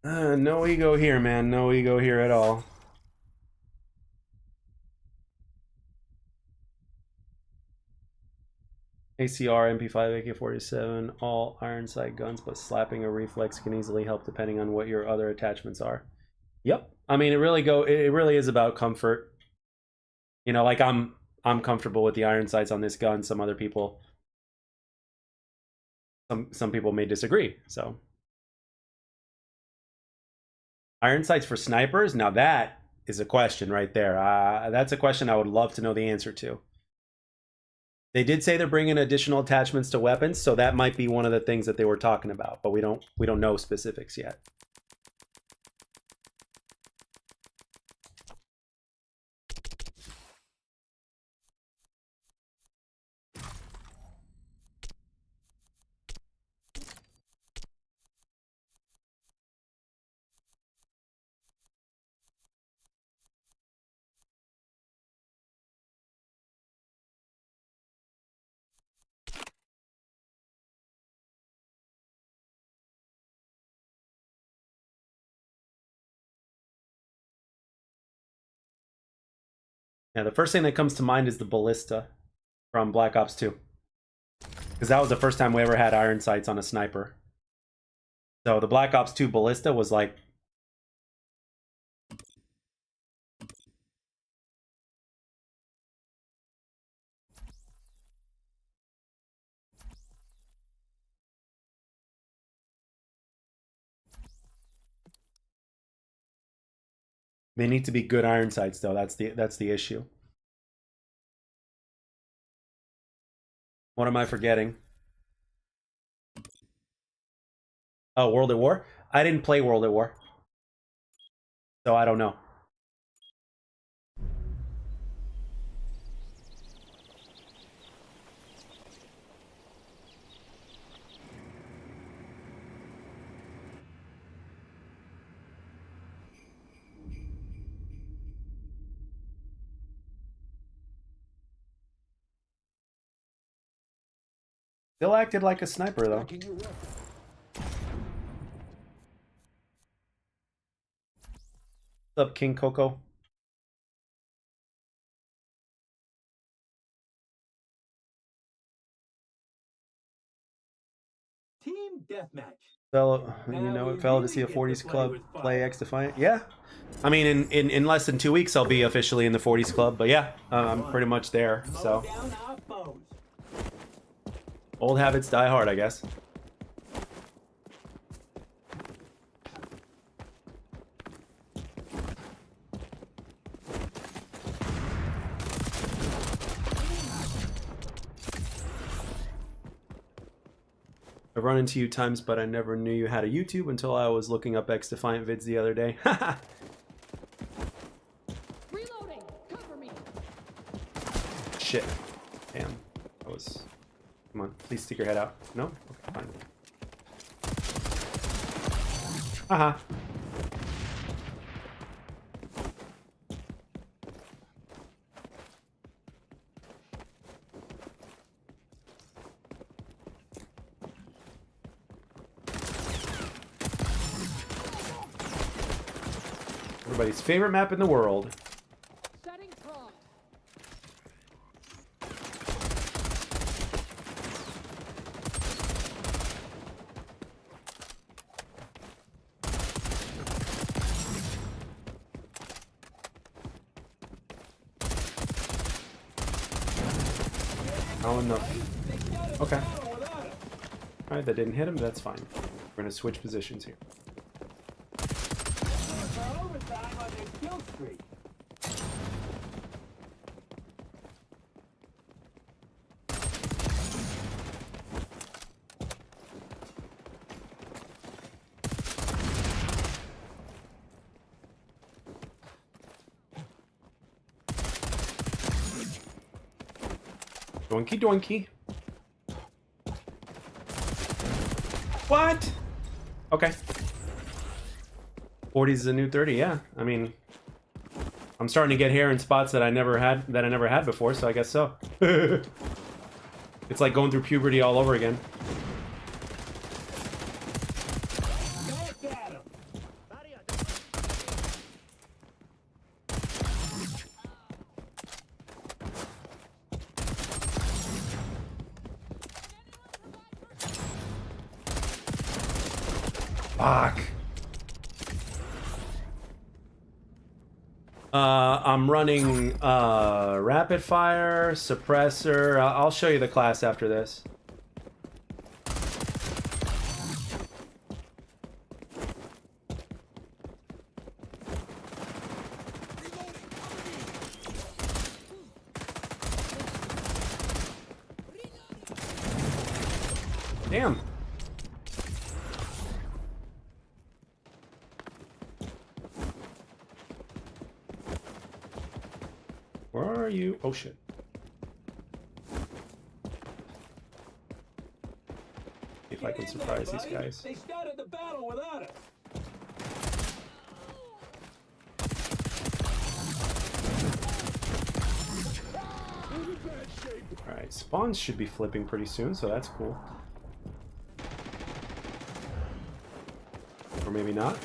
No ego here, man. No ego here at all. ACR, MP5, AK-47, all iron sight guns, but slapping a reflex can easily help depending on what your other attachments are. Yep. I mean, it really is about comfort. You know, like I'm comfortable with the iron sights on this gun. Some other people, some people may disagree. So, iron sights for snipers. Now that is a question right there. That's a question I would love to know the answer to. They did say they're bringing additional attachments to weapons, so that might be one of the things that they were talking about, but we don't know specifics yet. Yeah, the first thing that comes to mind is the ballista from Black Ops 2. Because that was the first time we ever had iron sights on a sniper. So the Black Ops 2 ballista was like... They need to be good iron sights, though. That's the issue. What am I forgetting? Oh, World at War? I didn't play World at War. So I don't know. Still acted like a sniper, though. What's up, King Coco? Team deathmatch. Fellow, you Now know we it, fellow, to really see a get to 40s play club with play fire. XDefiant. Yeah. I mean, in less than 2 weeks, I'll be officially in the 40s club. But yeah, I'm pretty much there. Mow So down our foes. old habits die hard, I guess. I've run into you times, but I never knew you had a YouTube until I was looking up XDefiant vids the other day. Reloading. Cover me. Shit. Damn. That was... Come on, please stick your head out. No? Okay, fine. Haha. Everybody's favorite map in the world. Setting prompt. Oh, enough. Okay. Alright, that didn't hit him. That's fine. We're gonna switch positions here. For overtime on their kill streak. Doinky doinky. What? Okay. 40s is a new 30, yeah. I mean, I'm starting to get hair in spots that I never had before, so I guess so. It's like going through puberty all over again. Back at him. Fuck. I'm running rapid fire, suppressor. I'll show you the class after this. Damn. Where are you? Oh shit. If I can surprise these guys. They started the battle without us. Alright, spawns should be flipping pretty soon, so that's cool. Or maybe not.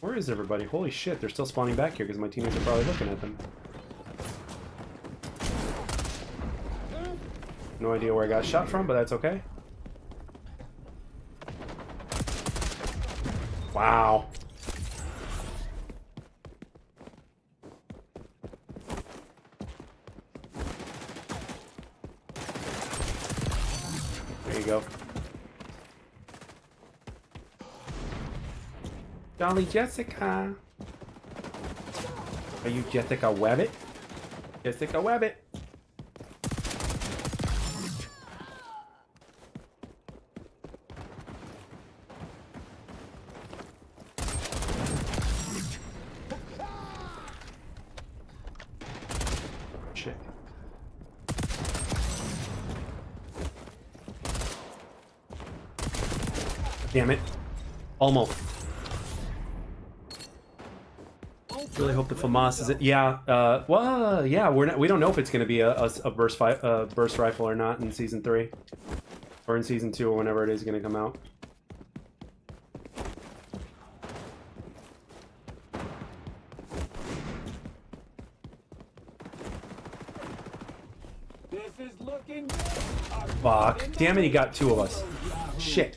Where is everybody? Holy shit, they're still spawning back here because my teammates are probably looking at them. No idea where I got shot from, but that's okay. Wow. There you go. Jolly Jessica. Are you Jessica Webbit? Jessica Webbit. Shit. Damn it. Almost. Really hope the FAMAS is it. Yeah. Well, yeah. We don't know if it's going to be a burst rifle or not in season 3, or in season 2, or whenever it is going to come out. This is looking good. Fuck. Damn it, he got 2 of us. Shit.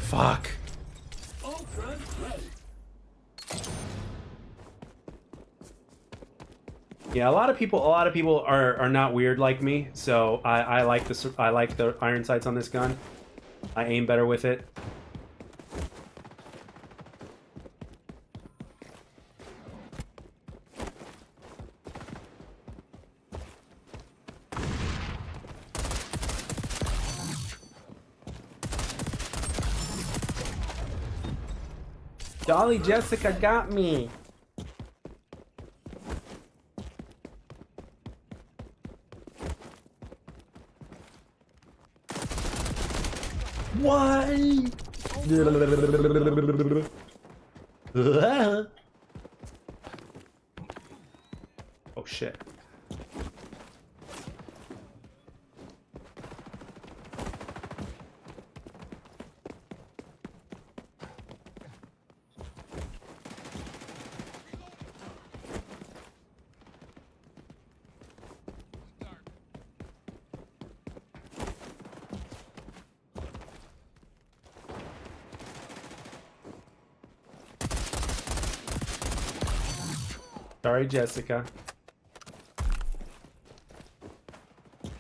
Fuck. Ultra ready. Yeah, a lot of people are not weird like me, so I like the iron sights on this gun. I aim better with it. Dolly Jessica got me. Why? Oh shit. Sorry, Jessica.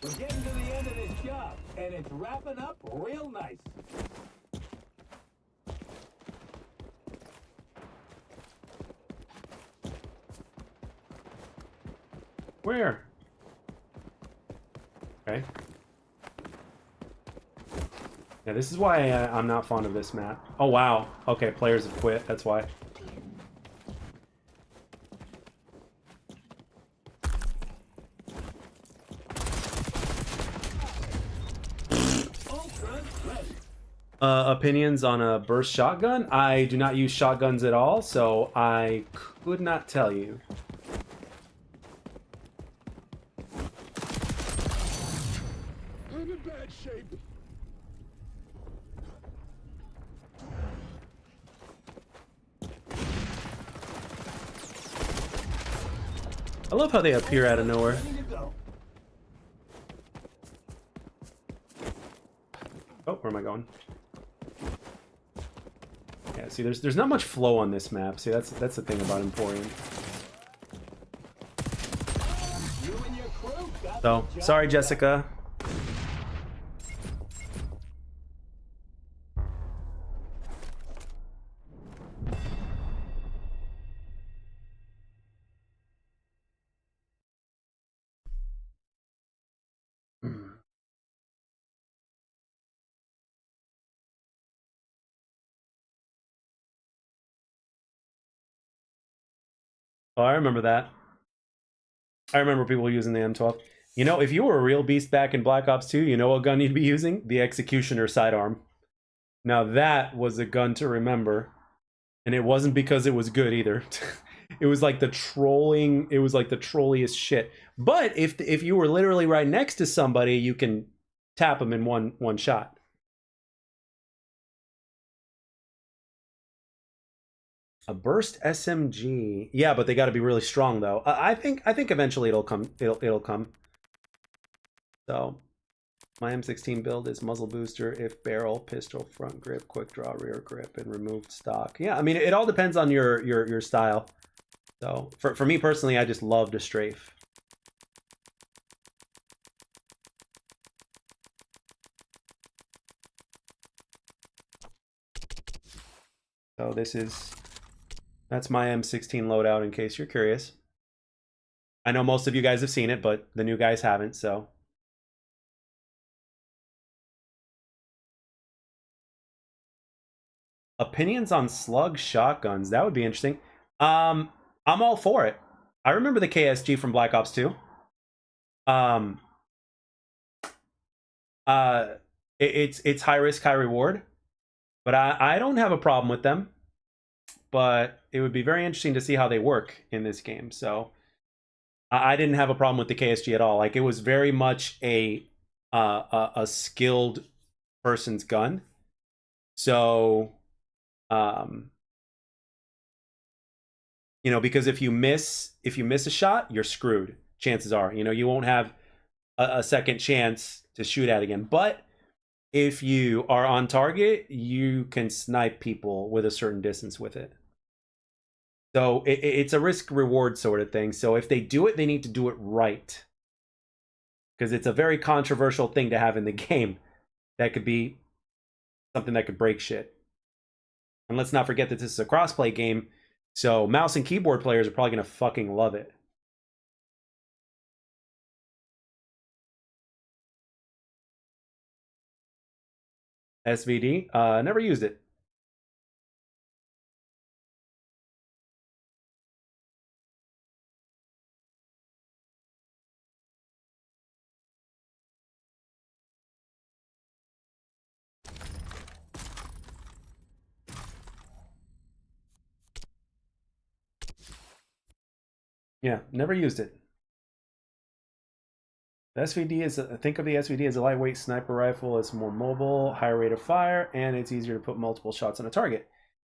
We're getting to the end of this job, and it's wrapping up real nice. Where? Okay. Yeah, this is why I'm not fond of this map. Oh, wow. Okay, players have quit. That's why. Opinions on a burst shotgun? I do not use shotguns at all, so I could not tell you. I'm in bad shape. I love how they appear out of nowhere. Ready to go. Oh, where am I going? Yeah, see, there's not much flow on this map. See, that's the thing about Emporium. You and your crew got So, the job sorry, done. Jessica. Oh, I remember that. I remember people using the M12. You know, if you were a real beast back in Black Ops 2, you know what gun you'd be using? The Executioner sidearm. Now that was a gun to remember. And it wasn't because it was good either. It was like the trolling, it was like the trolliest shit. But if you were literally right next to somebody, you can tap them in one shot. A burst SMG. Yeah, but they got to be really strong though. I think eventually it'll come. It'll come. So, my M16 build is muzzle booster, if barrel, pistol, front grip, quick draw, rear grip, and removed stock. Yeah, I mean it all depends on your style. So for me personally, I just love to strafe. So that's my M16 loadout in case you're curious. I know most of you guys have seen it, but the new guys haven't, so. Opinions on slug shotguns. That would be interesting. I'm all for it. I remember the KSG from Black Ops 2. It's high risk, high reward. But I don't have a problem with them. But it would be very interesting to see how they work in this game. So I didn't have a problem with the KSG at all. Like, it was very much a skilled person's gun. So you know, because if you miss a shot, you're screwed. Chances are, you know, you won't have a second chance to shoot at again. But if you are on target, you can snipe people with a certain distance with it. So it's a risk reward sort of thing. So if they do it, they need to do it right, because it's a very controversial thing to have in the game. That could be something that could break shit. And let's not forget that this is a crossplay game, so mouse and keyboard players are probably going to fucking love it. SVD? Never used it. Yeah, never used it. The SVD is, think of the SVD as a lightweight sniper rifle. It's more mobile, higher rate of fire, and it's easier to put multiple shots on a target.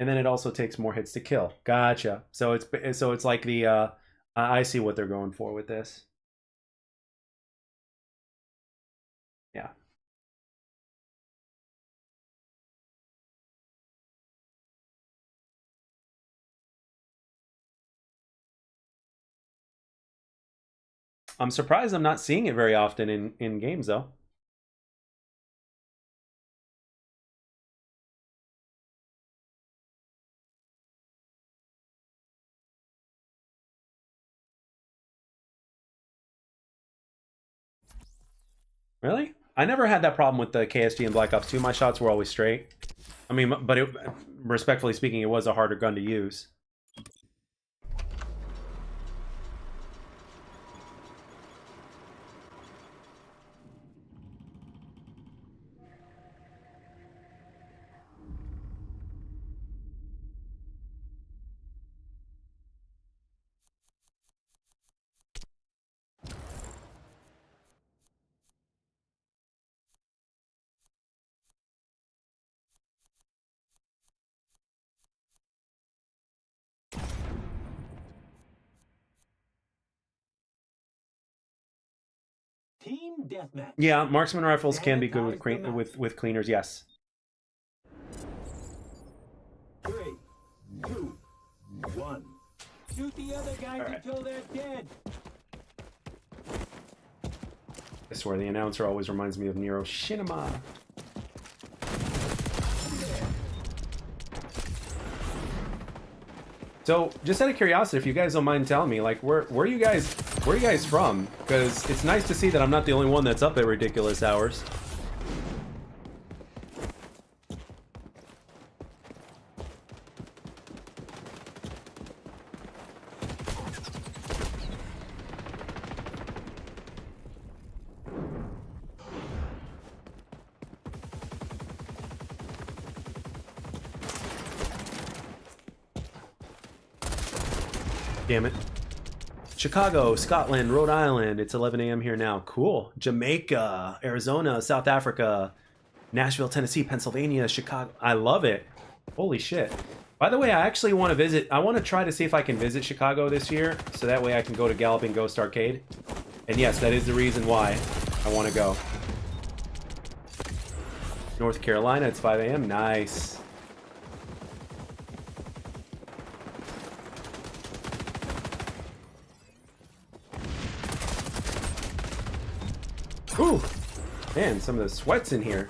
And then it also takes more hits to kill. Gotcha. So it's like the I see what they're going for with this. Yeah. I'm surprised I'm not seeing it very often in games, though. Really? I never had that problem with the KSG in Black Ops 2. My shots were always straight. I mean, but respectfully speaking, it was a harder gun to use. Team deathmatch. Yeah, marksman rifles can be good with cleaners. Yes. 3, 2, 1. Shoot the other guys until they're dead. I swear the announcer always reminds me of Nero Shinema. So, just out of curiosity, if you guys don't mind telling me, like, where are you guys from? Because it's nice to see that I'm not the only one that's up at ridiculous hours. Damn it. Chicago, Scotland, Rhode Island. It's 11 a.m. here now. Cool. Jamaica, Arizona, South Africa, Nashville, Tennessee, Pennsylvania, Chicago. I love it. Holy shit. By the way, I actually want to visit. I want to try to see if I can visit Chicago this year, so that way I can go to Galloping Ghost Arcade. And yes, that is the reason why I want to go. North Carolina, it's 5 a.m. Nice. Ooh! Man, some of the sweat's in here.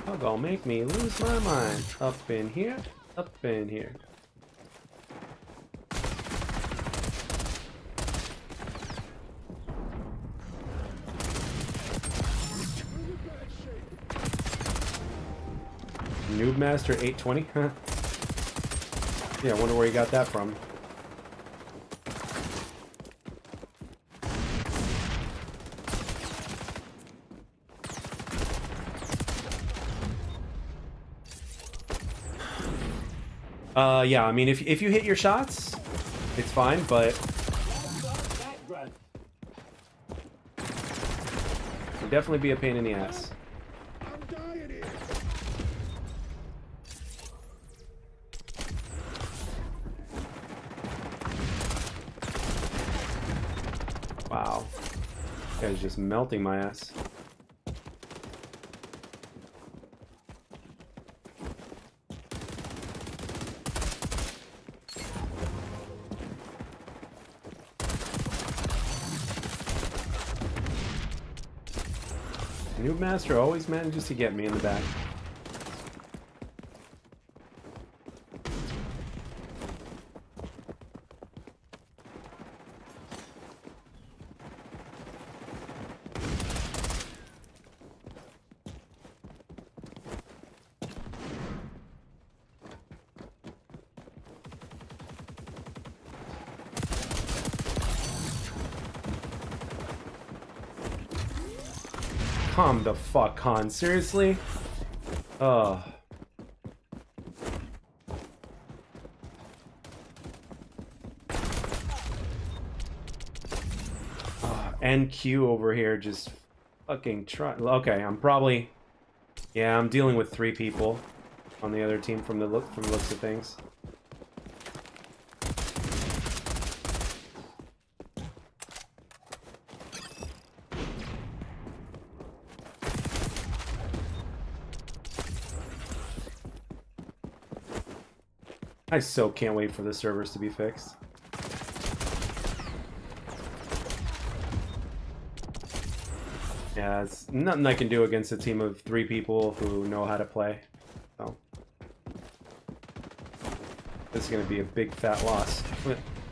How gonna make me lose my mind? Up in here, up in here. Noob Master 820? Huh. Yeah, I wonder where you got that from. Yeah, I mean, if you hit your shots, it's fine, but it'll definitely be a pain in the ass. I'm dying here. Wow. This guy's just melting my ass. Noob Master always manages to get me in the back. Come the fuck on, seriously? Ugh. NQ over here just fucking try. Okay, I'm probably... Yeah, I'm dealing with 3 people on the other team from the looks of things. I so can't wait for the servers to be fixed. Yeah, it's nothing I can do against a team of 3 people who know how to play. So this is gonna be a big fat loss.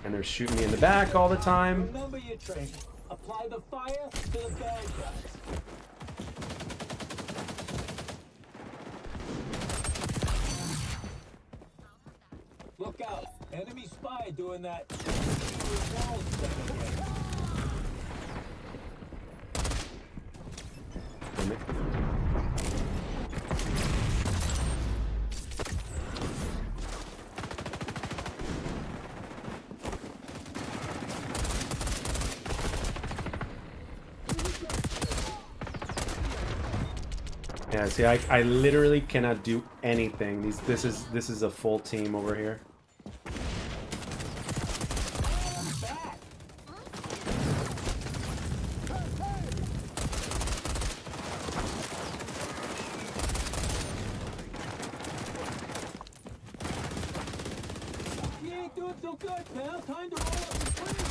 And they're shooting me in the back all the time. Remember your training. Apply the fire to the bad guys. Look out! Enemy spy doing that. Wall thing again. Yeah, see, I literally cannot do anything. This is a full team over here. You ain't doing so good, pal. Time to roll up your sleeves.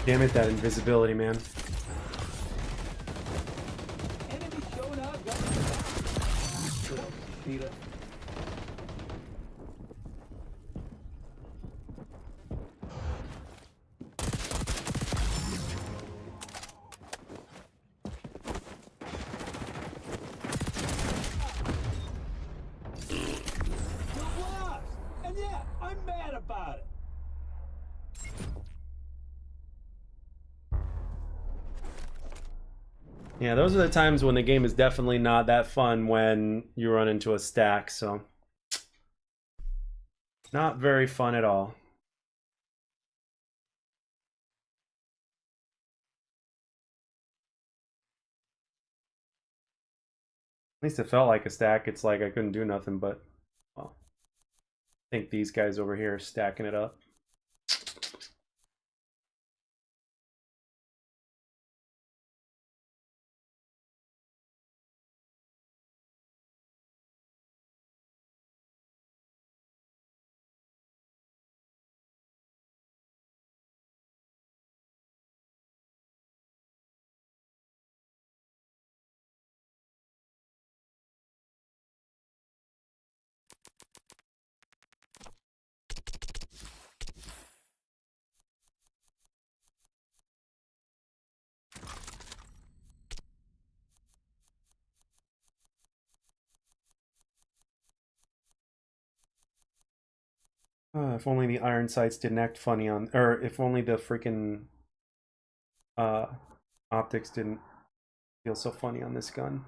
Damn it, that invisibility, man. Enemy showing up. Peter. You lost! And yeah, I'm mad about it. Yeah, those are the times when the game is definitely not that fun when you run into a stack, so not very fun at all. At least it felt like a stack. It's like I couldn't do nothing, but well, I think these guys over here are stacking it up. If only the iron sights didn't act funny on, or if only the freaking uh, optics didn't feel so funny on this gun.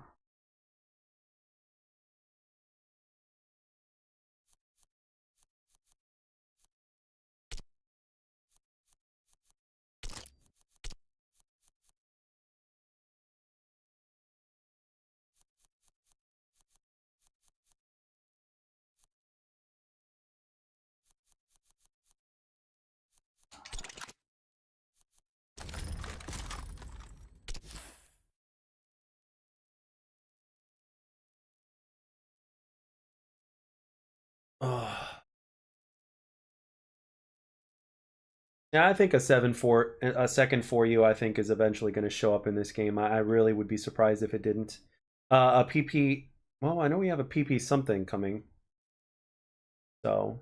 Ugh. Yeah, I think a second for you, I think, is eventually going to show up in this game. I really would be surprised if it didn't. A PP, well, I know we have a PP something coming. So,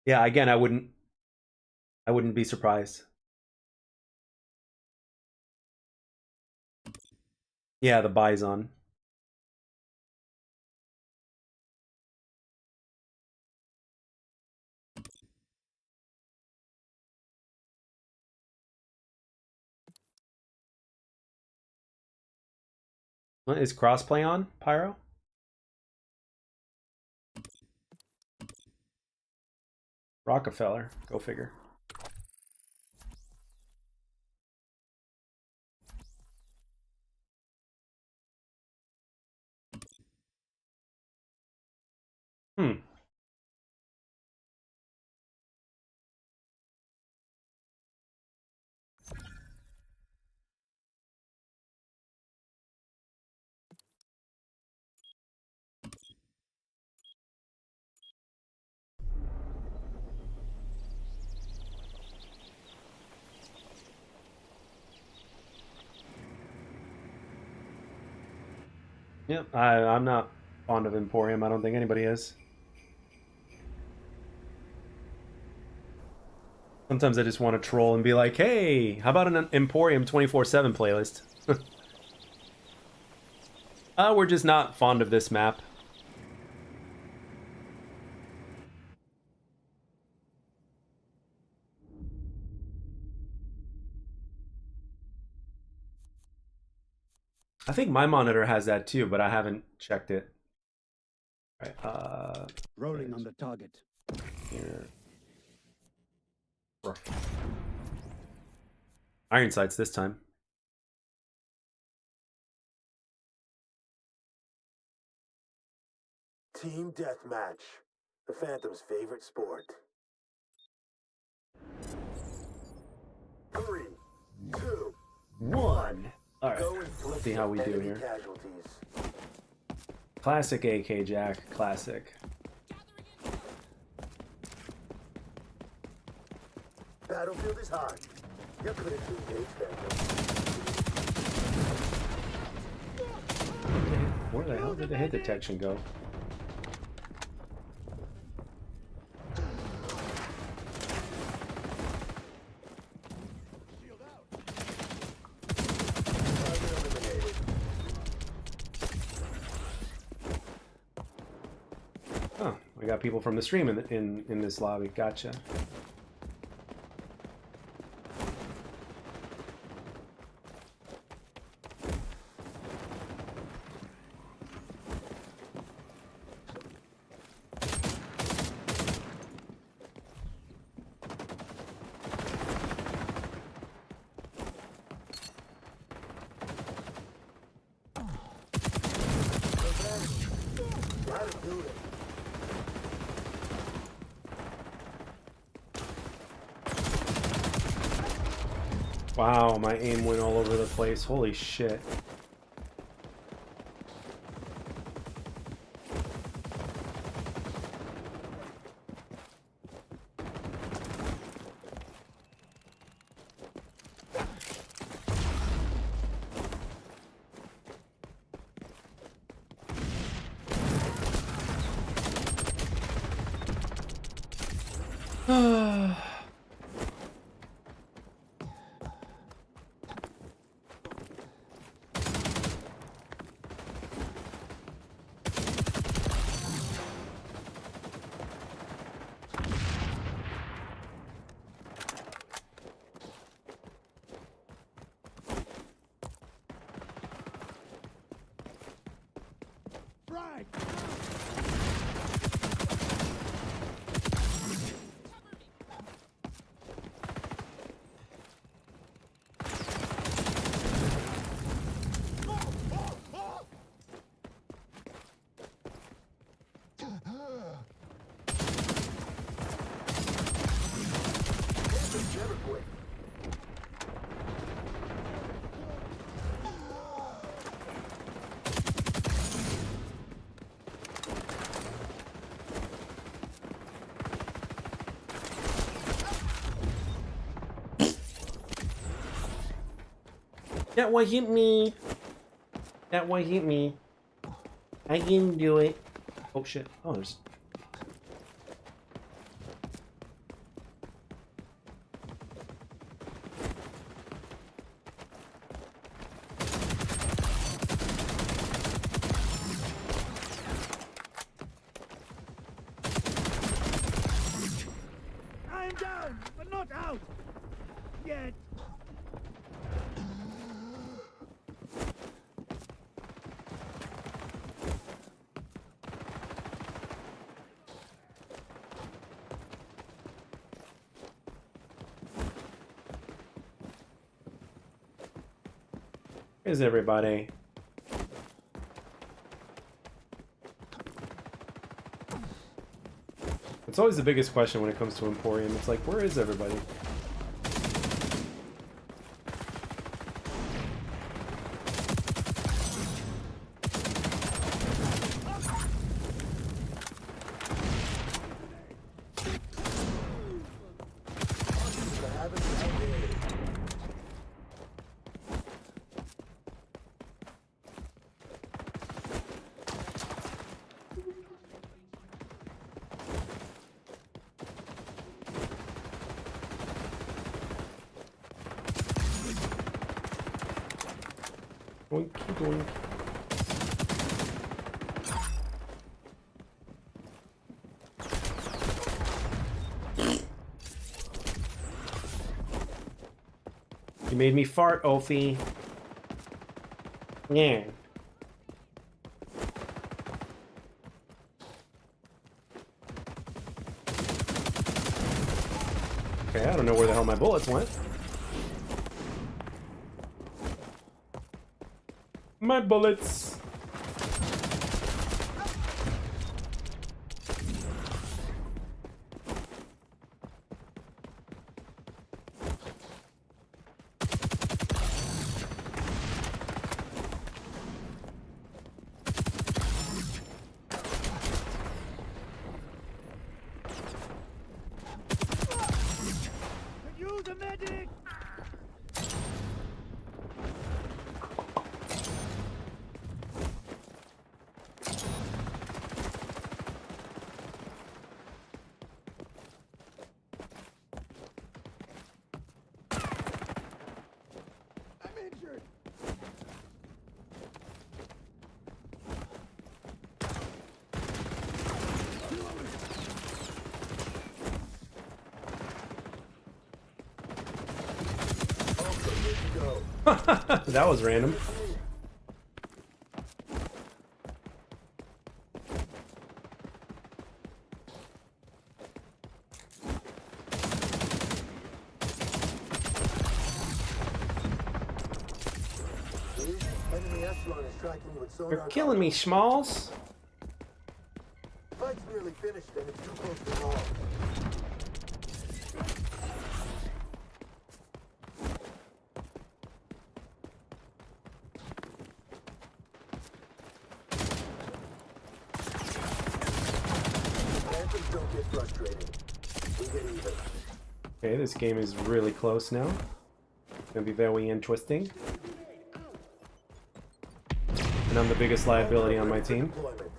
yeah, again, I wouldn't be surprised. Yeah, the Bison. What, is crossplay on, Pyro? Rockefeller, go figure. Hmm. Yep, I'm not fond of Emporium. I don't think anybody is. Sometimes I just want to troll and be like, hey, how about an Emporium 24/7 playlist? We're just not fond of this map. I think my monitor has that too, but I haven't checked it. All right, Rolling on the target. here. Iron sights this time. Team deathmatch, the Phantom's favorite sport. 3, 2, 1. All right, Go and let's see how we do enemy here. casualties. Classic AK Jack, classic. Battlefield is hot. You're clear to engage, Phantom. Where the hell did the hit detection go? Oh, we got people from the stream in this lobby. Gotcha. Wow, my aim went all over the place. Holy shit. Frag! Never quit. That one hit me. That one hit me. I didn't do it. Oh shit. Oh, there's. I am down, but not out! Yet! Where's everybody? It's always the biggest question when it comes to Emporium. It's like, where is everybody? Doink, doink. You made me fart, Ophi. Yeah. Okay, I don't know where the hell my bullets went. My bullets. Use a medic! I'm injured! That was random. Enemy echelon is tracking you with sonar. You're killing me, Schmalls. Fight's nearly finished and it's too close to call. Okay, this game is really close now. It's gonna be very interesting. And I'm the biggest liability on my team. Deployment.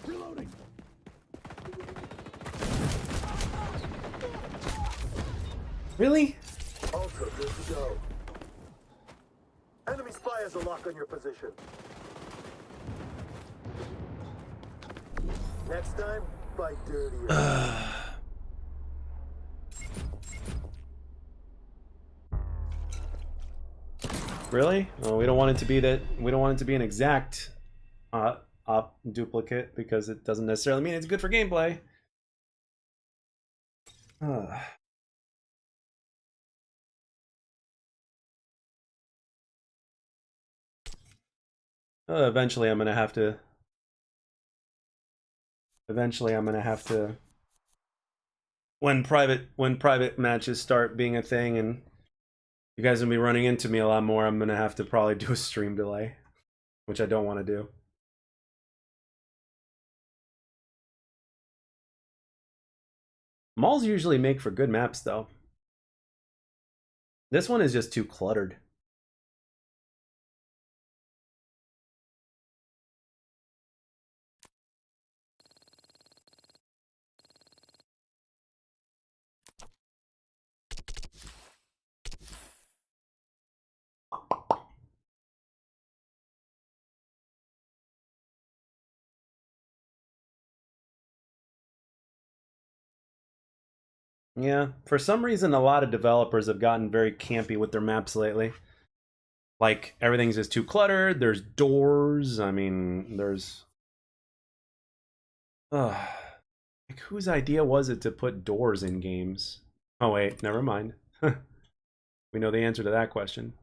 Reloading. Really? Ultra, good to go. Enemy spy has a lock on your position. Next time, fight dirtier. Really? Oh, we don't want it to be that. We don't want it to be an exact duplicate because it doesn't necessarily mean it's good for gameplay. Eventually, I'm gonna have to. Eventually, I'm gonna have to. When private matches start being a thing, and you guys will be running into me a lot more, I'm gonna have to probably do a stream delay, which I don't want to do. Malls usually make for good maps, though. This one is just too cluttered. Yeah, for some reason, a lot of developers have gotten very campy with their maps lately. Like, everything's just too cluttered, there's doors, I mean, there's... like, whose idea was it to put doors in games? Oh wait, never mind. We know the answer to that question.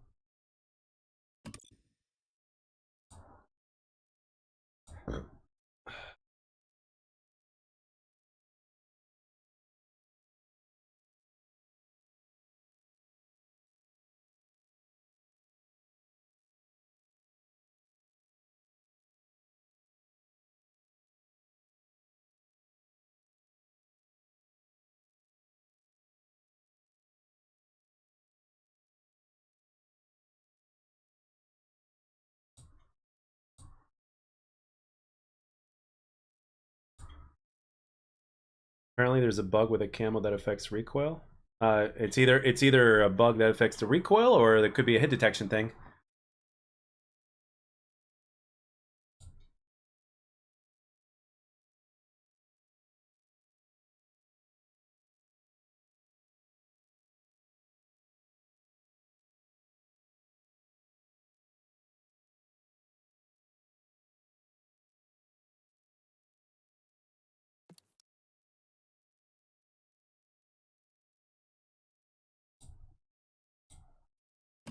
Apparently there's a bug with a camo that affects recoil. It's either a bug that affects the recoil, or it could be a hit detection thing.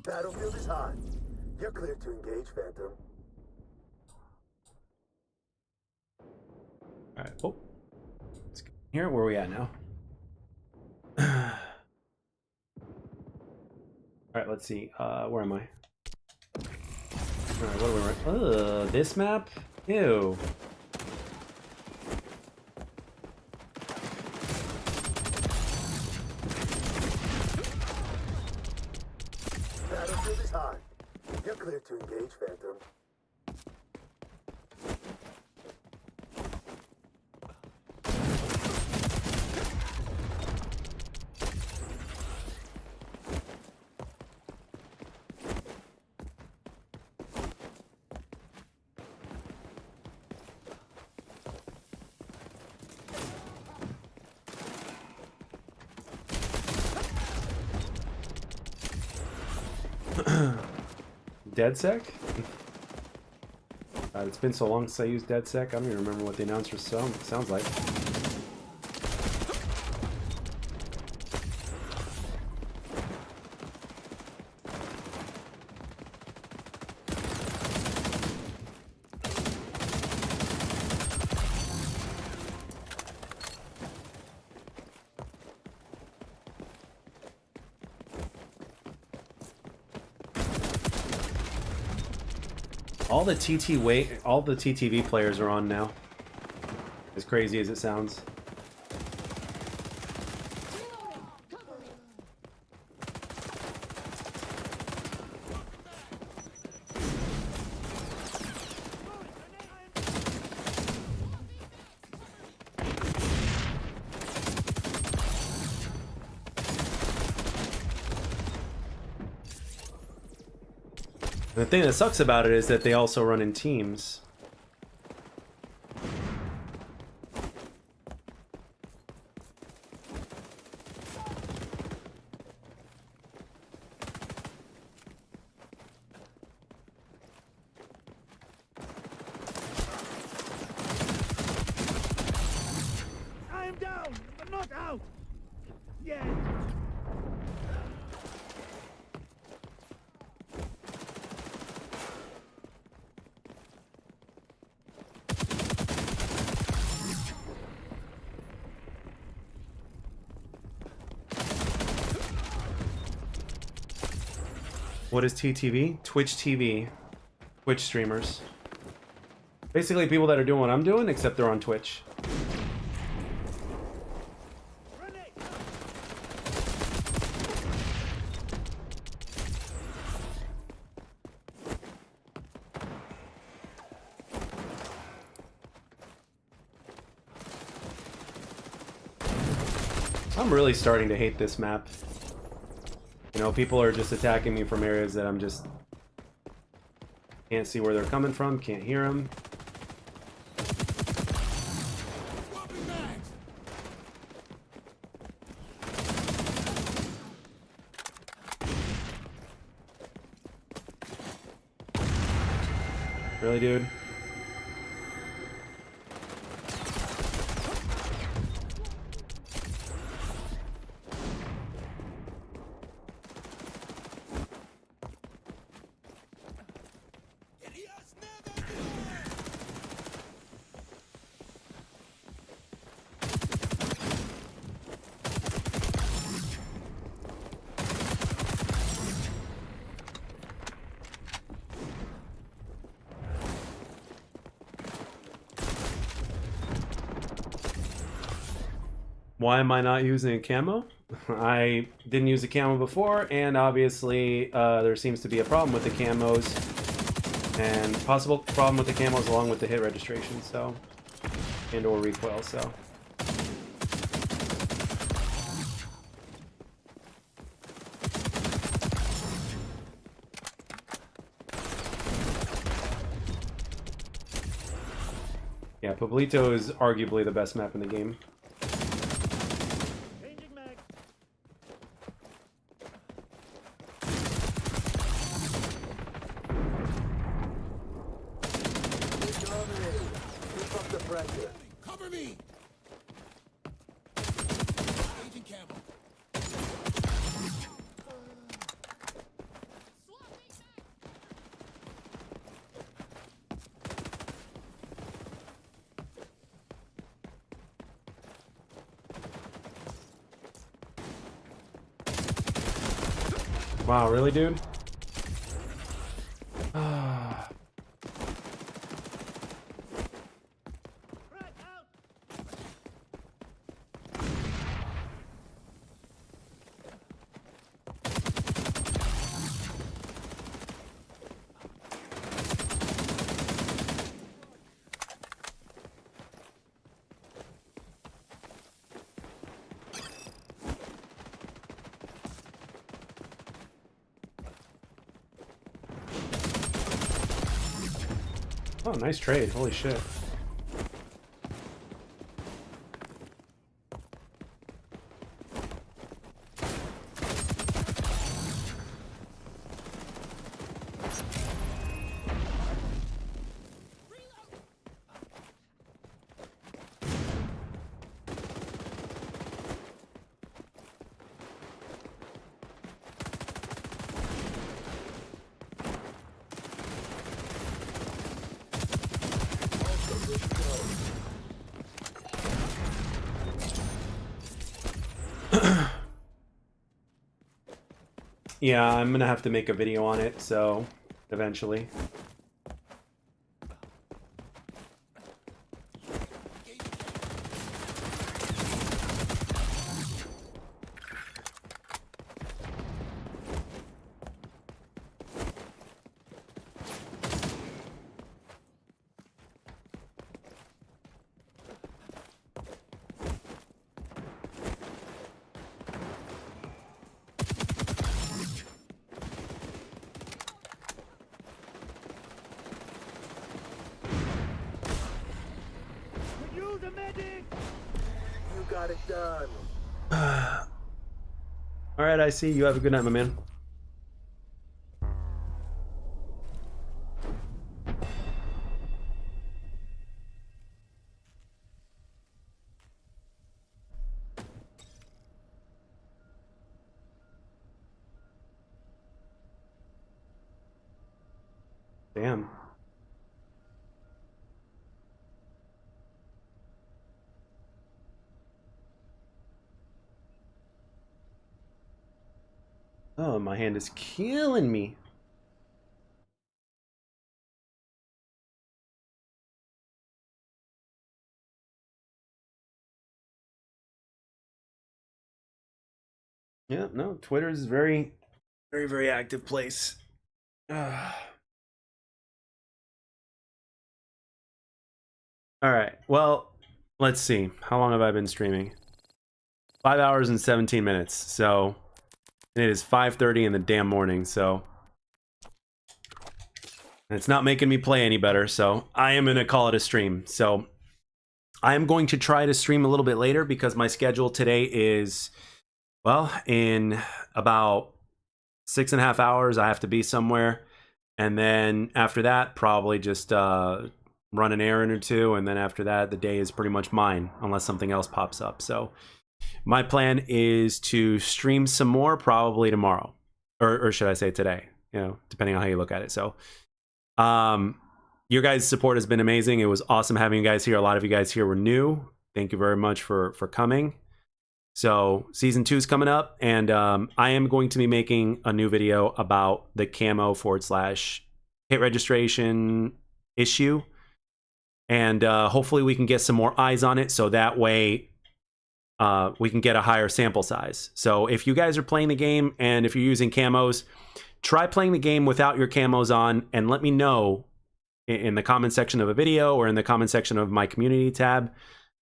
Battlefield is hot. You're clear to engage, Phantom. Alright, oh. Let's get here, where are we at now? Alright, let's see. Where am I? Alright, what are we running? This map? Ew. Battlefield is hot. You're clear to engage, Phantom. DeadSec? It's been so long since I used DeadSec, I don't even remember what the announcer sounds like. All the TTV players are on now. As crazy as it sounds. Reloading. Cover me. The thing that sucks about it is that they also run in teams. I am down, but not out. Yet. What is TTV? Twitch TV. Twitch streamers. Basically people that are doing what I'm doing, except they're on Twitch. Grenade. I'm really starting to hate this map. You know, people are just attacking me from areas that I'm just... can't see where they're coming from, can't hear them. Really, dude? Why am I not using a camo? I didn't use a camo before, and obviously there seems to be a problem with the camos, and possible problem with the camos along with the hit registration, so, and or recoil, so. Yeah, Pueblito is arguably the best map in the game. Changing mag. Dominating. Keep up the pressure. Cover me! Agent Campbell. Wow, really, dude? Right out. Oh, nice trade. Holy shit. Yeah, I'm gonna have to make a video on it, so eventually. done. All right, I see. You have a good night, my man. Damn. Oh, my hand is killing me. Yeah, no, Twitter is very, very active place. All right. Well, let's see. How long have I been streaming? 5 hours and 17 minutes. So it is 5:30 in the damn morning. So and it's not making me play any better. So I am gonna call it a stream. So I am going to try to stream a little bit later because my schedule today is, well, in about 6.5 hours, I have to be somewhere. And then after that, probably just run an errand or two, and then after that the day is pretty much mine unless something else pops up. So my plan is to stream some more probably tomorrow, or should I say today, you know, depending on how you look at it. So your guys' support has been amazing. It was awesome having you guys here. A lot of you guys here were new. Thank you very much for coming. So season 2 is coming up, and I am going to be making a new video about the camo / hit registration issue. And hopefully we can get some more eyes on it, so that way we can get a higher sample size. So if you guys are playing the game and if you're using camos, try playing the game without your camos on and let me know in the comment section of a video or in the comment section of my community tab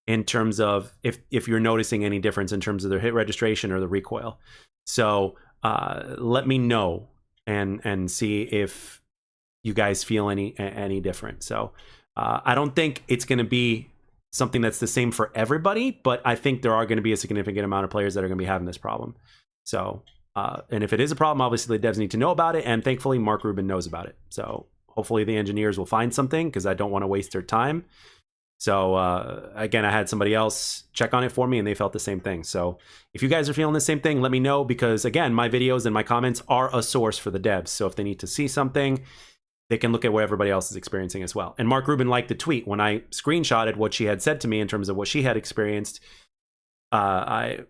in terms of if you're noticing any difference in terms of the hit registration or the recoil. So let me know and see if you guys feel any different. So I don't think it's going to be something that's the same for everybody, but I think there are going to be a significant amount of players that are going to be having this problem. So, and if it is a problem, obviously the devs need to know about it, and thankfully Mark Rubin knows about it. So hopefully the engineers will find something, because I don't want to waste their time. So again, I had somebody else check on it for me, and they felt the same thing. So if you guys are feeling the same thing, let me know, because again, my videos and my comments are a source for the devs. So if they need to see something, they can look at what everybody else is experiencing as well. And Mark Rubin liked the tweet. When I screenshotted what she had said to me in terms of what she had experienced, I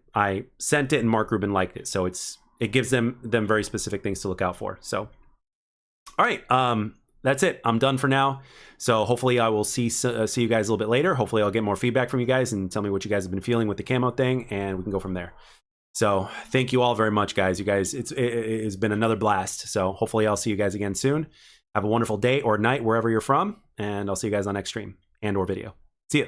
sent it, and Mark Rubin liked it. So it gives them very specific things to look out for. So, all right, that's it. I'm done for now. So hopefully I will see you guys a little bit later. Hopefully I'll get more feedback from you guys and tell me what you guys have been feeling with the camo thing, and we can go from there. So thank you all very much, guys. You guys, it's been another blast. So hopefully I'll see you guys again soon. Have a wonderful day or night wherever you're from, and I'll see you guys on next stream and or video. See ya.